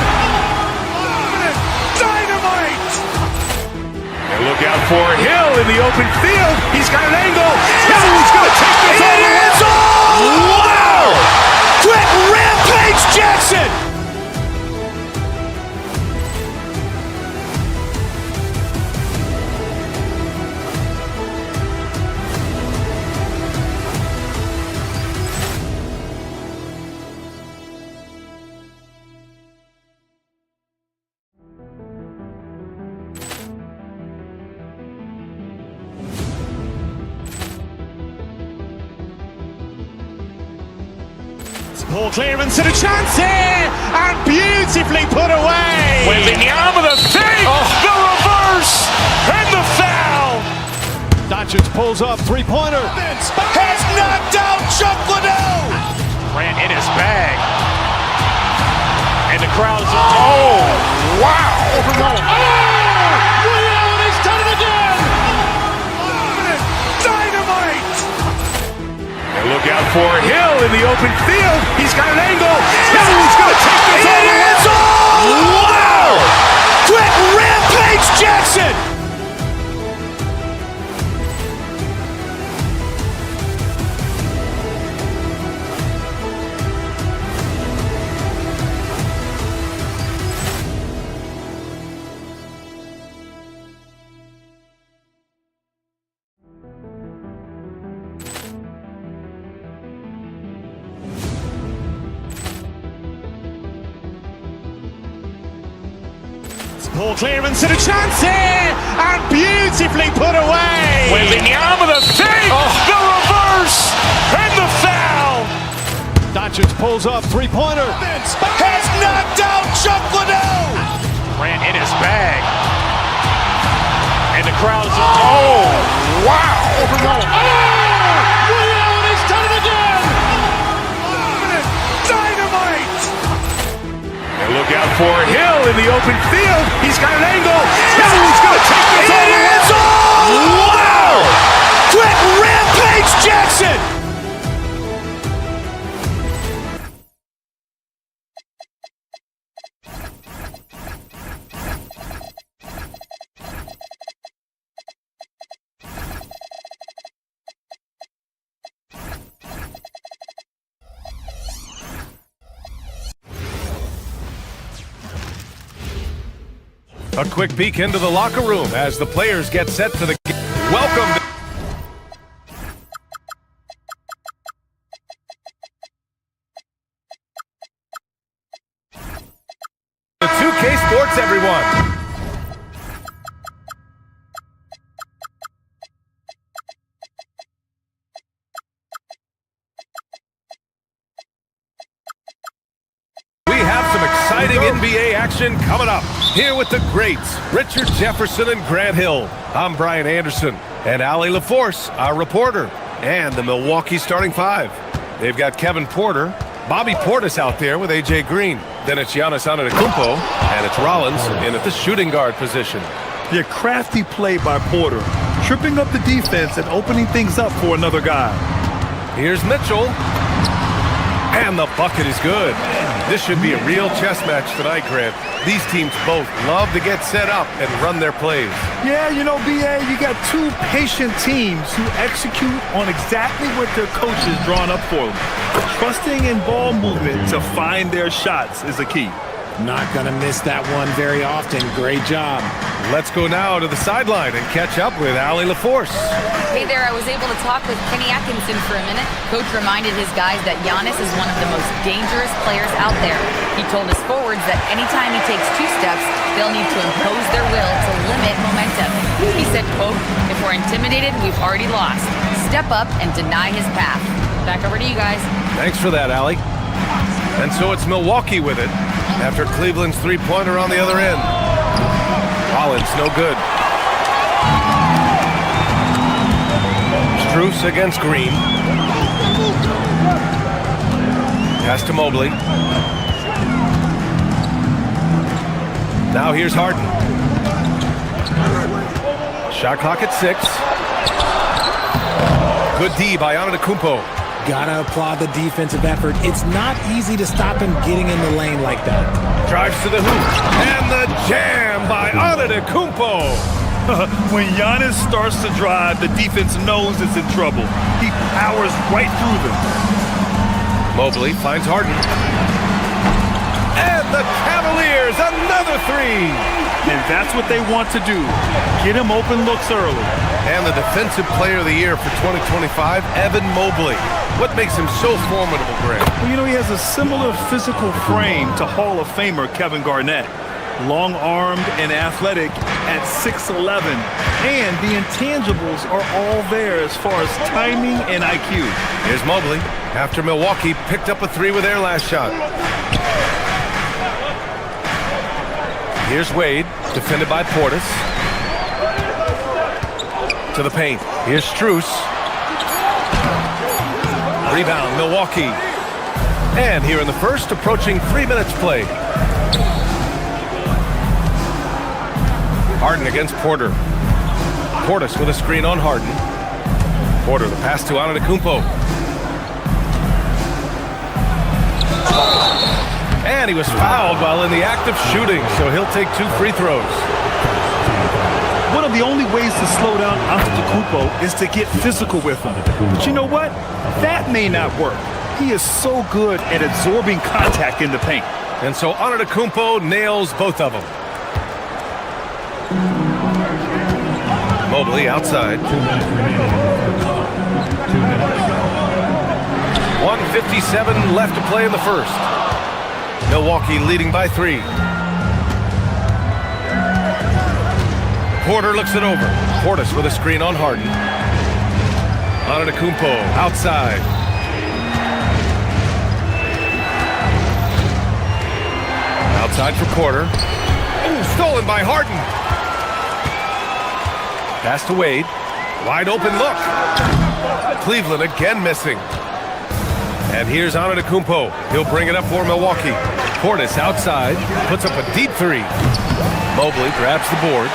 Dynamite. And look out for Hill in the open field. He's got an angle. Hill's going to take this all the way. Wow. Quick rampage Jackson. Ball clearance and a chance here, and beautifully put away. Wembanyama the fake, the reverse, and the foul. Doncic pulls up, three-pointer. Has knocked out Chuck Liddell. Grant in his bag. And the crowd's... Oh, wow. Ray Allen has done it again. Dynamite. And look out for Hill in the open field. He's got an angle. Hill's going to take this all the way. Wow. Quick rampage Jackson. Poor clearance and a chance here, and beautifully put away. Wembanyama the fake, the reverse, and the foul. Doncic pulls up, three-pointer. Has knocked out Chuck Liddell. Grant in his bag. And the crowd's... Oh, wow. Ray Allen has done it again. Dynamite. And look out for Hill in the open field. He's got an angle. Hill's going to take this all the way. Wow. Quick rampage Jackson. A quick peek into the locker room as the players get set for the game. Welcome. To 2K Sports, everyone. Exciting NBA action coming up. Here with the greats, Richard Jefferson and Grant Hill. I'm Brian Anderson, and Ali LaForce, our reporter, and the Milwaukee starting five. They've got Kevin Porter, Bobby Portis out there with A.J. Green. Then it's Giannis Antetokounmpo, and it's Rollins in at the shooting guard position. Yeah, crafty play by Porter, tripping up the defense and opening things up for another guy. Here's Mitchell, and the bucket is good. This should be a real chess match tonight, Grant. These teams both love to get set up and run their plays. Yeah, you know, B.A., you got two patient teams who execute on exactly what their coaches drawn up for them. Trusting in ball movement to find their shots is the key. Not going to miss that one very often. Great job. Let's go now to the sideline and catch up with Ali LaForce. Hey there, I was able to talk with Kenny Atkinson for a minute. Coach reminded his guys that Giannis is one of the most dangerous players out there. He told his forwards that anytime he takes two steps, they'll need to impose their will to limit momentum. He said, quote, "If we're intimidated, we've already lost. Step up and deny his path." Back over to you guys. Thanks for that, Ali. And so it's Milwaukee with it after Cleveland's three-pointer on the other end. Rollins, no good. Strus against Green. Pass to Mobley. Now here's Harden. Shot clock at 6. Good D by Antetokounmpo. Gotta applaud the defensive effort. It's not easy to stop him getting in the lane like that. Drives to the hoop. And the jam by Antetokounmpo. When Giannis starts to drive, the defense knows it's in trouble. He powers right through them. Mobley finds Harden. And the Cavaliers, another three. And that's what they want to do. Get him open looks early. And the Defensive Player of the Year for 2025, Evan Mobley. What makes him so formidable, Grant? Well, you know, he has a similar physical frame to Hall of Famer Kevin Garnett. Long-armed and athletic at 6'11". And the intangibles are all there as far as timing and IQ. Here's Mobley after Milwaukee picked up a three with their last shot. Here's Wade, defended by Portis. To the paint. Here's Strus. Rebound, Milwaukee. And here in the first, approaching 3 minutes play. Harden against Porter. Portis with a screen on Harden. Porter, the pass to Antetokounmpo. And he was fouled while in the act of shooting, so he'll take 2 free throws. One of the only ways to slow down Antetokounmpo is to get physical with him. But you know what? That may not work. He is so good at absorbing contact in the paint. And so Antetokounmpo nails both of them. Mobley outside. 1:57 left to play in the first. Milwaukee leading by 3. Porter looks it over. Portis with a screen on Harden. Antetokounmpo outside. Outside for Porter. Ooh, stolen by Harden. Pass to Wade. Wide open look. Cleveland again missing. And here's Antetokounmpo. He'll bring it up for Milwaukee. Portis outside. Puts up a deep 3. Mobley grabs the board.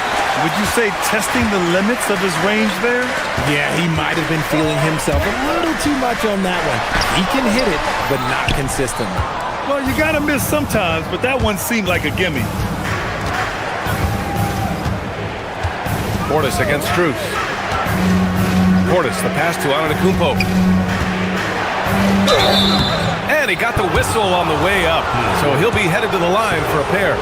Would you say testing the limits of his range there? Yeah, he might have been feeling himself a little too much on that one. He can hit it, but not consistently. Well, you gotta miss sometimes, but that one seemed like a gimme. Portis against Strus. Portis, the pass to Antetokounmpo. And he got the whistle on the way up, so he'll be headed to the line for a pair.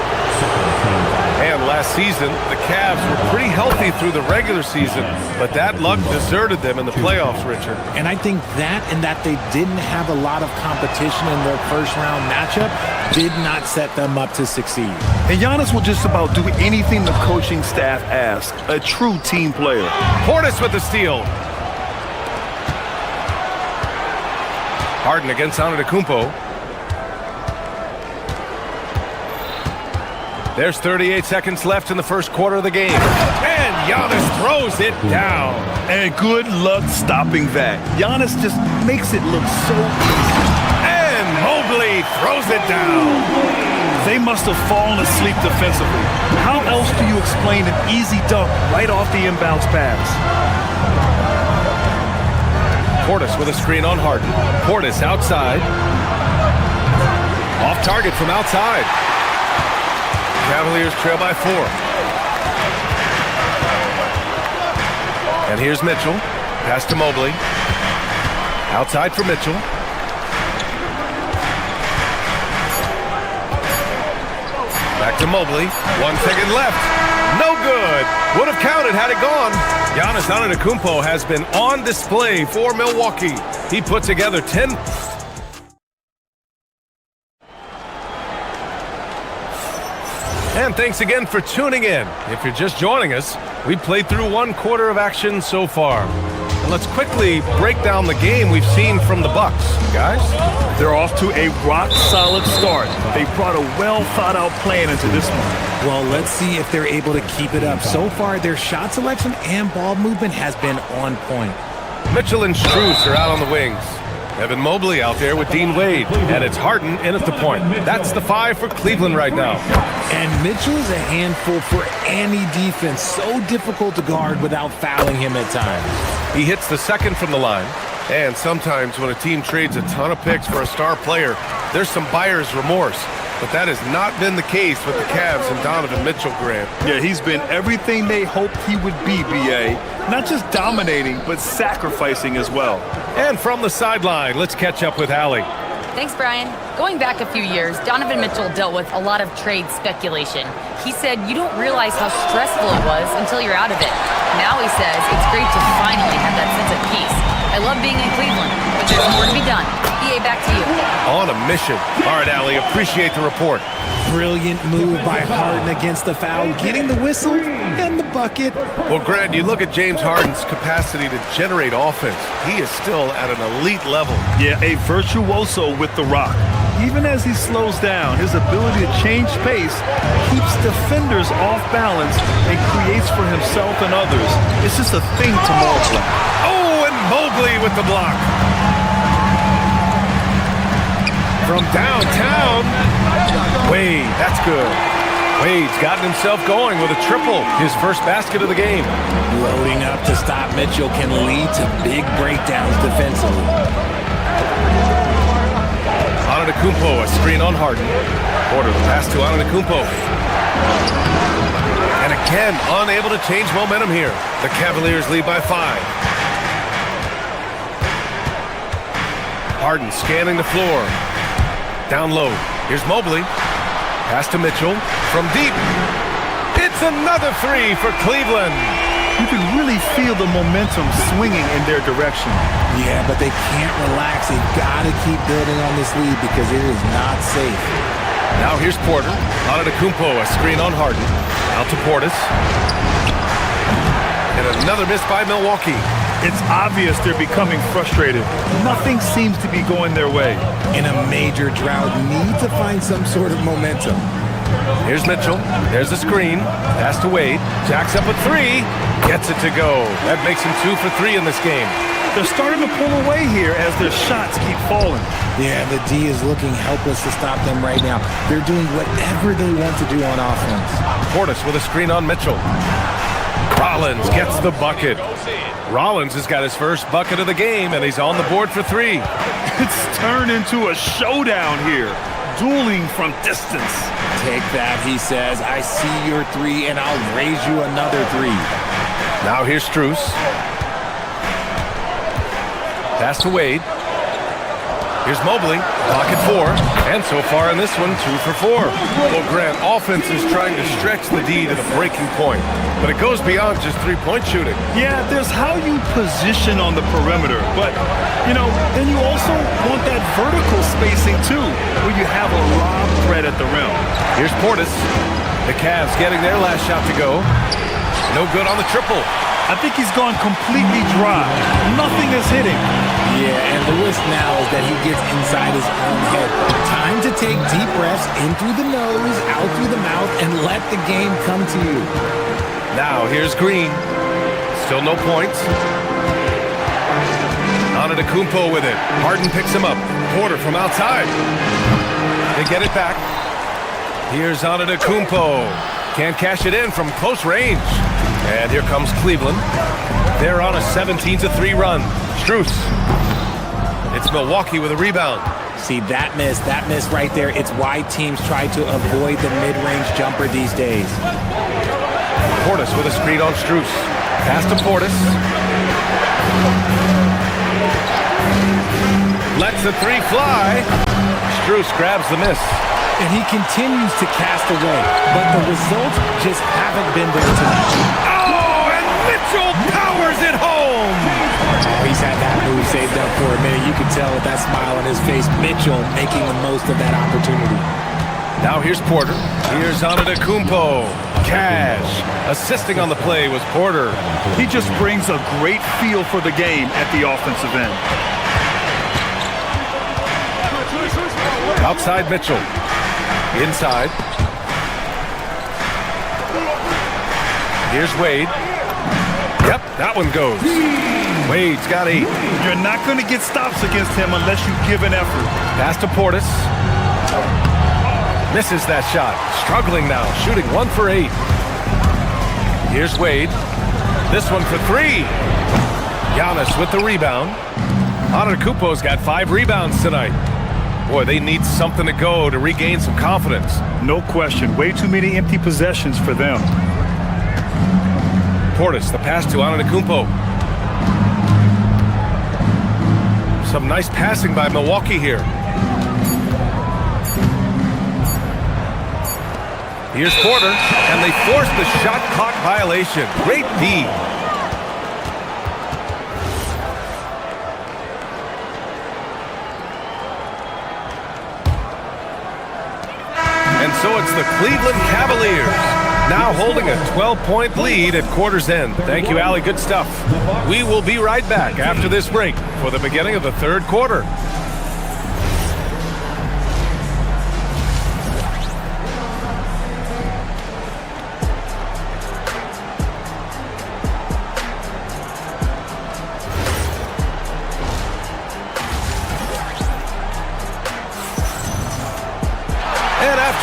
And last season, the Cavs were pretty healthy through the regular season, but that luck deserted them in the playoffs, Richard. And I think that and that they didn't have a lot of competition in their first-round matchup did not set them up to succeed. And Giannis will just about do anything the coaching staff asks. A true team player. Portis with the steal. Harden against Antetokounmpo. There's 38 seconds left in the first quarter of the game. And Giannis throws it down. And good luck stopping that. Giannis just makes it look so easy. And Mobley throws it down. They must have fallen asleep defensively. How else do you explain an easy dunk right off the inbounds pass? Portis with a screen on Harden. Portis outside. Off target from outside. Cavaliers trail by 4. And here's Mitchell. Pass to Mobley. Outside for Mitchell. Back to Mobley. 1 second left. No good. Would have counted had it gone. Giannis Antetokounmpo has been on display for Milwaukee. He put together 10. And thanks again for tuning in. If you're just joining us, we played through 1 quarter of action so far. And let's quickly break down the game we've seen from the Bucks. Guys? They're off to a rock-solid start. They brought a well-thought-out plan into this one. Well, let's see if they're able to keep it up. So far, their shot selection and ball movement has been on point. Mitchell and Strus are out on the wings. Evan Mobley out there with Dean Wade. And it's Harden in at the point. That's the 5 for Cleveland right now. And Mitchell is a handful for any defense. So difficult to guard without fouling him at times. He hits the second from the line. And sometimes when a team trades a ton of picks for a star player, there's some buyer's remorse. But that has not been the case with the Cavs and Donovan Mitchell, Grant. Yeah, he's been everything they hoped he would be, B.A. Not just dominating, but sacrificing as well. And from the sideline, let's catch up with Allie. Thanks, Brian. Going back a few years, Donovan Mitchell dealt with a lot of trade speculation. He said you don't realize how stressful it was until you're out of it. Now he says it's great to finally have that sense of peace. I love being in Cleveland, but there's more to be done. BA, back to you. On a mission. All right, Allie, appreciate the report. Brilliant move by Harden against the foul, getting the whistle and the bucket. Well, Grant, you look at James Harden's capacity to generate offense. He is still at an elite level. Yeah, a virtuoso with the rock. Even as he slows down, his ability to change pace keeps defenders off balance and creates for himself and others. It's just a thing to multiply. Oh, and Mobley with the block. From downtown, Wade, that's good. Wade's gotten himself going with a triple, his first basket of the game. Loading up to stop Mitchell can lead to big breakdowns defensively. Antetokounmpo, a screen on Harden. Porter, the pass to Antetokounmpo. And again, unable to change momentum here. The Cavaliers lead by 5. Harden scanning the floor. Down low. Here's Mobley. Pass to Mitchell from deep. It's another 3 for Cleveland. You can really feel the momentum swinging in their direction. Yeah, but they can't relax. They've got to keep building on this lead because it is not safe. Now here's Porter. Antetokounmpo, a screen on Harden. Out to Portis. And another miss by Milwaukee. It's obvious they're becoming frustrated. Nothing seems to be going their way. In a major drought, need to find some sort of momentum. Here's Mitchell. There's a screen. Pass to Wade. Jacks up a 3. Gets it to go. That makes him 2 for 3 in this game. They're starting to pull away here as their shots keep falling. Yeah, the D is looking helpless to stop them right now. They're doing whatever they want to do on offense. Portis with a screen on Mitchell. Rollins gets the bucket. Rollins has got his first bucket of the game, and he's on the board for 3. It's turned into a showdown here. Dueling from distance. Take that, he says. I see your 3, and I'll raise you another 3. Now here's Strus. Pass to Wade. Here's Mobley, pocket 4, and so far in this one, 2 for 4. Well, Grant, offense is trying to stretch the D to the breaking point, but it goes beyond just three-point shooting. Yeah, there's how you position on the perimeter, but, then you also want that vertical spacing, too, where you have a lob threat at the rim. Here's Portis. The Cavs getting their last shot to go. No good on the triple. I think he's gone completely dry. Nothing is hitting. Yeah, and the risk now is that he gets inside his own head. Time to take deep breaths in through the nose, out through the mouth, and let the game come to you. Now here's Green. Still no points. Antetokounmpo with it. Harden picks him up. Porter from outside. They get it back. Here's Antetokounmpo. Can't cash it in from close range. And here comes Cleveland. They're on a 17-3 run. Strus. It's Milwaukee with a rebound. See, that miss right there, it's why teams try to avoid the mid-range jumper these days. Portis with a screen on Strus. Pass to Portis. Lets the 3 fly. Strus grabs the miss. And he continues to cast away, but the results just haven't been there tonight. Oh, and Mitchell powers it home! Oh, he's had that move saved up for a minute. You can tell with that smile on his face, Mitchell making the most of that opportunity. Now here's Porter. Here's Antetokounmpo. Cash. Assisting on the play was Porter. He just brings a great feel for the game at the offensive end. Outside Mitchell. Inside. Here's Wade. Yep, that one goes. Wade's got 8. You're not going to get stops against him unless you give an effort. Pass to Portis. Misses that shot. Struggling now. Shooting 1 for 8. Here's Wade. This one for 3. Giannis with the rebound. Antetokounmpo's got 5 rebounds tonight. Boy, they need something to go to regain some confidence. No question. Way too many empty possessions for them. Portis, the pass to Antetokounmpo. Some nice passing by Milwaukee here. Here's Porter, and they force the shot clock violation. Great D. And so it's the Cleveland Cavaliers, now holding a 12-point lead at quarter's end. Thank you, Allie. Good stuff. We will be right back after this break for the beginning of the third quarter.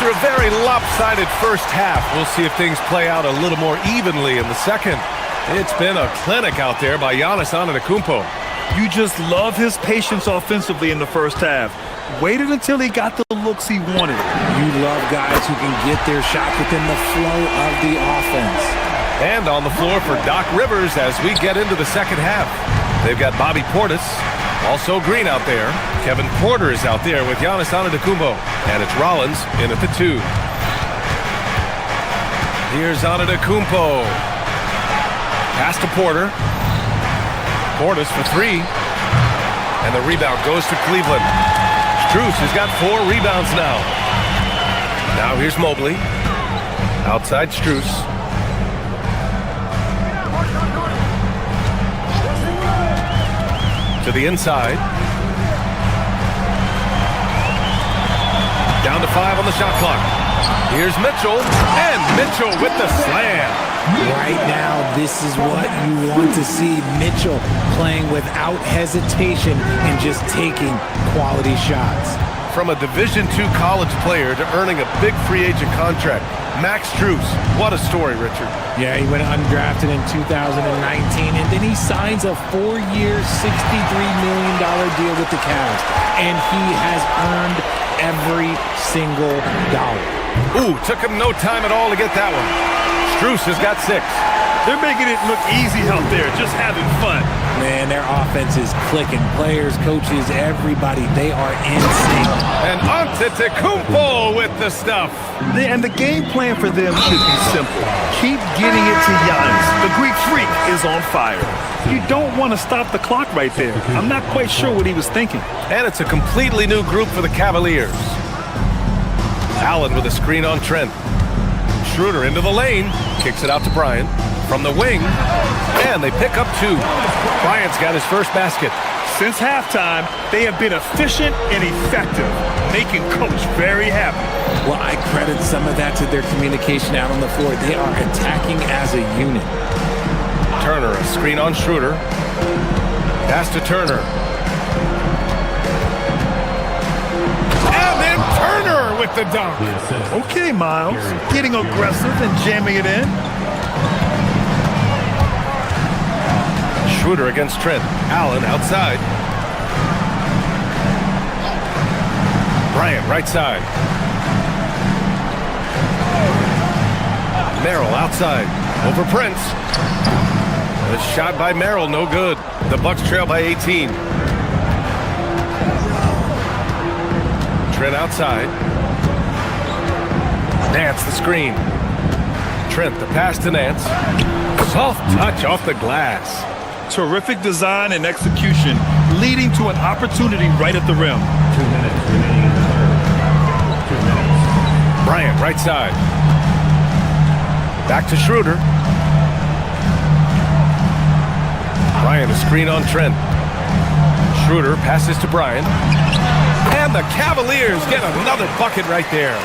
After a very lopsided first half, we'll see if things play out a little more evenly in the second. It's been a clinic out there by Giannis Antetokounmpo. You just love his patience offensively in the first half. Waited until he got the looks he wanted. You love guys who can get their shot within the flow of the offense. And on the floor for Doc Rivers as we get into the second half. They've got Bobby Portis, also Green out there. Kevin Porter is out there with Giannis Antetokounmpo. And it's Rollins in at the 2. Here's Antetokounmpo. Pass to Porter. Portis for 3. And the rebound goes to Cleveland. Strus has got 4 rebounds now. Now here's Mobley. Outside Strus. To the inside. Down to 5 on the shot clock. Here's Mitchell. And Mitchell with the slam. Right now, this is what you want to see. Mitchell playing without hesitation and just taking quality shots. From a Division II college player to earning a big free agent contract, Max Strus. What a story, Richard. Yeah, he went undrafted in 2019, and then he signs a 4-year, $63 million deal with the Cavs, and he has earned every single dollar. Ooh, took him no time at all to get that one. Strus has got 6. They're making it look easy out there, just having fun. Man, their offense is clicking. Players, coaches, everybody, they are in sync. And Antetokounmpo with the stuff. And the game plan for them should be simple. Keep getting it to Giannis. The Greek freak is on fire. You don't want to stop the clock right there. I'm not quite sure what he was thinking. And it's a completely new group for the Cavaliers. Allen with a screen on Trent. Schroeder into the lane. Kicks it out to Bryant. From the wing. And they pick up 2. Bryant's got his first basket. Since halftime, they have been efficient and effective, making Coach very happy. Well, I credit some of that to their communication out on the floor. They are attacking as a unit. Turner, a screen on Schroeder. Pass to Turner. And then Turner with the dunk. Okay, Miles. Getting aggressive and jamming it in. Schroeder against Trent. Allen outside. Bryant right side. Merrill outside. Over Prince. A shot by Merrill, no good. The Bucks trail by 18. Trent outside. Nance the screen. Trent the pass to Nance. Soft touch off the glass. Terrific design and execution, leading to an opportunity right at the rim. 2 minutes remaining in the third. 2 minutes. Bryant, right side. Back to Schroeder. Bryant, a screen on Trent. Schroeder passes to Bryant. And the Cavaliers get another bucket right there.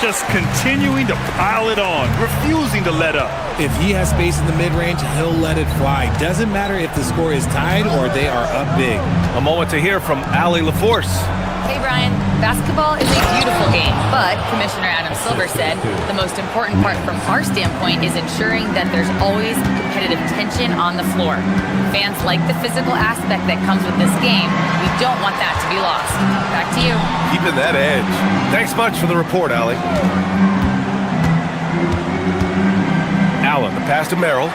Just continuing to pile it on, refusing to let up. If he has space in the mid-range, he'll let it fly. Doesn't matter if the score is tied or they are up big. A moment to hear from Allie LaForce. Hey, Brian. Basketball is a beautiful game, but Commissioner Adam Silver said the most important part from our standpoint is ensuring that there's always competitive tension on the floor. Fans like the physical aspect that comes with this game. We don't want that to be lost. Back to you. Keeping that edge. Thanks much for the report, Allie. Allen, the pass to Merrill.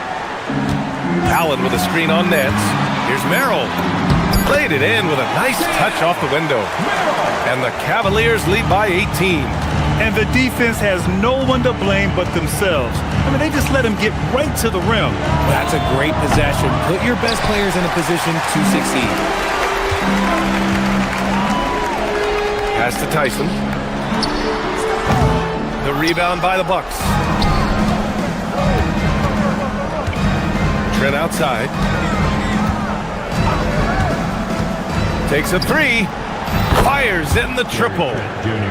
Allen with a screen on Nance. Here's Merrill. Played it in with a nice touch off the window. And the Cavaliers lead by 18. And the defense has no one to blame but themselves. I mean, they just let him get right to the rim. That's a great possession. Put your best players in a position to succeed. Pass to Tyson. The rebound by the Bucks. Trent outside. Takes a 3. Fires in the triple.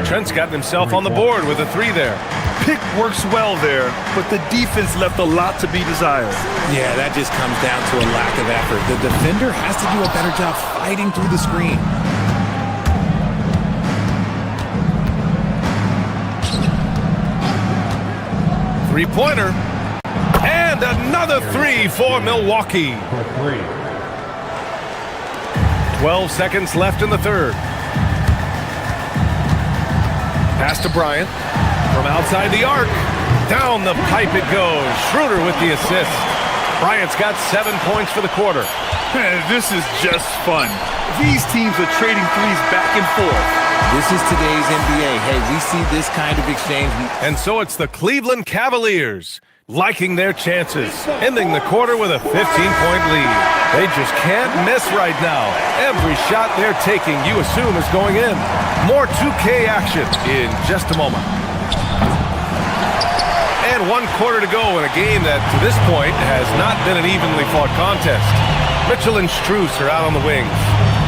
Trent's gotten himself on the board with a 3 there. Pick works well there, but the defense left a lot to be desired. Yeah, that just comes down to a lack of effort. The defender has to do a better job fighting through the screen. Three-pointer. And another three for Milwaukee. 12 seconds left in the third. Pass to Bryant. From outside the arc. Down the pipe it goes. Schroeder with the assist. Bryant's got 7 points for the quarter. This is just fun. These teams are trading threes back and forth. This is today's NBA. Hey, we see this kind of exchange. And so it's the Cleveland Cavaliers liking their chances, ending the quarter with a 15-point lead. They just can't miss right now. Every shot they're taking, you assume, is going in. More 2K action in just a moment. And 1 quarter to go in a game that, to this point, has not been an evenly fought contest. Mitchell and Strus are out on the wings.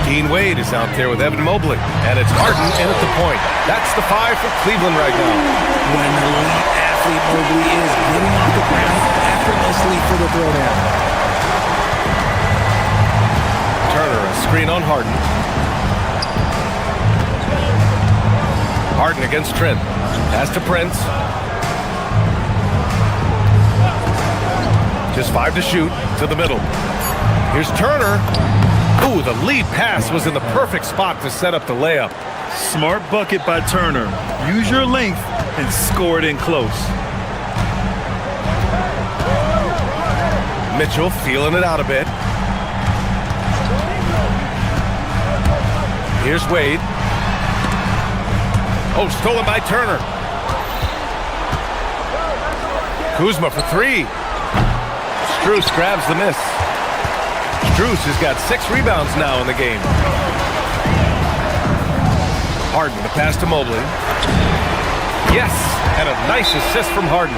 Dean Wade is out there with Evan Mobley. And it's Harden in at the point. That's the 5 for Cleveland right now. When the elite athlete Mobley is getting off the ground effortlessly for the throwdown. Turner, a screen on Harden. Harden against Trent. Pass to Prince. Just 5 to shoot to the middle. Here's Turner. Ooh, the lead pass was in the perfect spot to set up the layup. Smart bucket by Turner. Use your length and score it in close. Mitchell feeling it out a bit. Here's Wade. Oh, stolen by Turner. Kuzma for 3. Strus grabs the miss. Strus has got 6 rebounds now in the game. Harden, the pass to Mobley. Yes, and a nice assist from Harden.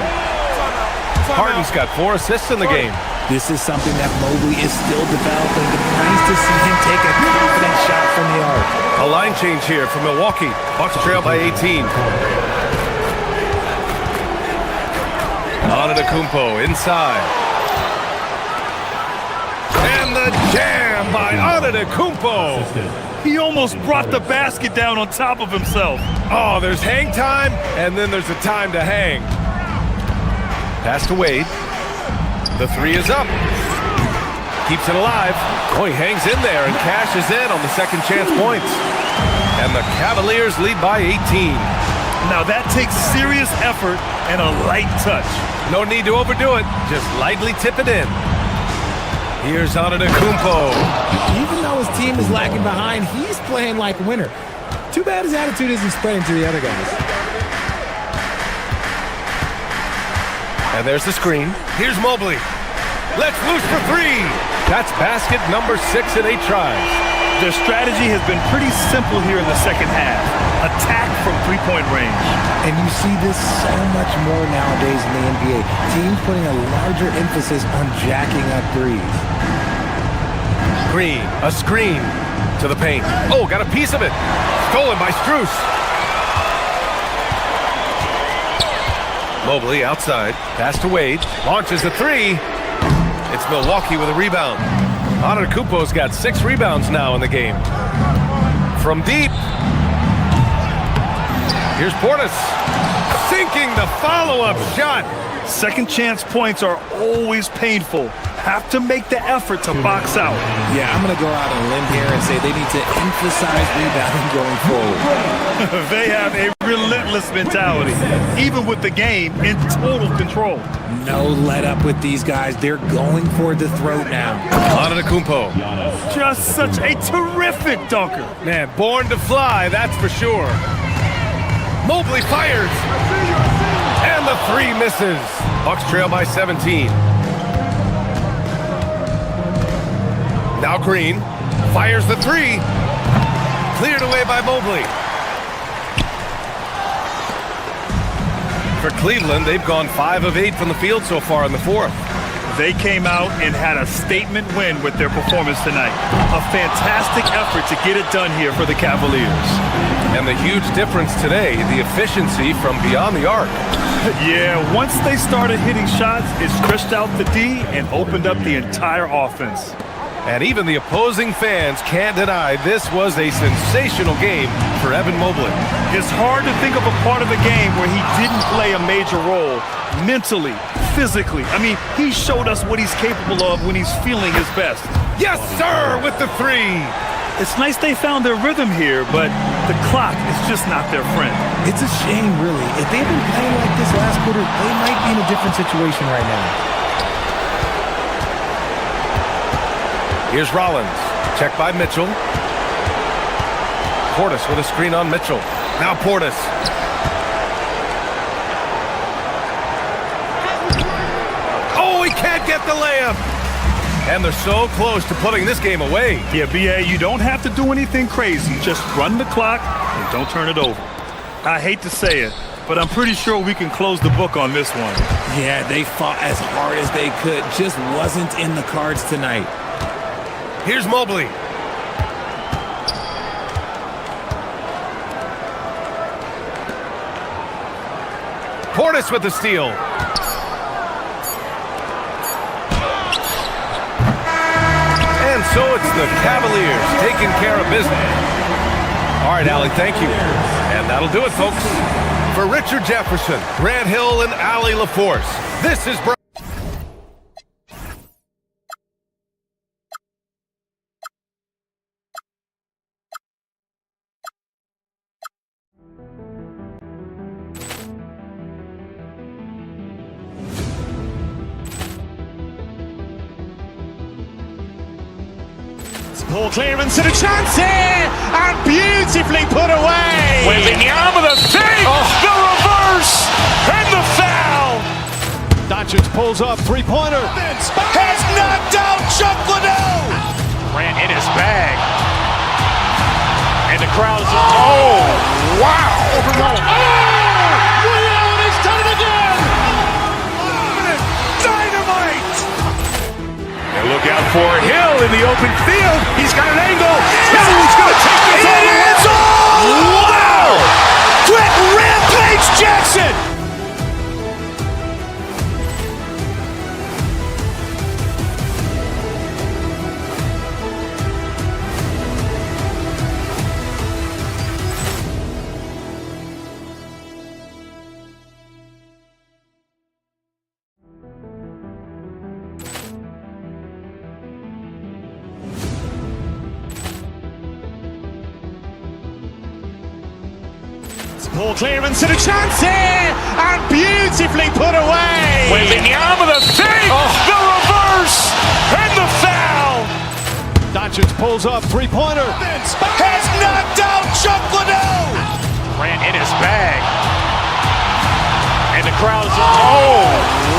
Harden's got 4 assists in the game. This is something that Mobley is still developing. It's nice to see him take a confident shot from the arc. A line change here for Milwaukee. Bucks trail by 18. Antetokounmpo inside. And the jam by Antetokounmpo. He almost brought the basket down on top of himself. Oh, there's hang time, and then there's a time to hang. Pass to Wade. The 3 is up. Keeps it alive. Oh, he hangs in there and cashes in on the second chance points. And the Cavaliers lead by 18. Now that takes serious effort and a light touch. No need to overdo it. Just lightly tip it in. Here's Antetokounmpo. Even though his team is lagging behind, he's playing like a winner. Too bad his attitude isn't spreading to the other guys. And there's the screen. Here's Mobley. Let's loose for 3. That's basket number 6 in 8 tries. Their strategy has been pretty simple here in the second half. Attack from 3-point range. And you see this so much more nowadays in the NBA. Teams putting a larger emphasis on jacking up threes. Green, a screen to the paint. Oh, got a piece of it. Stolen by Strus. Mobley outside. Pass to Wade. Launches the 3. It's Milwaukee with a rebound. Antetokounmpo's got 6 rebounds now in the game. From deep. Here's Portis. Sinking the follow-up shot. Second chance points are always painful. Have to make the effort to box out. Yeah, I'm going to go out on a limb here and say they need to emphasize rebounding going forward. They have a relentless mentality, even with the game in total control. No let up with these guys. They're going for the throat now. Antetokounmpo. Just such a terrific dunker. Man, born to fly, that's for sure. Mobley fires. And the 3 misses. Bucks trail by 17. Now Green fires the 3. Cleared away by Mobley. For Cleveland, they've gone 5 of 8 from the field so far in the 4th. They came out and had a statement win with their performance tonight. A fantastic effort to get it done here for the Cavaliers. And the huge difference today, the efficiency from beyond the arc. Yeah, once they started hitting shots, it stretched out the D and opened up the entire offense. And even the opposing fans can't deny this was a sensational game for Evan Mobley. It's hard to think of a part of the game where he didn't play a major role mentally, physically. I mean, he showed us what he's capable of when he's feeling his best. Yes, sir, with the three. It's nice they found their rhythm here, but the clock is just not their friend. It's a shame, really. If they'd been playing like this last quarter, they might be in a different situation right now. Here's Rollins. Check by Mitchell. Portis with a screen on Mitchell. Now Portis. Oh, he can't get the layup. And they're so close to putting this game away. Yeah, B.A., you don't have to do anything crazy. Just run the clock and don't turn it over. I hate to say it, but I'm pretty sure we can close the book on this one. Yeah, they fought as hard as they could. Just wasn't in the cards tonight. Here's Mobley. Portis with the steal. And so it's the Cavaliers taking care of business. All right, Allie, thank you. And that'll do it, folks. For Richard Jefferson, Grant Hill, and Allie LaForce, this is Ball clearance and a chance here, and beautifully put away. Wembanyama the fake, the reverse, and the foul. Doncic pulls up, three-pointer. Has knocked out Chuck Liddell. Ran in his bag. And the crowd is... Oh, wow. Ray Allen has done it again. Dynamite. And look out for Hill in the open field. He's got an angle. He's going to take this all the way. Wow! Quick Rampage Jackson. Ball clearance and a chance here, and beautifully put away. Wembanyama the fake, the reverse, and the foul. Doncic pulls up, three-pointer. Has knocked out Chuck Liddell. Ran in his bag. And the crowd is... Oh,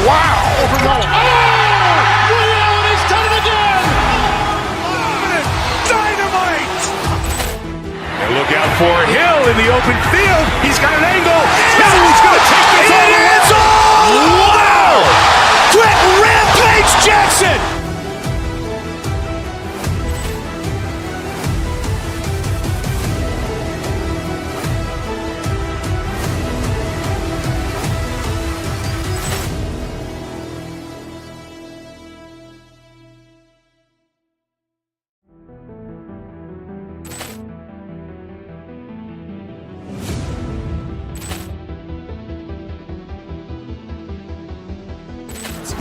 wow. Ray Allen has done it again. Dynamite. And look out for Hill in the open field. He's got an angle. He's going to take this all the way. Wow. Quick Rampage Jackson.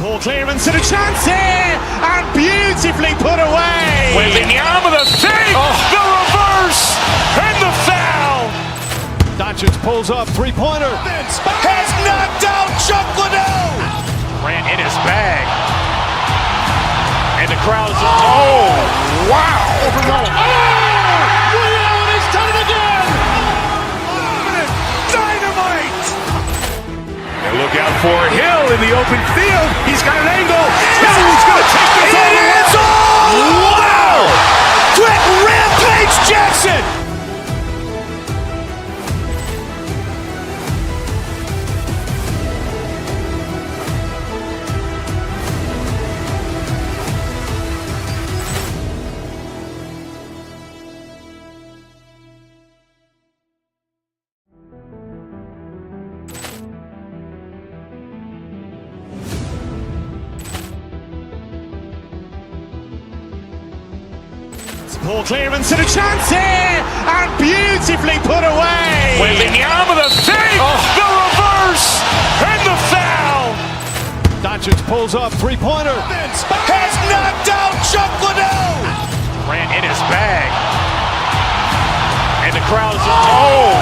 Ball clearance and a chance here, and beautifully put away. Wembanyama the fake, the reverse, and the foul. Doncic pulls up, three-pointer. Has knocked out Chuck Liddell. Ran in his bag. And the crowd is... Oh, wow. Ray Allen has done it again. Dynamite. And look out for Hill in the open field. He's got an angle. He's going to take this all the way. Wow. Quick Rampage Jackson. Ball clearance and a chance here, and beautifully put away. Wembanyama with a fake, the reverse, and the foul. Doncic pulls up, three-pointer. Has knocked out Chuck Liddell. Ran in his bag. And the crowd is... Oh,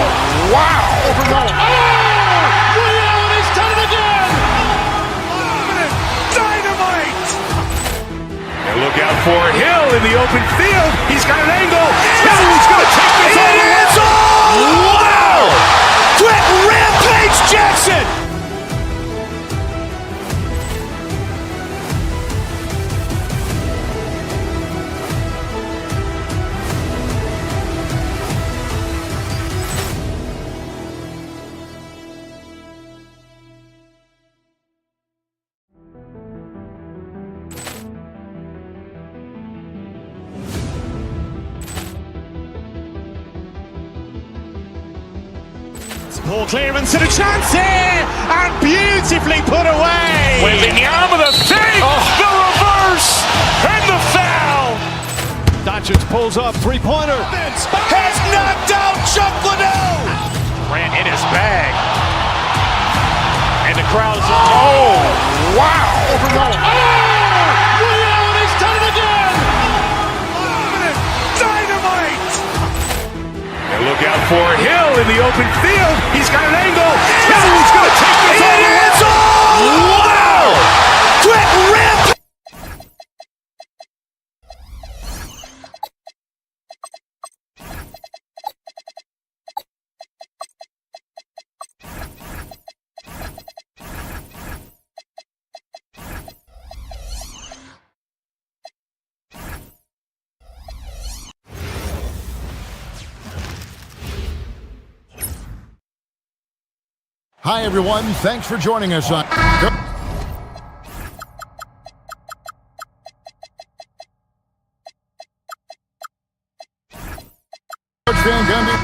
wow. Ray Allen has done it again. Dynamite. And look out for Hill in the open field. He's got an angle. Hill's going to take this all the way. Wow. Quick Rampage Jackson. Ball clearance and a chance here, and beautifully put away. Wembanyama with a fake, the reverse, and the foul. Doncic pulls up, three-pointer. Has knocked out Chuck Liddell. Ran in his bag. And the crowd is... Oh, wow. Ray Allen has done it again. Dynamite. And look out for Hill in the open field. He's got an angle. Hill's going to take this all the way. Wow. Quick Rampage. Hi, everyone. Thanks for joining us on... Coach Van Gundy.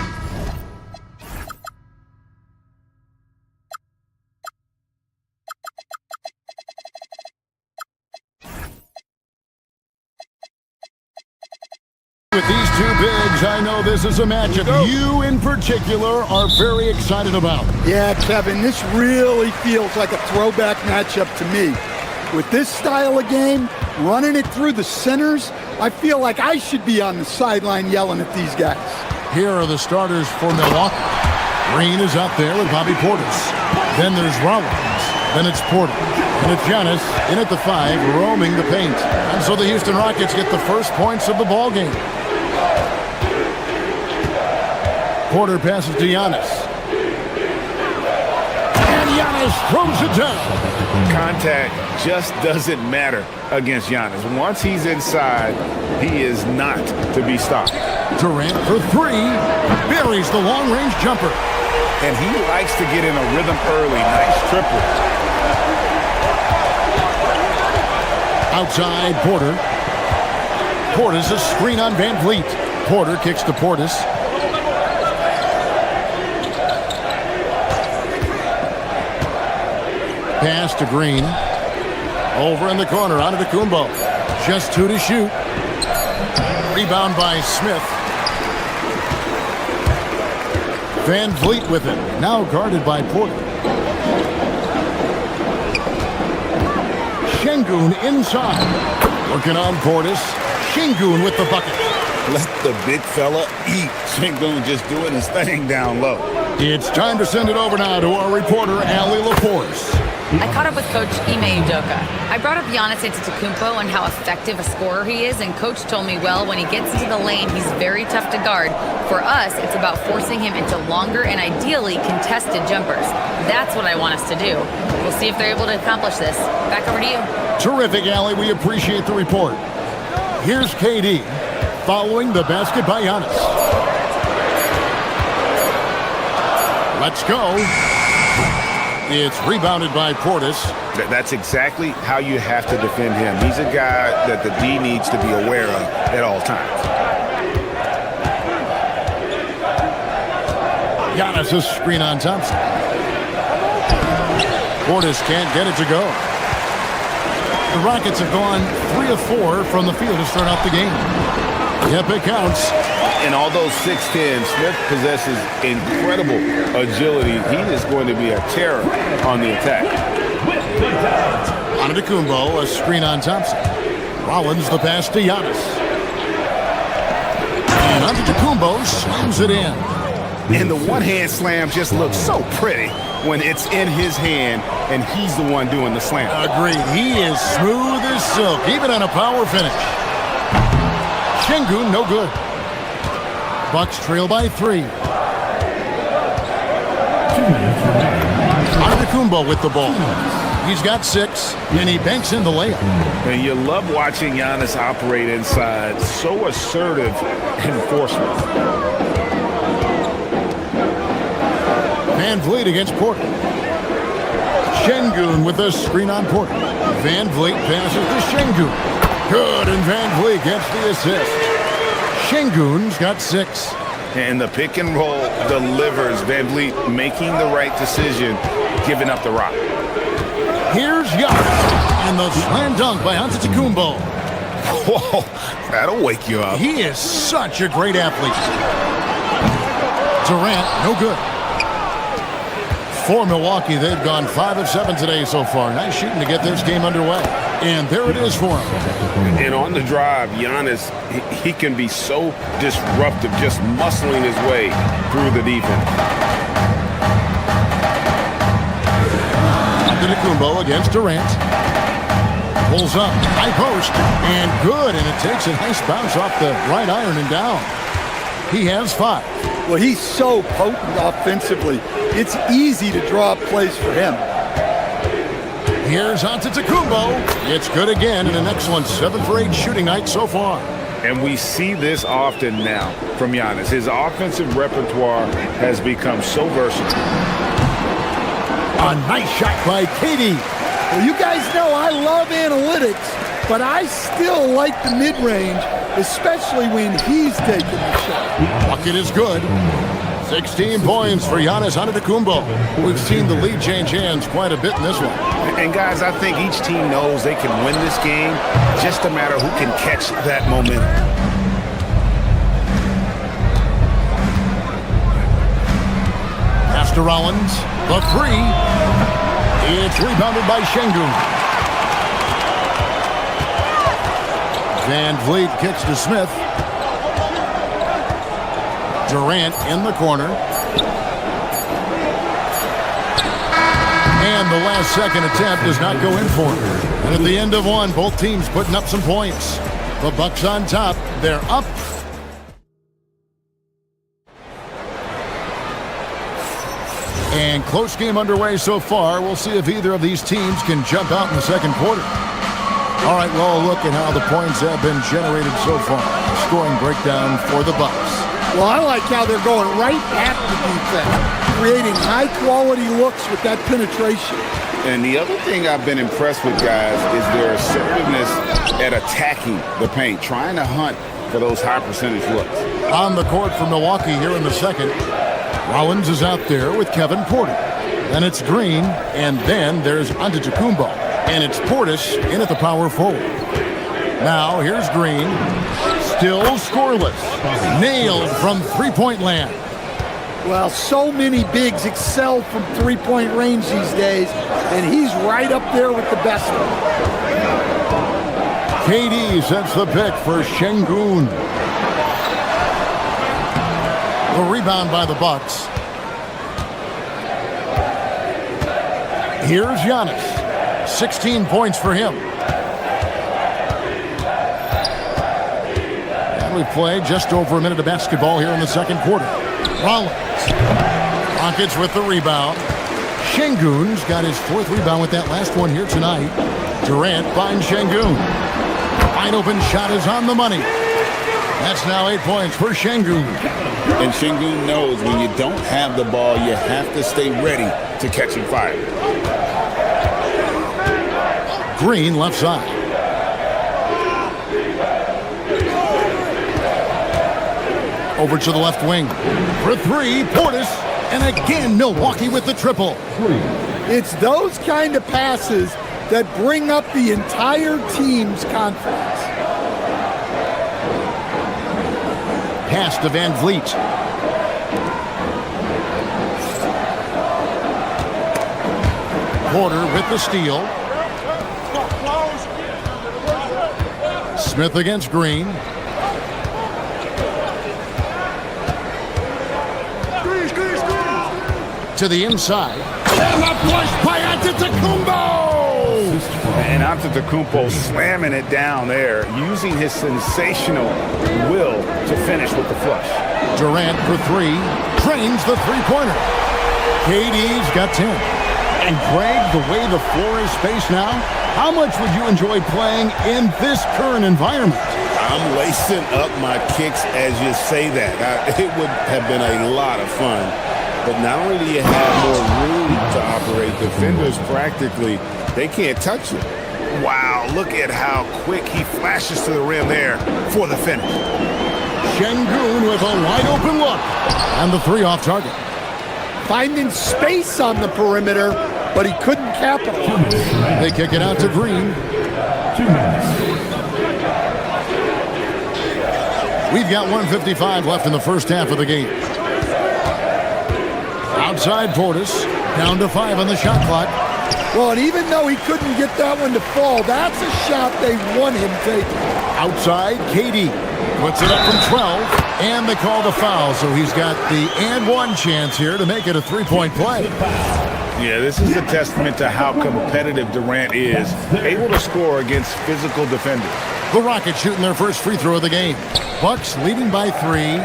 With these two bigs, I know this is a matchup you in particular are very excited about. Yeah, Kevin, this really feels like a throwback matchup to me. With this style of game, running it through the centers, I feel like I should be on the sideline yelling at these guys. Here are the starters for Milwaukee. Green is out there with Bobby Portis. Then there's Rollins. Then it's Porter. And it's Giannis in at the 5, roaming the paint. And so the Houston Rockets get the first points of the ball game. Porter passes to Giannis. And Giannis throws it down. Contact just doesn't matter against Giannis. Once he's inside, he is not to be stopped. Durant for 3. Buries the long-range jumper. And he likes to get in a rhythm early. Nice triple. Outside, Porter. Portis a screen on Van Vliet. Porter kicks to Portis. Pass to Green. Over in the corner, onto the Kumbo. Just 2 to shoot. Rebound by Smith. Van Vliet with it. Now guarded by Porter. Şengün inside. Working on Portis. Şengün with the bucket. Let the big fella eat. Şengün just doing his thing down low. It's time to send it over now to our reporter, Allie LaForce. I caught up with Coach Ime Udoka. I brought up Giannis Antetokounmpo and how effective a scorer he is, and Coach told me, well, when he gets into the lane, he's very tough to guard. For us, it's about forcing him into longer and ideally contested jumpers. That's what I want us to do. We'll see if they're able to accomplish this. Back over to you. Terrific, Allie. We appreciate the report. Here's KD following the basket by Giannis. Let's go. It's rebounded by Portis. That's exactly how you have to defend him. He's a guy that the D needs to be aware of at all times. Giannis' screen on Thompson. Portis can't get it to go. The Rockets have gone 3 of 4 from the field to start out the game. Yep, it counts. And although 6'10", Smith possesses incredible agility. He is going to be a terror on the attack. Antetokounmpo, a screen on Thompson. Rollins the pass to Giannis. And Antetokounmpo slams it in. And the one-hand slam just looks so pretty when it's in his hand and he's the one doing the slam. Agreed. He is smooth as silk, even on a power finish. Şengün, no good. Bucks trail by 3. Antetokounmpo with the ball. He's got 6, and he banks in the layup. And you love watching Giannis operate inside. So assertive and forceful. Van Vliet against Porter. Şengün with a screen on Porter. Van Vliet passes to Şengün. Good, and Van Vliet gets the assist. Şengün's got 6. And the pick and roll delivers. Van Vliet making the right decision, giving up the rock. Here's Giannis, and the slam dunk by Antetokounmpo. Whoa, that'll wake you up. He is such a great athlete. Durant, no good. For Milwaukee, they've gone 5 of 7 today so far. Nice shooting to get this game underway. And there it is for him. And on the drive, Giannis, he can be so disruptive, just muscling his way through the defense. Antetokounmpo against Durant. Pulls up, high post, and good. And it takes a nice bounce off the right iron and down. He has 5. Well, he's so potent offensively. It's easy to draw up plays for him. Here's Antetokounmpo. It's good again, and an excellent 7 for 8 shooting night so far. And we see this often now from Giannis. His offensive repertoire has become so versatile. A nice shot by KD. Well, you guys know I love analytics, but I still like the mid-range, especially when he's taking the shot. Bucket is good. 16 points for Giannis Antetokounmpo. We've seen the lead change hands quite a bit in this one. And guys, I think each team knows they can win this game, just a matter who can catch that momentum. Pass to Rollins, the 3. It's rebounded by Şengün. Van Vliet kicks to Smith. Durant in the corner. And the last second attempt does not go in for him. And at the end of one, both teams putting up some points. The Bucks on top. They're up. And close game underway so far. We'll see if either of these teams can jump out in the second quarter. All right, well, look at how the points have been generated so far. Scoring breakdown for the Bucks. Well, I like how they're going right at the defense, creating high-quality looks with that penetration. And the other thing I've been impressed with, guys, is their assertiveness at attacking the paint, trying to hunt for those high-percentage looks. On the court for Milwaukee here in the second, Rollins is out there with Kevin Porter. Then it's Green, and then there's Antetokounmpo. And it's Portis in at the power forward. Now here's Green. Still scoreless. Nailed from three-point land. Well, so many bigs excel from three-point range these days, and he's right up there with the best of them. KD sets the pick for Şengün. The rebound by the Bucks. Here's Giannis. 16 points for him. And we play just over a minute of basketball here in the second quarter. Rollins. Rockets with the rebound. Şengün's got his 4th rebound with that last one here tonight. Durant finds Şengün. Wide open shot is on the money. That's now 8 points for Şengün. And Şengün knows when you don't have the ball, you have to stay ready to catch and fire. Green left side. Over to the left wing. For 3, Portis. And again, Milwaukee with the triple. It's those kind of passes that bring up the entire team's confidence. pass to Van Vliet. Porter with the steal. Smith against Green. To the inside. And a flush by Antetokounmpo! And Antetokounmpo slamming it down there, using his sensational will to finish with the flush. Durant for three. Drains the three-pointer. KD's got 10. And Greg, the way the floor is spaced now, how much would you enjoy playing in this current environment? I'm lacing up my kicks as you say that. It would have been a lot of fun. But not only do you have more room to operate, defenders practically, they can't touch you. Wow, look at how quick he flashes to the rim there for the finish. Şengün with a wide open look. And the three off target. Finding space on the perimeter, but he couldn't capitalize. They kick it out to Green. 2 minutes. We've got 1:55 left in the first half of the game. Outside Portis, down to 5 on the shot clock. Well, and even though he couldn't get that one to fall, that's a shot they want him taking. Outside, KD puts it up from 12, and they call the foul, so he's got the and one chance here to make it a three-point play. Yeah, this is a testament to how competitive Durant is, able to score against physical defenders. The Rockets shooting their first free throw of the game. Bucks leading by 3.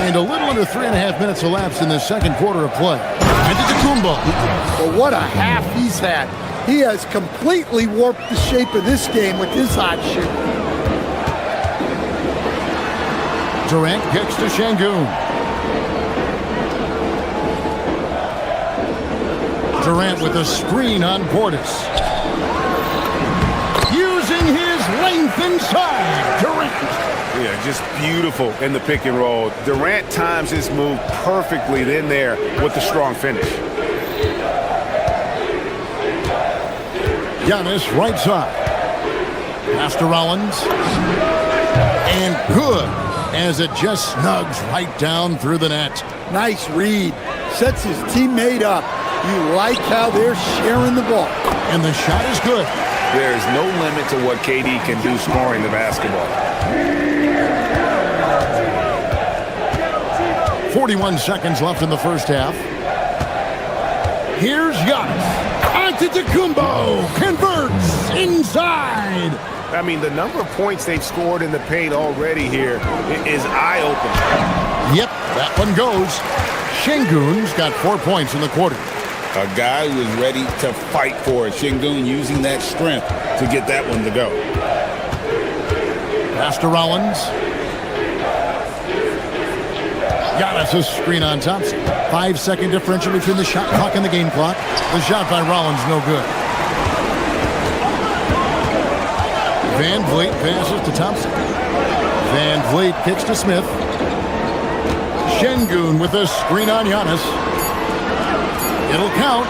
And a little under 3.5 minutes elapsed in the second quarter of play. Antetokounmpo. Well, what a half he's had. He has completely warped the shape of this game with his hot shoot. Durant kicks to Şengün. Durant with a screen on Portis. Using his length inside. Durant. Yeah, just beautiful in the pick and roll. Durant times his move perfectly then there with the strong finish. Giannis right side. Pass to Rollins. And good as it just snugs right down through the net. Nice read. Sets his teammate up. You like how they're sharing the ball. And the shot is good. There is no limit to what KD can do scoring the basketball. 41 seconds left in the first half. Here's Giannis. Antetokounmpo converts inside. I mean, the number of points they've scored in the paint already here is eye-opening. Yep, that one goes. Şengün's got 4 points in the quarter. A guy who is ready to fight for it. Şengün using that strength to get that one to go. Pass to Rollins. Giannis' screen on Thompson. 5-second differential between the shot clock and the game clock. The shot by Rollins, no good. Van Vliet passes to Thompson. Van Vliet kicks to Smith. Şengün with a screen on Giannis. It'll count.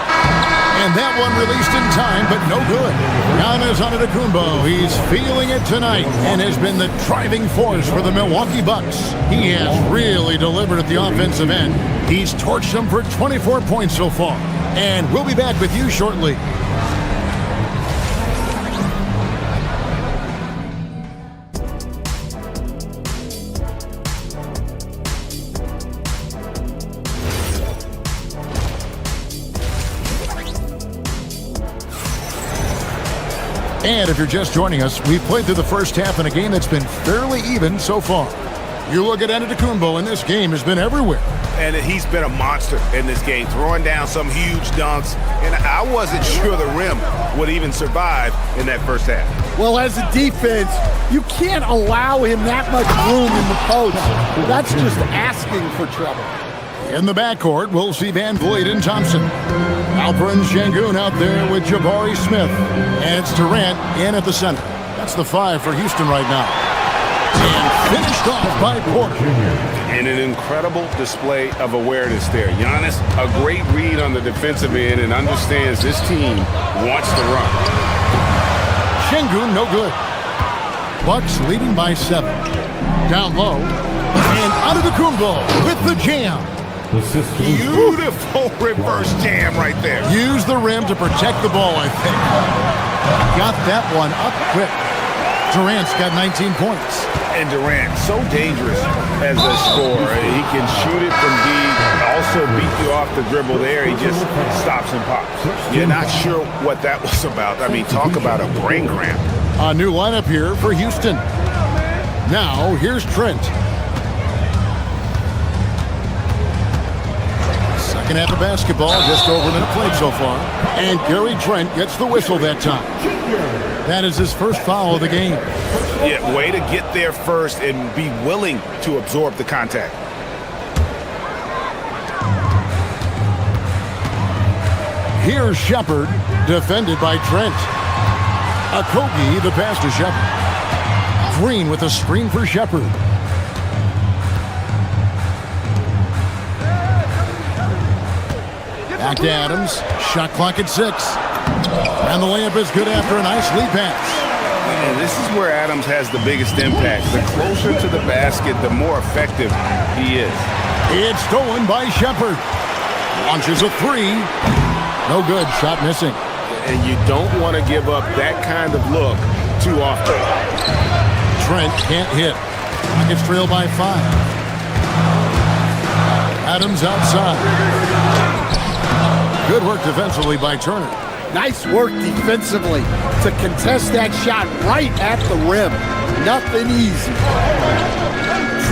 And that one released in time, but no good. Giannis Antetokounmpo, he's feeling it tonight and has been the driving force for the Milwaukee Bucks. He has really delivered at the offensive end. He's torched them for 24 points so far. And we'll be back with you shortly. And if you're just joining us, we've played through the first half in a game that's been fairly even so far. You look at Antetokounmpo, and this game has been everywhere. And he's been a monster in this game, throwing down some huge dunks. And I wasn't sure the rim would even survive in that first half. Well, as a defense, you can't allow him that much room in the post. That's just asking for trouble. In the backcourt, we'll see Van Vliet and Thompson. Alperen Şengün out there with Jabari Smith. And it's Durant in at the center. That's the 5 for Houston right now. And finished off by Porter. And an incredible display of awareness there. Giannis, a great read on the defensive end and understands this team wants to run. Şengün, no good. Bucks leading by 7. Down low. And Antetokounmpo with the jam. Beautiful reverse jam right there. Use the rim to protect the ball, I think. Got that one up quick. Durant's got 19 points. And Durant, so dangerous as a scorer. He can shoot it from deep, also beat you off the dribble there. He just stops and pops. You're not sure what that was about. I mean, talk about a brain cramp. A new lineup here for Houston. Now, here's Trent. Second half of basketball, just over a minute played so far. And Gary Trent gets the whistle that time. That is his first foul of the game. Yeah, way to get there first and be willing to absorb the contact. Here's Shepard, defended by Trent. Okogie, the pass to Shepard. Green with a screen for Shepard. Back to Adams. Shot clock at 6. And the layup is good after a nice lead pass. And this is where Adams has the biggest impact. The closer to the basket, the more effective he is. It's stolen by Shepard. Launches a 3. No good. Shot missing. And you don't want to give up that kind of look too often. Trent can't hit. Rockets trail by 5. Adams outside. Good work defensively by Turner. Nice work defensively to contest that shot right at the rim. Nothing easy.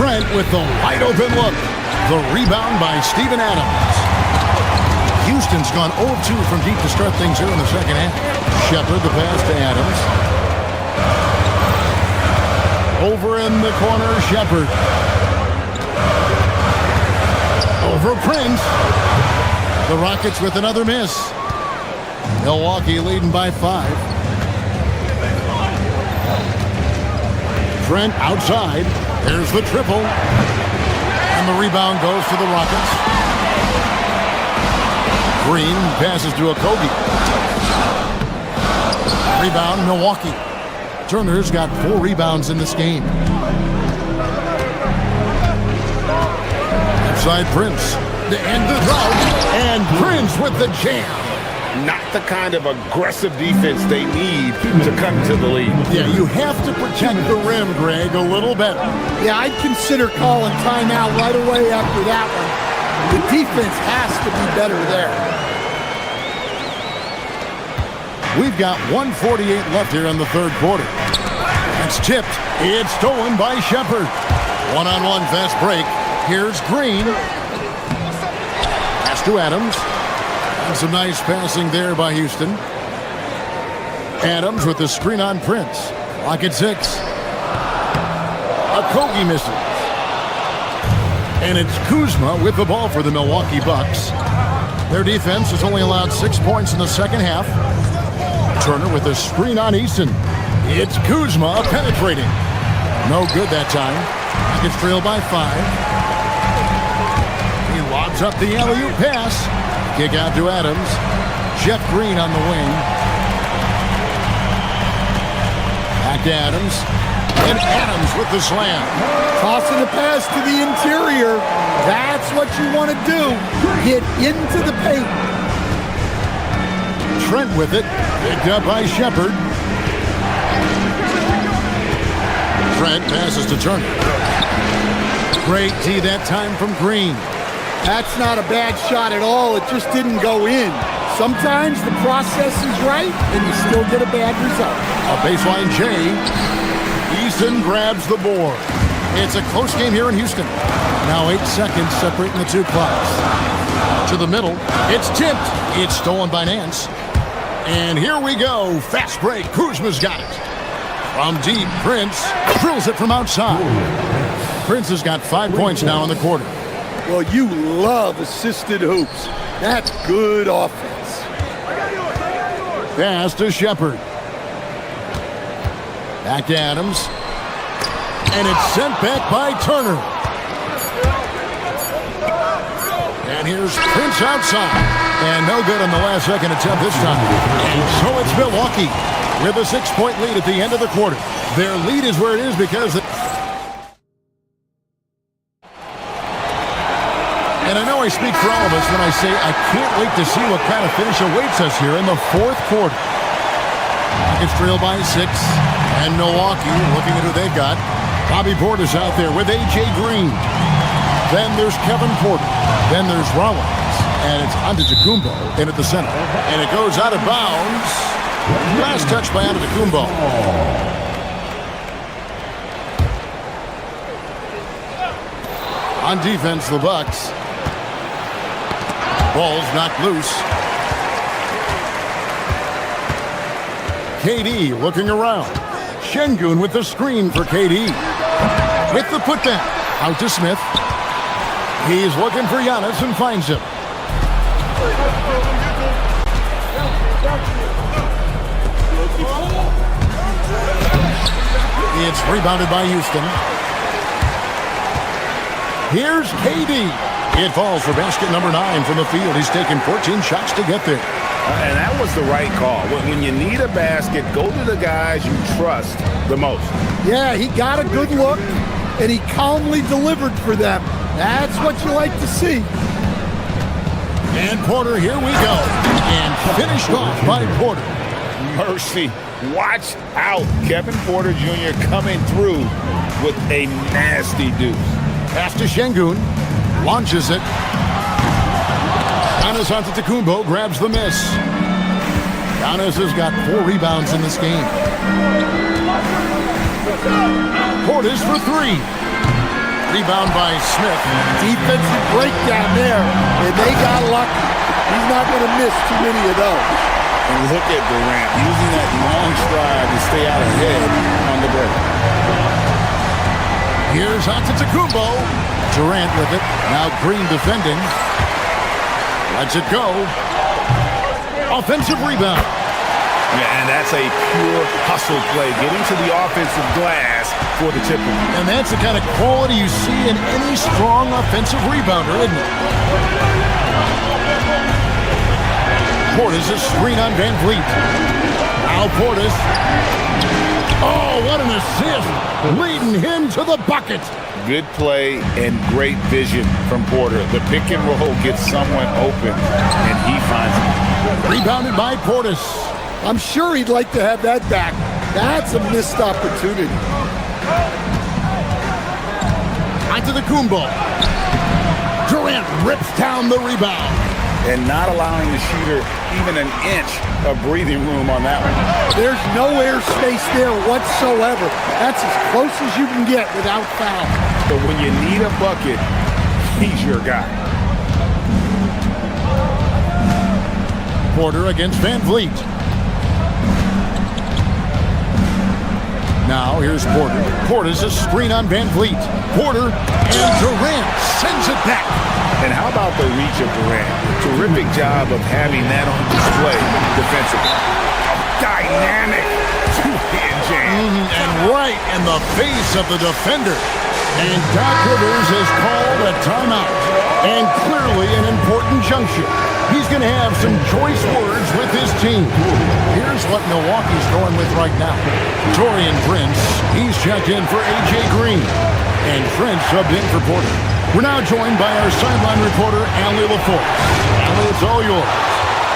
Trent with the wide open look. The rebound by Steven Adams. Houston's gone 0-2 from deep to start things here in the second half. Shepard, the pass to Adams. Over in the corner, Shepard. Over Prince. The Rockets with another miss. Milwaukee leading by 5. Trent outside. There's the triple. And the rebound goes to the Rockets. Green passes to Okogie. Rebound, Milwaukee. Turner's got 4 rebounds in this game. Inside Prince. To end the drought. And Prince with the jam. Not the kind of aggressive defense they need to come to the lead. Yeah, you have to protect the rim, Greg, a little better. Yeah, I'd consider calling timeout right away after that one. The defense has to be better there. We've got 1:48 left here in the third quarter. It's tipped. It's stolen by Shepard. One-on-one fast break. Here's Green. Pass to Adams. And some nice passing there by Houston. Adams with the screen on Prince. Clock at 6. Okogie misses. And it's Kuzma with the ball for the Milwaukee Bucks. Their defense has only allowed 6 points in the second half. Turner with a screen on Easton. It's Kuzma penetrating. No good that time. Rockets trail by 5. He lobs up the alley-oop pass. Kick out to Adams. Jeff Green on the wing. Back to Adams. And Adams with the slam. Tossing the pass to the interior. That's what you want to do. Get into the paint. Trent with it. Picked up by Shepard. Trent passes to Turner. Great D that time from Green. That's not a bad shot at all. It just didn't go in. Sometimes the process is right and you still get a bad result. A baseline J. Easton grabs the board. It's a close game here in Houston. Now 8 seconds separating the two clocks. To the middle. It's tipped. It's stolen by Nance. And here we go. Fast break. Kuzma's got it. From deep, Prince drills it from outside. Prince has got 5 points now in the quarter. Well, you love assisted hoops. That's good offense. Pass to Shepard. Back to Adams. And it's sent back by Turner. And here's Prince outside. And no good on the last second attempt this time. And so it's Milwaukee with a 6-point lead at the end of the quarter. Their lead is where it is because... And I know I speak for all of us when I say I can't wait to see what kind of finish awaits us here in the fourth quarter. It's trailed by 6, and Milwaukee, looking at who they've got. Bobby Portis out there with A.J. Green. Then there's Kevin Porter. Then there's Rollins, and it's Antetokounmpo in at the center. And it goes out of bounds. Last touch by Antetokounmpo. On defense, the Bucks. Ball's knocked loose. KD looking around. Şengün with the screen for KD. With the putdown. Out to Smith. He's looking for Giannis and finds him. It's rebounded by Houston. Here's KD. It falls for basket number 9 from the field. He's taken 14 shots to get there. And that was the right call. When you need a basket, go to the guys you trust the most. Yeah, he got a good look, and he calmly delivered for them. That's what you like to see. And Porter, here we go. And finished off by Porter. Mercy. Watch out. Kevin Porter Jr. coming through with a nasty deuce. Pass to Şengün. Launches it. Giannis Antetokounmpo grabs the miss. Giannis has got 4 rebounds in this game. Portis for 3. Rebound by Smith. Defensive breakdown there, and they got lucky. He's not going to miss too many of those. And look at Durant using that long stride to stay out ahead on the break. Here's Antetokounmpo. Durant with it. Now Green defending. Lets it go. Offensive rebound. Yeah, and that's a pure hustle play. Getting to the offensive glass for the Timberwolves. And that's the kind of quality you see in any strong offensive rebounder, isn't it? Portis a screen on Van Vliet. Now Portis. Oh, what an assist. Leading him to the bucket. Good play and great vision from Porter. The pick and roll gets someone open, and he finds it. Rebounded by Portis. I'm sure he'd like to have that back. That's a missed opportunity. Antetokounmpo. Durant rips down the rebound. And not allowing the shooter even an inch of breathing room on that one. There's no airspace there whatsoever. That's as close as you can get without foul. But when you need a bucket, he's your guy. Porter against Van Vliet. Now here's Porter. Porter's a screen on Van Vliet. Porter and Durant sends it back. And how about the reach of Durant? Terrific job of having that on display defensively. A dynamic two-hand jam. And right in the face of the defender. And Doc Rivers has called a timeout. And clearly an important juncture. He's going to have some choice words with his team. Here's what Milwaukee's going with right now. Taurean Prince, he's checked in for A.J. Green. And Prince subbed in for Porter. We're now joined by our sideline reporter, Allie LaForce. Allie, it's all yours.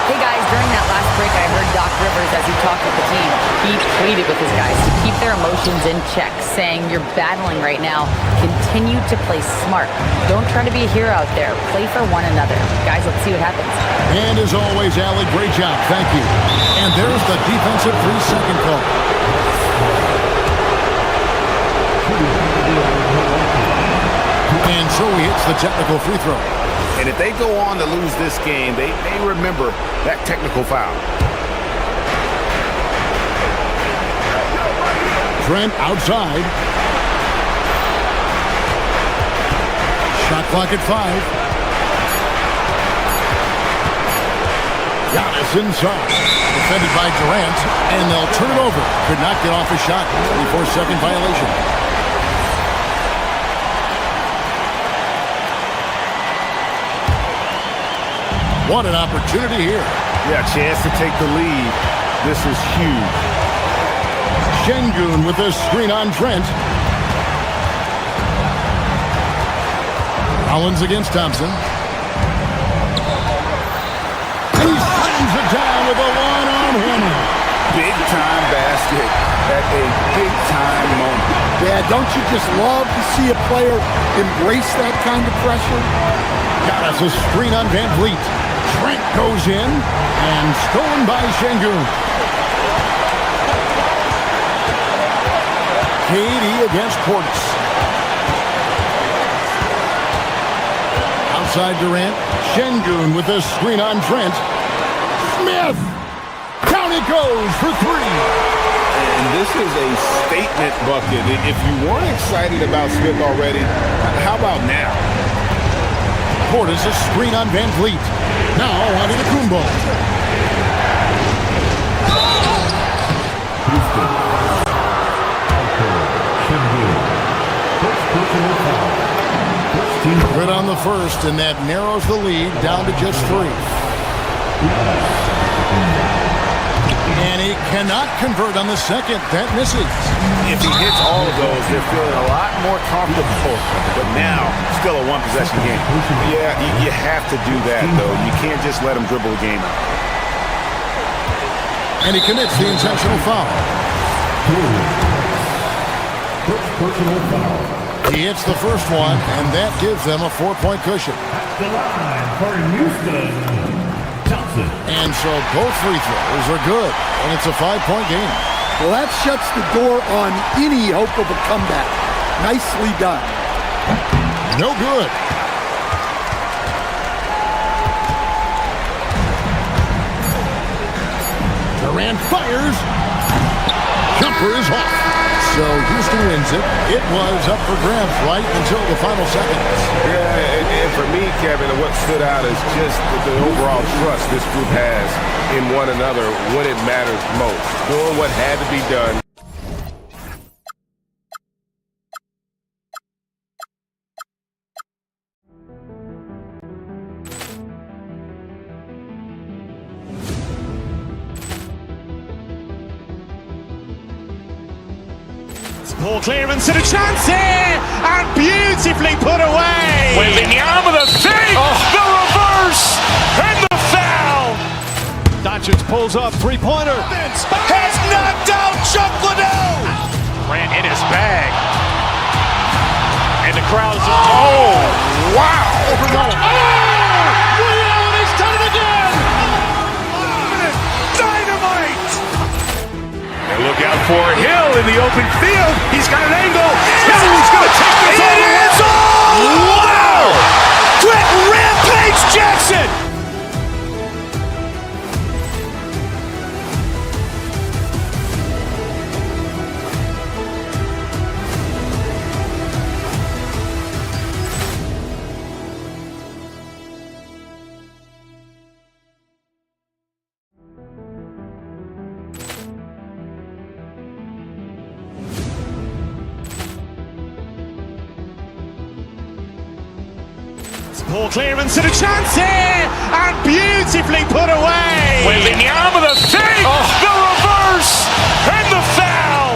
Hey guys, during that last break, I heard Doc Rivers as he talked with the team. He pleaded with his guys to keep their emotions in check, saying, "You're battling right now. Continue to play smart. Don't try to be a hero out there. Play for one another." Guys, let's see what happens. And as always, Allie, great job. Thank you. And there's the defensive 3-second call. And so he hits the technical free throw. And if they go on to lose this game, they may remember that technical foul. Trent outside. Shot clock at 5. Giannis inside. Defended by Durant, and they'll turn it over. Could not get off a shot. 24-second violation. What an opportunity here. Yeah, chance to take the lead. This is huge. Şengün with a screen on Trent. Collins against Thompson. And he slams it down with a one-on-one. Big-time basket at a big-time moment. Yeah, don't you just love to see a player embrace that kind of pressure? Got us a screen on Van Vliet. Trent goes in and stolen by Şengün. KD against Portis. Outside Durant. Şengün with a screen on Trent. Smith! Down it goes for three. And this is a statement bucket. If you weren't excited about Smith already, how about now? Portis a screen on Van Vliet. Now on to Kumbo. Good on the first, and that narrows the lead down to just 3. And he cannot convert on the second. That misses. If he hits all of those, they're feeling a lot more comfortable. But now, still a one-possession game. Yeah, you have to do that, though. You can't just let him dribble a game out. And he commits the intentional foul. Personal foul. He hits the first one, and that gives them a 4-point cushion. The line for Houston, Thompson. And so both free throws are good, and it's a 5-point game. Well, that shuts the door on any hope of a comeback. Nicely done. No good. Durant fires. Jumper is off. So Houston wins it. It was up for grabs right until the final seconds. Yeah, and for me, Kevin, what stood out is just the overall trust this group has in one another when it matters most. Doing what had to be done. Ball clearance and a chance here, and beautifully put away. Wembanyama the fake, the reverse, and the foul. Doncic pulls up, three-pointer. Has knocked out Chuck Liddell. Ran in his bag. And the crowd is... Oh, wow. He's done it again. Dynamite. And look out for Hill in the open field. He's got an angle. Hill's going to take this all the way. Wow! Quick Rampage Jackson. Ball clearance and a chance here, and beautifully put away. Wembanyama the fake, the reverse, and the foul.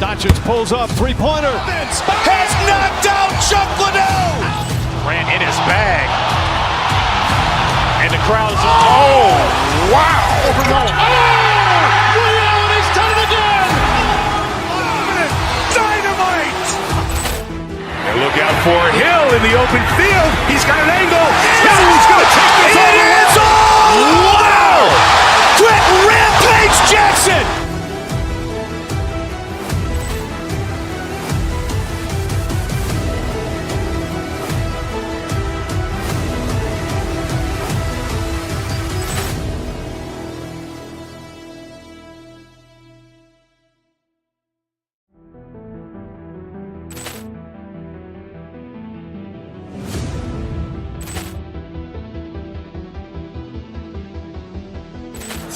Doncic pulls up, three-pointer. Has knocked out Chuck Liddell. Ran in his bag. And the crowd is... Oh, wow. He's done it again. Dynamite. And look out for Hill in the open field. He's got an angle. Hill's going to take this all the way. Wow. Quick Rampage Jackson.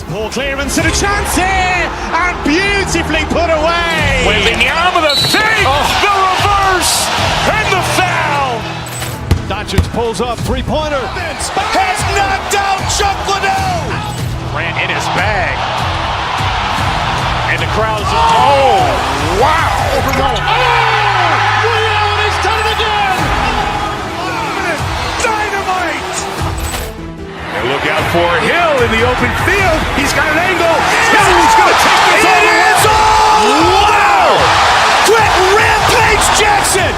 Ball clearance and a chance here, and beautifully put away. Wembanyama the fake, the reverse, and the foul. Doncic pulls up, three-pointer. Has knocked out Chuck Liddell. Ran in his bag. And the crowd's oh, wow! Williams has done it again! Dynamite! And look out for Hill in the open field. He's got an angle. Hill's going to take this all the way. Wow! Quick Rampage Jackson!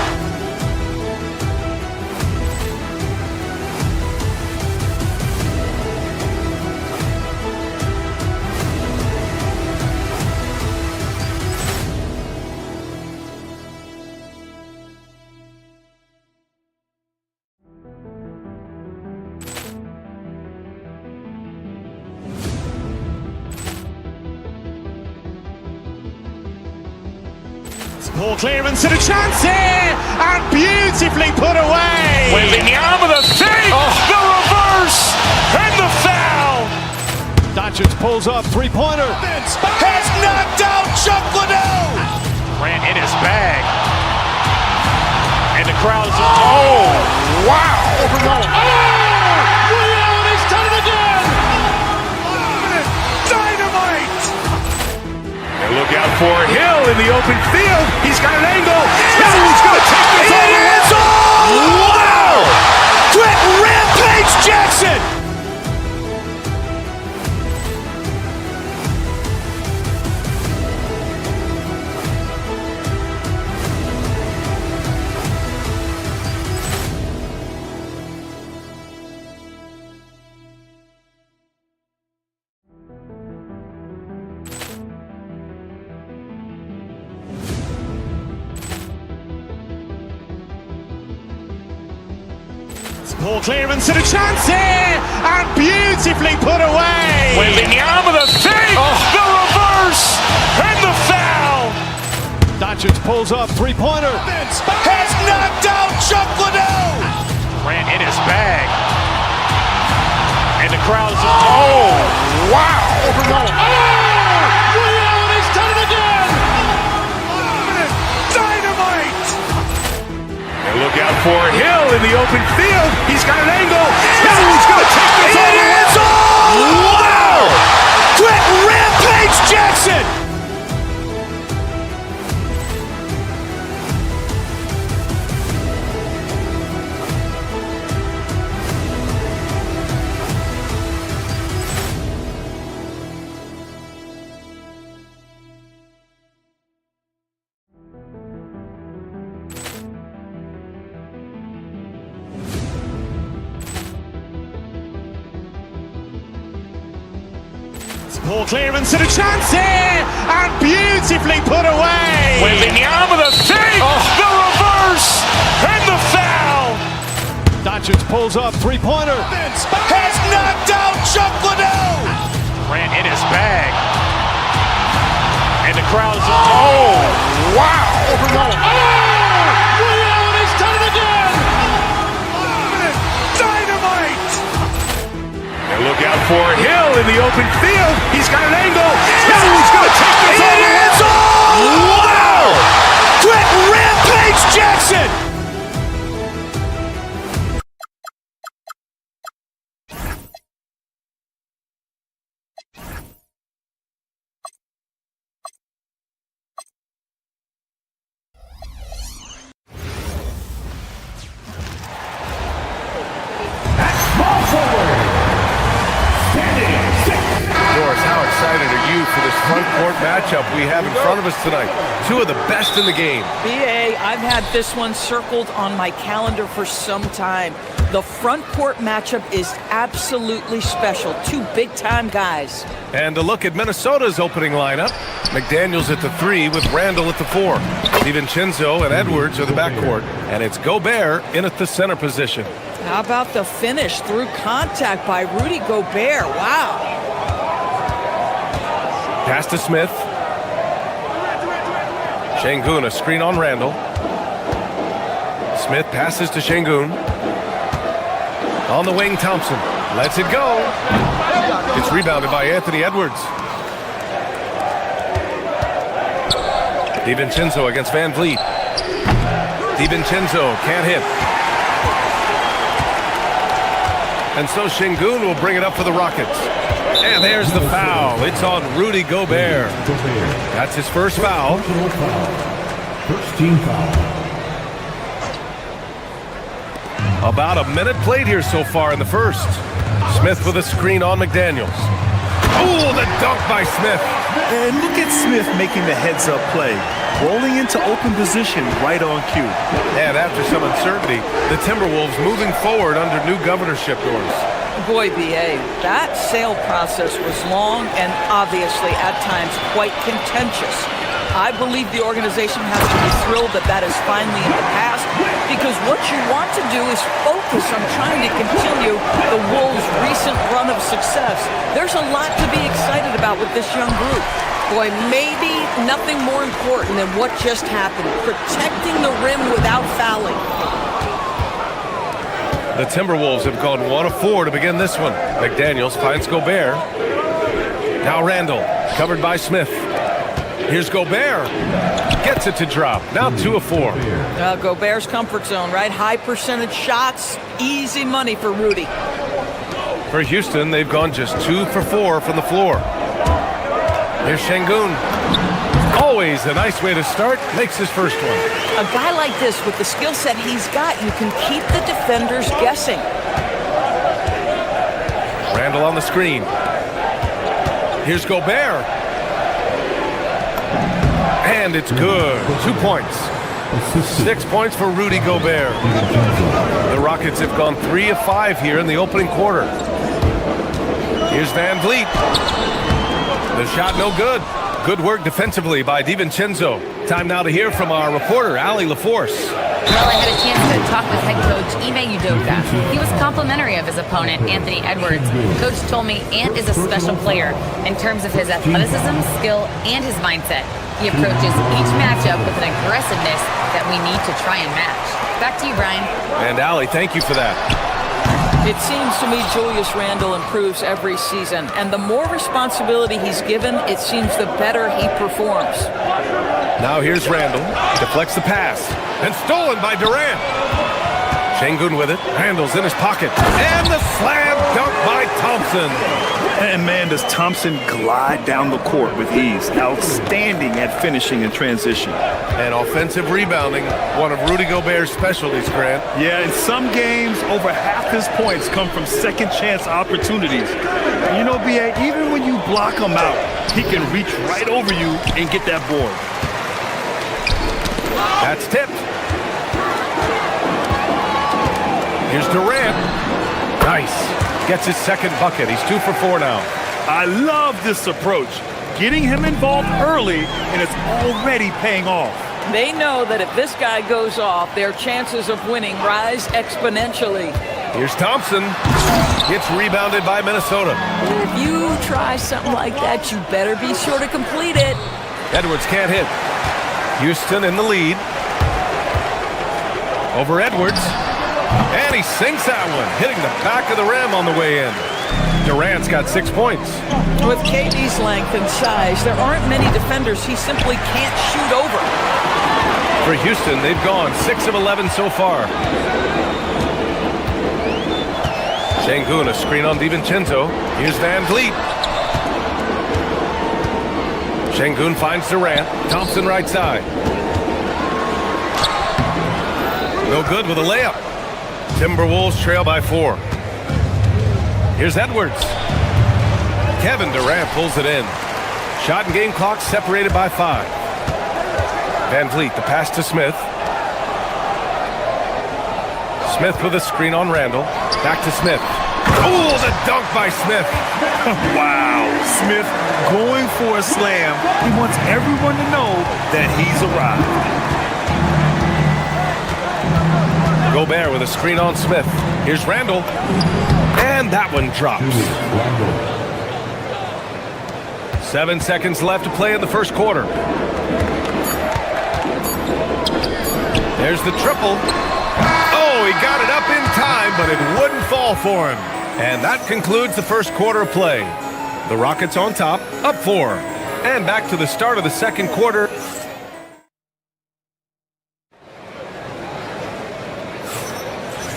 Ball clearance and a chance here, and beautifully put away. Wembanyama the fake, the reverse, and the foul. Doncic pulls up, three-pointer. Has knocked out Chuck Liddell. Ran in his bag. And the crowd's oh, wow. Williams has done it again! Dynamite! And look out for Hill in the open field. He's got an angle. Hill's going to take this all the way. Wow! Quick Rampage Jackson! Ball clearance and a chance here, and beautifully put away. Wembanyama the fake, the reverse, and the foul. Doncic pulls up, three-pointer. Has knocked out Chuck Liddell. Ran in his bag. And the crowd's oh, wow. Williams has done it again! Dynamite! And look out for Hill in the open field. He's got an angle. Hill's going to take this all the way. Wow! Quick Rampage Jackson! Ball clearance and a chance here, and beautifully put away. Wembanyama the fake, the reverse, and the foul. Doncic pulls up, three-pointer. Has knocked out Chuck Liddell. Ran in his bag. And the crowd's oh, wow. Williams has done it again! Dynamite! And look out for Hill in the open field. He's got an angle. Hill's going to take this all the way. Wow! Quick Rampage Jackson! How excited are you for this front court matchup we have in front of us tonight? Two of the best in the game. BA, I've had this one circled on my calendar for some time. The front court matchup is absolutely special. Two big-time guys. And a look at Minnesota's opening lineup. McDaniels at the 3 with Randall at the 4. DiVincenzo and Edwards are the backcourt. And it's Gobert in at the center position. How about the finish through contact by Rudy Gobert? Wow. Pass to Smith. Şengün, a screen on Randall. Smith passes to Şengün. On the wing, Thompson lets it go. It's rebounded by Anthony Edwards. DiVincenzo against Van Vliet. DiVincenzo can't hit. And so Şengün will bring it up for the Rockets. And there's the foul. It's on Rudy Gobert. That's his first foul. First team foul. About a minute played here so far in the first. Smith with a screen on McDaniels. Oh, the dunk by Smith. And look at Smith making the heads-up play, rolling into open position right on cue. And after some uncertainty, the Timberwolves moving forward under new governorship doors. Boy, B.A., that sale process was long and obviously at times quite contentious. I believe the organization has to be thrilled that that is finally in the past, because what you want to do is focus on trying to continue the Wolves' recent run of success. There's a lot to be excited about with this young group. Boy, maybe nothing more important than what just happened, protecting the rim without fouling. The Timberwolves have gone 1 of 4 to begin this one. McDaniels finds Gobert. Now Randall, covered by Smith. Here's Gobert. Gets it to drop. Now 2 of 4. Gobert's comfort zone, right? High percentage shots. Easy money for Rudy. For Houston, they've gone just 2 for 4 from the floor. Here's Şengün. Always a nice way to start. Makes his first one. A guy like this, with the skill set he's got, you can keep the defenders guessing. Randall on the screen. Here's Gobert. And it's good. 2 points. 6 points for Rudy Gobert. The Rockets have gone 3 of 5 here in the opening quarter. Here's Van Vliet. The shot no good. Good work defensively by DiVincenzo. Time now to hear from our reporter, Allie LaForce. Well, I had a chance to talk with head coach Ime Udoka. He was complimentary of his opponent, Anthony Edwards. Coach told me Ant is a special player in terms of his athleticism, skill, and his mindset. He approaches each matchup with an aggressiveness that we need to try and match. Back to you, Brian. And Allie, thank you for that. It seems to me Julius Randle improves every season, and the more responsibility he's given, it seems the better he performs. Now here's Randle. Deflects the pass. And stolen by Durant. Şengün with it. Randle's in his pocket. And the slam dunk by Thompson. And man, does Thompson glide down the court with ease. Outstanding at finishing in transition. And offensive rebounding, one of Rudy Gobert's specialties, Grant. Yeah, in some games, over half his points come from second chance opportunities. And you know, B.A., even when you block him out, he can reach right over you and get that board. That's tipped. Here's Durant. Nice. Gets his second bucket. He's 2 for 4 now. I love this approach. Getting him involved early, and it's already paying off. They know that if this guy goes off, their chances of winning rise exponentially. Here's Thompson. Gets rebounded by Minnesota. If you try something like that, you better be sure to complete it. Edwards can't hit. Houston in the lead. Over Edwards. And he sinks that one, hitting the back of the rim on the way in. Durant's got 6 points. With KD's length and size, there aren't many defenders he simply can't shoot over. For Houston, they've gone 6 of 11 so far. Şengün, a screen on DiVincenzo. Here's Van Vliet. Şengün finds Durant. Thompson right side. No good with a layup. Timberwolves trail by 4. Here's Edwards. Kevin Durant pulls it in. Shot and game clock separated by 5. Van Vliet, the pass to Smith. Smith with a screen on Randall. Back to Smith. Oh, the dunk by Smith. Wow. Smith going for a slam. He wants everyone to know that he's arrived. Gobert with a screen on Smith. Here's Randall. And that one drops. 7 seconds left to play in the first quarter. There's the triple. Oh, he got it up in time, but it wouldn't fall for him. And that concludes the first quarter of play. The Rockets on top, up 4. And back to the start of the second quarter.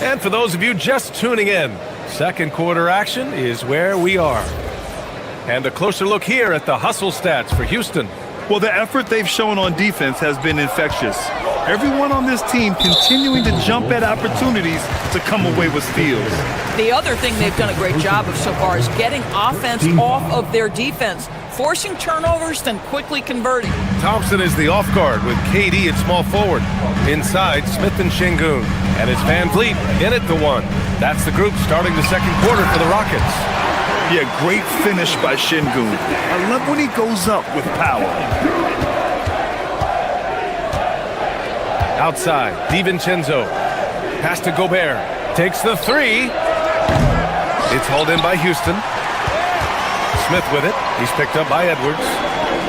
And for those of you just tuning in, second quarter action is where we are. And a closer look here at the hustle stats for Houston. Well, the effort they've shown on defense has been infectious. Everyone on this team continuing to jump at opportunities to come away with steals. The other thing they've done a great job of so far is getting offense off of their defense, forcing turnovers, then quickly converting. Thompson is the off guard with KD at small forward. Inside, Smith and Şengün. And it's Van Vliet in at the one. That's the group starting the second quarter for the Rockets. Yeah, great finish by Şengün. I love when he goes up with power. Outside, DiVincenzo. Pass to Gobert. Takes the three. It's hauled in by Houston. Smith with it. He's picked up by Edwards.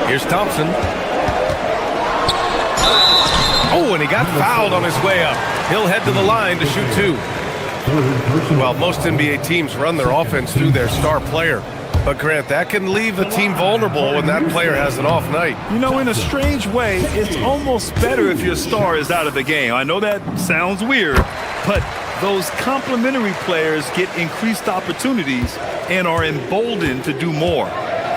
Here's Thompson. Oh, and he got fouled on his way up. He'll head to the line to shoot two. Well, most NBA teams run their offense through their star player. But, Grant, that can leave a team vulnerable when that player has an off night. You know, in a strange way, it's almost better if your star is out of the game. I know that sounds weird, but those complementary players get increased opportunities and are emboldened to do more.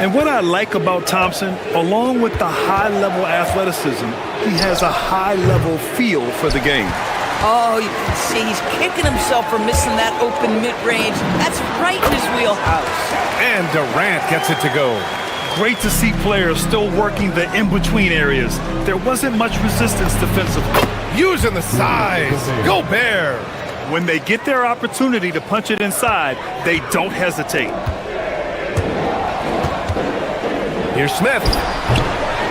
And what I like about Thompson, along with the high-level athleticism, he has a high-level feel for the game. Oh, you can see he's kicking himself for missing that open mid-range. That's right in his wheelhouse. And Durant gets it to go. Great to see players still working the in-between areas. There wasn't much resistance defensively. Using the size. Gobert. When they get their opportunity to punch it inside, they don't hesitate. Here's Smith.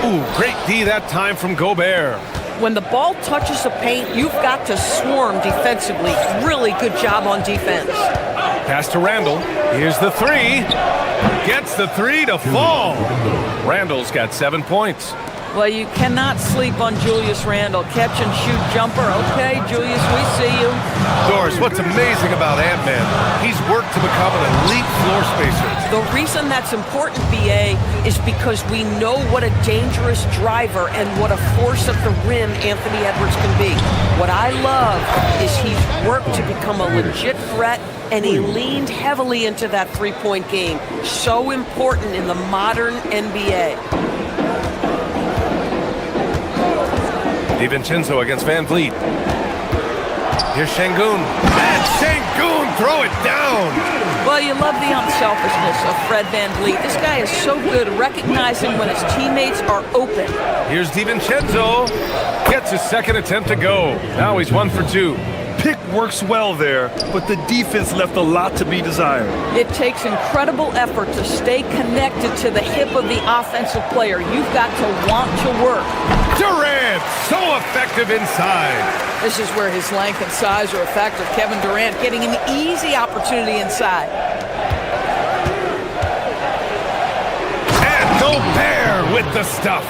Ooh, great D that time from Gobert. When the ball touches the paint, you've got to swarm defensively. Really good job on defense. Pass to Randall. Here's the three. Gets the three to fall. Randall's got 7 points. Well, you cannot sleep on Julius Randle. Catch and shoot jumper. Okay, Julius, we see you. Doris, what's amazing about Ant-Man, he's worked to become an elite floor spacer. The reason that's important, BA, is because we know what a dangerous driver and what a force at the rim Anthony Edwards can be. What I love is he's worked to become a legit threat, and he leaned heavily into that three-point game. So important in the modern NBA. DiVincenzo against Van Vliet. Here's Şengün. And Şengün throw it down. Well, you love the unselfishness of Fred Van Vliet. This guy is so good at recognizing when his teammates are open. Here's DiVincenzo. Gets his second attempt to go. Now he's 1 for 2. Pick works well there, but the defense left a lot to be desired. It takes incredible effort to stay connected to the hip of the offensive player. You've got to want to work. Durant, so effective inside. This is where his length and size are effective. Kevin Durant getting an easy opportunity inside. And Gobert with the stuff.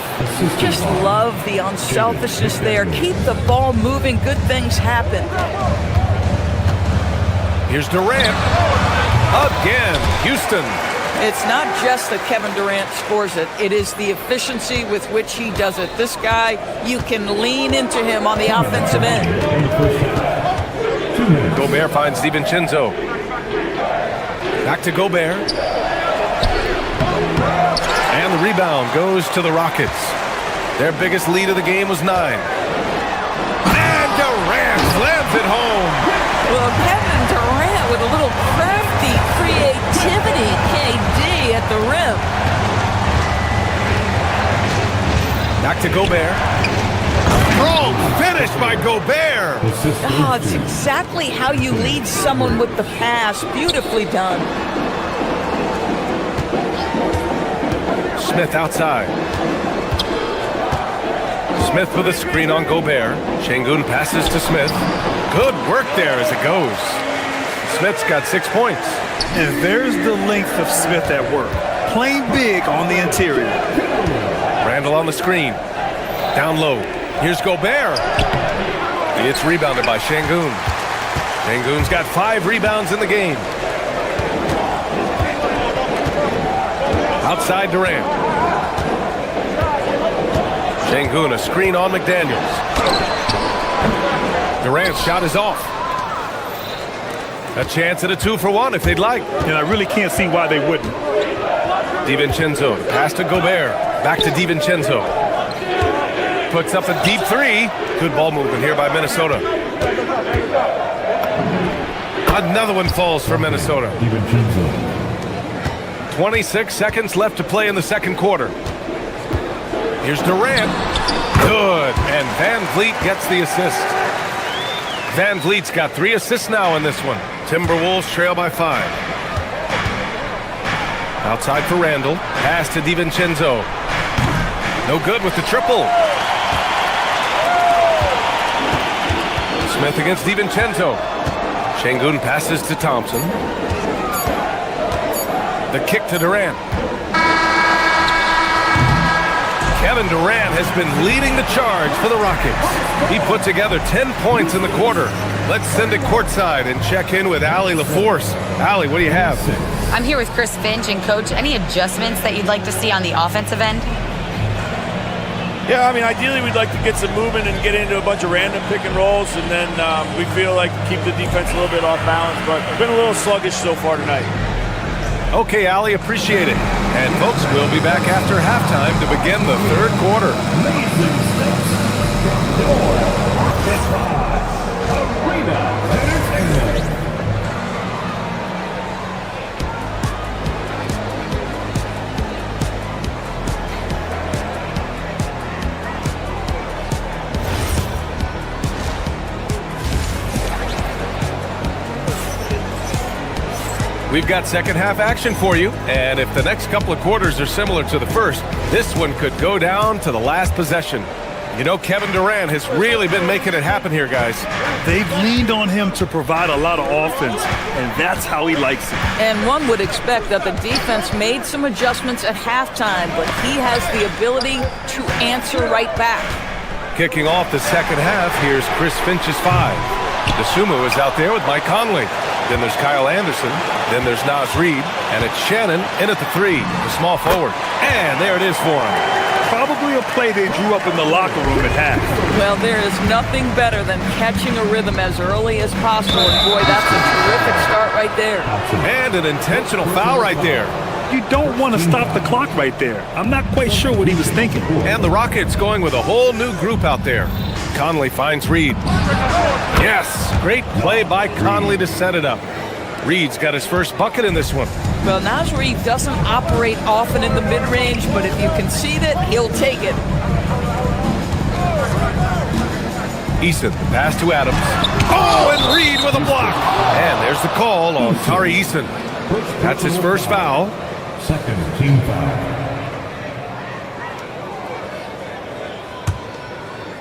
Just love the unselfishness there. Keep the ball moving. Good things happen. Here's Durant. Again, Houston. It's not just that Kevin Durant scores it. It is the efficiency with which he does it. This guy, you can lean into him on the offensive end. Gobert finds DiVincenzo. Back to Gobert. And the rebound goes to the Rockets. Their biggest lead of the game was 9. And Durant slams it home. Well, Kevin Durant with a little crafty creativity, KD at the rim. Back to Gobert. Strong finish by Gobert. Oh, it's exactly how you lead someone with the pass. Beautifully done. Smith outside. Smith with a screen on Gobert. Şengün passes to Smith. Good work there as it goes. Smith's got 6 points. And there's the length of Smith at work. Playing big on the interior. Randall on the screen. Down low. Here's Gobert. It's rebounded by Şengün. Şengün's got 5 rebounds in the game. Outside Durant. Şengün, a screen on McDaniels. Durant's shot is off. A chance at a 2-for-1 if they'd like. And I really can't see why they wouldn't. DiVincenzo, pass to Gobert. Back to DiVincenzo. Puts up a deep three. Good ball movement here by Minnesota. Another one falls for Minnesota. 26 seconds left to play in the second quarter. Here's Durant. Good. And Van Vliet gets the assist. Van Vliet's got 3 assists now in this one. Timberwolves trail by 5. Outside for Randall. Pass to DiVincenzo. No good with the triple. Smith against DiVincenzo. Şengün passes to Thompson. The kick to Durant. Kevin Durant has been leading the charge for the Rockets. He put together 10 points in the quarter. Let's send it courtside and check in with Allie LaForce. Allie, what do you have? I'm here with Chris Finch. And Coach, any adjustments that you'd like to see on the offensive end? Yeah, I mean, ideally we'd like to get some movement and get into a bunch of random pick and rolls, and then we feel like keep the defense a little bit off balance, but it's been a little sluggish so far tonight. Okay, Allie, appreciate it. And folks, we'll be back after halftime to begin the third quarter. We've got second half action for you, and if the next couple of quarters are similar to the first, this one could go down to the last possession. You know, Kevin Durant has really been making it happen here, guys. They've leaned on him to provide a lot of offense, and that's how he likes it. And one would expect that the defense made some adjustments at halftime, but he has the ability to answer right back. Kicking off the second half, here's Chris Finch's 5. DeSumo is out there with Mike Conley. Then there's Kyle Anderson. Then there's Naz Reid. And it's Shannon in at the 3, the small forward. And there it is for him. Probably a play they drew up in the locker room at half. Well, there is nothing better than catching a rhythm as early as possible. And boy, that's a terrific start right there. And an intentional foul right there. You don't want to stop the clock right there. I'm not quite sure what he was thinking. And the Rockets going with a whole new group out there. Conley finds Reid. Yes, great play by Conley to set it up. Reid's got his first bucket in this one. Well, Naz Reid doesn't operate often in the mid-range, but if you concede it, he'll take it. Eason, pass to Adams. Oh, and Reid with a block. And there's the call on Tari Eason. That's his first foul. Second team foul.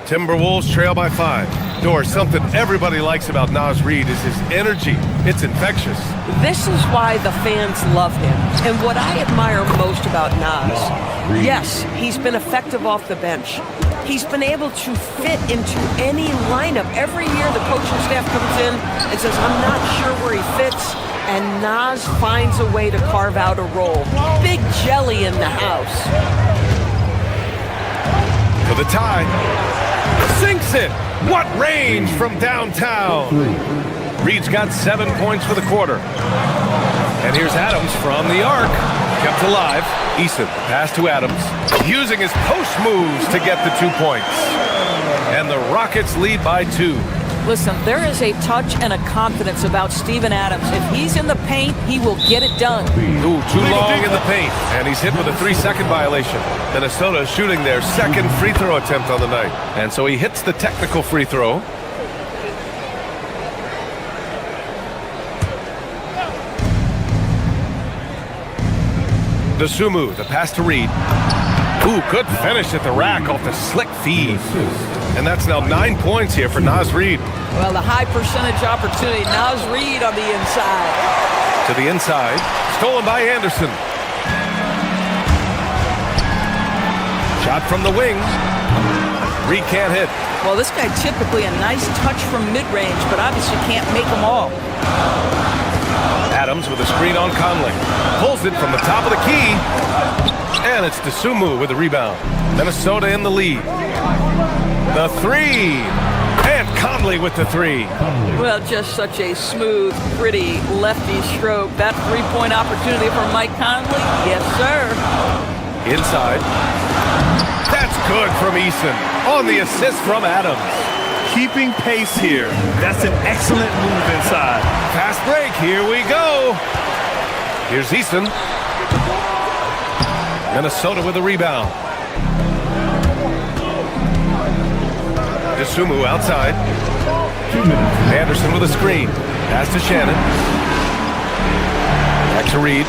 Timberwolves trail by 5. Doris, something everybody likes about Naz Reid is his energy. It's infectious. This is why the fans love him. And what I admire most about Naz, yes, he's been effective off the bench. He's been able to fit into any lineup. Every year the coaching staff comes in and says, I'm not sure where he fits. And Naz finds a way to carve out a role. Big jelly in the house. For the tie. Sinks it. What range from downtown. Reid's got 7 points for the quarter. And here's Adams from the arc. Kept alive. Eason, pass to Adams. Using his post moves to get the 2 points. And the Rockets lead by 2. Listen, there is a touch and a confidence about Steven Adams. If he's in the paint, he will get it done. Ooh, too long in the paint. And he's hit with a 3-second violation. Minnesota shooting their second free throw attempt on the night. And so he hits the technical free throw. DeSumo, the pass to Reid. Ooh, good finish at the rack off the slick feed. And that's now 9 points here for Naz Reid. Well, the high percentage opportunity. Naz Reid on the inside. To the inside. Stolen by Anderson. Shot from the wing. Reid can't hit. Well, this guy typically a nice touch from mid-range, but obviously can't make them all. Adams with a screen on Conley. Pulls it from the top of the key. And it's DeSumo with the rebound. Minnesota in the lead. The 3. And Conley with the three. Well, just such a smooth, pretty lefty stroke. That three-point opportunity for Mike Conley? Yes, sir. Inside. That's good from Eason. On the assist from Adams. Keeping pace here. That's an excellent move inside. Fast break. Here we go. Here's Eason. Minnesota with a rebound. Dosunmu outside. Anderson with a screen. Pass to Shannon. Back to Reed.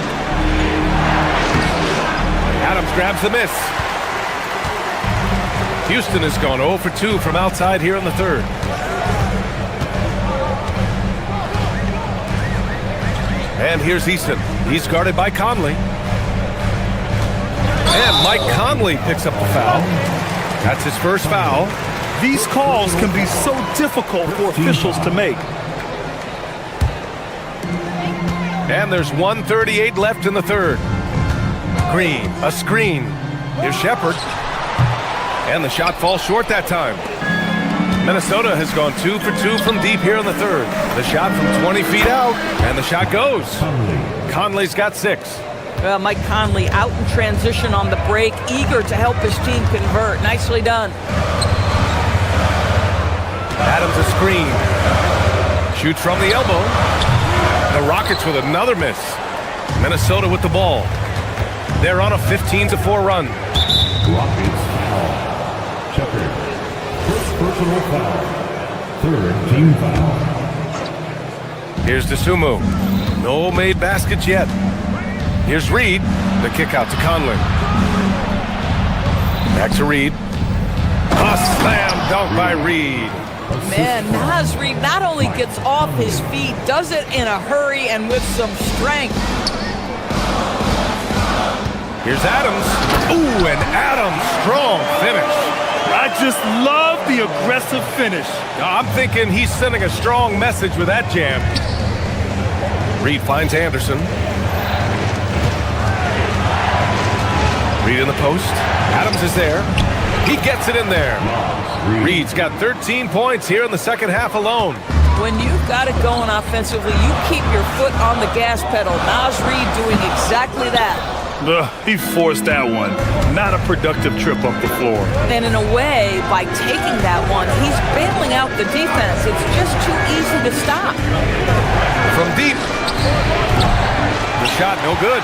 Adams grabs the miss. Houston has gone 0 for 2 from outside here in the third. And here's Easton. He's guarded by Conley. And Mike Conley picks up the foul. That's his first foul. These calls can be so difficult for officials to make. And there's 1:38 left in the third. Green, a screen. Here's Shepard. And the shot falls short that time. Minnesota has gone 2 for 2 from deep here in the third. The shot from 20 feet out, and the shot goes. Conley's got 6. Well, Mike Conley out in transition on the break, eager to help his team convert. Nicely done. Adams a screen. Shoots from the elbow. The Rockets with another miss. Minnesota with the ball. They're on a 15-4 run. Rockets foul. Chapter. First personal foul. Third team foul. Here's Dosunmu. No made baskets yet. Here's Reed. The kick out to Conley. Back to Reed. A slam dunk by Reed. Man, Naz Reed not only gets off his feet, does it in a hurry and with some strength. Here's Adams. Ooh, and Adams, strong finish. I just love the aggressive finish. I'm thinking he's sending a strong message with that jam. Reed finds Anderson. Reed in the post. Adams is there. He gets it in there. Reed's got 13 points here in the second half alone. When you've got it going offensively, you keep your foot on the gas pedal. Naz Reed doing exactly that. He forced that one. Not a productive trip up the floor. And in a way, by taking that one, he's bailing out the defense. It's just too easy to stop. From deep. The shot no good.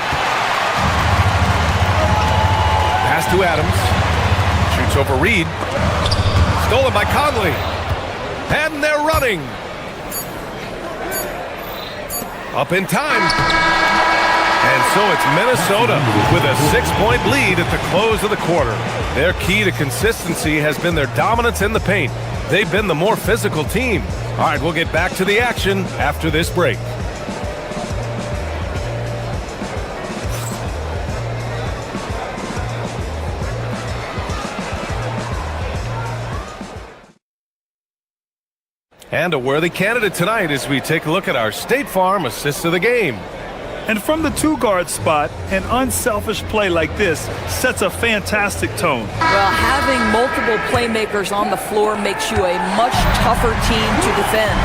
Pass to Adams. Shoots over Reed. Stolen by Conley. And they're running. Up in time. And so it's Minnesota with a 6-point lead at the close of the quarter. Their key to consistency has been their dominance in the paint. They've been the more physical team. All right, we'll get back to the action after this break. And a worthy candidate tonight as we take a look at our State Farm assist of the game. And from the two-guard spot, an unselfish play like this sets a fantastic tone. Well, having multiple playmakers on the floor makes you a much tougher team to defend.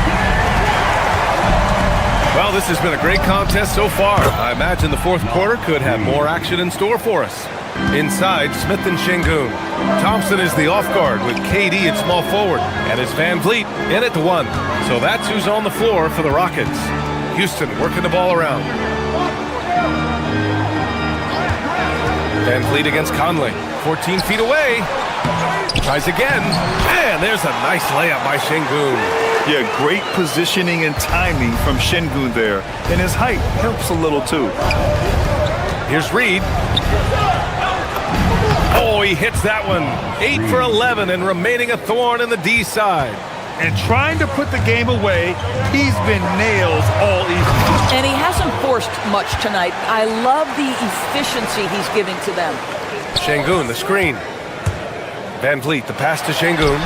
Well, this has been a great contest so far. I imagine the fourth quarter could have more action in store for us. Inside, Smith and Şengün. Thompson is the off guard with KD at small forward, and it's Van Vliet in at the 1. So that's who's on the floor for the Rockets. Houston working the ball around. Van Vliet against Conley. 14 feet away. Tries again. And there's a nice layup by Şengün. Yeah, great positioning and timing from Şengün there. And his height helps a little too. Here's Reed. Oh, he hits that one. 8 for 11 and remaining a thorn in the D side. And trying to put the game away, he's been nails all evening. And he hasn't forced much tonight. I love the efficiency he's giving to them. Şengün, the screen. Van Vliet, the pass to Şengün.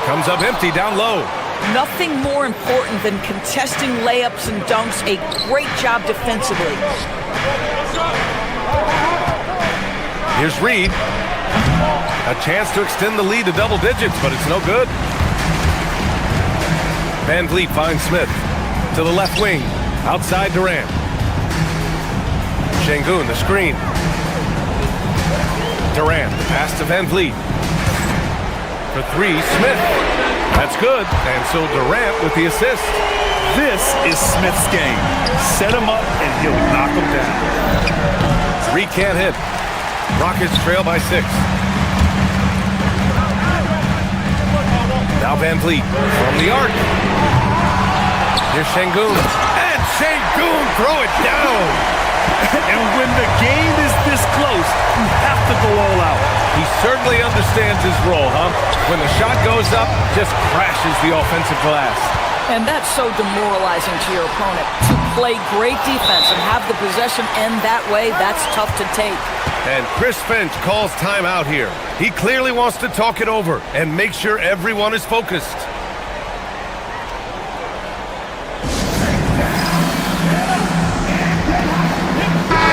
Comes up empty down low. Nothing more important than contesting layups and dunks. A great job defensively. Here's Reed. A chance to extend the lead to double digits, but it's no good. Van Vliet finds Smith. To the left wing. Outside Durant. Şengün, the screen. Durant, the pass to Van Vliet. For three, Smith. That's good. And so Durant with the assist. This is Smith's game. Set him up and he'll knock him down. Three can't hit. Rockets trail by 6. Now Van Vliet from the arc. Here's Şengün. And Şengün throw it down. And when the game is this close, you have to go all out. He certainly understands his role, huh? When the shot goes up, just crashes the offensive glass. And that's so demoralizing to your opponent. To play great defense and have the possession end that way, that's tough to take. And Chris Finch calls timeout here. He clearly wants to talk it over and make sure everyone is focused.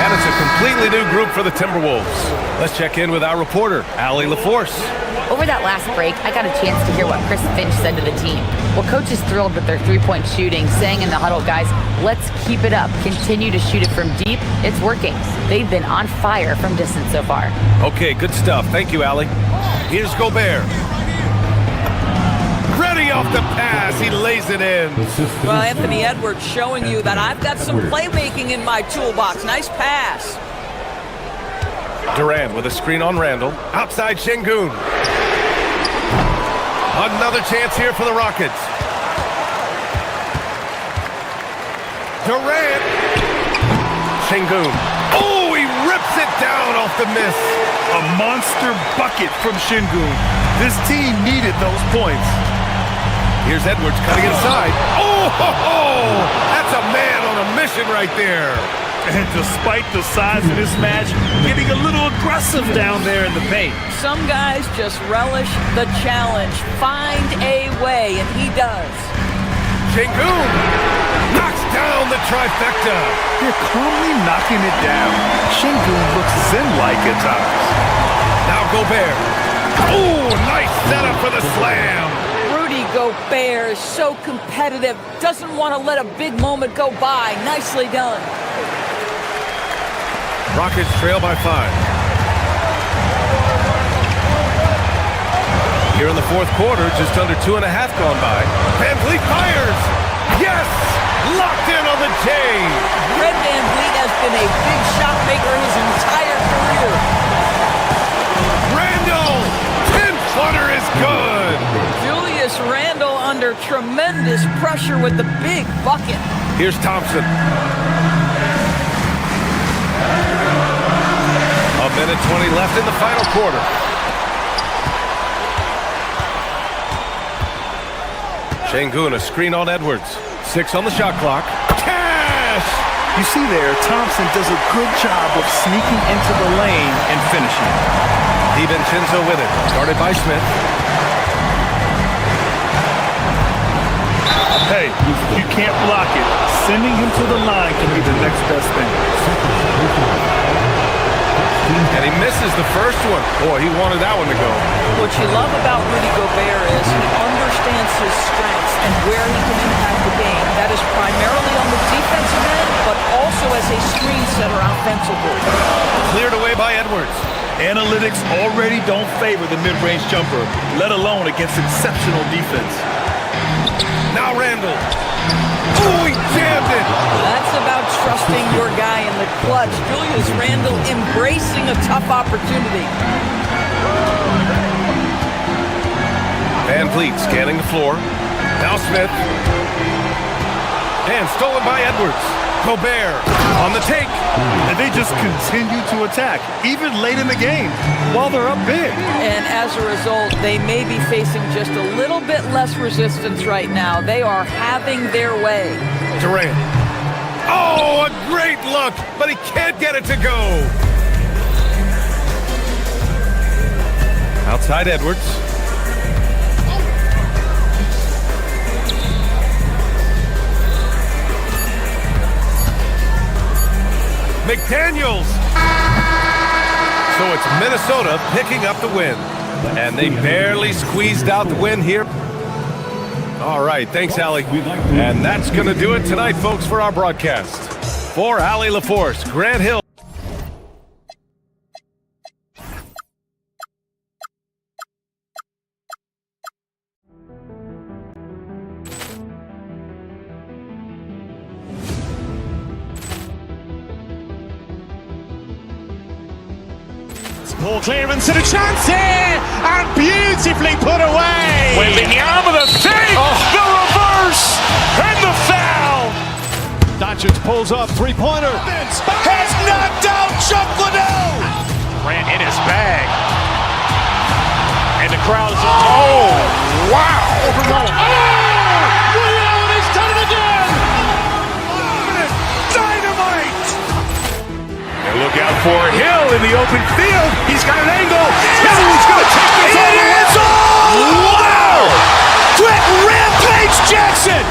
And it's a completely new group for the Timberwolves. Let's check in with our reporter, Allie LaForce. Over that last break, I got a chance to hear what Chris Finch said to the team. Well, coach is thrilled with their three-point shooting, saying in the huddle, guys, let's keep it up. Continue to shoot it from deep. It's working. They've been on fire from distance so far. Okay, good stuff. Thank you, Allie. Here's Gobert. Ready off the pass. He lays it in. Well, Anthony Edwards showing you that I've got some playmaking in my toolbox. Nice pass. Durant with a screen on Randall. Outside Şengün. Another chance here for the Rockets. Durant. Şengün. Oh, he rips it down off the miss. A monster bucket from Şengün. This team needed those points. Here's Edwards cutting inside. Oh, that's a man on a mission right there. And despite the size of this match, getting a little aggressive down there in the paint. Some guys just relish the challenge. Find a way, and he does. Şengün knocks down the trifecta. They're calmly knocking it down. Şengün looks zen-like at times. Now Gobert. Oh, nice setup for the slam. Rudy Gobert is so competitive. Doesn't want to let a big moment go by. Nicely done. Rockets trail by 5. Here in the fourth quarter, just under 2.5 gone by. Van Vliet fires! Yes! Locked in on the J! Fred Van Vliet has been a big shot maker his entire career. Randall! 10-footer is good! Julius Randle under tremendous pressure with the big bucket. Here's Thompson. A minute 20 left in the final quarter. Şengün, a screen on Edwards. 6 on the shot clock. Cash! You see there, Thompson does a good job of sneaking into the lane and finishing. DiVincenzo with it. Guarded by Smith. Hey, you can't block it. Sending him to the line can be the next best thing. And he misses the first one. Boy, he wanted that one to go. What you love about Rudy Gobert is he understands his strengths and where he can impact the game. That is primarily on the defensive end, but also as a screen setter offensively. Cleared away by Edwards. Analytics already don't favor the mid-range jumper, let alone against exceptional defense. Now Randall. Oh, he jammed it. That's about trusting your guy in the clutch. Julius Randle embracing a tough opportunity. Van Vliet scanning the floor. Now Smith. And stolen by Edwards. Gobert on the take. And they just continue to attack, even late in the game, while they're up big. And as a result, they may be facing just a little bit less resistance right now. They are having their way. Durant. Oh, a great look, but he can't get it to go. Outside Edwards. McDaniels. So it's Minnesota picking up the win. And they barely squeezed out the win here. All right, thanks, Allie. And that's going to do it tonight, folks, for our broadcast. For Allie LaForce, Grant Hill. Ball clearance and a chance here, and beautifully put away. Wembanyama the fake, the reverse, and the foul. Doncic pulls up, three-pointer. Has knocked out Chuck Liddell. Ran in his bag. And the crowd is, oh, wow. Liddell has done it again. Dynamite. And look out for Hill in the open field. He's got an angle. Hill is going to take this all the way. Wow. Quick rampage Jackson.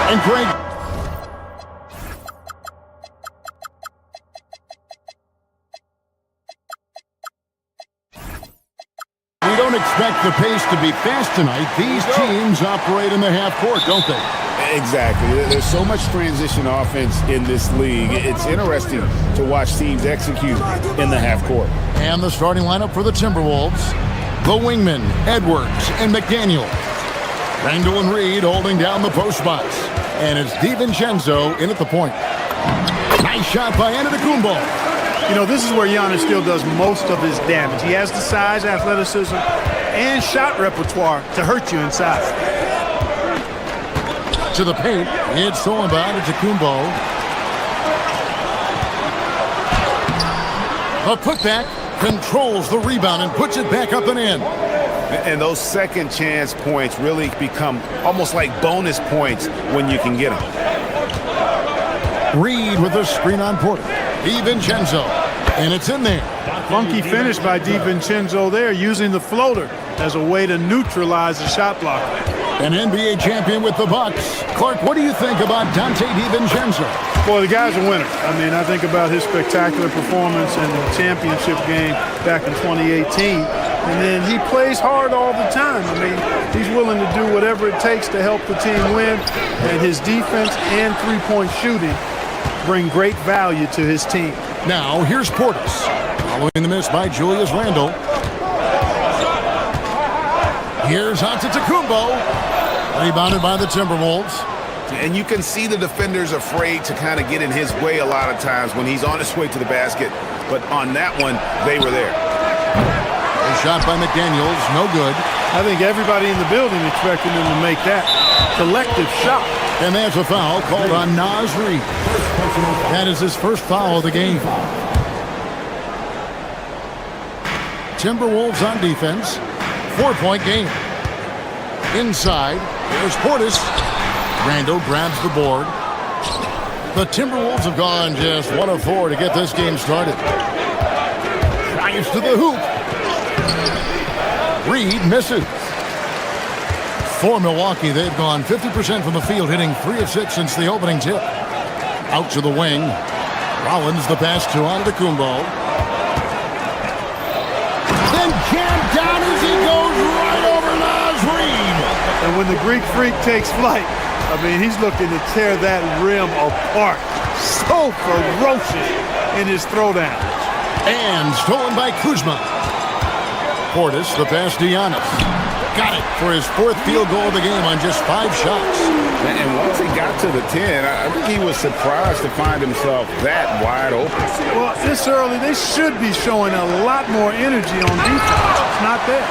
And Greg. We don't expect the pace to be fast tonight. These teams operate in the half court, don't they? Exactly. There's so much transition offense in this league. It's interesting to watch teams execute in the half court. And the starting lineup for the Timberwolves. The wingmen, Edwards and McDaniel. Randall and Reed holding down the post spots. And it's DiVincenzo in at the point. Nice shot by Antetokounmpo. You know, this is where Giannis still does most of his damage. He has the size, athleticism, and shot repertoire to hurt you inside. To the paint, it's stolen by Antetokounmpo. A putback, controls the rebound and puts it back up and in. And those second chance points really become almost like bonus points when you can get them. Reed with a screen on Porter. DiVincenzo, and it's in there. Funky finish by DiVincenzo there, using the floater as a way to neutralize the shot blocker. An NBA champion with the Bucks. Clark, what do you think about Dante DiVincenzo? Boy, the guy's a winner. I mean, I think about his spectacular performance in the championship game back in 2018. And then he plays hard all the time. I mean, he's willing to do whatever it takes to help the team win. And his defense and three-point shooting bring great value to his team. Now, here's Portis. Following the miss by Julius Randle. Here's Antetokounmpo. Rebounded by the Timberwolves. And you can see the defenders afraid to kind of get in his way a lot of times when he's on his way to the basket. But on that one, they were there. A shot by McDaniels, no good. I think everybody in the building expected him to make that collective shot. And there's a foul called on Naz Reid. That is his first foul of the game. Timberwolves on defense. 4-point game. Inside, there's Portis. Randall grabs the board. The Timberwolves have gone just 1 of 4 to get this game started. Drives to the hoop. Reed misses. For Milwaukee, they've gone 50% from the field, hitting 3 of 6 since the opening tip. Out to the wing. Rollins the pass to Antetokounmpo. Then jammed down as he goes right over Naz Reid. And when the Greek Freak takes flight, I mean, he's looking to tear that rim apart. So ferocious in his throwdown. And stolen by Kuzma. Portis, the pass to Giannis. got it for his 4th field goal of the game on just 5 shots. And once he got to the 10, I think he was surprised to find himself that wide open. Well, this early, they should be showing a lot more energy on defense. It's not there.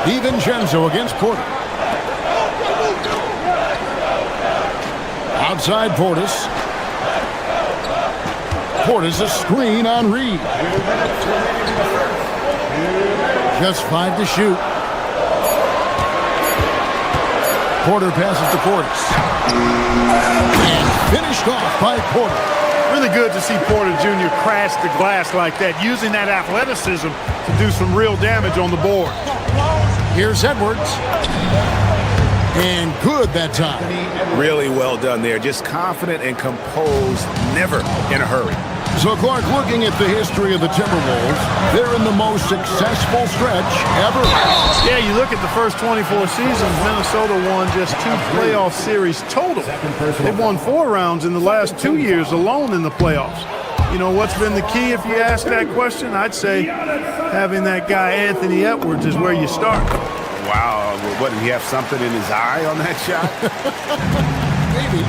DiVincenzo against Porter. Outside Portis. Portis a screen on Reed. Just 5 to shoot. Porter passes to Portis. And finished off by Porter. Really good to see Porter Jr. crash the glass like that, using that athleticism to do some real damage on the board. Here's Edwards. And good that time. Really well done there. Just confident and composed, never in a hurry. So, Clark, looking at the history of the Timberwolves, they're in the most successful stretch ever. Yeah, you look at the first 24 seasons, Minnesota won just 2 playoff series total. They've won 4 rounds in the last 2 years alone in the playoffs. You know, what's been the key if you ask that question? I'd say having that guy Anthony Edwards is where you start. Wow, what, did he have something in his eye on that shot? Maybe.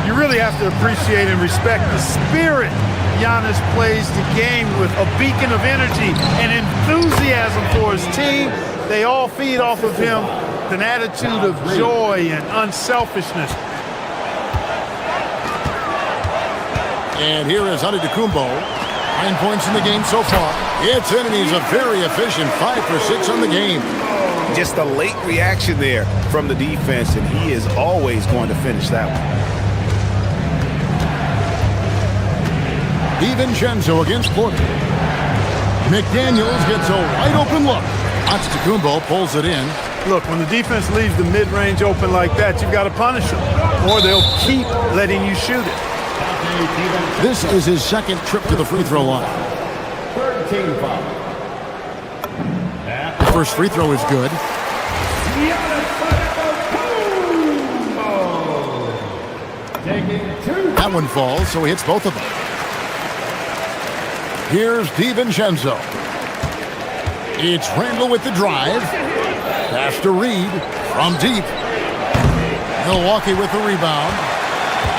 You really have to appreciate and respect the spirit Giannis plays the game with, a beacon of energy and enthusiasm for his team. They all feed off of him, an attitude of joy and unselfishness. And here is Antetokounmpo. 9 points in the game so far. It's in, and he's a very efficient 5 for 6 on the game. Just a late reaction there from the defense, and he is always going to finish that one. DiVincenzo against Porter. McDaniels gets a wide open look. Antetokounmpo pulls it in. Look, when the defense leaves the mid-range open like that, you've got to punish them, or they'll keep letting you shoot it. This is his 2nd trip to the free throw line. The first free throw is good. That one falls, so he hits both of them. Here's DiVincenzo. It's Randall with the drive. Pass to Reed from deep. Milwaukee with the rebound.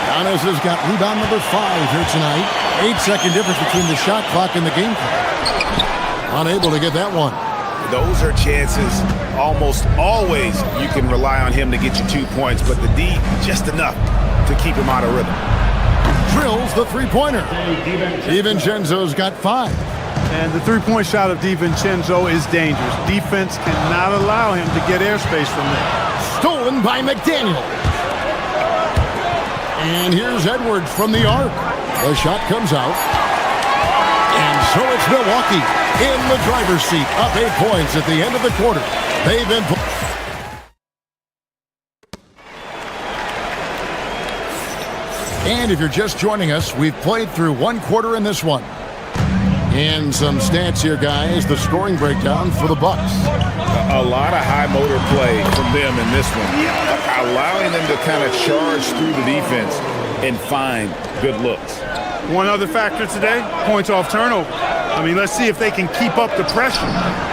Giannis has got rebound number 5 here tonight. 8-second difference between the shot clock and the game clock. Unable to get that one. Those are chances. Almost always you can rely on him to get you 2 points, but the D, just enough to keep him out of rhythm. Drills the three-pointer. DiVincenzo's got 5. And the three-point shot of DiVincenzo is dangerous. Defense cannot allow him to get airspace from there. Stolen by McDaniel. And here's Edwards from the arc. The shot comes out. And so it's Milwaukee in the driver's seat, up 8 points at the end of the quarter. They've been... And if you're just joining us, we've played through 1 quarter in this one. And some stats here, guys. The scoring breakdown for the Bucks. A lot of high motor play from them in this one, allowing them to kind of charge through the defense and find good looks. One other factor today, points off turnover. I mean, let's see if they can keep up the pressure,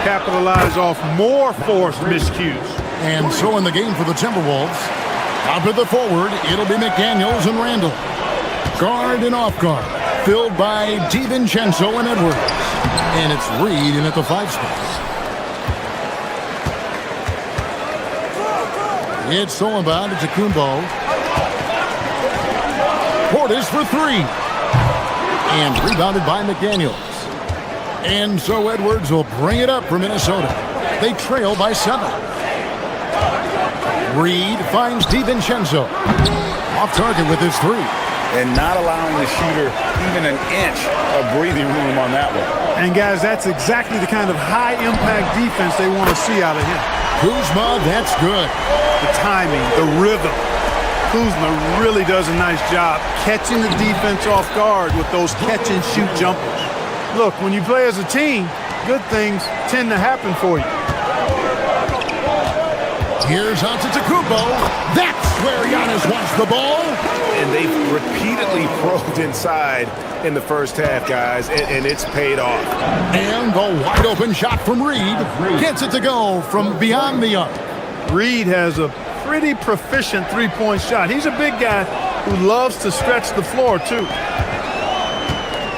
capitalize off more forced miscues. And so in the game for the Timberwolves, top of the forward, it'll be McDaniels and Randall. Guard and off guard, filled by DiVincenzo and Edwards. And it's Reed in at the 5 spot. It's stolen by Antetokounmpo. Portis for 3. And rebounded by McDaniels. And so Edwards will bring it up for Minnesota. They trail by 7. Reed finds DiVincenzo. Off target with his 3. And not allowing the shooter even an inch of breathing room on that one. And guys, that's exactly the kind of high-impact defense they want to see out of him. Kuzma, that's good. The timing, the rhythm. Kuzma really does a nice job catching the defense off guard with those catch-and-shoot jumpers. Look, when you play as a team, good things tend to happen for you. Here's Antetokounmpo. That's where Giannis wants the ball. And they've repeatedly probed inside in the first half, guys, and it's paid off. And the wide open shot from Reed gets it to go from beyond the arc. Reed has a pretty proficient three-point shot. He's a big guy who loves to stretch the floor, too.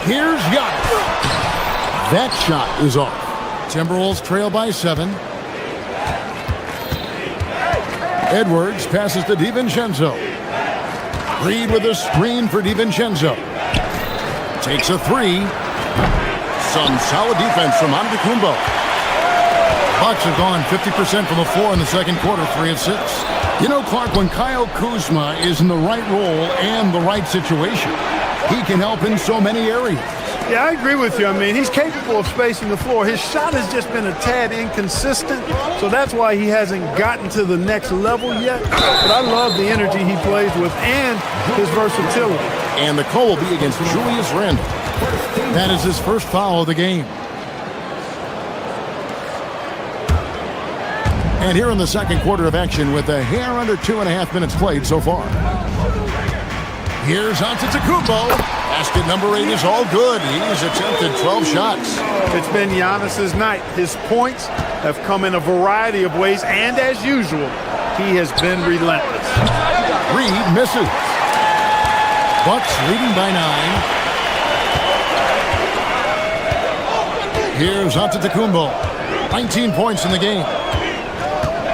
Here's Giannis. That shot is off. Timberwolves trail by 7. Edwards passes to DiVincenzo. Reed with a screen for DiVincenzo. Takes a 3. Some solid defense from Antetokounmpo. Bucks have gone 50% from the floor in the second quarter, 3 of 6. You know, Clark, when Kyle Kuzma is in the right role and the right situation, he can help in so many areas. Yeah, I agree with you. I mean, he's capable of spacing the floor. His shot has just been a tad inconsistent, so that's why he hasn't gotten to the next level yet. But I love the energy he plays with and his versatility. And the call will be against Julius Randle. That is his first foul of the game. And here in the second quarter of action with a hair under 2.5 minutes played so far. Here's Antetokounmpo. Basket number 8 is all good. He's attempted 12 shots. It's been Giannis's night. His points have come in a variety of ways, and as usual, he has been relentless. Reed misses. Bucks leading by 9. Here's Antetokounmpo. 19 points in the game.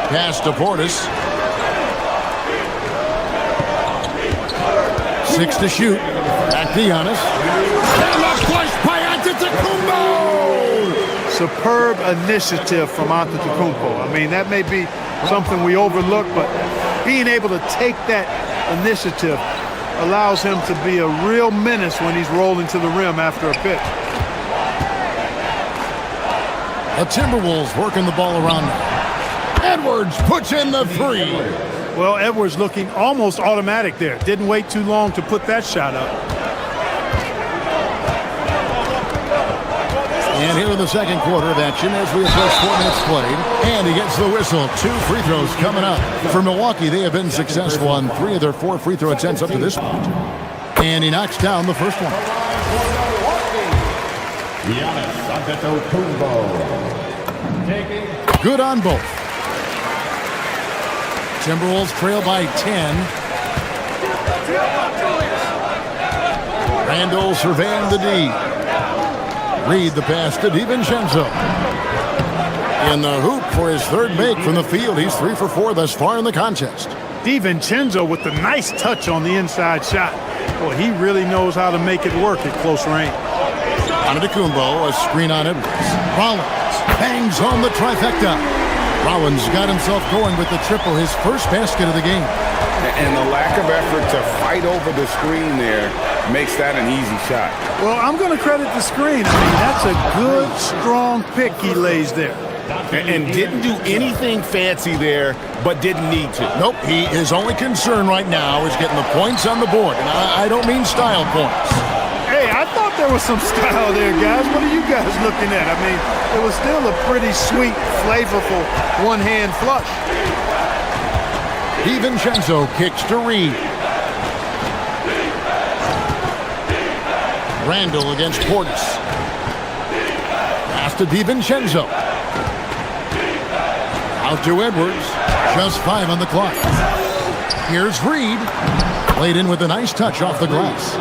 Pass to Portis. 6 to shoot. Back to Giannis. And a push by Antetokounmpo! Superb initiative from Antetokounmpo. I mean, that may be something we overlook, but being able to take that initiative allows him to be a real menace when he's rolling to the rim after a pick. The Timberwolves working the ball around them. Edwards puts in the 3. Well, Edwards looking almost automatic there. Didn't wait too long to put that shot up. And here in the second quarter of action as we approach 4 minutes played. And he gets the whistle. 2 free throws coming up. For Milwaukee, they have been successful on 3 of their 4 free throw attempts up to this point. And he knocks down the first one. Good on both. Timberwolves trail by 10. Randle surveying the D. Reed the pass to DiVincenzo. In the hoop for his third make from the field. He's 3 for 4 thus far in the contest. DiVincenzo with the nice touch on the inside shot. Boy, he really knows how to make it work at close range. Antetokounmpo, a screen on Edwards. Rollins bangs home the trifecta. Rollins got himself going with the triple, his first basket of the game. And the lack of effort to fight over the screen there makes that an easy shot. Well, I'm going to credit the screen. I mean, that's a good, strong pick he lays there. And didn't do anything fancy there, but didn't need to. Nope, his only concern right now is getting the points on the board. And I don't mean style points. Hey, I thought there was some style there, guys. What are you guys looking at? I mean, it was still a pretty sweet, flavorful one-hand flush. DiVincenzo kicks to Reed. Randle against Portis. Pass to DiVincenzo. Out to Edwards. Just 5 on the clock. Here's Reed. Played in with a nice touch off the glass.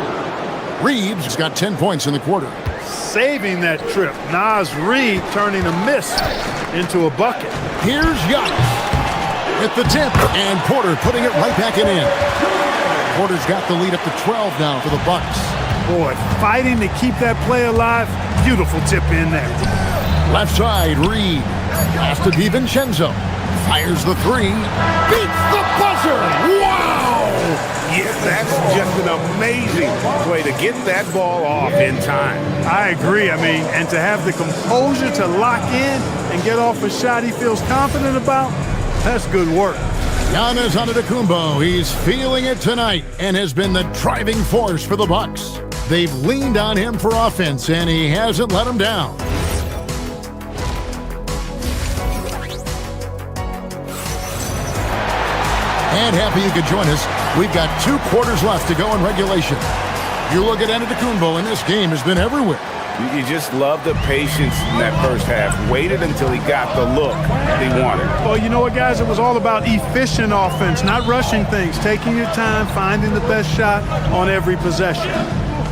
Reeves got 10 points in the quarter. Saving that trip. Naz Reid turning a miss into a bucket. Here's Giannis with the tip, and Porter putting it right back in. Porter's got the lead up to 12 now for the Bucks. Boy, fighting to keep that play alive. Beautiful tip in there. Left side, Reed. Pass to DiVincenzo. Fires the 3. Beats the buzzer. Wow! Yeah, that's just an amazing way to get that ball off in time. I agree. I mean, and to have the composure to lock in and get off a shot he feels confident about, that's good work. Giannis Antetokounmpo, he's feeling it tonight and has been the driving force for the Bucks. They've leaned on him for offense, and he hasn't let them down. And happy you could join us. We've got 2 quarters left to go in regulation. You look at Antetokounmpo, and this game has been everywhere. You just love the patience in that first half. Waited until he got the look he wanted. Well, you know what, guys? It was all about efficient offense, not rushing things, taking your time, finding the best shot on every possession.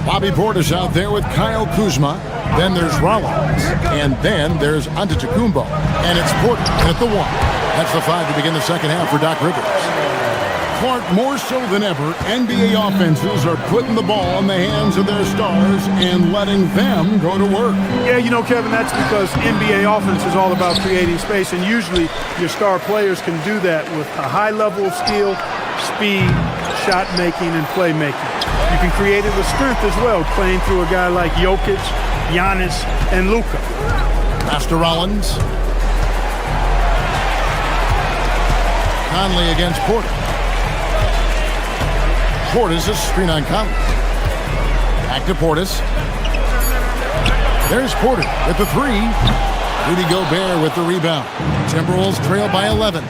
Bobby Portis out there with Kyle Kuzma. Then there's Rollins. And then there's Antetokounmpo. And it's Portis at the 1. That's the 5 to begin the second half for Doc Rivers. Clark, more so than ever, NBA offenses are putting the ball in the hands of their stars and letting them go to work. Yeah, you know, Kevin, that's because NBA offense is all about creating space, and usually your star players can do that with a high level of skill, speed, shot making, and playmaking. You can create it with strength as well, playing through a guy like Jokic, Giannis, and Luka. Master Rollins. Conley against Porter. Portis is screen on Conley. Back to Portis. There's Porter with the 3. Rudy Gobert with the rebound. Timberwolves trail by 11.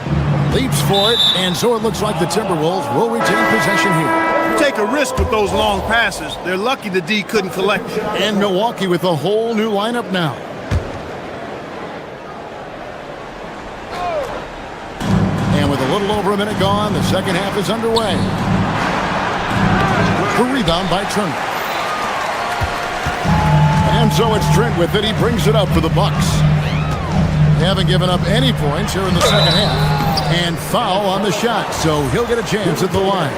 Leaps for it, and so it looks like the Timberwolves will retain possession here. You take a risk with those long passes. They're lucky the D couldn't collect. And Milwaukee with a whole new lineup now. And with a little over a minute gone, the second half is underway. The rebound by Turner. And so it's Trent with it. He brings it up for the Bucks. They haven't given up any points here in the second half. And foul on the shot, so he'll get a chance at the line.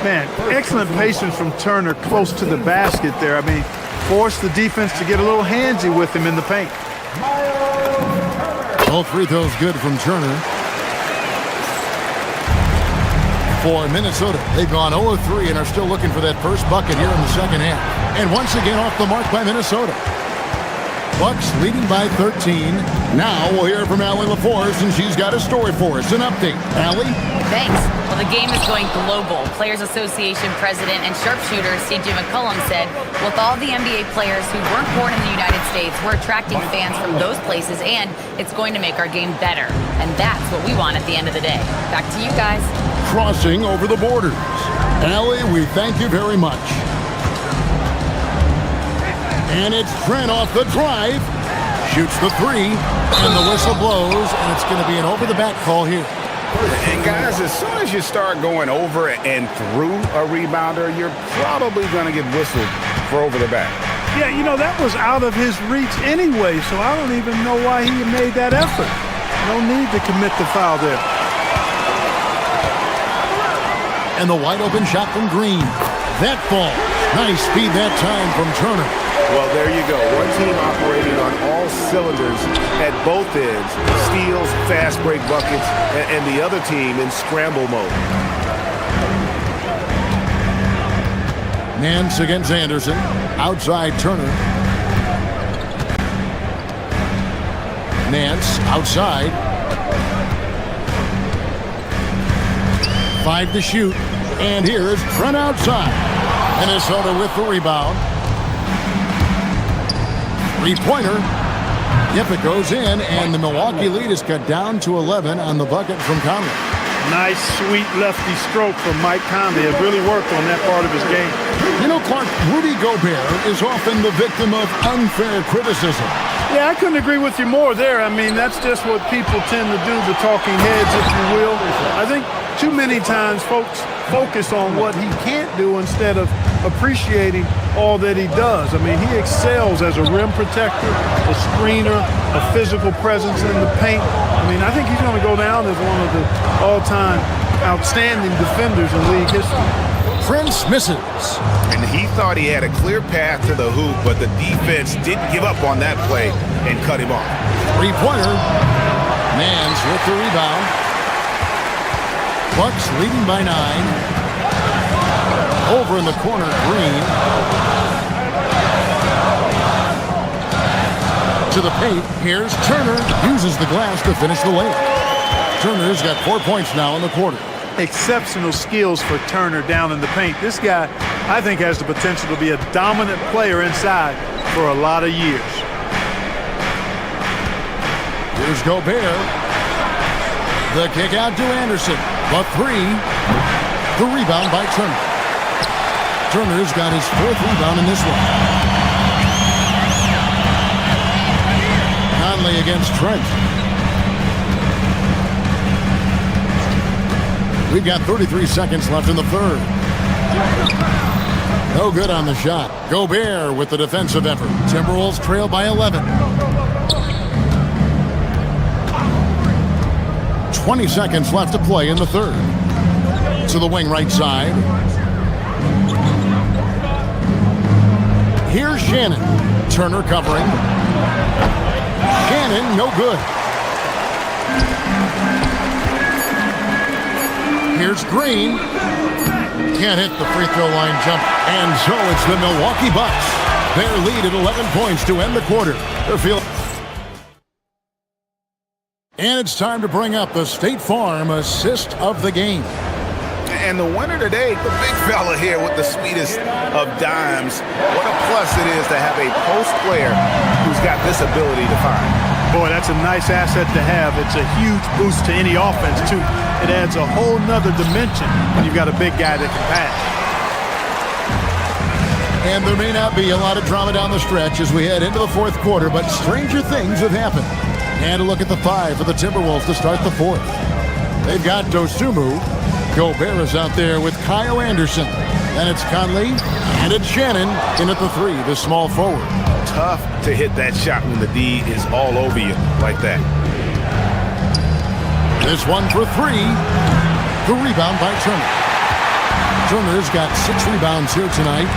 Man, excellent patience from Turner close to the basket there. I mean, forced the defense to get a little handsy with him in the paint. All free throws good from Turner. For Minnesota, they've gone 0-3 and are still looking for that first bucket here in the second half. And once again off the mark by Minnesota. Bucks leading by 13. Now we'll hear from Allie LaForce, and she's got a story for us. An update. Allie? Thanks. Well, the game is going global. Players Association President and sharpshooter C.J. McCollum said, with all the NBA players who weren't born in the United States, we're attracting fans from those places, and it's going to make our game better. And that's what we want at the end of the day. Back to you guys. Crossing over the borders. Allie, we thank you very much. And it's Trent off the drive. Shoots the 3, and the whistle blows, and it's going to be an over-the-back call here. And guys, as soon as you start going over and through a rebounder, you're probably going to get whistled for over the back. Yeah, you know, that was out of his reach anyway, so I don't even know why he made that effort. No need to commit the foul there. And the wide-open shot from Green. That ball. Nice speed that time from Turner. Well, there you go. One team operating on all cylinders at both ends. Steals, fast break buckets, and the other team in scramble mode. Nance against Anderson. Outside Turner. Nance outside. 5 to shoot. And here's Trent outside. Minnesota with the rebound. 3-pointer. Yep, it goes in, and the Milwaukee lead is cut down to 11 on the bucket from Conley. Nice, sweet lefty stroke from Mike Conley. It really worked on that part of his game. You know, Clark, Rudy Gobert is often the victim of unfair criticism. Yeah, I couldn't agree with you more there. I mean, that's just what people tend to do, the talking heads, if you will. I think too many times folks focus on what he can't do instead of appreciating all that he does. I mean, he excels as a rim protector, a screener, a physical presence in the paint. I mean, I think he's going to go down as one of the all-time outstanding defenders in league history. Prince misses. And he thought he had a clear path to the hoop, but the defense didn't give up on that play and cut him off. 3-pointer. Mans with the rebound. Bucks leading by 9. Over in the corner, Green. To the paint, here's Turner. Uses the glass to finish the layup. Turner's got 4 points now in the quarter. Exceptional skills for Turner down in the paint. This guy, I think, has the potential to be a dominant player inside for a lot of years. Here's Gobert. The kick out to Anderson. The three. The rebound by Turner. Turner's got his 4th rebound in this one. Conley against Trent. We've got 33 seconds left in the third. No good on the shot. Gobert with the defensive effort. Timberwolves trail by 11. 20 seconds left to play in the third. To the wing right side. Here's Shannon. Turner covering. Shannon, no good. Here's Green. Can't hit the free throw line jump. And so it's the Milwaukee Bucks. Their lead at 11 points to end the quarter. They're feeling. And it's time to bring up the State Farm assist of the game. And the winner today, the big fella here with the sweetest of dimes. What a plus it is to have a post player who's got this ability to find. Boy, that's a nice asset to have. It's a huge boost to any offense, too. It adds a whole nother dimension when you've got a big guy that can pass. And there may not be a lot of drama down the stretch as we head into the fourth quarter, but stranger things have happened. And a look at the 5 for the Timberwolves to start the fourth. They've got Dosunmu. Gobert is out there with Kyle Anderson. Then it's Conley, and it's Shannon in at the 3, the small forward. Tough to hit that shot when the D is all over you like that. This one for 3. The rebound by Turner. Turner's got 6 rebounds here tonight.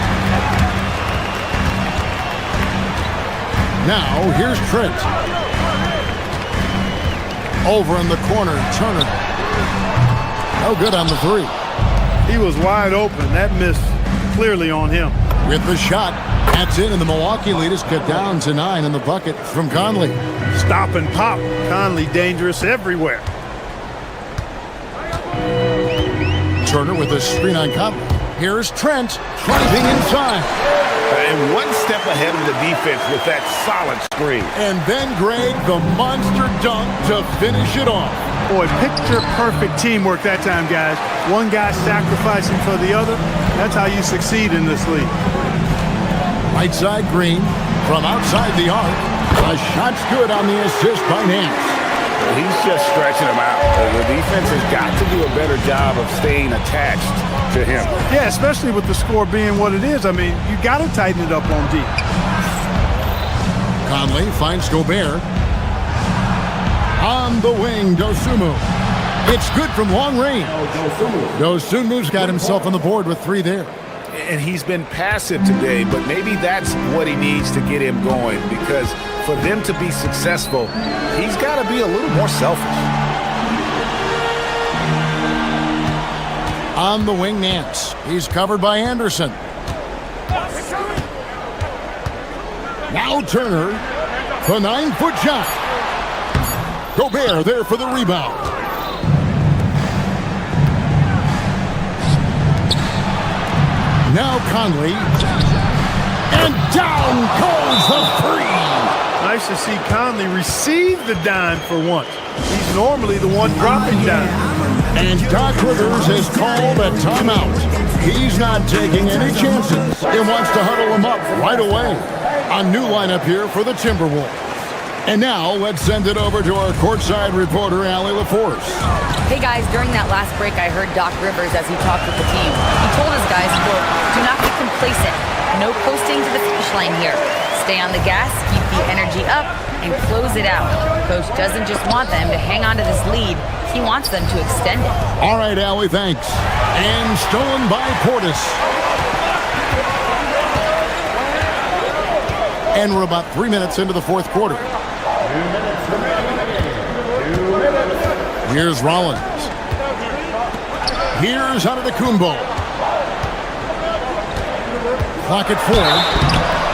Now, here's Trent. Over in the corner, Turner. No good on the 3. He was wide open. That missed clearly on him. With the shot, that's in, and the Milwaukee lead is cut down to 9 in the bucket from Conley. Stop and pop. Conley dangerous everywhere. Turner with a screen on Conley. Here's Trent driving inside. And one step ahead of the defense with that solid screen. And then Greg, the monster dunk to finish it off. Boy, picture-perfect teamwork that time, guys. One guy sacrificing for the other. That's how you succeed in this league. Right side Green from outside the arc. A shot's good on the assist by Nance. He's just stretching him out. The defense has got to do a better job of staying attached to him. Yeah, especially with the score being what it is. I mean, you got to tighten it up on D. Conley finds Gobert. On the wing, Dosunmu. It's good from long range. Dosunmu's got himself on the board with 3 there. And he's been passive today, but maybe that's what he needs to get him going, because for them to be successful, he's got to be a little more selfish. On the wing, Nance. He's covered by Anderson. Now Turner. The 9-foot shot. Gobert there for the rebound. Now Conley. And down goes the 3. Nice to see Conley receive the dime for once. He's normally the one dropping down. And Doc Rivers has called a timeout. He's not taking any chances. He wants to huddle him up right away. A new lineup here for the Timberwolves. And now let's send it over to our courtside reporter, Allie LaForce. Hey guys, during that last break, I heard Doc Rivers as he talked with the team. He told his guys, quote, "Do not be complacent. No coasting to the finish line here. Stay on the gas, keep the energy up, and close it out." Coach doesn't just want them to hang on to this lead. He wants them to extend it. All right, Allie, thanks. And stolen by Portis. And we're about 3 minutes into the fourth quarter. Here's Rollins. Here's Antetokounmpo. Clock at 4.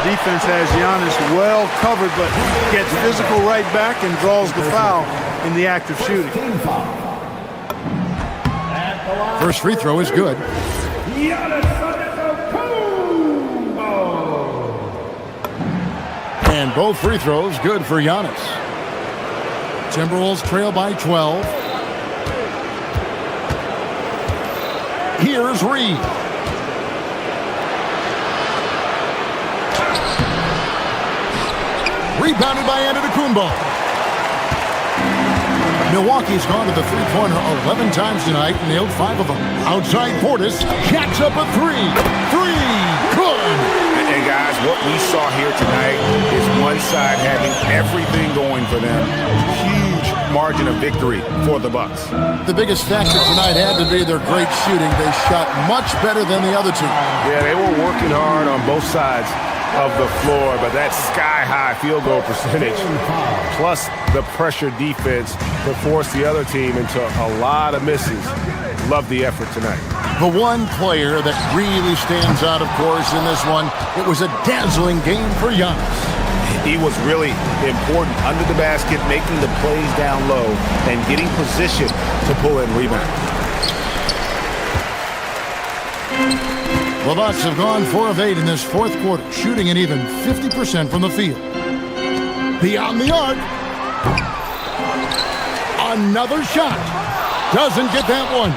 Defense has Giannis well covered, but gets physical right back and draws the foul in the act of shooting. First free throw is good. And both free throws good for Giannis. Timberwolves trail by 12. Here's Reed. Rebounded by Antetokounmpo. Milwaukee's gone to the three-pointer 11 times tonight, nailed 5 of them. Outside Portis, jacks up a 3. Good! And guys, what we saw here tonight is one side having everything going for them. Huge margin of victory for the Bucks. The biggest factor tonight had to be their great shooting. They shot much better than the other team. Yeah, they were working hard on both sides of the floor, but that sky-high field goal percentage, plus the pressure defense to force the other team into a lot of misses. Love the effort tonight. The one player that really stands out, of course, in this one, it was a dazzling game for Giannis. He was really important under the basket, making the plays down low and getting position to pull in rebounds. The Bucks have gone 4 of 8 in this fourth quarter, shooting an even 50% from the field. Beyond the arc. Another shot. Doesn't get that one.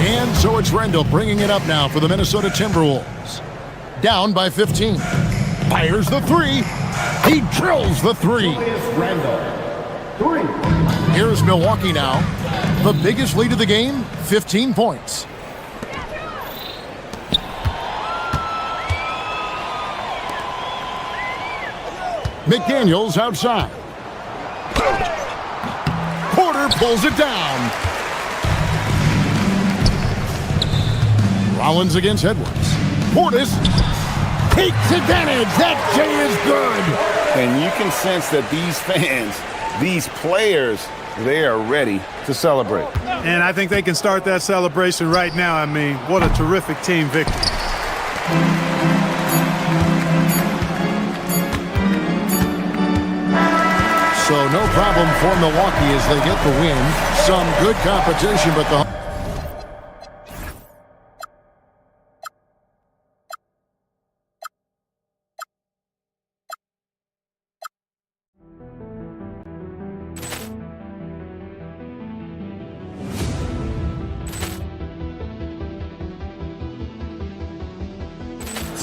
And so it's Rendell bringing it up now for the Minnesota Timberwolves. Down by 15. Fires the 3. He drills the 3. Here's Milwaukee now. The biggest lead of the game, 15 points. McDaniels outside. Porter pulls it down. Rollins against Edwards. Portis takes advantage. That J is good. And you can sense that these fans, these players, they are ready to celebrate. And I think they can start that celebration right now. I mean, what a terrific team victory. So no problem for Milwaukee as they get the win. Some good competition, but the...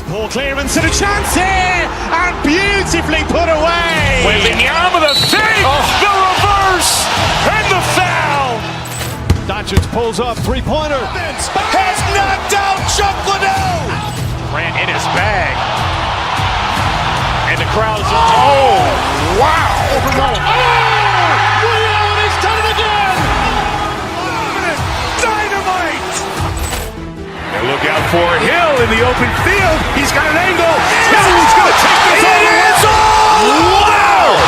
Ball clearance and a chance here, and beautifully put away. Wembanyama with a save, the reverse, and the foul. Doncic pulls up, three-pointer. Has knocked out Chuck Liddell. Grant in his bag. And the crowd is... Oh, wow. He's done it again. Dynamite. And look out for Hill in the open field. He's got an angle. Hill's going to take this all the way. Wow!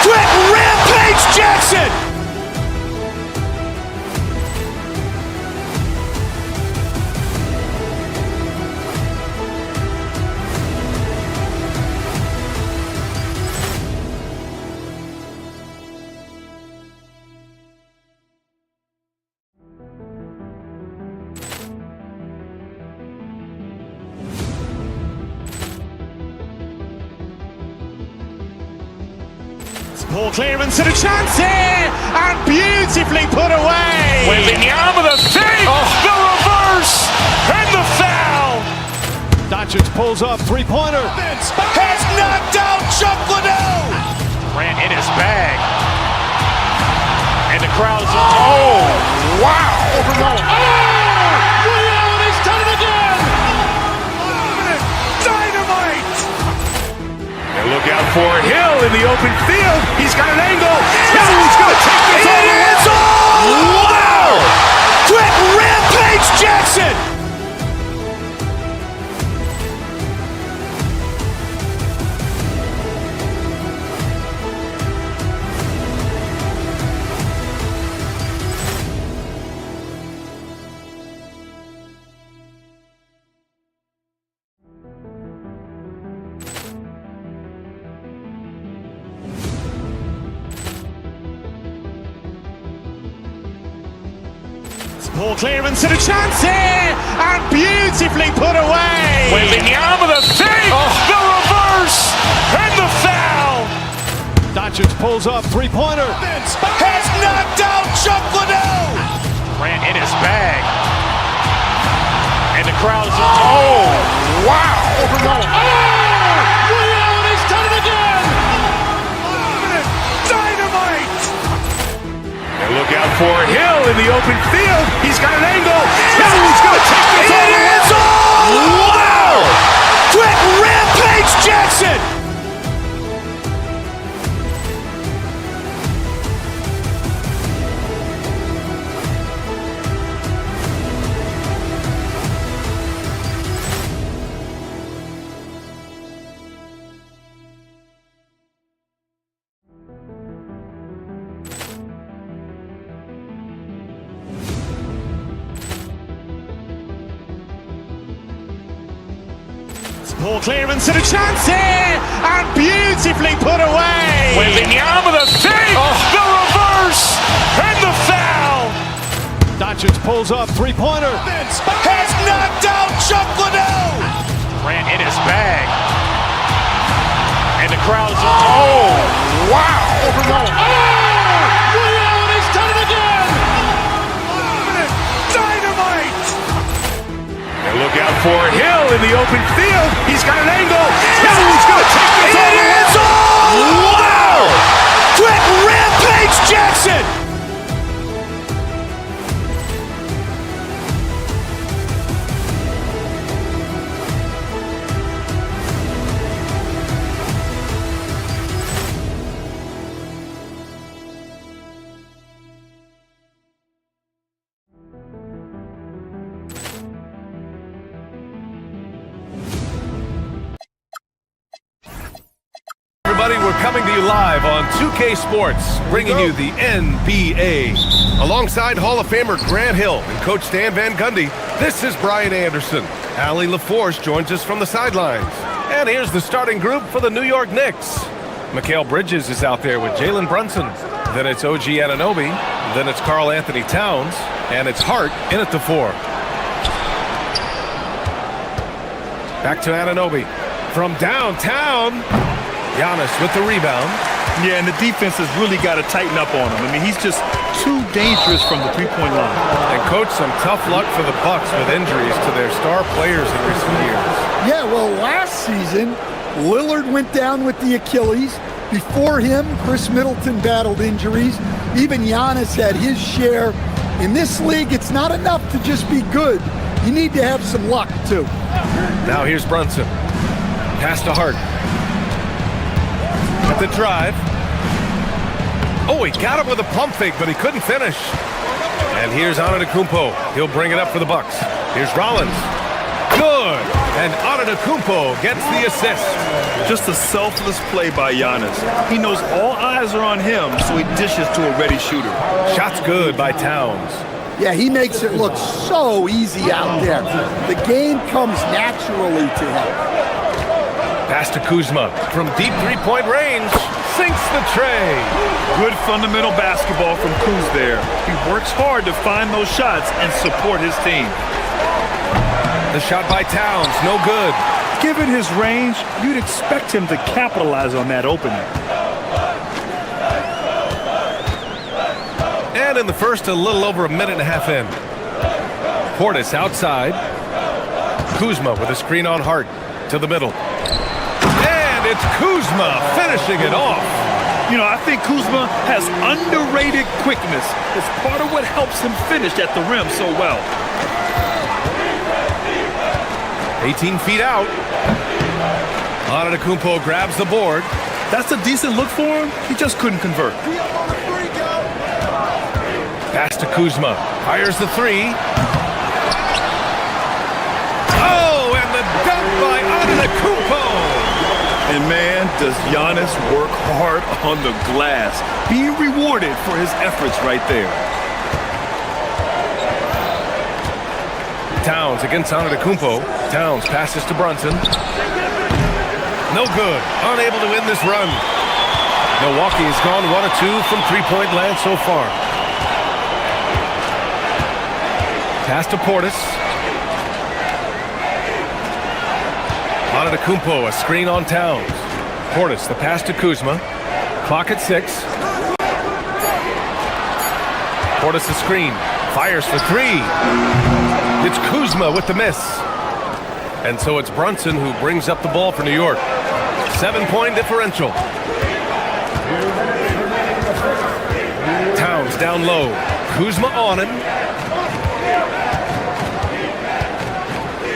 Quick Rampage Jackson. Ball clearance and a chance here, and beautifully put away. Wembanyama with a save, the reverse, and the foul. Doncic pulls up, three-pointer. Has knocked out Chuck Liddell. Grant in his bag. And the crowd is... Oh, wow. He's done it again. Dynamite. And look out for Hill in the open field. He's got an angle. Hill's going to take this all the way. Wow! Quick Rampage Jackson. Ball clearance and a chance here, and beautifully put away. Wembanyama with a save, the reverse, and the foul. Doncic pulls up, three-pointer. Has knocked out Chuck Liddell. Grant in his bag. crowd is... Oh, wow. He's done it again! Dynamite! And look out for Hill in the open field. He's got an angle. Hill's going to take this all the way. Wow! Quick rampage Jackson! Ball clearance and a chance here, and beautifully put away. Wembanyama the fake, the reverse, and the foul. Doncic pulls up, three-pointer. Has knocked out Chuck Liddell. Ran in his bag. And the crowd is... Oh, wow. He's done it again! Dynamite! And look out for Hill in the open field. He's got an angle. Hill's going to take this all the way. Wow! Quick rampage Jackson! Everybody, we're coming to you live on 2K Sports, bringing you the NBA. Alongside Hall of Famer Grant Hill and Coach Stan Van Gundy, this is Brian Anderson. Allie LaForce joins us from the sidelines. And here's the starting group for the New York Knicks. Mikal Bridges is out there with Jalen Brunson. Then it's OG Anunoby. Then it's Karl Anthony Towns. And it's Hart in at the 4. Back to Anunoby. From downtown, Giannis with the rebound. Yeah, and the defense has really got to tighten up on him. I mean, he's just too dangerous from the three-point line. And, Coach, some tough luck for the Bucks with injuries to their star players in recent years. Yeah, well, last season, Lillard went down with the Achilles. Before him, Chris Middleton battled injuries. Even Giannis had his share. In this league, it's not enough to just be good. You need to have some luck, too. Now here's Brunson. Pass to Hart. At the drive. Oh, he got it with a pump fake, but he couldn't finish. And here's Antetokounmpo. He'll bring it up for the Bucks. Here's Rollins. Good. And Antetokounmpo gets the assist. Just a selfless play by Giannis. He knows all eyes are on him, so he dishes to a ready shooter. Shot's good by Towns. Yeah, he makes it look so easy out there. The game comes naturally to him. Pass to Kuzma from deep three-point range. Sinks the tray. Good fundamental basketball from Kuz there. He works hard to find those shots and support his team. The shot by Towns, no good. Given his range, you'd expect him to capitalize on that opening. And in the first, a little over a minute and a half in. Portis outside. Kuzma with a screen on Hart to the middle. And it's Kuzma finishing it off. You know, I think Kuzma has underrated quickness. It's part of what helps him finish at the rim so well. 18 feet out. Antetokounmpo grabs the board. That's a decent look for him. He just couldn't convert. Pass to Kuzma. Fires the three. Oh, and the dunk by Antetokounmpo. And man, does Giannis work hard on the glass. Being rewarded for his efforts right there. Towns against Antetokounmpo. Towns passes to Brunson. No good. Unable to win this run. Milwaukee has gone 1 of 2 from three-point land so far. Pass to Portis. Antetokounmpo, a screen on Towns. Portis, the pass to Kuzma. Clock at 6. Portis, a screen. Fires for 3. It's Kuzma with the miss. And so it's Brunson who brings up the ball for New York. 7-point differential. Towns down low. Kuzma on him.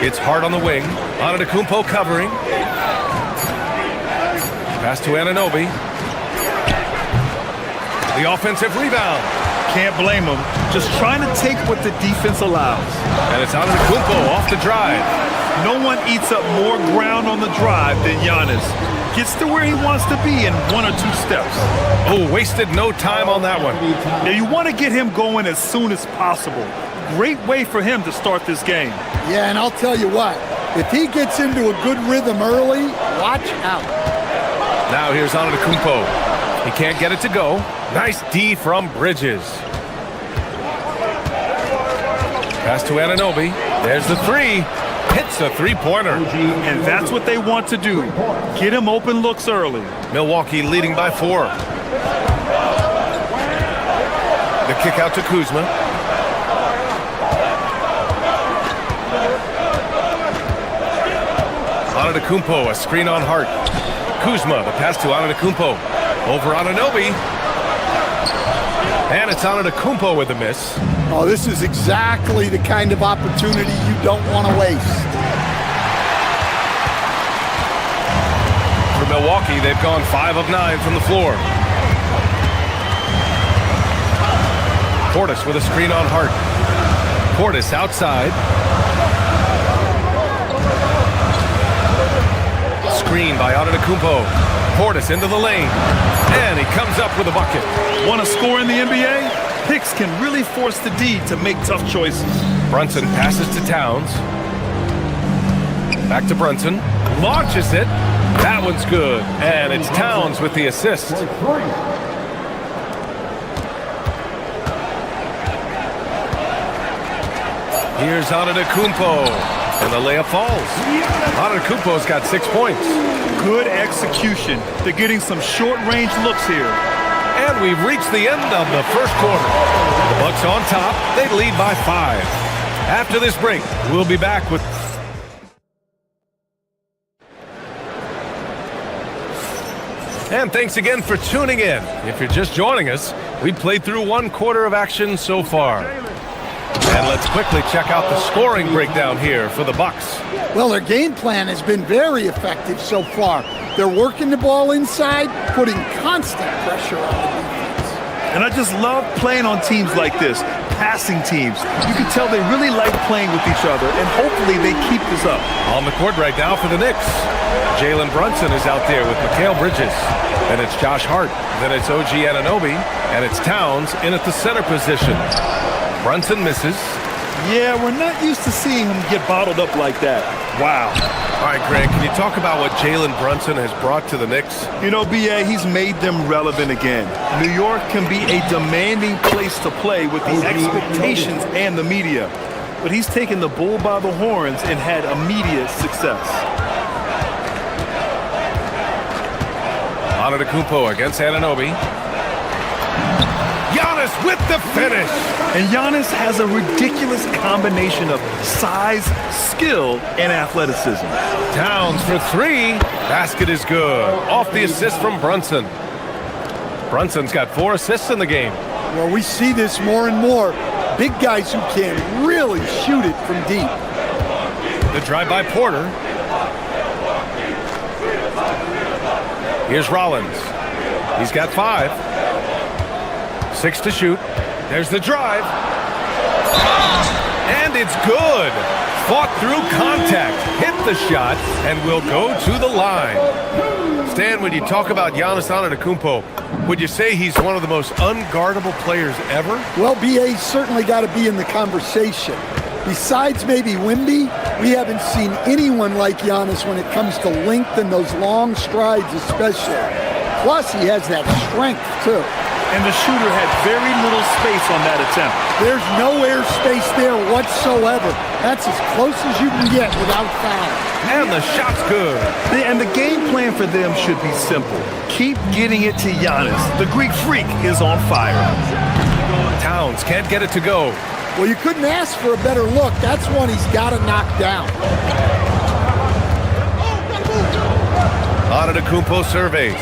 It's Hart on the wing. Antetokounmpo covering. Pass to Anunoby. The offensive rebound. Can't blame him. Just trying to take what the defense allows. And it's Antetokounmpo off the drive. No one eats up more ground on the drive than Giannis. Gets to where he wants to be in 1 or 2 steps. Oh, wasted no time on that one. Now you want to get him going as soon as possible. Great way for him to start this game. Yeah, and I'll tell you what, if he gets into a good rhythm early, watch out. Now here's Antetokounmpo. He can't get it to go. Nice D from Bridges. Pass to Anunoby. There's the 3. Hits a 3-pointer. And that's what they want to do. Get him open looks early. Milwaukee leading by 4. The kick out to Kuzma. Antetokounmpo, a screen on Hart. Kuzma, the pass to Antetokounmpo. Over Anunoby. And it's Antetokounmpo with a miss. Oh, this is exactly the kind of opportunity you don't want to waste. For Milwaukee, they've gone 5 of 9 from the floor. Portis with a screen on Hart. Portis outside. Screen by Antetokounmpo. Portis into the lane. And he comes up with a bucket. Want to score in the NBA? Picks can really force the D to make tough choices. Brunson passes to Towns. Back to Brunson. Launches it. That one's good. And it's Towns with the assist. Here's Antetokounmpo. And the layup falls. Antetokounmpo's got 6 points. Good execution. They're getting some short-range looks here. And we've reached the end of the first quarter. The Bucks on top. They lead by 5. After this break, we'll be back with... And thanks again for tuning in. If you're just joining us, we've played through 1 quarter of action so far. And let's quickly check out the scoring breakdown here for the Bucks. Well, their game plan has been very effective so far. They're working the ball inside, putting constant pressure on the defense. And I just love playing on teams like this, passing teams. You can tell they really like playing with each other, and hopefully they keep this up. On the court right now for the Knicks, Jalen Brunson is out there with Mikal Bridges. Then it's Josh Hart. Then it's OG Anunoby. And it's Towns in at the center position. Brunson misses. Yeah, we're not used to seeing him get bottled up like that. Wow. All right, Greg, can you talk about what Jalen Brunson has brought to the Knicks? You know, B.A., he's made them relevant again. New York can be a demanding place to play with the expectations and the media. But he's taken the bull by the horns and had immediate success. Antetokounmpo against Anunoby. Giannis with the finish. And Giannis has a ridiculous combination of size, skill, and athleticism. Towns for 3. Basket is good. Off the assist from Brunson. Brunson's got 4 assists in the game. Well, we see this more and more. Big guys who can really shoot it from deep. The drive by Porter. Here's Rollins. He's got 5. 6 to shoot. There's the drive. And it's good. Fought through contact. Hit the shot and will go to the line. Stan, when you talk about Giannis Antetokounmpo, would you say he's one of the most unguardable players ever? Well, B.A.'s certainly got to be in the conversation. Besides maybe Wemby, we haven't seen anyone like Giannis when it comes to length and those long strides especially. Plus, he has that strength, too. And the shooter had very little space on that attempt. There's no air space there whatsoever. That's as close as you can get without foul. And the shot's good. And the game plan for them should be simple. Keep getting it to Giannis. The Greek freak is on fire. Towns can't get it to go. Well, you couldn't ask for a better look. That's one he's got to knock down. Antetokounmpo surveys.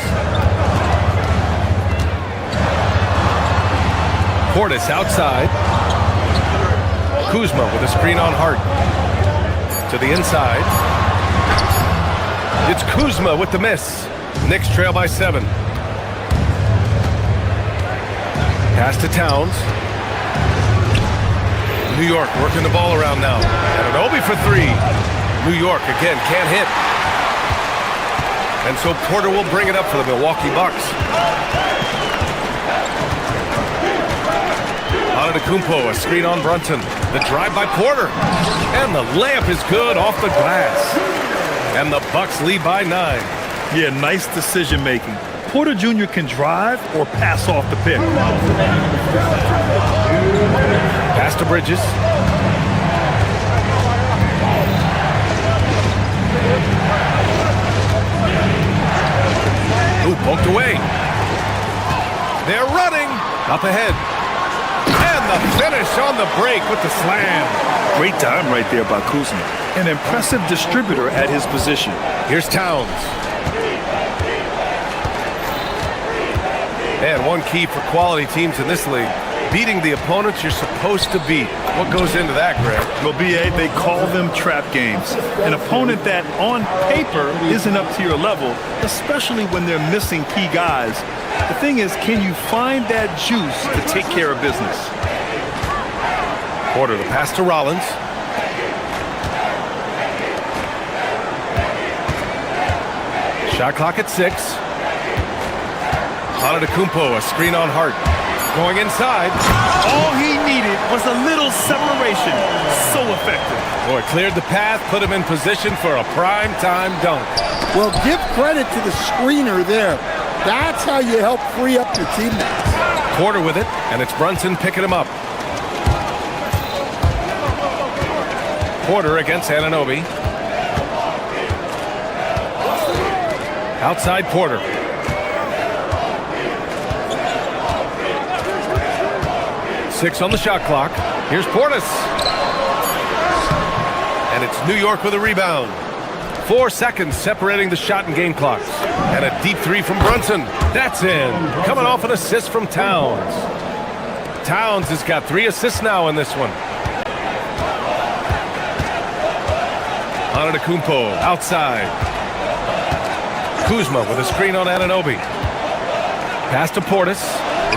Portis outside. Kuzma with a screen on Hart. To the inside. It's Kuzma with the miss. Knicks trail by 7. Pass to Towns. New York working the ball around now. Anunoby for 3. New York again can't hit. And so Porter will bring it up for the Milwaukee Bucks. Antetokounmpo, a screen on Brunson. The drive by Porter. And the layup is good off the glass. And the Bucks lead by 9. Yeah, nice decision making. Porter Jr. can drive or pass off the pick. Pass to Bridges. Ooh, poked away. They're running. Up ahead. And the finish on the break with the slam. Great time right there by Kuzma. An impressive distributor at his position. Here's Towns. And one key for quality teams in this league, beating the opponents you're supposed to beat. What goes into that, Greg? Well, B.A., they call them trap games. An opponent that, on paper, isn't up to your level, especially when they're missing key guys. The thing is, can you find that juice to take care of business? Porter, the pass to Rollins. Shot clock at 6. Antetokounmpo, a screen on Hart. Going inside. All he needed was a little separation. So effective. Boy, cleared the path, put him in position for a prime-time dunk. Well, give credit to the screener there. That's how you help free up your teammates. Porter with it, and it's Brunson picking him up. Porter against Anunoby. Outside Porter. Six on the shot clock. Here's Portis. And it's New York with a rebound. 4 seconds separating the shot and game clocks. And a deep 3 from Brunson. That's in. Coming off an assist from Towns. Towns has got 3 assists now in this one. Antetokounmpo outside. Kuzma with a screen on Anunoby. Pass to Portis.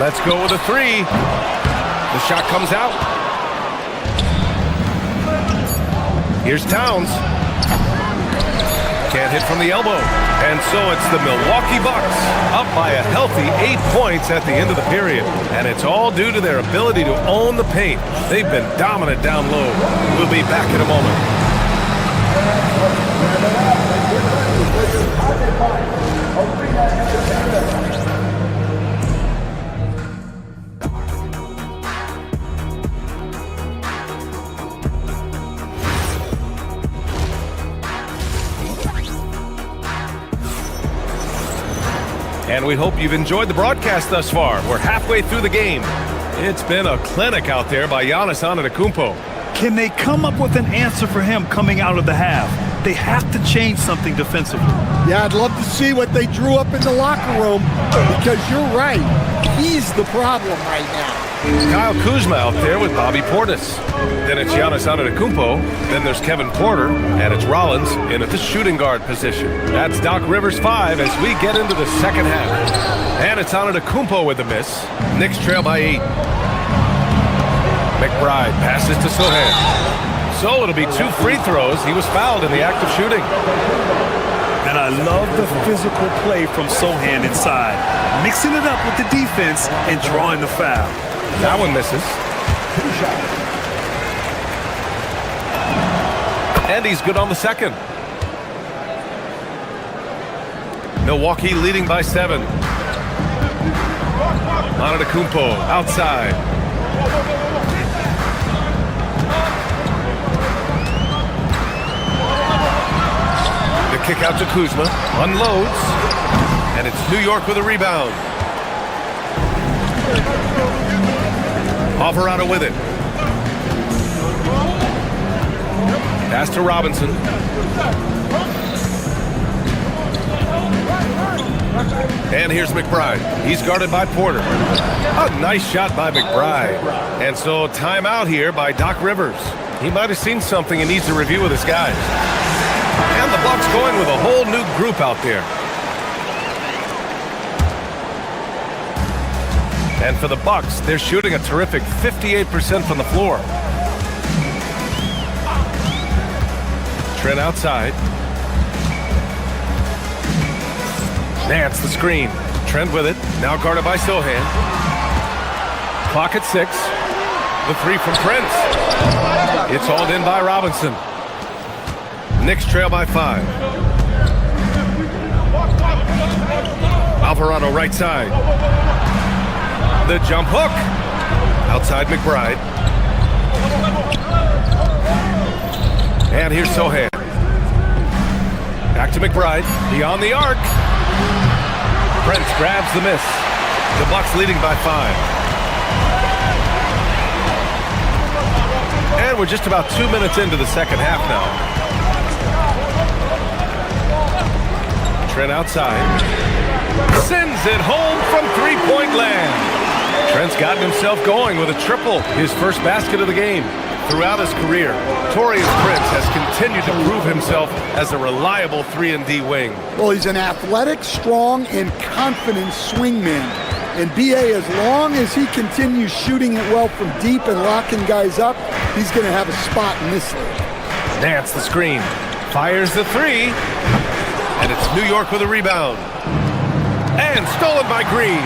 Let's go with a 3. The shot comes out. Here's Towns. Can't hit from the elbow. And so it's the Milwaukee Bucks up by a healthy 8 points at the end of the period. And it's all due to their ability to own the paint. They've been dominant down low. We'll be back in a moment. And we hope you've enjoyed the broadcast thus far. We're halfway through the game. It's been a clinic out there by Giannis Antetokounmpo. Can they come up with an answer for him coming out of the half? They have to change something defensively. Yeah, I'd love to see what they drew up in the locker room because you're right. He's the problem right now. Kyle Kuzma out there with Bobby Portis. Then it's Giannis Antetokounmpo. Then there's Kevin Porter. And it's Rollins in at the shooting guard position. That's Doc Rivers 5 as we get into the second half. And it's Antetokounmpo with the miss. Knicks trail by 8. McBride passes to Sohan. So it'll be 2 free throws. He was fouled in the act of shooting. And I love the physical play from Sohan inside. Mixing it up with the defense and drawing the foul. That one misses. And he's good on the second. Milwaukee leading by 7. Antetokounmpo outside. The kick out to Kuzma. Unloads. And it's New York with a rebound. Alvarado with it. Pass to Robinson. And here's McBride. He's guarded by Porter. A nice shot by McBride. And so timeout here by Doc Rivers. He might have seen something and needs to review with his guys. And the Bucks going with a whole new group out there. And for the Bucks, they're shooting a terrific 58% from the floor. Trent outside. Nance the screen. Trent with it. Now guarded by Sohan. Clock at 6. The three from Trent. It's hauled in by Robinson. Knicks trail by 5. Alvarado right side. The jump hook. Outside McBride. And here's Sohan. Back to McBride. Beyond the arc. Brent grabs the miss. The Bucks leading by 5. And we're just about 2 minutes into the second half now. Trent outside. Sends it home from three-point land. Trent's gotten himself going with a triple, his first basket of the game. Throughout his career, Taurean Prince has continued to prove himself as a reliable 3-and-D wing. Well, he's an athletic, strong, and confident swingman. And B.A., as long as he continues shooting it well from deep and locking guys up, he's going to have a spot in this league. Nance the screen. Fires the three. And it's New York with a rebound. And stolen by Green.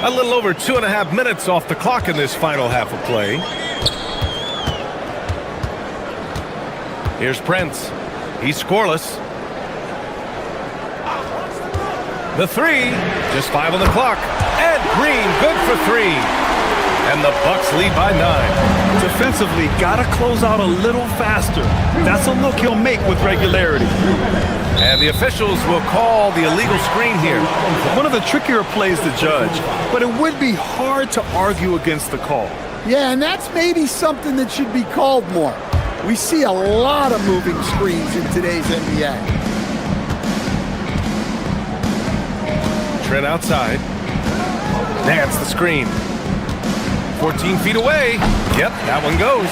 A little over 2.5 minutes off the clock in this final half of play. Here's Prince. He's scoreless. The three. Just 5 on the clock. And Green good for 3. And the Bucks lead by 9. Defensively, gotta close out a little faster. That's a look he'll make with regularity. And the officials will call the illegal screen here. One of the trickier plays to judge, but it would be hard to argue against the call. Yeah, and that's maybe something that should be called more. We see a lot of moving screens in today's NBA. Trent outside. Nance the screen. 14 feet away. Yep, that one goes.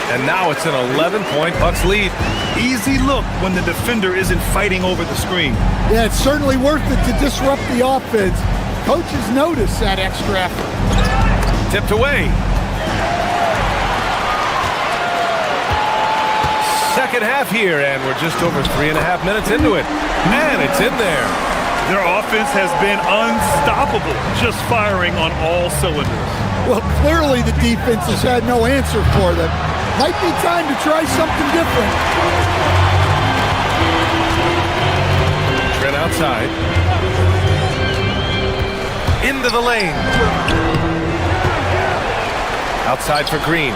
And now it's an 11-point Bucks lead. Easy look when the defender isn't fighting over the screen. Yeah, it's certainly worth it to disrupt the offense. Coaches notice that extra effort. Tipped away. Second half here, and we're just over 3.5 minutes into it. And it's in there. Their offense has been unstoppable, just firing on all cylinders. Well, clearly the defense has had no answer for them. Might be time to try something different. Trent outside. Into the lane. Outside for Green.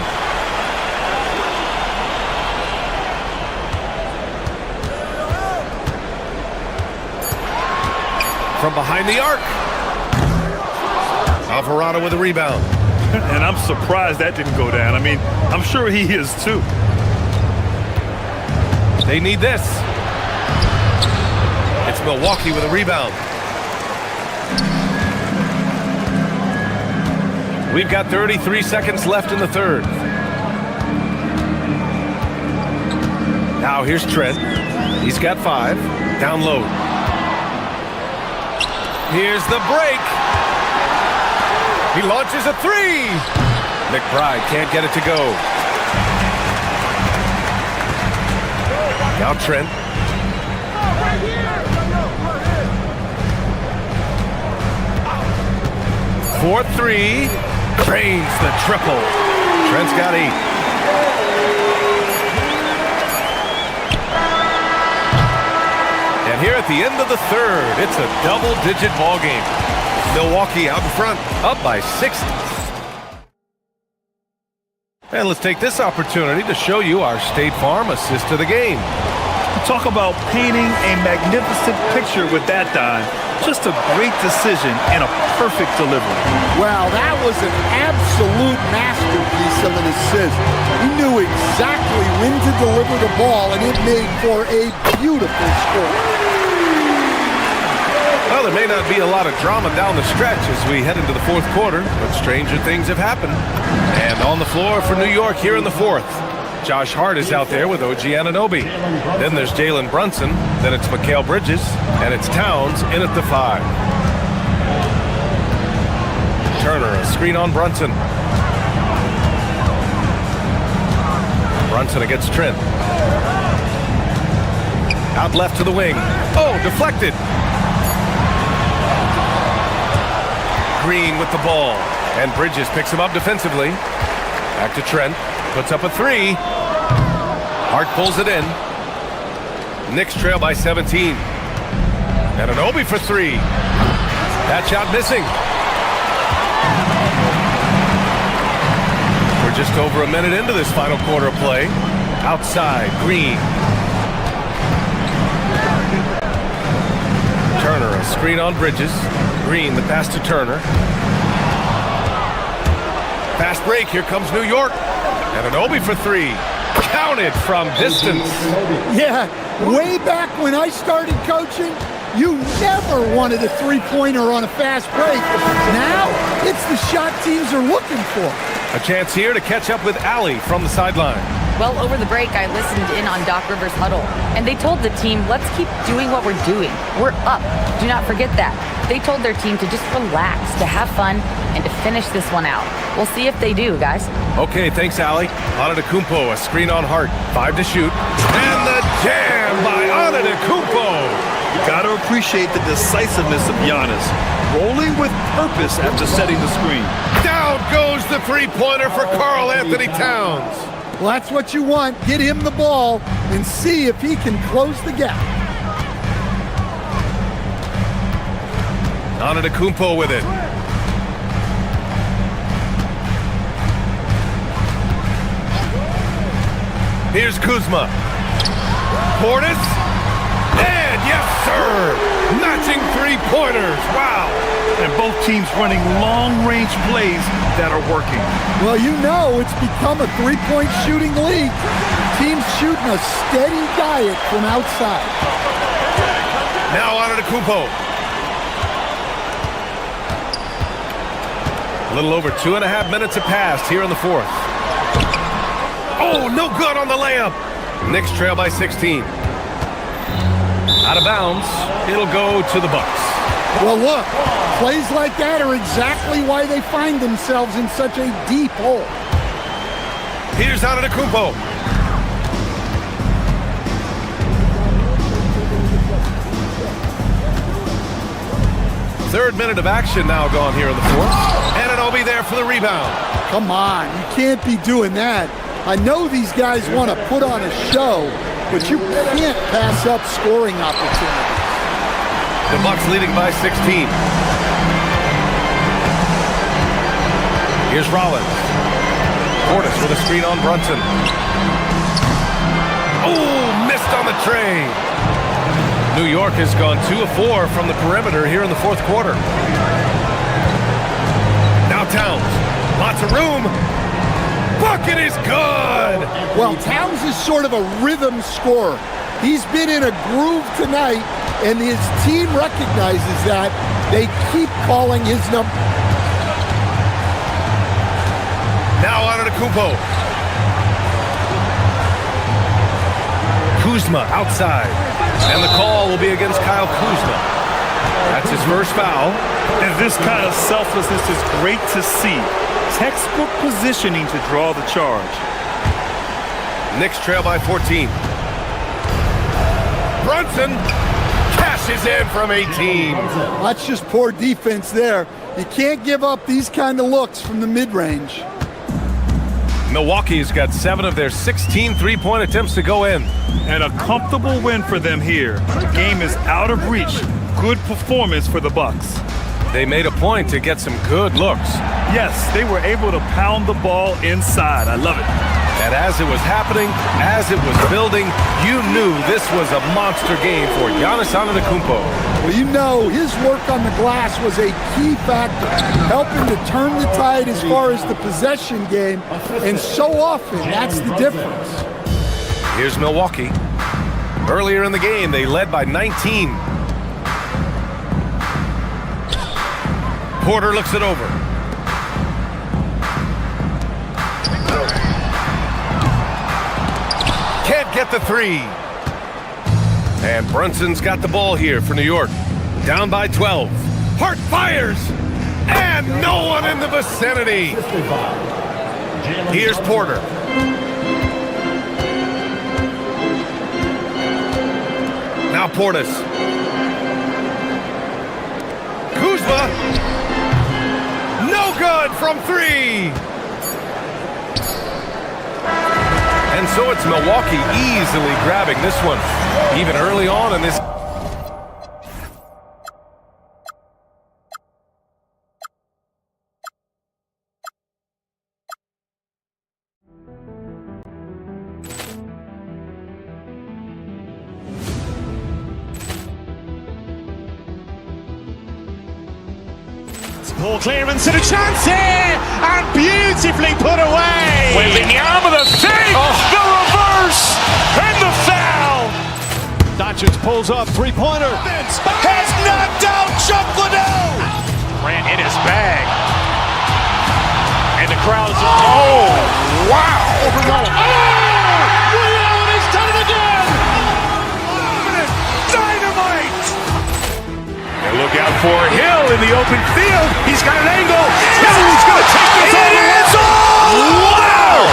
From behind the arc. Alvarado with a rebound. And I'm surprised that didn't go down. I mean, I'm sure he is too. They need this. It's Milwaukee with a rebound. We've got 33 seconds left in the third. Now here's Trent. He's got 5. Down low. Here's the break. He launches a 3. McBride can't get it to go. Now Trent. For 3. Drains the triple. Trent's got 8. And here at the end of the third, it's a double-digit ball game. Milwaukee out in front, up by 60. And let's take this opportunity to show you our State Farm assist to the game. Talk about painting a magnificent picture with that dime. Just a great decision and a perfect delivery. Wow, that was an absolute masterpiece of an assist. He knew exactly when to deliver the ball, and it made for a beautiful score. Well, there may not be a lot of drama down the stretch as we head into the fourth quarter, but stranger things have happened. And on the floor for New York here in the fourth, Josh Hart is out there with OG Anunoby. Then there's Jalen Brunson. Then it's Mikal Bridges. And it's Towns in at the 5. Turner, a screen on Brunson. Brunson against Trent. Out left to the wing. Oh, deflected. Green with the ball. And Bridges picks him up defensively. Back to Trent. Puts up a 3. Hart pulls it in. Knicks trail by 17. Anunoby for 3. That shot missing. We're just over a minute into this final quarter of play. Outside, Green. Turner, a screen on Bridges. Green, the pass to Turner. Fast break, here comes New York. Anunoby for 3. Counted from distance. Yeah, way back when I started coaching, you never wanted a three-pointer on a fast break. Now, it's the shot teams are looking for. A chance here to catch up with Allie from the sideline. Well, over the break, I listened in on Doc Rivers' huddle, and they told the team, let's keep doing what we're doing. We're up. Do not forget that. They told their team to just relax, to have fun, and to finish this one out. We'll see if they do, guys. Okay, thanks, Allie. Antetokounmpo, a screen on Hart. 5 to shoot. And the jam by Antetokounmpo. Got to appreciate the decisiveness of Giannis. Rolling with purpose after setting the screen. Down goes the three-pointer for Karl Anthony Towns. Well, that's what you want. Get him the ball and see if he can close the gap. Antetokounmpo with it. Here's Kuzma. Portis. And yes, sir. Matching three-pointers. Wow. And both teams running long-range plays that are working. Well, you know it's become a three-point shooting league. Teams shooting a steady diet from outside. Now Antetokounmpo. A little over 2.5 minutes have passed here in the fourth. Oh, no good on the layup. Knicks trail by 16. Out of bounds. It'll go to the Bucks. Well, look, plays like that are exactly why they find themselves in such a deep hole. Here's Antetokounmpo. Third minute of action now gone here in the fourth. And it'll be there for the rebound. Come on, you can't be doing that. I know these guys want to put on a show, but you can't pass up scoring opportunities. The Bucks leading by 16. Here's Rollins. Portis with a screen on Brunson. Oh, missed on the tray. New York has gone 2 of 4 from the perimeter here in the fourth quarter. Now Towns. Lots of room. Bucket is good. Well, Towns is sort of a rhythm scorer. He's been in a groove tonight, and his team recognizes that. They keep calling his number. Now Antetokounmpo. Kuzma outside. And the call will be against Kyle Kuzma. That's his first foul. And this kind of selflessness is great to see. Textbook positioning to draw the charge. Knicks trail by 14. Brunson cashes in from 18. That's just poor defense there. You can't give up these kind of looks from the mid-range. Milwaukee's got 7 of their 16 three-point attempts to go in. And a comfortable win for them here. The game is out of reach. Good performance for the Bucks. They made a point to get some good looks. Yes, they were able to pound the ball inside. I love it. And as it was happening, as it was building, you knew this was a monster game for Giannis Antetokounmpo. Well, you know, his work on the glass was a key factor, helping to turn the tide as far as the possession game, and so often that's the difference. Here's Milwaukee. Earlier in the game, they led by 19. Porter looks it over. Can't get the three. And Brunson's got the ball here for New York. Down by 12. Hart fires! And no one in the vicinity. Here's Porter. Now Portis. Kuzma. No good from three. And so it's Milwaukee easily grabbing this one, even early on in this. Ball clearance and a chance here, and beautifully put away. Wembanyama the save, the reverse, and the foul. Doncic pulls up, three-pointer. Has knocked out Chuck Liddell. Ran in his bag. And the crowd's, oh, wow. Overrun. Oh, Liddell has done it again. Dynamite. And look out for Hill in the open field. He's got an angle. Hill's going to take this all the way. Wow!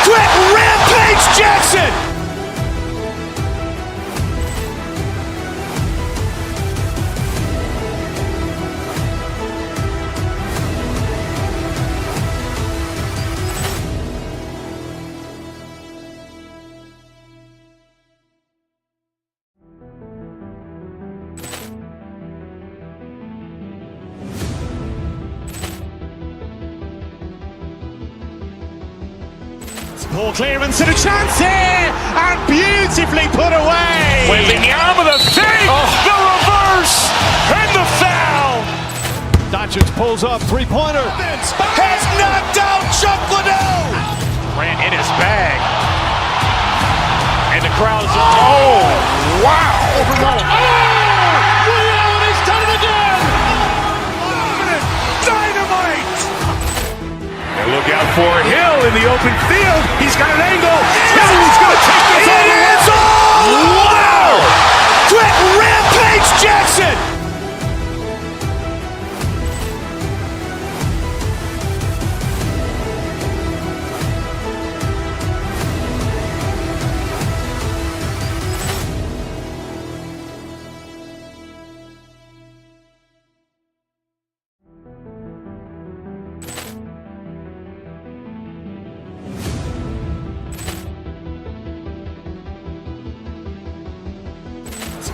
Quick rampage Jackson. Ball clearance and a chance here, and beautifully put away. Wembanyama the save, the reverse, and the foul. Doncic pulls up, three-pointer. Has knocked out Chuck Liddell. Ran in his bag. And the crowd's, oh, wow. Overrun. Oh, Liddell has done it again. Dynamite. And look out for Hill in the open field. He's got an angle. Hill's going to take this all the way. Wow! Quick rampage Jackson.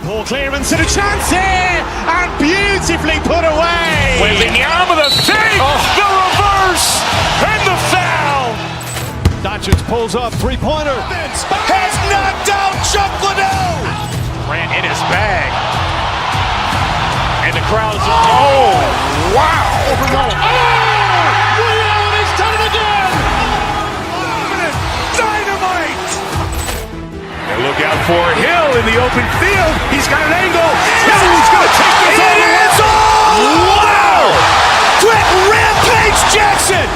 Ball clearance and a chance here, and beautifully put away. Wembanyama the save, the reverse, and the foul. Doncic pulls up, three-pointer. Has knocked out Chuck Liddell. Ran in his bag. And the crowd's, oh, wow. Overrun. Oh, Liddell has done it again. Dynamite. And look out for Hill in the open field. He's got an angle. Hill's going to take this all the way. Wow! Quick rampage Jackson.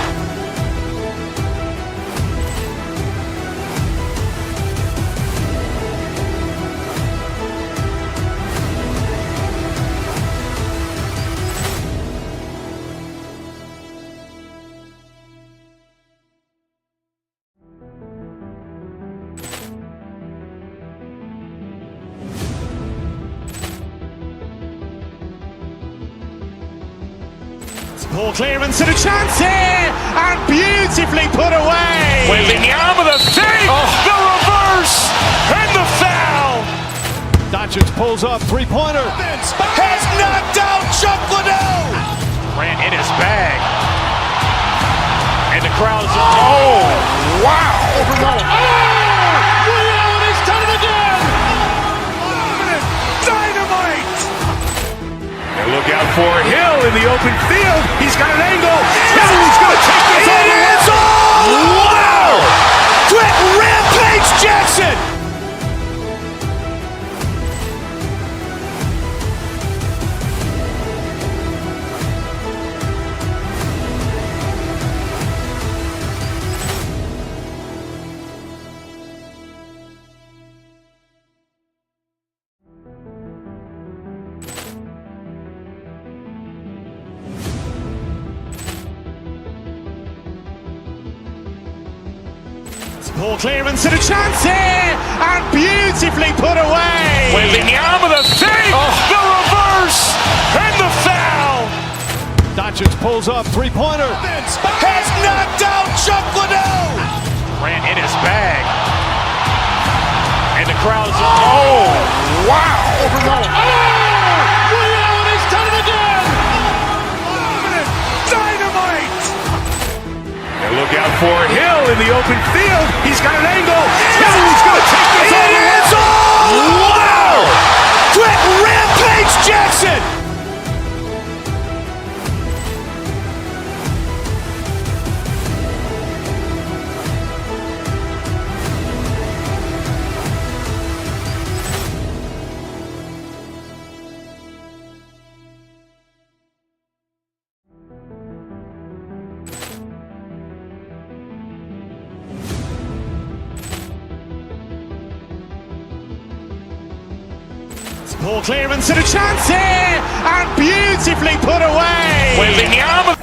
Ball clearance and a chance here, and beautifully put away. Wembanyama the save, the reverse, and the foul. Doncic pulls up, three-pointer. Has knocked out Chuck Liddell. Ran in his bag. And the crowd's, oh, wow. Look out for Hill in the open field. He's got an angle. Hill's going to take this all the way. Wow! Quick rampage Jackson! Ball clearance and a chance here, and beautifully put away. Wembanyama the fake, the reverse, and the foul. Doncic pulls up, three-pointer. Has knocked out Chuck Liddell. Ran in his bag. And the crowd is, oh, wow. Overrun. He's done it again. Dynamite. And look out for Hill in the open field. He's got an angle. Hill's going to take this all the way. Wow. Quick rampage Jackson. Ball clearance and a chance here, and beautifully put away. Wembanyama.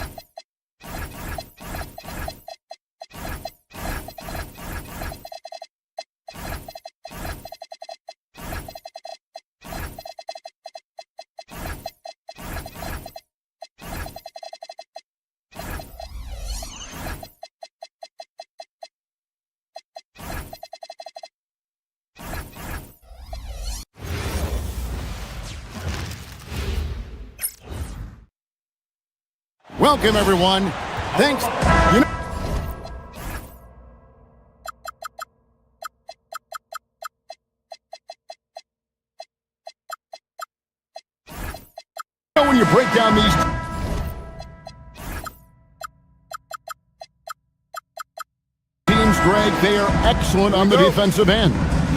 Welcome, everyone. Thanks. When you break down these teams, Greg, they are excellent on the defensive end.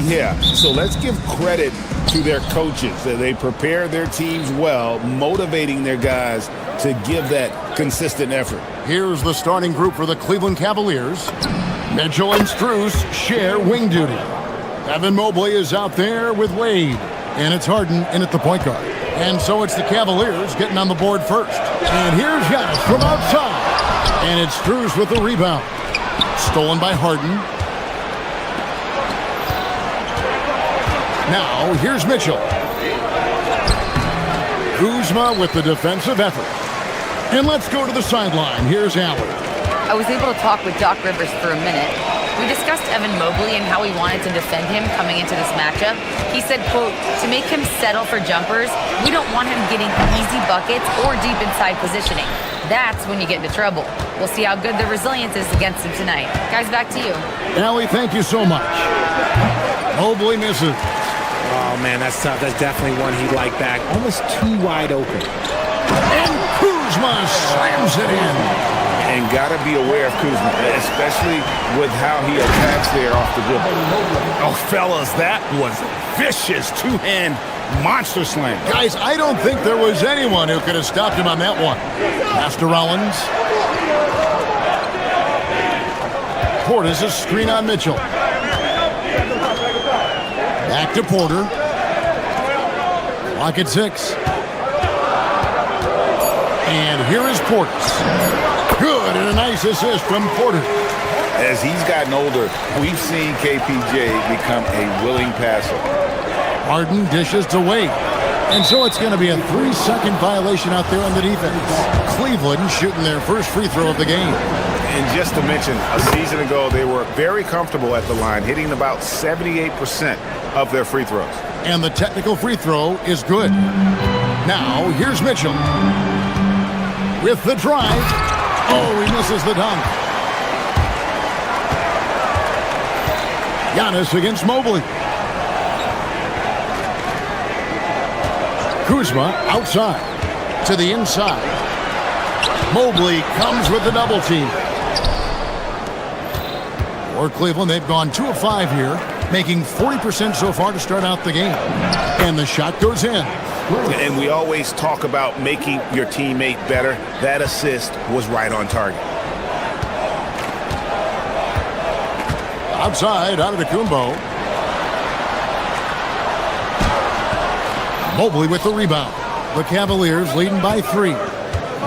Yeah, so let's give credit to their coaches. They prepare their teams well, motivating their guys to give that consistent effort. Here's the starting group for the Cleveland Cavaliers. Mitchell and Strus share wing duty. Evan Mobley is out there with Wade. And it's Harden in at the point guard. And so it's the Cavaliers getting on the board first. And here's Giannis from outside. And it's Strus with the rebound. Stolen by Harden. Now, here's Mitchell. Kuzma with the defensive effort. And let's go to the sideline. Here's Allen. I was able to talk with Doc Rivers for a minute. We discussed Evan Mobley and how we wanted to defend him coming into this matchup. He said, quote, to make him settle for jumpers, we don't want him getting easy buckets or deep inside positioning. That's when you get into trouble. We'll see how good the resilience is against him tonight. Guys, back to you. Allie, thank you so much. Mobley misses. Oh, man, that's tough. That's definitely one he'd like back. Almost too wide open. And Kuzma slams it in. And got to be aware of Kuzma, especially with how he attacks there off the dribble. Oh, fellas, that was vicious two-hand monster slam. Guys, I don't think there was anyone who could have stopped him on that one. Pass to Rollins. Portis a screen on Mitchell. Back to Porter. Clock at 6. And here is Portis. Good, and a nice assist from Porter. As he's gotten older, we've seen KPJ become a willing passer. Harden dishes to Wade. And so it's going to be a 3-second violation out there on the defense. Cleveland shooting their first free throw of the game. And just to mention, a season ago, they were very comfortable at the line, hitting about 78% of their free throws. And the technical free throw is good. Now, here's Mitchell. With the drive. Oh, he misses the dunk. Giannis against Mobley. Kuzma outside. to the inside. Mobley comes with the double team. For Cleveland, they've gone 2 of 5 here, making 40% so far to start out the game. And the shot goes in. And we always talk about making your teammate better. That assist was right on target. Outside, Antetokounmpo. Mobley with the rebound. The Cavaliers leading by 3.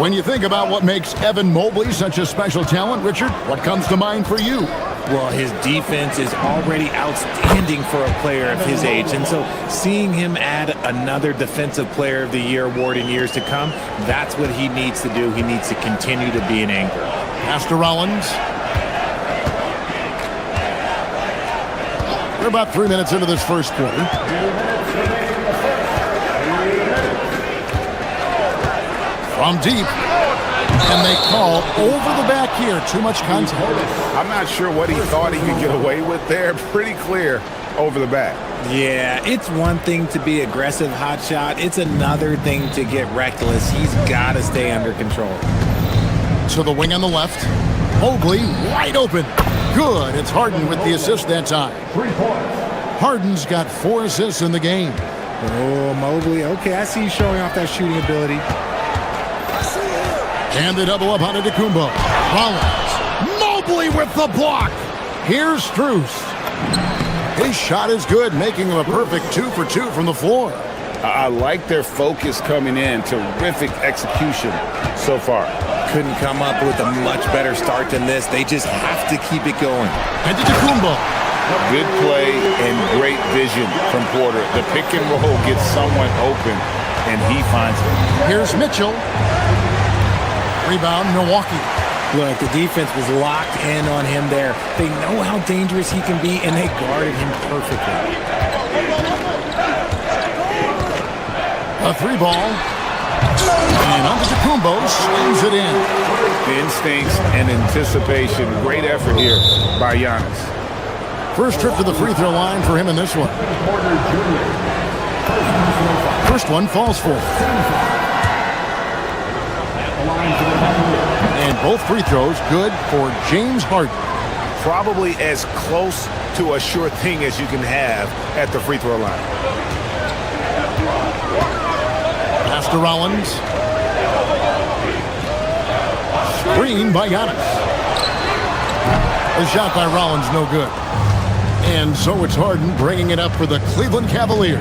When you think about what makes Evan Mobley such a special talent, Richard, what comes to mind for you? Well, his defense is already outstanding for a player of his age. And so seeing him add another Defensive Player of the Year award in years to come, that's what he needs to do. He needs to continue to be an anchor. Pass to Rollins. We're about 3 minutes into this first quarter. From deep. And they call over the back here. Too much contact. I'm not sure what he thought he could get away with there. Pretty clear over the back. Yeah, it's one thing to be aggressive hot shot. It's another thing to get reckless. He's got to stay under control. To the wing on the left. Mobley wide open. Good. It's Harden with the assist that time. Harden's got 4 assists in the game. Oh, Mobley. Okay, I see you showing off that shooting ability. And they double up on Antetokounmpo. Rollins. Mobley with the block. Here's Strus. His shot is good, making him a perfect 2 for 2 from the floor. I like their focus coming in. Terrific execution so far. Couldn't come up with a much better start than this. They just have to keep it going. Antetokounmpo. Good play and great vision from Porter. The pick and roll gets someone open, and he finds it. Here's Mitchell. Rebound, Milwaukee. Look, the defense was locked in on him there. They know how dangerous he can be, and they guarded him perfectly. A 3-ball. And Antetokounmpo slings it in. Instincts and anticipation. Great effort here by Giannis. First trip to the free throw line for him in this one. First one falls for him. And both free throws good for James Harden. Probably as close to a sure thing as you can have at the free throw line. Pass to Rollins. Screen by Giannis. The shot by Rollins no good. And so it's Harden bringing it up for the Cleveland Cavaliers.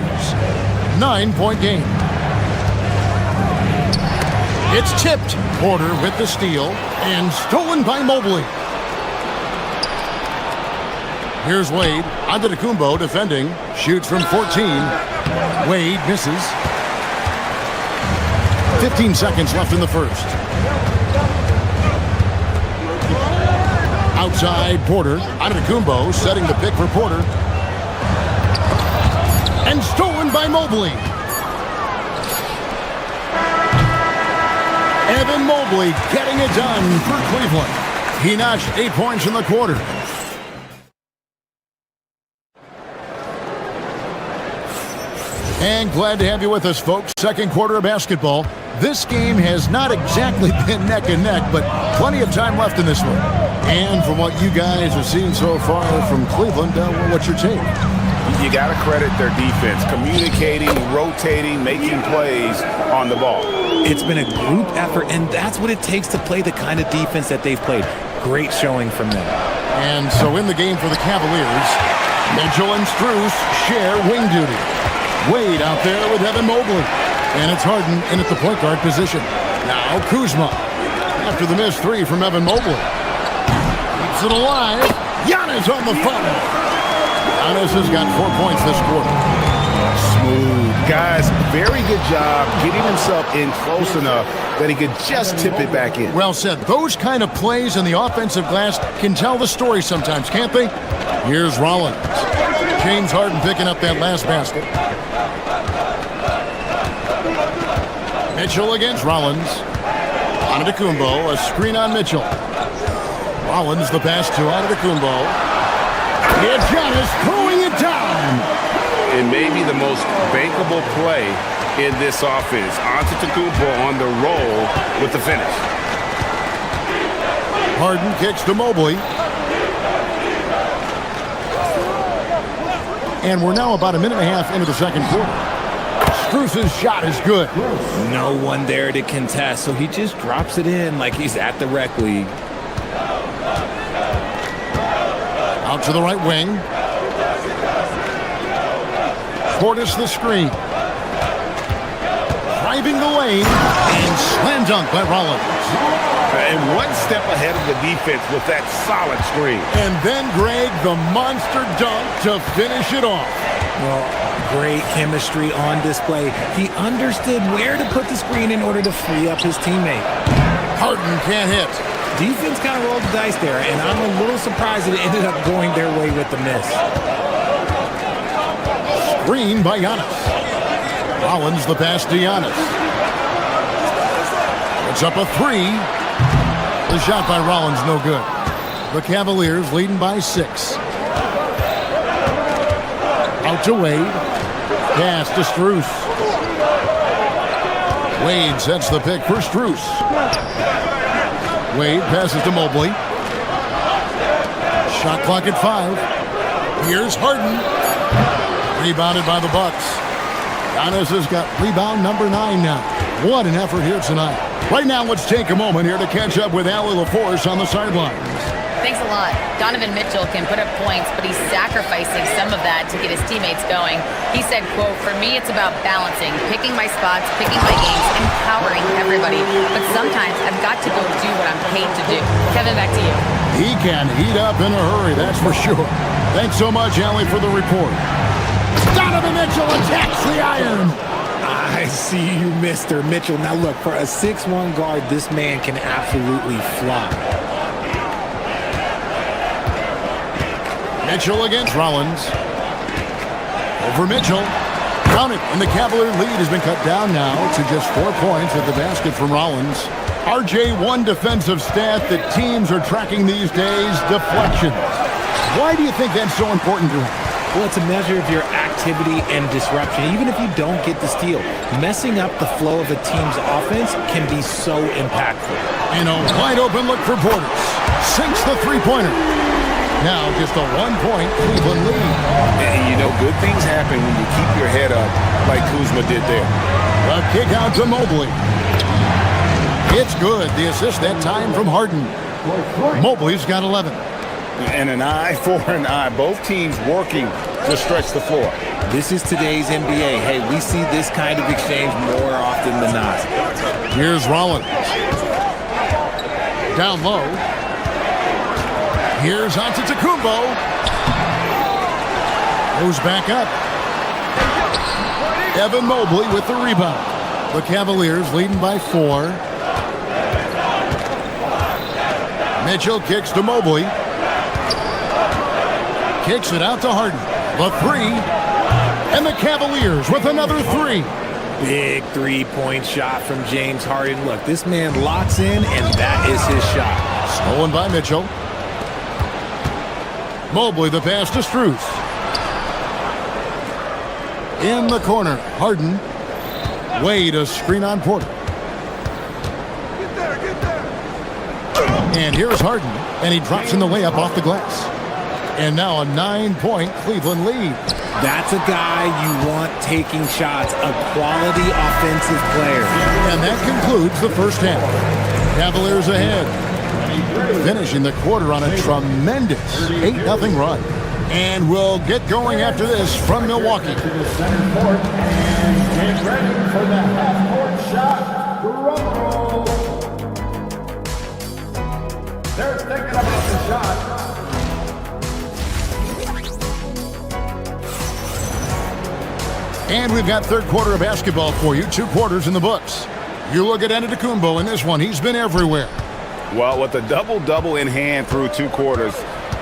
9-point game. It's tipped. Porter with the steal and stolen by Mobley. Here's Wade. Antetokounmpo defending. Shoots from 14. Wade misses. 15 seconds left in the first. Outside Porter. Antetokounmpo setting the pick for Porter. And stolen by Mobley. Evan Mobley getting it done for Cleveland. He notched 8 points in the quarter. And glad to have you with us, folks. Second quarter of basketball. This game has not exactly been neck and neck, but plenty of time left in this one. And from what you guys have seen so far from Cleveland, what's your take? You got to credit their defense. Communicating, rotating, making plays on the ball. It's been a group effort, and that's what it takes to play the kind of defense that they've played. Great showing from them. And so in the game for the Cavaliers, Mitchell and Strus share wing duty. Wade out there with Evan Mobley. And it's Harden in at the point guard position. Now Kuzma. After the missed 3 from Evan Mobley. Keeps it alive. Giannis on the foul. Giannis has got 4 points this quarter. Smooth. Guys, very good job getting himself in close enough that he could just tip it back in. Well said. Those kind of plays in the offensive glass can tell the story sometimes, can't they? Here's Rollins. James Harden picking up that last basket. Mitchell against Rollins. Antetokounmpo, a screen on Mitchell. Rollins the pass to Antetokounmpo. It's Giannis throwing it down. and maybe the most bankable play in this offense. Antetokounmpo on the roll with the finish. Harden kicks to Mobley. And we're now about a minute and a half into the second quarter. Strus's shot is good. No one there to contest, so he just drops it in like he's at the rec league. Out to the right wing. Portis the screen. Driving the lane. And slam dunk by Rollins. And one step ahead of the defense with that solid screen. And then, Greg, the monster dunk to finish it off. Well, great chemistry on display. He understood where to put the screen in order to free up his teammate. Harden can't hit. Defense kind of rolled the dice there, and I'm a little surprised that it ended up going their way with the miss. Screen by Giannis. Rollins the pass to Giannis. It's up a three. The shot by Rollins no good. The Cavaliers leading by 6. Out to Wade. Pass to Strus. Wade sets the pick for Strus. Wade passes to Mobley. Shot clock at 5. Here's Harden. Rebounded by the Bucks. Giannis has got rebound number 9 now. What an effort here tonight. Right now, let's take a moment here to catch up with Allie LaForce on the sidelines. Thanks a lot. Donovan Mitchell can put up points, but he's sacrificing some of that to get his teammates going. He said, quote, "For me, it's about balancing, picking my spots, picking my games, empowering everybody. But sometimes I've got to go do what I'm paid to do." Kevin, back to you. He can heat up in a hurry, that's for sure. Thanks so much, Allie, for the report. Donovan Mitchell attacks the iron. I see you, Mr. Mitchell. Now look, for a 6'1" guard, this man can absolutely fly. Mitchell against Rollins. Over Mitchell. Count it, and the Cavalier lead has been cut down now to just 4 points at the basket from Rollins. RJ, one defensive stat that teams are tracking these days, deflections. Why do you think that's so important to him? Well, it's a measure of your activity and disruption. Even if you don't get the steal, messing up the flow of a team's offense can be so impactful. And a wide open look for Portis. Sinks the three-pointer. Now just a 1-point Cleveland lead. And you know, good things happen when you keep your head up like Kuzma did there. A kick out to Mobley. It's good. The assist that time from Harden. Mobley's got 11. And an eye for an eye. Both teams working to stretch the floor. This is today's NBA. Hey, we see this kind of exchange more often than not. Here's Rollins. Down low. Here's Antetokounmpo. Goes back up. Evan Mobley with the rebound. The Cavaliers leading by 4. Mitchell kicks to Mobley. Kicks it out to Harden. The 3. And the Cavaliers with another 3. Big three-point shot from James Harden. Look, this man locks in, and that is his shot. Stolen by Mitchell. Mobley the pass to Strus. In the corner, Harden. Wade a screen on Porter. And here's Harden, and he drops in the layup off the glass. And now a 9-point Cleveland lead. That's a guy you want taking shots, a quality offensive player. And that concludes the first half. Cavaliers ahead. Finishing the quarter on a tremendous 8-0 run. And we'll get going after this from Milwaukee. To the center court and get ready for the half-court shot. Drum roll. They're thinking about the shot. And we've got third quarter of basketball for you. 2 quarters in the books. You look at Antetokounmpo in this one. He's been everywhere. Well, with a double-double in hand through 2 quarters,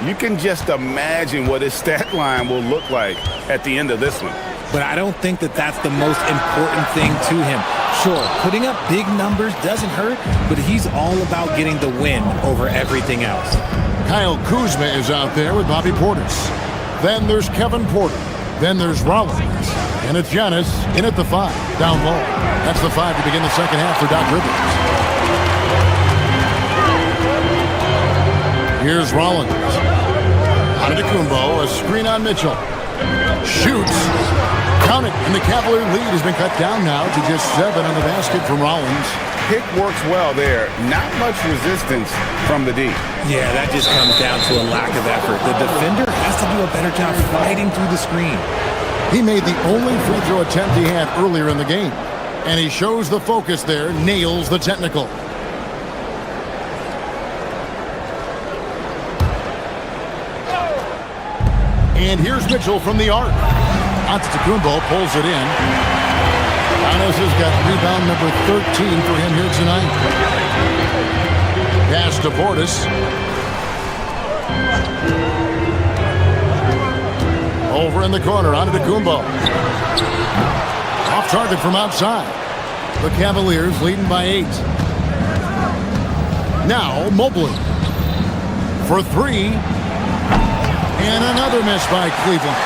you can just imagine what his stat line will look like at the end of this one. But I don't think that that's the most important thing to him. Sure, putting up big numbers doesn't hurt, but he's all about getting the win over everything else. Kyle Kuzma is out there with Bobby Portis. Then there's Kevin Porter. Then there's Rollins. And it's Giannis in at the 5, down low. That's the 5 to begin the second half for Doc Rivers. Here's Rollins. Antetokounmpo, a screen on Mitchell. Shoots. Count it. And the Cavalier lead has been cut down now to just 7 on the basket from Rollins. Pick works well there. Not much resistance from the D. Yeah, that just comes down to a lack of effort. The defender has to do a better job fighting through the screen. He made the only free throw attempt he had earlier in the game. And he shows the focus there, nails the technical. And here's Mitchell from the arc. Antetokounmpo pulls it in. Giannis has got rebound number 13 for him here tonight. Pass to Portis. Over in the corner, Antetokounmpo. Off target from outside. The Cavaliers leading by 8. Now Mobley for 3. And another miss by Cleveland.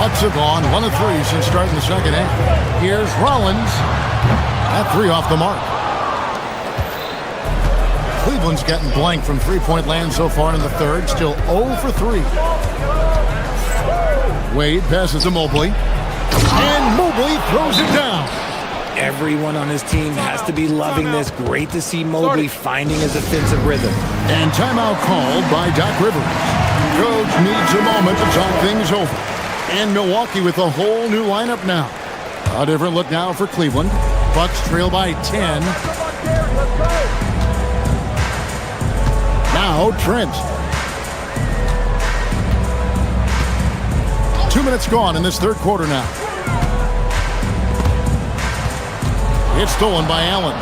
Bucks have gone 1 of 3 since starting the second half. Here's Rollins. That 3 off the mark. Cleveland's gotten blank from three-point land so far in the third. Still 0 for 3. Wade passes to Mobley. And Mobley throws it down. Everyone on his team has to be loving this. Great to see Mobley finding his offensive rhythm. And timeout called by Doc Rivers. Coach needs a moment to talk things over. And Milwaukee with a whole new lineup now. A different look now for Cleveland. Bucks trail by 10. Now Trent. 2 minutes gone in this third quarter now. It's stolen by Allen.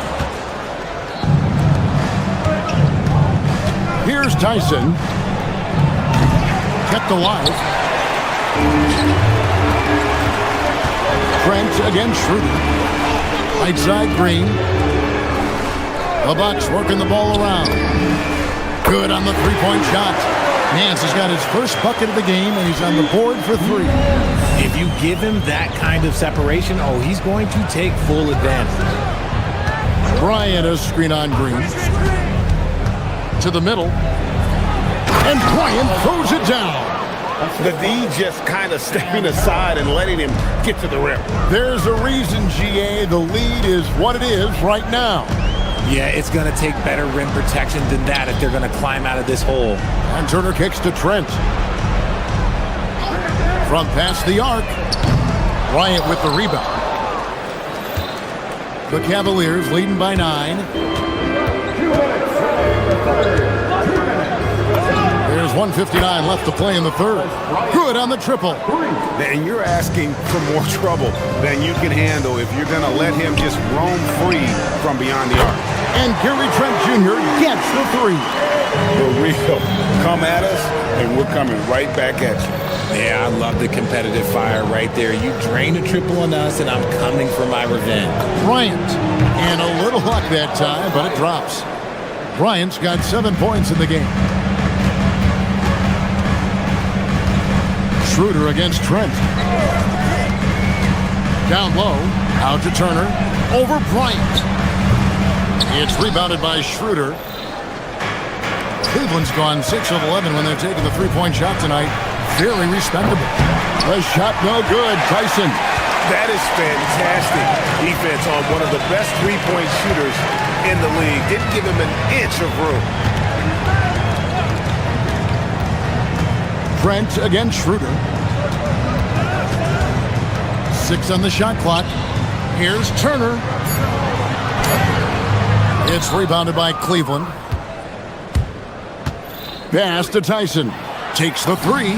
Here's Tyson. Kept alive. Trent against Schroeder. Right side Green. The Bucks working the ball around. Good on the three-point shot. Nance has got his first bucket of the game, and he's on the board for 3. If you give him that kind of separation, he's going to take full advantage. Bryant a screen on Green. To the middle. And Bryant throws it down. The D just kind of stepping aside and letting him get to the rim. There's a reason, GA. The lead is what it is right now. Yeah, it's going to take better rim protection than that if they're going to climb out of this hole. And Turner kicks to Trent. From past the arc. Bryant with the rebound. The Cavaliers leading by 9. There's 1:59 left to play in the third. Good on the triple. And you're asking for more trouble than you can handle if you're going to let him just roam free from beyond the arc. And Gary Trent Jr. gets the 3. For real. Come at us, and we're coming right back at you. Yeah, I love the competitive fire right there. You drain a triple on us, and I'm coming for my revenge. Bryant. And a little luck that time, but it drops. Bryant's got 7 points in the game. Schroeder against Trent. Down low. Out to Turner. Over Bryant. It's rebounded by Schroeder. Cleveland's gone 6 of 11 when they're taking the three-point shot tonight. Very respectable. The shot no good. Tyson. That is fantastic defense on one of the best three-point shooters in the league. Didn't give him an inch of room. Trent against Schroeder. 6 on the shot clock. Here's Turner. It's rebounded by Cleveland. Pass to Tyson. Takes the 3.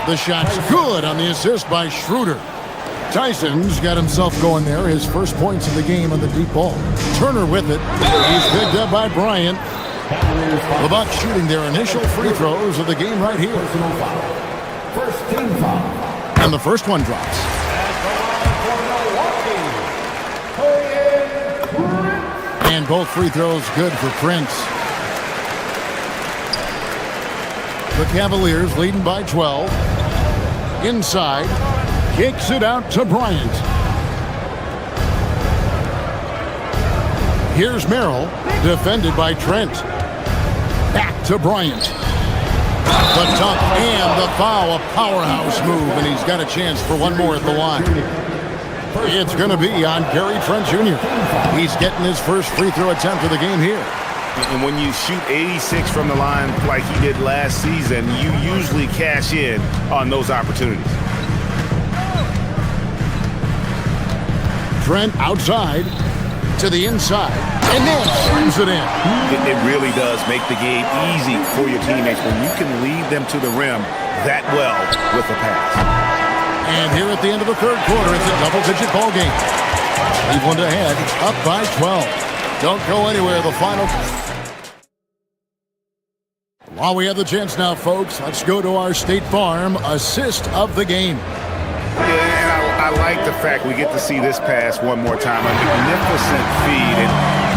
The shot's good on the assist by Schroeder. Tyson's got himself going there. His first points of the game on the deep ball. Turner with it. He's picked up by Bryant. The Bucks shooting their initial free throws of the game right here. First team foul. And the first one drops. And both free throws good for Prince. The Cavaliers leading by 12. Inside. Kicks it out to Bryant. Here's Merrill. Defended by Trent. Back to Bryant. The dunk and the foul. A powerhouse move, and he's got a chance for one more at the line. It's going to be on Gary Trent Jr. He's getting his first free throw attempt of the game here. And when you shoot 86 from the line like he did last season, you usually cash in on those opportunities. Trent outside to the inside, and then swings it in. It really does make the game easy for your teammates when you can lead them to the rim that well with a pass. And here at the end of the third quarter, it's a double-digit ball game. Cleveland ahead, up by 12. Don't go anywhere. The final. While we have the chance now, folks, let's go to our State Farm assist of the game. Yeah, and I like the fact we get to see this pass one more time. A magnificent feed, and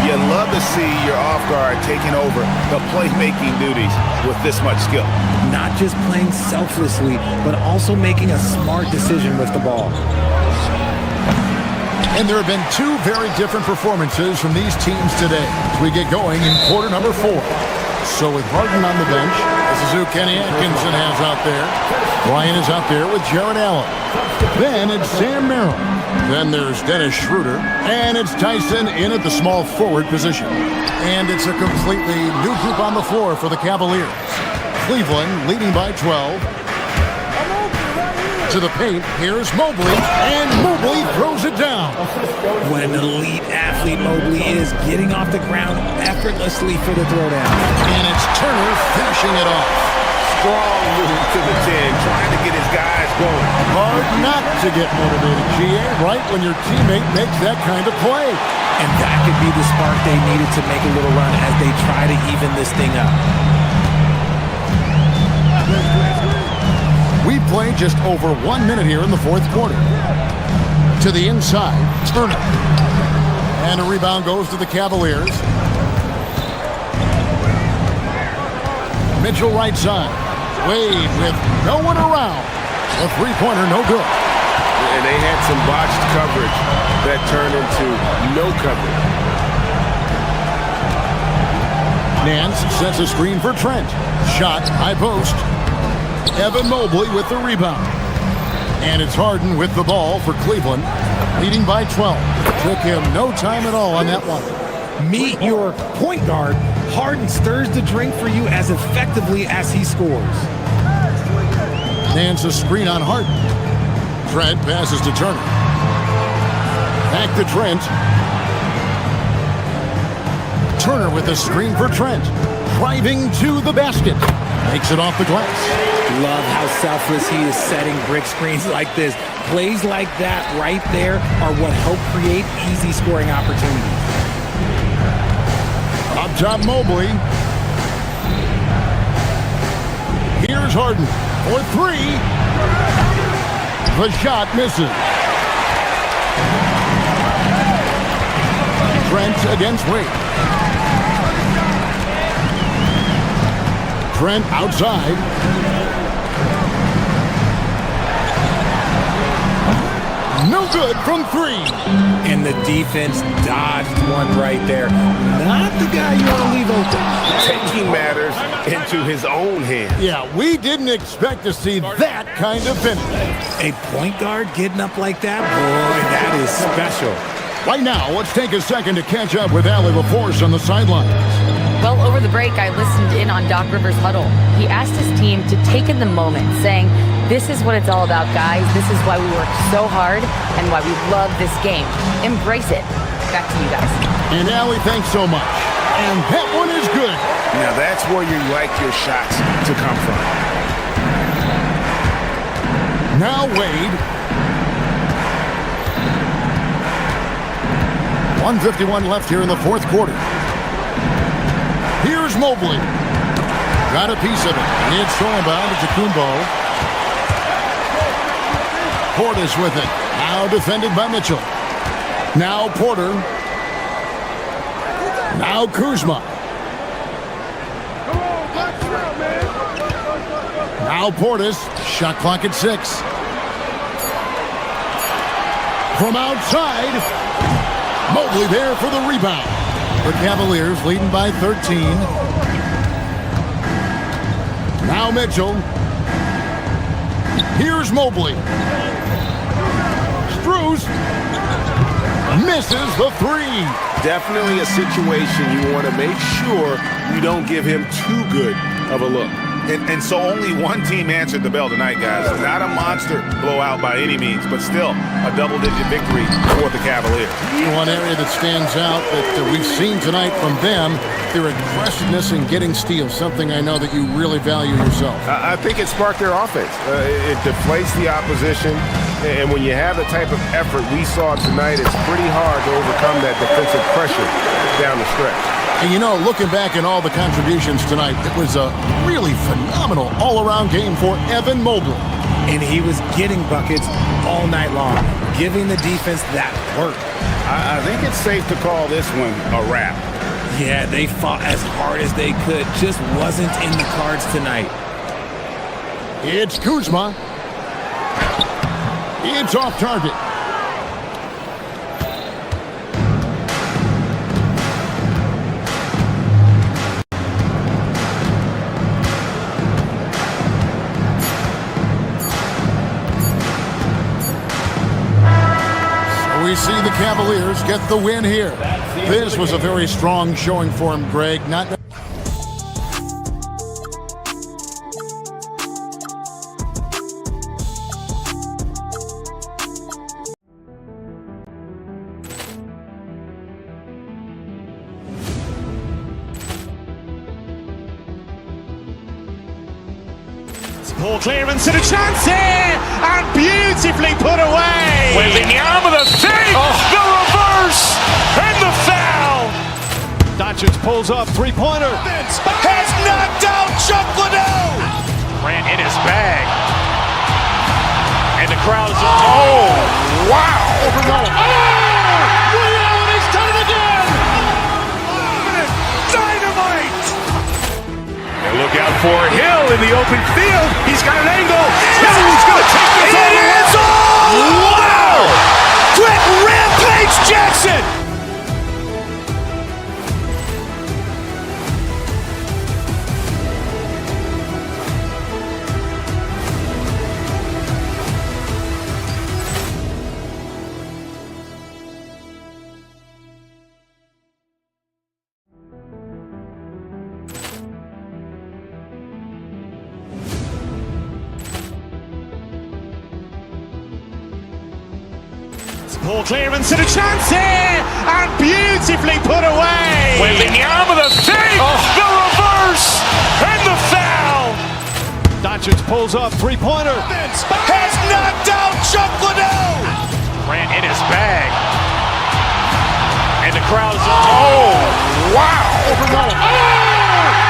you love to see your off guard taking over the playmaking duties with this much skill. Not just playing selflessly, but also making a smart decision with the ball. And there have been two very different performances from these teams today as we get going in quarter number 4. So with Harden on the bench, this is who Kenny Atkinson has out there. Ryan is out there with Jared Allen. Then it's Sam Merrill. Then there's Dennis Schroeder. And it's Tyson in at the small forward position. And it's a completely new group on the floor for the Cavaliers. Cleveland leading by 12. To the paint, here's Mobley, and Mobley throws it down. What an elite athlete Mobley is, getting off the ground effortlessly for the throwdown. And it's Turner finishing it off. Strong move to the 10, trying to get his guys going. Hard not to get motivated, GA, right when your teammate makes that kind of play. And that could be the spark they needed to make a little run as they try to even this thing up. We play just over 1 minute here in the fourth quarter. To the inside, Turner. And a rebound goes to the Cavaliers. Mitchell right side. Wade with no one around. A three-pointer, no good. And they had some botched coverage that turned into no coverage. Nance sets a screen for Trent. Shot, high post. Evan Mobley with the rebound. And it's Harden with the ball for Cleveland, leading by 12. Took him no time at all on that one. Meet your point guard. Harden stirs the drink for you as effectively as he scores. Nance a screen on Harden. Trent passes to Turner. Back to Trent. Turner with a screen for Trent. Driving to the basket. Makes it off the glass. Love how selfless he is setting brick screens like this. Plays like that right there are what help create easy scoring opportunities. Up top, Mobley. Here's Harden for three. The shot misses. Trent against Wade. Trent outside. No good from three. And the defense dodged one right there. Not the guy you want to leave open. Taking matters into his own hands. Yeah, we didn't expect to see that kind of finish. A point guard getting up like that, boy, that is special. Right now, let's take a second to catch up with Allie LaForce on the sidelines. Well, over the break, I listened in on Doc Rivers' huddle. He asked his team to take in the moment, saying, "This is what it's all about, guys. This is why we work so hard and why we love this game. Embrace it." Back to you guys. And Allie, thanks so much. And that one is good. Now that's where you like your shots to come from. Now Wade. 1:51 left here in the fourth quarter. Here's Mobley. Got a piece of it. It's thrown bound to Kumbo. Portis with it. Now defended by Mitchell. Now Porter. Now Kuzma. Now Portis. Shot clock at 6. From outside, Mobley there for the rebound. The Cavaliers leading by 13. Now Mitchell. Here's Mobley. Strus misses the three. Definitely a situation you want to make sure you don't give him too good of a look. And so only one team answered the bell tonight, guys. Not a monster blowout by any means, but still a double-digit victory for the Cavaliers. One area that stands out that we've seen tonight from them, their aggressiveness in getting steals, something I know that you really value yourself. I think it sparked their offense. It deflates the opposition, and when you have the type of effort we saw tonight, it's pretty hard to overcome that defensive pressure down the stretch. And you know, looking back at all the contributions tonight, it was a really phenomenal all-around game for Evan Mobley. And he was getting buckets all night long, giving the defense that work. I think it's safe to call this one a wrap. Yeah, they fought as hard as they could. Just wasn't in the cards tonight. It's Kuzma. It's off target. We see the Cavaliers get the win here. This was a very strong showing for him, Greg. Poor clearance and a chance here, and beautifully put away. Wembanyama the save, the reverse, and the foul. Doncic pulls up, three-pointer. Has knocked out Chuck Liddell. Ran in his bag. And the crowd is, oh, wow. Reality's done it again. Dynamite. And look out for Hill in the open field. He's got an angle. Hill's going to take this all the way. Wow. Quick rampage Jackson. Poor clearance and a chance here, and beautifully put away. Wembanyama the save, the reverse, and the foul. Doncic pulls up, three-pointer. Has knocked out Chuck Liddell. Ran in his bag. And the crowd is, oh, wow.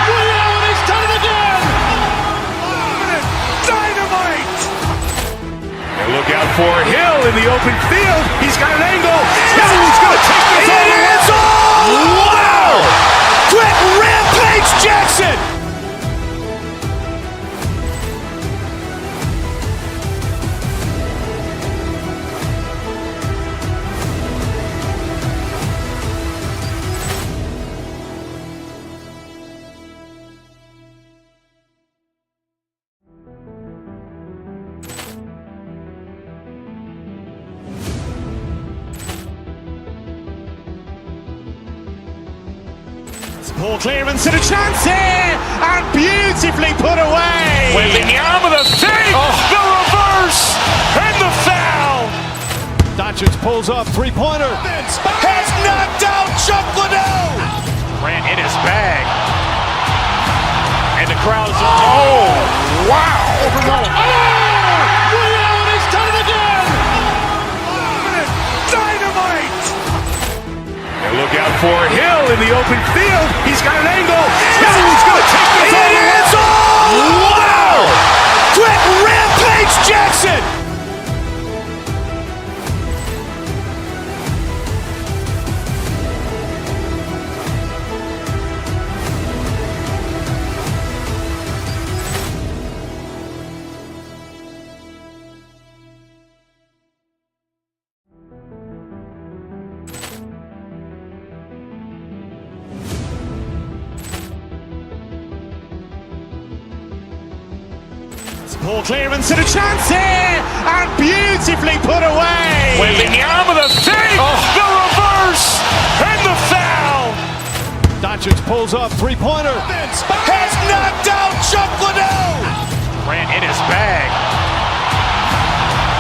Reality's done it again. Dynamite. And look out for Hill in the open field. He's got an angle. Hill's going to take this all the way. Wow. Quick rampage Jackson. Poor clearance and a chance here, and beautifully put away. Wembanyama the save, the reverse, and the foul. Doncic pulls up, three-pointer. Has knocked out Chuck Liddell. Ran in his bag. And the crowd is, oh, wow. Reality's done it again. Dynamite. And look out for Hill in the open field. He's got an angle. Hill's going to take this all the way. Wow. Quick rampage Jackson. Ball clearance and a chance here, and beautifully put away. Wembanyama the fake, the reverse, and the foul. Doncic pulls up, three-pointer. Has knocked out Chuck Liddell. Ran in his bag.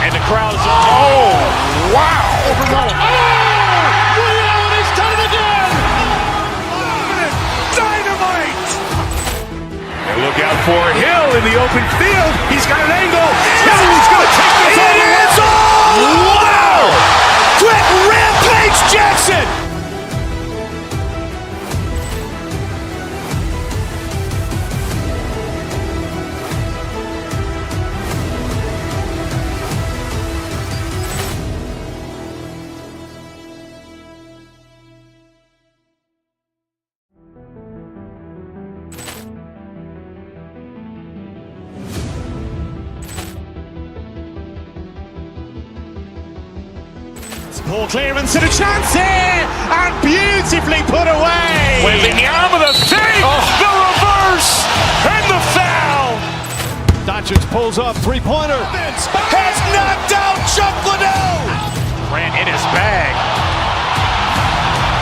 And the crowd is, oh, wow. Liddell, he's done it again. Dynamite. And look out for Hill in the open field. He's got an angle. Hill's going to take this all the way. Wow! Quick Rampage Jackson. Ball clearance and a chance here, and beautifully put away. Wembanyama the fake, the reverse, and the foul. Doncic pulls up, three-pointer. Has knocked out Chuck Liddell. Ran in his bag.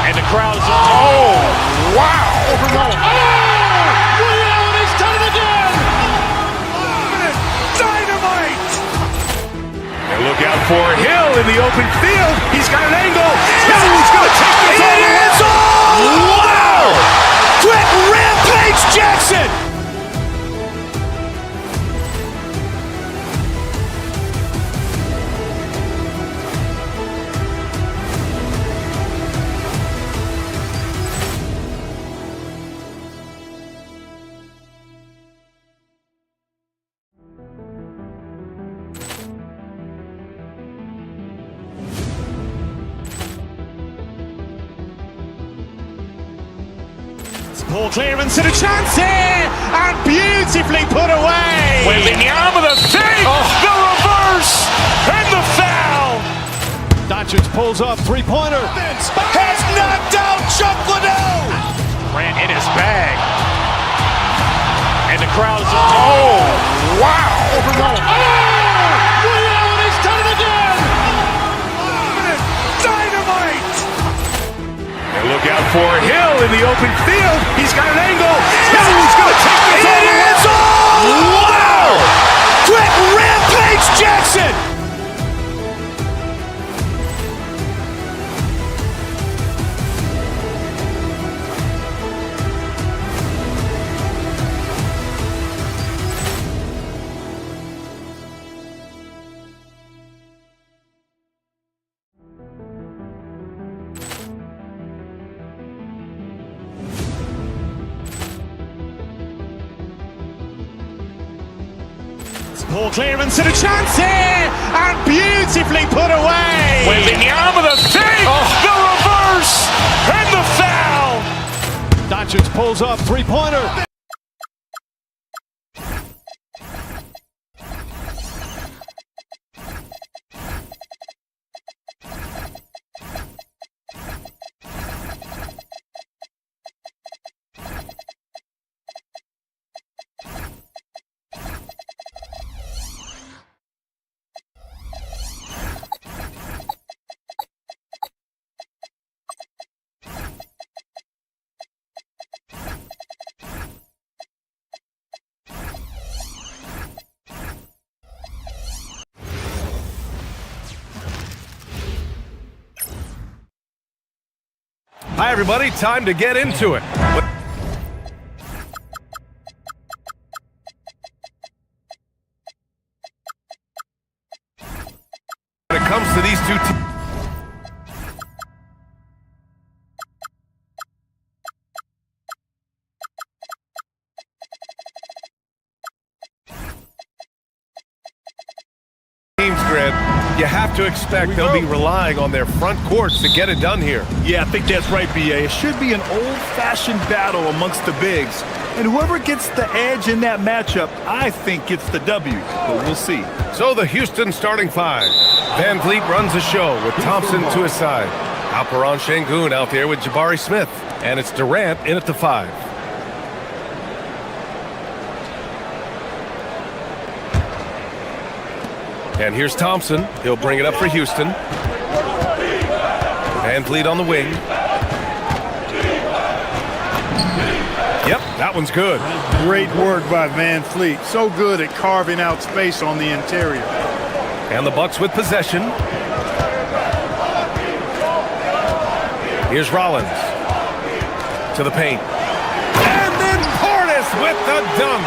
And the crowd is, oh, wow. Liddell, he's done it again. Dynamite. And look out for Hill in the open field. He's got an angle. Hill's going to take this all the way. Wow! Quick Rampage Jackson. Ball clearance and a chance here, and beautifully put away. Wembanyama the fake, the reverse, and the foul. Doncic pulls up, three-pointer. Has knocked out Chuck Liddell. Ran in his bag. And the crowd is, oh, wow. Liddell, he's done it again. Dynamite. And look out for Hill in the open field. He's got an angle. Hill's going to take this all the way. Wow! Quick Rampage Jackson. Ball clearance and a chance here, and beautifully put away. Wembanyama the fake, the reverse, and the foul. Doncic pulls up, three-pointer. Hi, everybody. Time to get into it. When it comes to these two teams. You have to expect they'll be relying on their front courts to get it done here. Yeah, I think that's right, B.A. It should be an old-fashioned battle amongst the bigs. And whoever gets the edge in that matchup, I think gets the W. But we'll see. So the Houston starting five. Van Vliet runs the show with Thompson to his side. Alperon Şengün out there with Jabari Smith. And it's Durant in at the 5. And here's Thompson. He'll bring it up for Houston. Van Vliet on the wing. Yep, that one's good. Great work by Van Vliet. So good at carving out space on the interior. And the Bucks with possession. Here's Rollins to the paint. And then Portis with the dunk.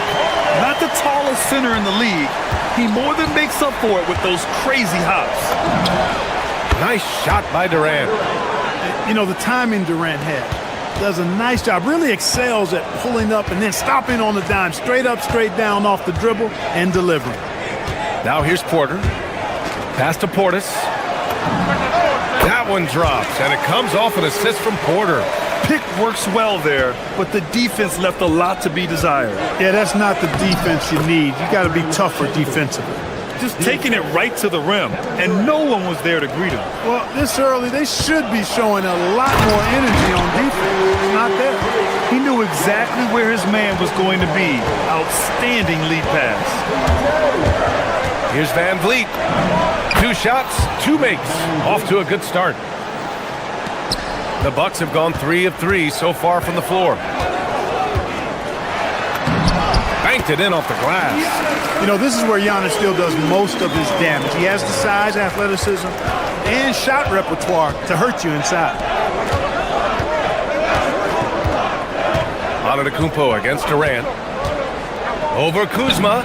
Not the tallest center in the league. He more than makes up for it with those crazy hops. Nice shot by Durant. You know, the timing Durant has. Does a nice job. Really excels at pulling up and then stopping on the dime. Straight up, straight down off the dribble and delivering. Now here's Porter. Pass to Portis. That one drops, and it comes off an assist from Porter. Pick works well there, but the defense left a lot to be desired. Yeah, that's not the defense you need. You got to be tougher defensively. Just taking it right to the rim, and no one was there to greet him. Well, this early, they should be showing a lot more energy on defense. It's not there. He knew exactly where his man was going to be. Outstanding lead pass. Here's Van Vliet. 2 shots, 2 makes. Off to a good start. The Bucks have gone 3 of 3 so far from the floor. Banked it in off the glass. You know, this is where Giannis still does most of his damage. He has the size, athleticism, and shot repertoire to hurt you inside. Antetokounmpo against Durant. Over Kuzma.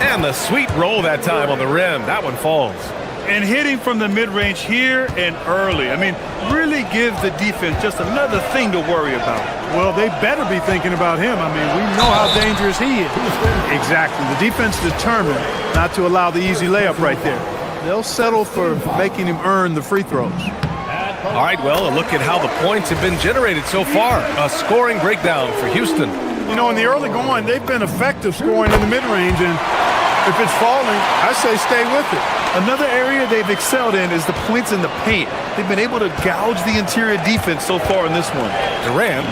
And the sweet roll that time on the rim. That one falls. And hitting from the mid-range here and early. I mean, really give the defense just another thing to worry about. Well, they better be thinking about him. I mean, we know how dangerous he is. Exactly. The defense determined not to allow the easy layup right there. They'll settle for making him earn the free throws. All right, well, a look at how the points have been generated so far. A scoring breakdown for Houston. You know, in the early going, they've been effective scoring in the mid-range, and if it's falling, I say stay with it. Another area they've excelled in is the points in the paint. They've been able to gouge the interior defense so far in this one. Durant,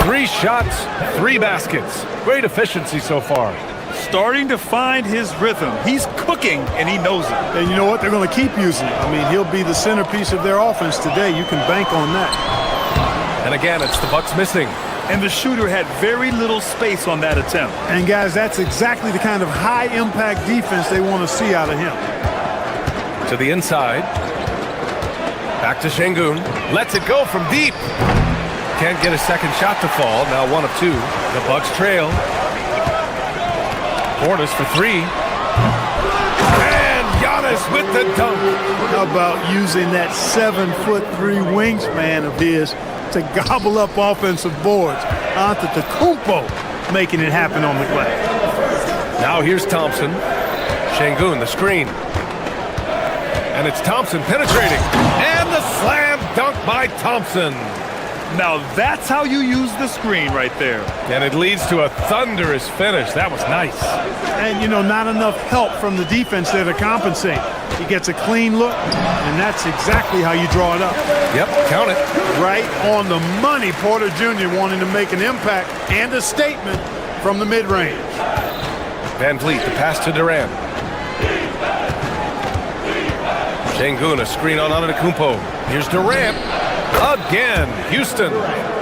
3 shots, 3 baskets. Great efficiency so far. Starting to find his rhythm. He's cooking, and he knows it. And you know what? They're going to keep using it. I mean, he'll be the centerpiece of their offense today. You can bank on that. And again, it's the Bucks missing. And the shooter had very little space on that attempt. And guys, that's exactly the kind of high-impact defense they want to see out of him. To the inside. Back to Şengün. Lets it go from deep. Can't get a second shot to fall. Now 1 of 2. The Bucks trail. Portis for 3. And Giannis with the dunk. How about using that 7'3" wingspan of his to gobble up offensive boards? Antetokounmpo making it happen on the glass. Now here's Thompson. Şengün, the screen. And it's Thompson penetrating. And the slam dunk by Thompson. Now that's how you use the screen right there. And it leads to a thunderous finish. That was nice. And, you know, not enough help from the defense there to compensate. He gets a clean look, and that's exactly how you draw it up. Yep, count it. Right on the money. Porter Jr. wanting to make an impact and a statement from the mid-range. Van Vliet, the pass to Durant. Şengün, a screen on Antetokounmpo. Here's Durant. Again, Houston.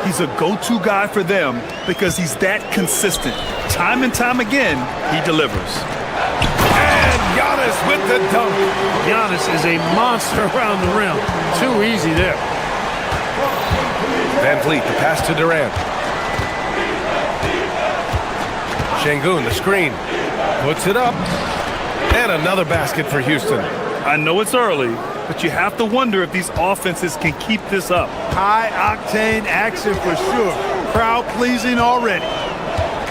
He's a go-to guy for them because he's that consistent. Time and time again, he delivers. And Giannis with the dunk. Giannis is a monster around the rim. Too easy there. Van Vliet, the pass to Durant. Şengün, the screen. Puts it up. And another basket for Houston. I know it's early, but you have to wonder if these offenses can keep this up. High-octane action for sure. Crowd-pleasing already.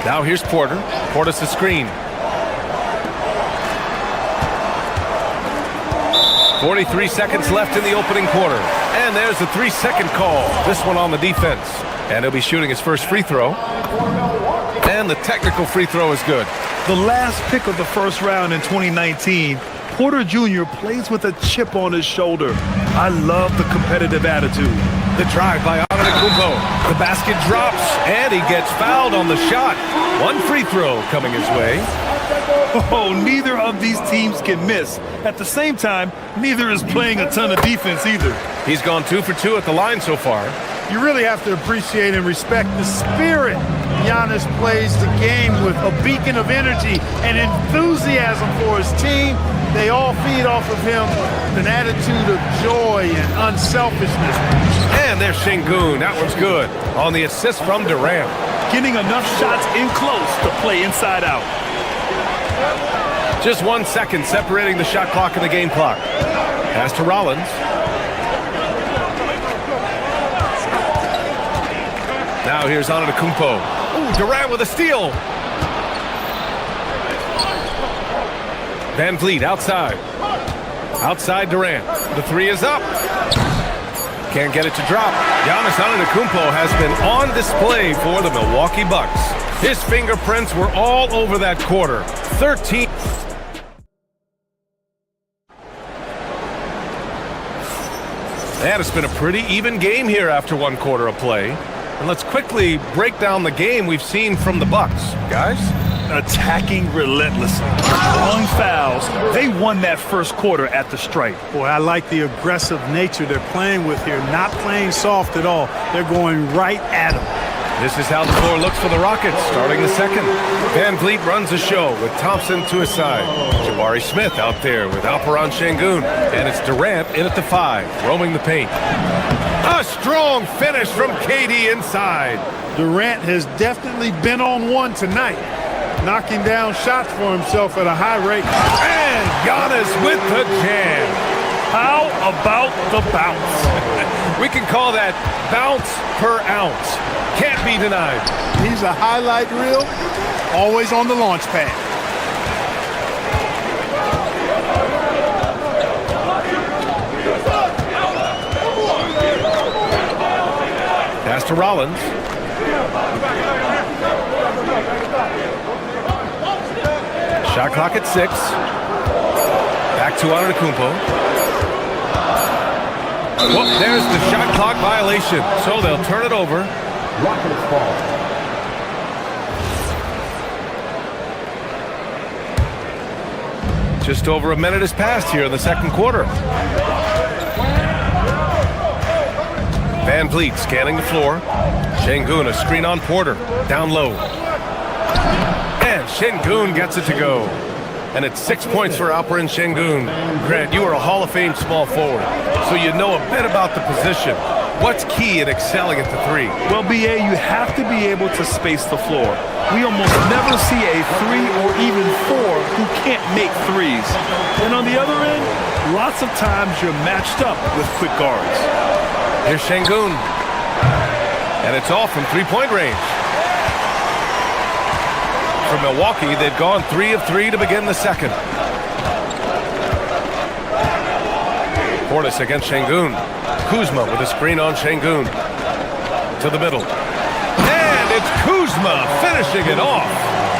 Now here's Porter. Portis the screen. 43 seconds left in the opening quarter. And there's the 3-second call. This one on the defense. And he'll be shooting his first free throw. And the technical free throw is good. The last pick of the first round in 2019, Porter Jr. plays with a chip on his shoulder. I love the competitive attitude. The drive by Antetokounmpo. The basket drops, and he gets fouled on the shot. 1 free throw coming his way. Oh, neither of these teams can miss. At the same time, neither is playing a ton of defense either. He's gone 2 for 2 at the line so far. You really have to appreciate and respect the spirit Giannis plays the game with, a beacon of energy and enthusiasm for his team. They all feed off of him with an attitude of joy and unselfishness. And there's Şengün. That one's good. On the assist from Durant. Getting enough shots in close to play inside out. Just 1 second separating the shot clock and the game clock. Pass to Rollins. Now here's Antetokounmpo. Ooh, Durant with a steal. Van Vliet outside. Outside Durant. The three is up. Can't get it to drop. Giannis Antetokounmpo has been on display for the Milwaukee Bucks. His fingerprints were all over that quarter. 13. And it's been a pretty even game here after 1 quarter of play. And let's quickly break down the game we've seen from the Bucks, guys. Attacking relentlessly, drawing fouls. They won that first quarter at the stripe. Boy, I like the aggressive nature they're playing with here. Not playing soft at all. They're going right at him. This is how the floor looks for the Rockets, starting the second. Van Vliet runs the show with Thompson to his side. Jabari Smith out there with Alperen Şengün. And it's Durant in at the 5, roaming the paint. A strong finish from KD inside. Durant has definitely been on one tonight, knocking down shots for himself at a high rate. And Giannis with the jam. How about the bounce? We can call that bounce per ounce. Can't be denied. He's a highlight reel, always on the launch pad. Pass to Rollins. Shot clock at 6. Back to Antetokounmpo. Well, there's the shot clock violation, so they'll turn it over. Rockets ball. Just over a minute has passed here in the second quarter. Van Vliet scanning the floor. Şengün, a screen on Porter. Down low. And Şengün gets it to go. And it's 6 points for Alperen Şengün. Grant, you are a Hall of Fame small forward, so you know a bit about the position. What's key in excelling at the 3? Well, BA, you have to be able to space the floor. We almost never see a 3 or even 4 who can't make threes. And on the other end, lots of times you're matched up with quick guards. Here's Şengün. And it's all from 3-point range. For Milwaukee, they've gone 3 of 3 to begin the second. Portis against Şengün. Kuzma with a screen on Şengün. To the middle. And it's Kuzma finishing it off.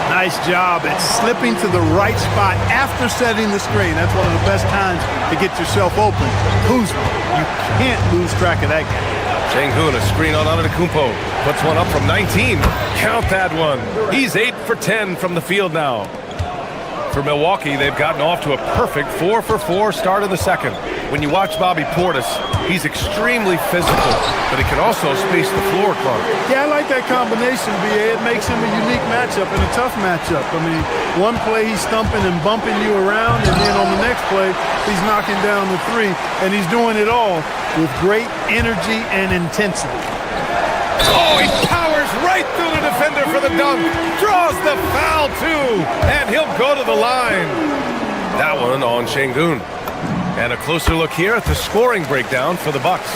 Nice job at slipping to the right spot after setting the screen. That's one of the best times to get yourself open. Kuzma, you can't lose track of that guy. Şengün, a screen on Antetokounmpo. Puts one up from 19. Count that one. He's 8 for 10 from the field now. For Milwaukee, they've gotten off to a perfect 4 for 4 start of the second. When you watch Bobby Portis, he's extremely physical, but he can also space the floor, Clark. Yeah, I like that combination, BA. It makes him a unique matchup and a tough matchup. I mean, one play he's stumping and bumping you around, and then on the next play, he's knocking down the 3, and he's doing it all with great energy and intensity. Oh, he powers right through the defender for the dunk. Draws the foul, too, and he'll go to the line. That one on Şengün. And a closer look here at the scoring breakdown for the Bucks.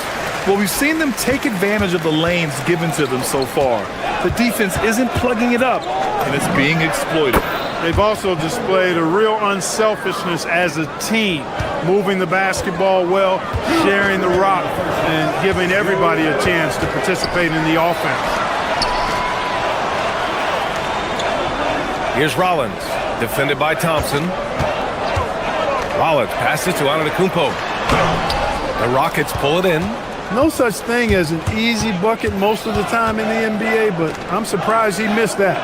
Well, we've seen them take advantage of the lanes given to them so far. The defense isn't plugging it up, and it's being exploited. They've also displayed a real unselfishness as a team, moving the basketball well, sharing the rock, and giving everybody a chance to participate in the offense. Here's Rollins, defended by Thompson. Rollins passes to Antetokounmpo. The Rockets pull it in. No such thing as an easy bucket most of the time in the NBA, but I'm surprised he missed that.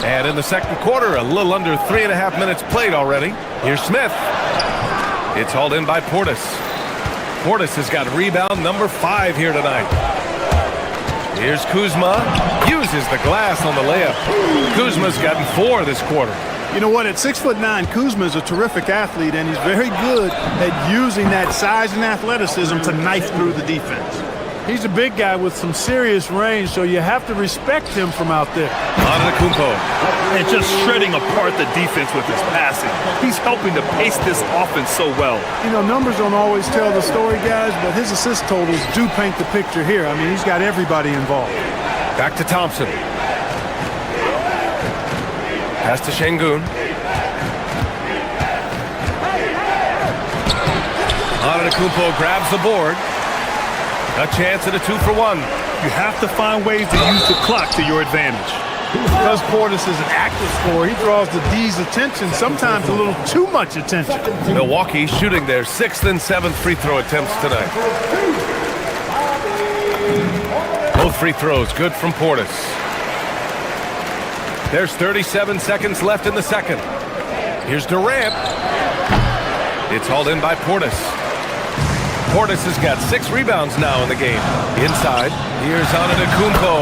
And in the second quarter, a little under 3.5 minutes played already. Here's Smith. It's hauled in by Portis. Portis has got rebound number 5 here tonight. Here's Kuzma. Uses the glass on the layup. Kuzma's gotten 4 this quarter. You know what? At 6'9", Kuzma is a terrific athlete, and he's very good at using that size and athleticism to knife through the defense. He's a big guy with some serious range, so you have to respect him from out there. Antetokounmpo. And just shredding apart the defense with his passing. He's helping to pace this offense so well. You know, numbers don't always tell the story, guys, but his assist totals do paint the picture here. I mean, he's got everybody involved. Back to Thompson. Pass to Şengün. Antetokounmpo grabs the board. A chance at a 2-for-1. You have to find ways to use the clock to your advantage. Because Portis is an active scorer, he draws the D's attention, sometimes a little too much attention. Milwaukee shooting their 6th and 7th free throw attempts tonight. Both free throws good from Portis. There's 37 seconds left in the second. Here's Durant. It's hauled in by Portis. Portis has got 6 rebounds now in the game. Inside, here's Antetokounmpo,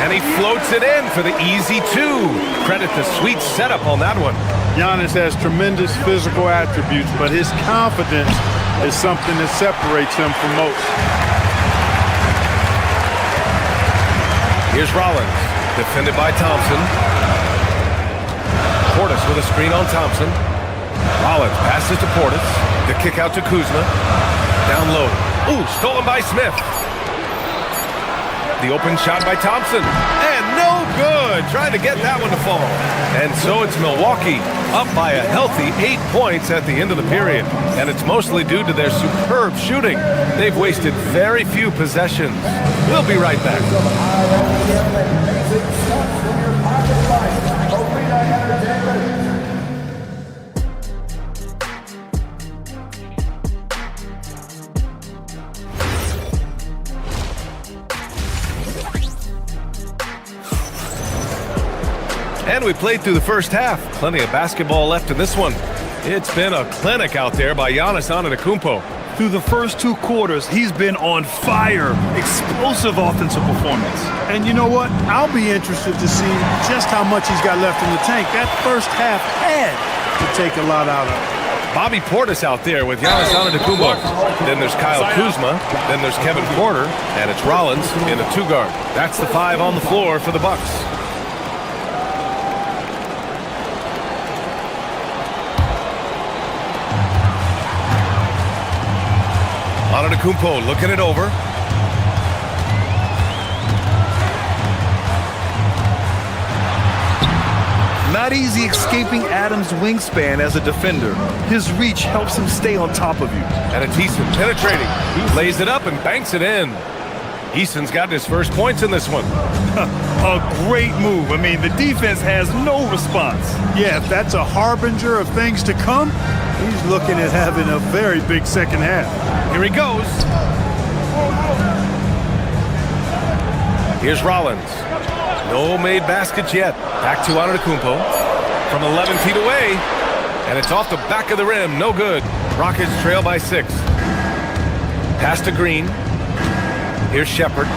and he floats it in for the easy 2. Credit the sweet setup on that one. Giannis has tremendous physical attributes, but his confidence is something that separates him from most. Here's Rollins, defended by Thompson. Portis with a screen on Thompson. Rollins passes to Portis. The kick out to Kuzma. Down low. Ooh, stolen by Smith. The open shot by Thompson. And no good. Trying to get that one to fall. And so it's Milwaukee up by a healthy 8 points at the end of the period. And it's mostly due to their superb shooting. They've wasted very few possessions. We'll be right back. And we played through the first half. Plenty of basketball left in this one. It's been a clinic out there by Giannis Antetokounmpo. Through the first 2 quarters, he's been on fire. Explosive offensive performance. And you know what? I'll be interested to see just how much he's got left in the tank. That first half had to take a lot out of it. Bobby Portis out there with Giannis Antetokounmpo. Then there's Kyle Kuzma. Then there's Kevin Porter. And it's Rollins in a 2-guard. That's the 5 on the floor for the Bucks. Antetokounmpo looking it over. Not easy escaping Adams' wingspan as a defender. His reach helps him stay on top of you. And it's Eason penetrating. He lays it up and banks it in. Eason's got his first points in this one. A great move. I mean, the defense has no response. Yeah, if that's a harbinger of things to come, he's looking at having a very big second half. Here he goes. Here's Rollins. No made baskets yet. Back to Antetokounmpo from 11 feet away. And it's off the back of the rim. No good. Rockets trail by 6. Pass to Green. Here's Shepherd.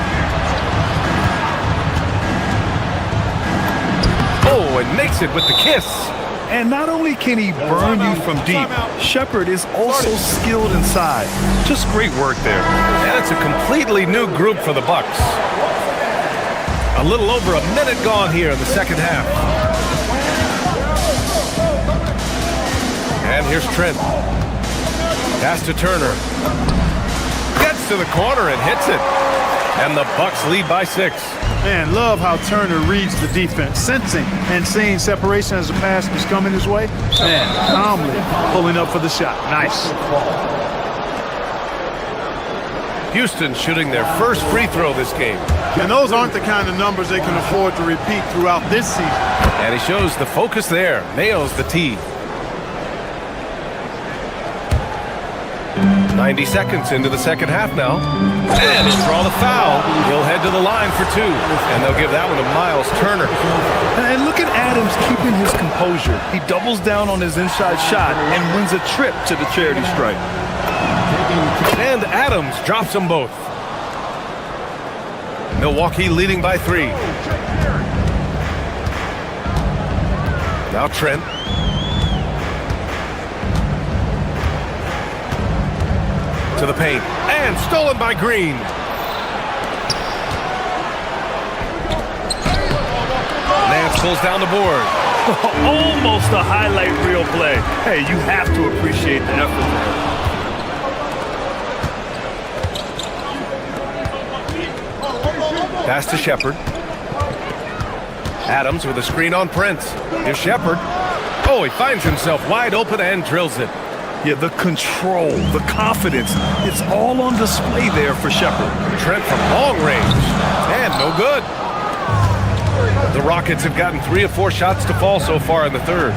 Oh, and makes it with the kiss. And not only can he burn you from deep, Shepherd is also skilled inside. Just great work there. And it's a completely new group for the Bucks. A little over a minute gone here in the second half. And here's Trent. Pass to Turner. Gets to the corner and hits it. And the Bucks lead by 6. Man, love how Turner reads the defense, sensing and seeing separation as the pass is coming his way. Man, calmly pulling up for the shot. Nice. Houston shooting their first free throw this game. And those aren't the kind of numbers they can afford to repeat throughout this season. And he shows the focus there. Nails the tee. 90 seconds into the second half now. And he'll draw the foul. He'll head to the line for two. And they'll give that one to Miles Turner. And look at Adams keeping his composure. He doubles down on his inside shot and wins a trip to the charity stripe. And Adams drops them both. Milwaukee leading by 3. Now Trent. To the paint. And stolen by Green. Nance pulls down the board. Almost a highlight reel play. Hey, you have to appreciate the effort there. Pass to Shepard. Adams with a screen on Prince. Here's Shepard. Oh, he finds himself wide open and drills it. Yeah, the control, the confidence, it's all on display there for Shepard. Trent from long range. And no good. The Rockets have gotten 3 of 4 shots to fall so far in the third.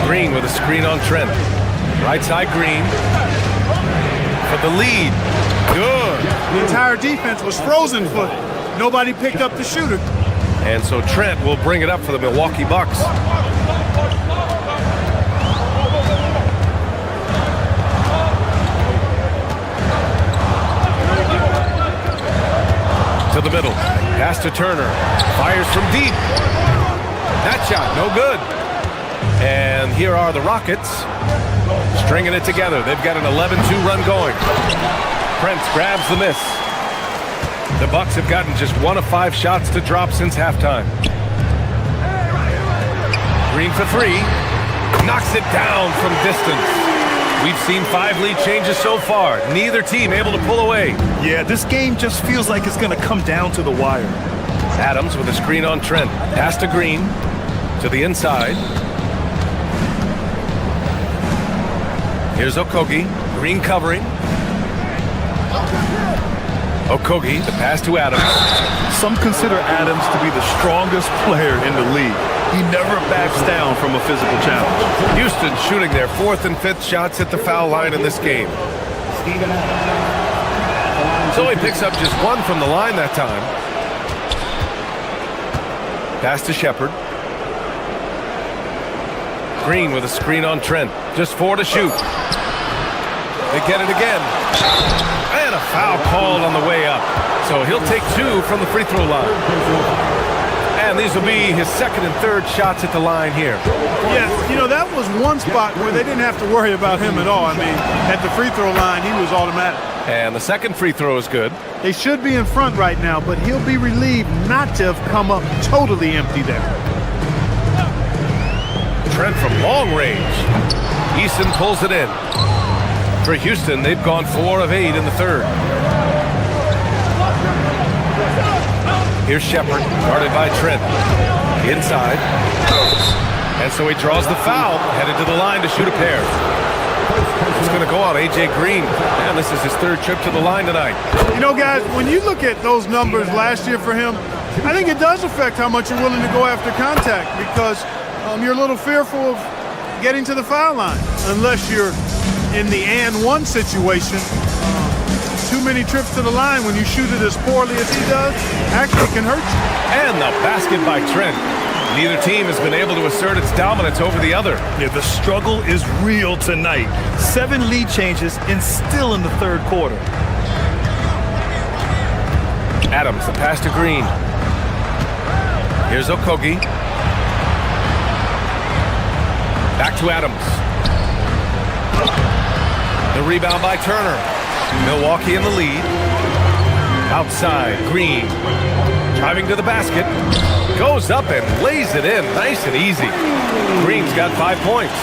Green with a screen on Trent. Right side Green. For the lead. Good. The entire defense was frozen footed. Nobody picked up the shooter. And so Trent will bring it up for the Milwaukee Bucks. To the middle. Pass to Turner. Fires from deep. That shot, no good. And here are the Rockets stringing it together. They've got an 11-2 run going. Prince grabs the miss. The Bucks have gotten just 1 of 5 shots to drop since halftime. Green for 3. Knocks it down from distance. We've seen 5 lead changes so far. Neither team able to pull away. Yeah, this game just feels like it's going to come down to the wire. Adams with a screen on Trent. Pass to Green. To the inside. Here's Okogie. Green covering. Okogie, the pass to Adams. Some consider Adams to be the strongest player in the league. He never backs down from a physical challenge. Houston shooting their 4th and 5th shots at the foul line in this game. So he picks up just 1 from the line that time. Pass to Shepard. Green with a screen on Trent. Just 4 to shoot. They get it again. And a foul called on the way up. So he'll take 2 from the free throw line. And these will be his 2nd and 3rd shots at the line here. Yeah, you know, that was one spot where they didn't have to worry about him at all. I mean, at the free throw line, he was automatic. And the 2nd free throw is good. They should be in front right now, but he'll be relieved not to have come up totally empty there. Trent from long range. Eason pulls it in. For Houston, they've gone 4 of 8 in the third. Here's Shepard, guarded by Trent. Inside. And so he draws the foul, headed to the line to shoot a pair. It's going to go on A.J. Green. And this is his 3rd trip to the line tonight. You know, guys, when you look at those numbers last year for him, I think it does affect how much you're willing to go after contact because you're a little fearful of getting to the foul line unless you're in the and one situation. Too many trips to the line when you shoot it as poorly as he does actually can hurt you. And the basket by Trent. Neither team has been able to assert its dominance over the other. Yeah, the struggle is real tonight. 7 lead changes and still in the third quarter. Adams, the pass to Green. Here's Okogie. Back to Adams. The rebound by Turner. Milwaukee in the lead. Outside, Green. Driving to the basket. Goes up and lays it in. Nice and easy. Green's got 5 points.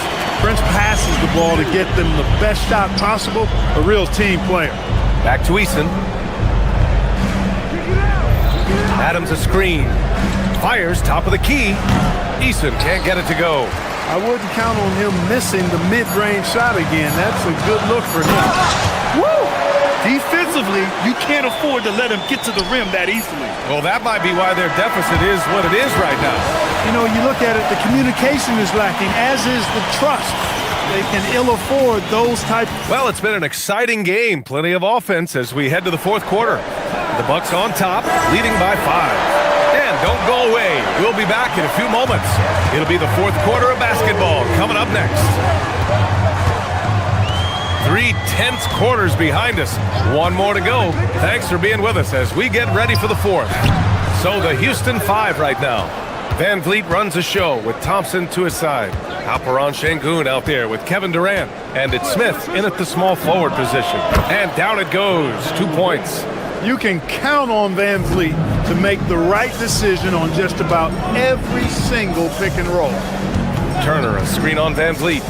Prince passes the ball to get them the best shot possible. A real team player. Back to Eason. Adams a screen. Fires top of the key. Eason can't get it to go. I wouldn't count on him missing the mid-range shot again. That's a good look for him. Woo! Defensively, you can't afford to let him get to the rim that easily. Well, that might be why their deficit is what it is right now. You know, you look at it, the communication is lacking, as is the trust. They can ill afford those type. Well, it's been an exciting game. Plenty of offense as we head to the fourth quarter. The Bucks on top, leading by 5. And don't go away. We'll be back in a few moments. It'll be the fourth quarter of basketball coming up next. 3 tense quarters behind us. One more to go. Thanks for being with us as we get ready for the fourth. So the Houston 5 right now. Van Vliet runs the show with Thompson to his side. Alperon Şengün out there with Kevin Durant. And it's Smith in at the small forward position. And down it goes. 2 points. You can count on Van Vliet to make the right decision on just about every single pick and roll. Turner, a screen on Van Vliet.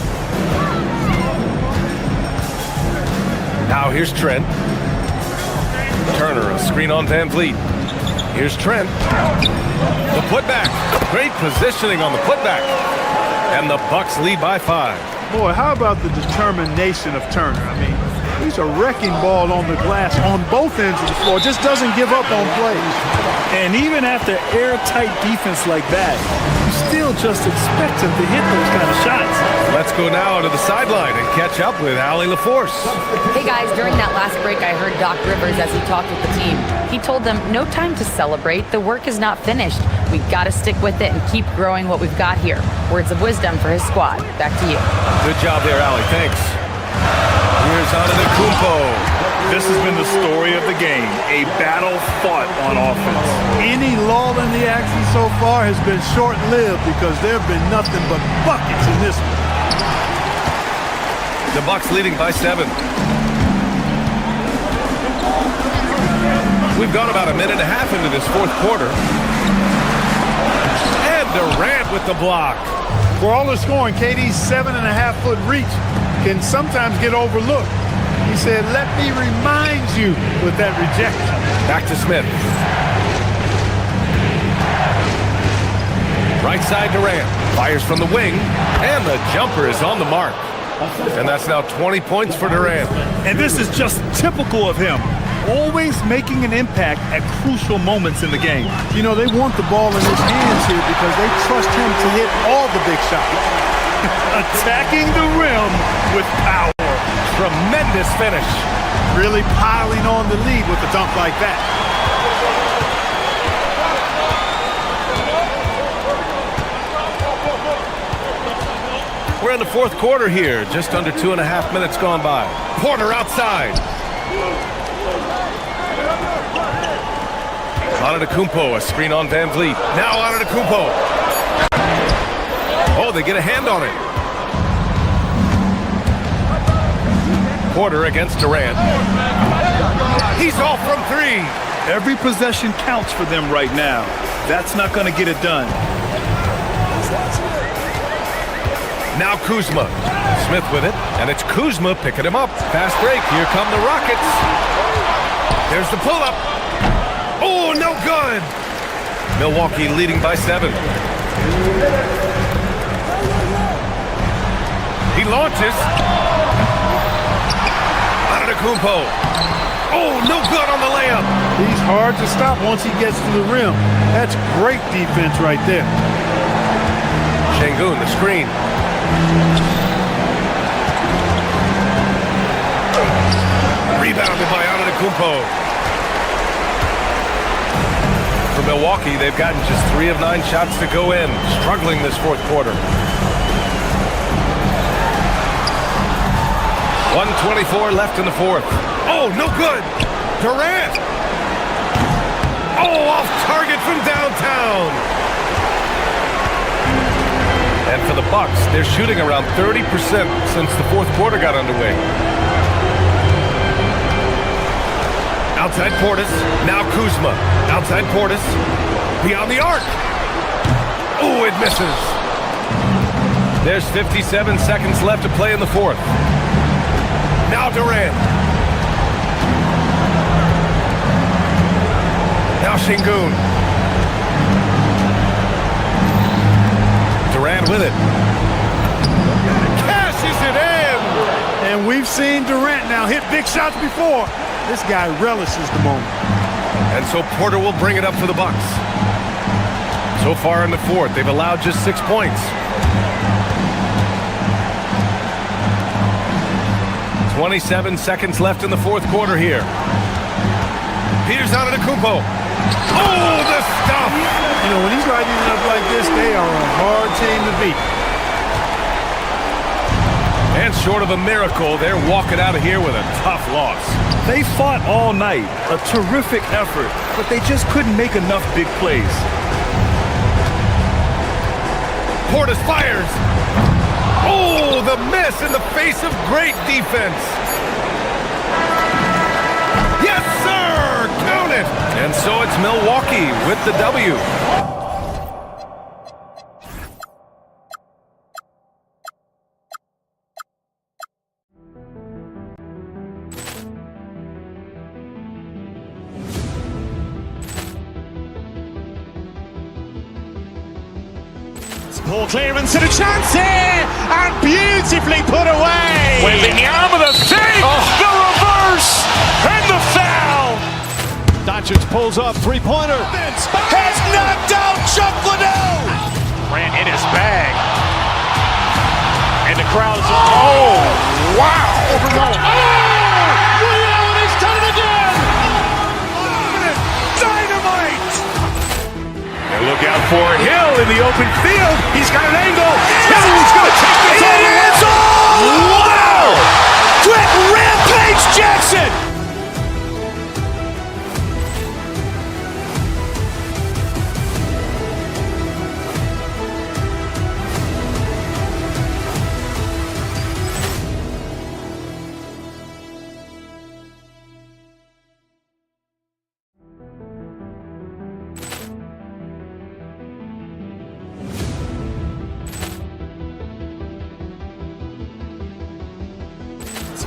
Now here's Trent. Turner, a screen on Van Vliet. Here's Trent. The putback. Great positioning on the putback. And the Bucks lead by 5. Boy, how about the determination of Turner? I mean, he's a wrecking ball on the glass on both ends of the floor. Just doesn't give up on plays. And even after airtight defense like that, you still just expect him to hit those kind of shots. Let's go now to the sideline and catch up with Allie LaForce. Hey guys, during that last break, I heard Doc Rivers as he talked with the team. He told them, no time to celebrate. The work is not finished. We've got to stick with it and keep growing what we've got here. Words of wisdom for his squad. Back to you. Good job there, Allie. Thanks. Here's Antetokounmpo. This has been the story of the game, a battle fought on offense. Any lull in the action so far has been short-lived because there have been nothing but buckets in this one. The Bucks leading by 7. We've gone about a minute and a half into this fourth quarter. And Durant with the block. For all the scoring, KD's 7.5-foot reach can sometimes get overlooked. He said, let me remind you with that rejection. Back to Smith. Right side Durant. Fires from the wing. And the jumper is on the mark. And that's now 20 points for Durant. And this is just typical of him. Always making an impact at crucial moments in the game. You know, they want the ball in his hands here because they trust him to hit all the big shots. Attacking the rim with power. Tremendous finish. Really piling on the lead with a dunk like that. We're in the fourth quarter here. Just under 2.5 minutes gone by. Porter outside. Antetokounmpo, a screen on Van Vliet. Now Antetokounmpo. Oh, they get a hand on it. Porter against Durant. He's off from 3. Every possession counts for them right now. That's not going to get it done. Now Kuzma. Smith with it, and it's Kuzma picking him up. Fast break. Here come the Rockets. There's the pull-up. Oh, no good. Milwaukee leading by 7. He launches. Antetokounmpo. Oh, no good on the layup. He's hard to stop once he gets to the rim. That's great defense right there. Şengün, the screen. Rebounded by Antetokounmpo. For Milwaukee, they've gotten just 3 of 9 shots to go in. Struggling this fourth quarter. 1:24 left in the fourth. Oh, no good. Durant. Oh, off target from downtown. And for the Bucks, they're shooting around 30% since the fourth quarter got underway. Outside Portis. Now Kuzma. Outside Portis. Beyond the arc. Oh, it misses. There's 57 seconds left to play in the fourth. Now Durant. Now Şengün. Durant with it. Cashes it in. And we've seen Durant now hit big shots before. This guy relishes the moment. And so Porter will bring it up for the Bucks. So far in the fourth, they've allowed just 6 points. 27 seconds left in the fourth quarter here. Peters out of the Kupo. Oh, the stuff! You know, when he's lighting it up like this, they are a hard team to beat. And short of a miracle, they're walking out of here with a tough loss. They fought all night, a terrific effort, but they just couldn't make enough big plays. Portis fires. Oh, the miss in the face of great defense. Yes, sir! Count it! And so it's Milwaukee with the W. Ball clearance and a chance here, and beautifully put away. Wembanyama the save, the reverse, and the foul. Doncic pulls up, three-pointer. Has knocked out Chuck Liddell. Ran in his bag. And the crowd is, oh, wow. Liddell has done it again. Dynamite. And look out for Hill in the open field. He's got an angle. Hill's going to take this all the way. Wow. Quick Rampage Jackson.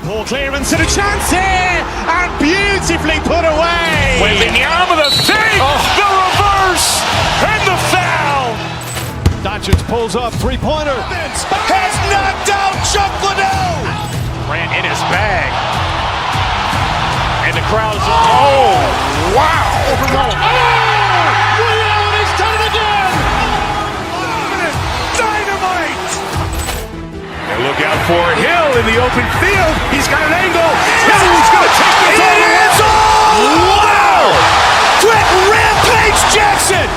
Ball clearance and a chance here, and beautifully put away. Wembanyama the save, the reverse, and the foul. Doncic pulls up, three-pointer. Has knocked out Chuck Liddell. Ran in his bag. And the crowd is, oh, wow. Liddell has done it again. Dynamite. And look out for Hill in the open field. He's got an angle. Hill's going to take this all the way. Wow! Quick Rampage Jackson.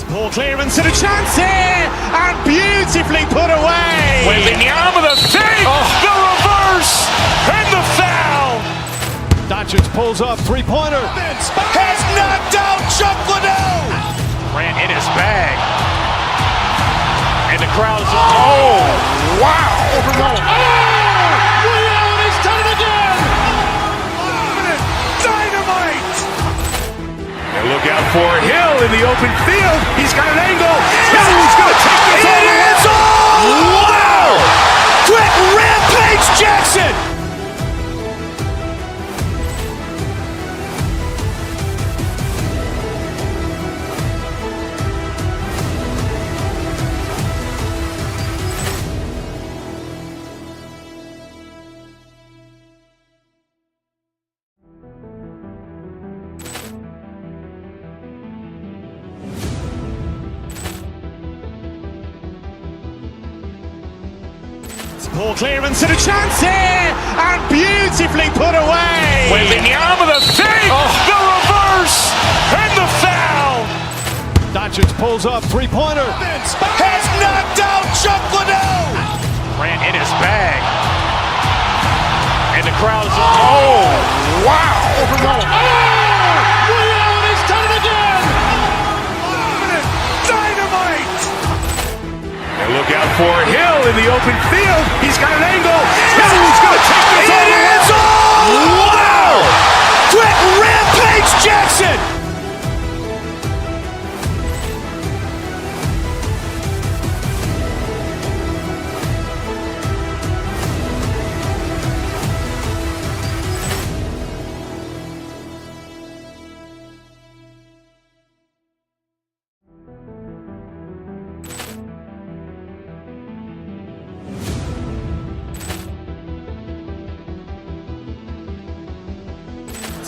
Ball clearance and a chance here, and beautifully put away. Wembanyama the save, the reverse, and the foul. Doncic pulls up, three-pointer. Has knocked out Chuck Liddell. Ran in his bag. And the crowd is, oh, wow. Liddell has done it again. Dynamite. And look out for Hill in the open field. He's got an angle. Hill's going to take this all the way. Wow! Quick Rampage Jackson. Ball clearance and a chance here, and beautifully put away. Wembanyama the save, the reverse, and the foul. Doncic pulls up, three-pointer. Has knocked out Chuck Liddell. Ran in his bag. And the crowd is, oh, wow. Liddell has done it again. Dynamite. And look out for Hill in the open field. He's got an angle. Hill's going to take this all the way. Wow! Quick Rampage Jackson.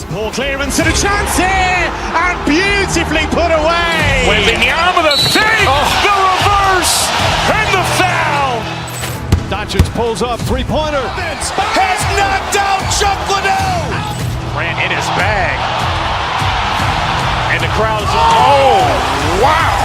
Ball clearance and a chance here, and beautifully put away. Wembanyama the save, the reverse, and the foul. Doncic pulls up, three-pointer. Has knocked out Chuck Liddell. Ran in his bag. And the crowd is, oh, wow.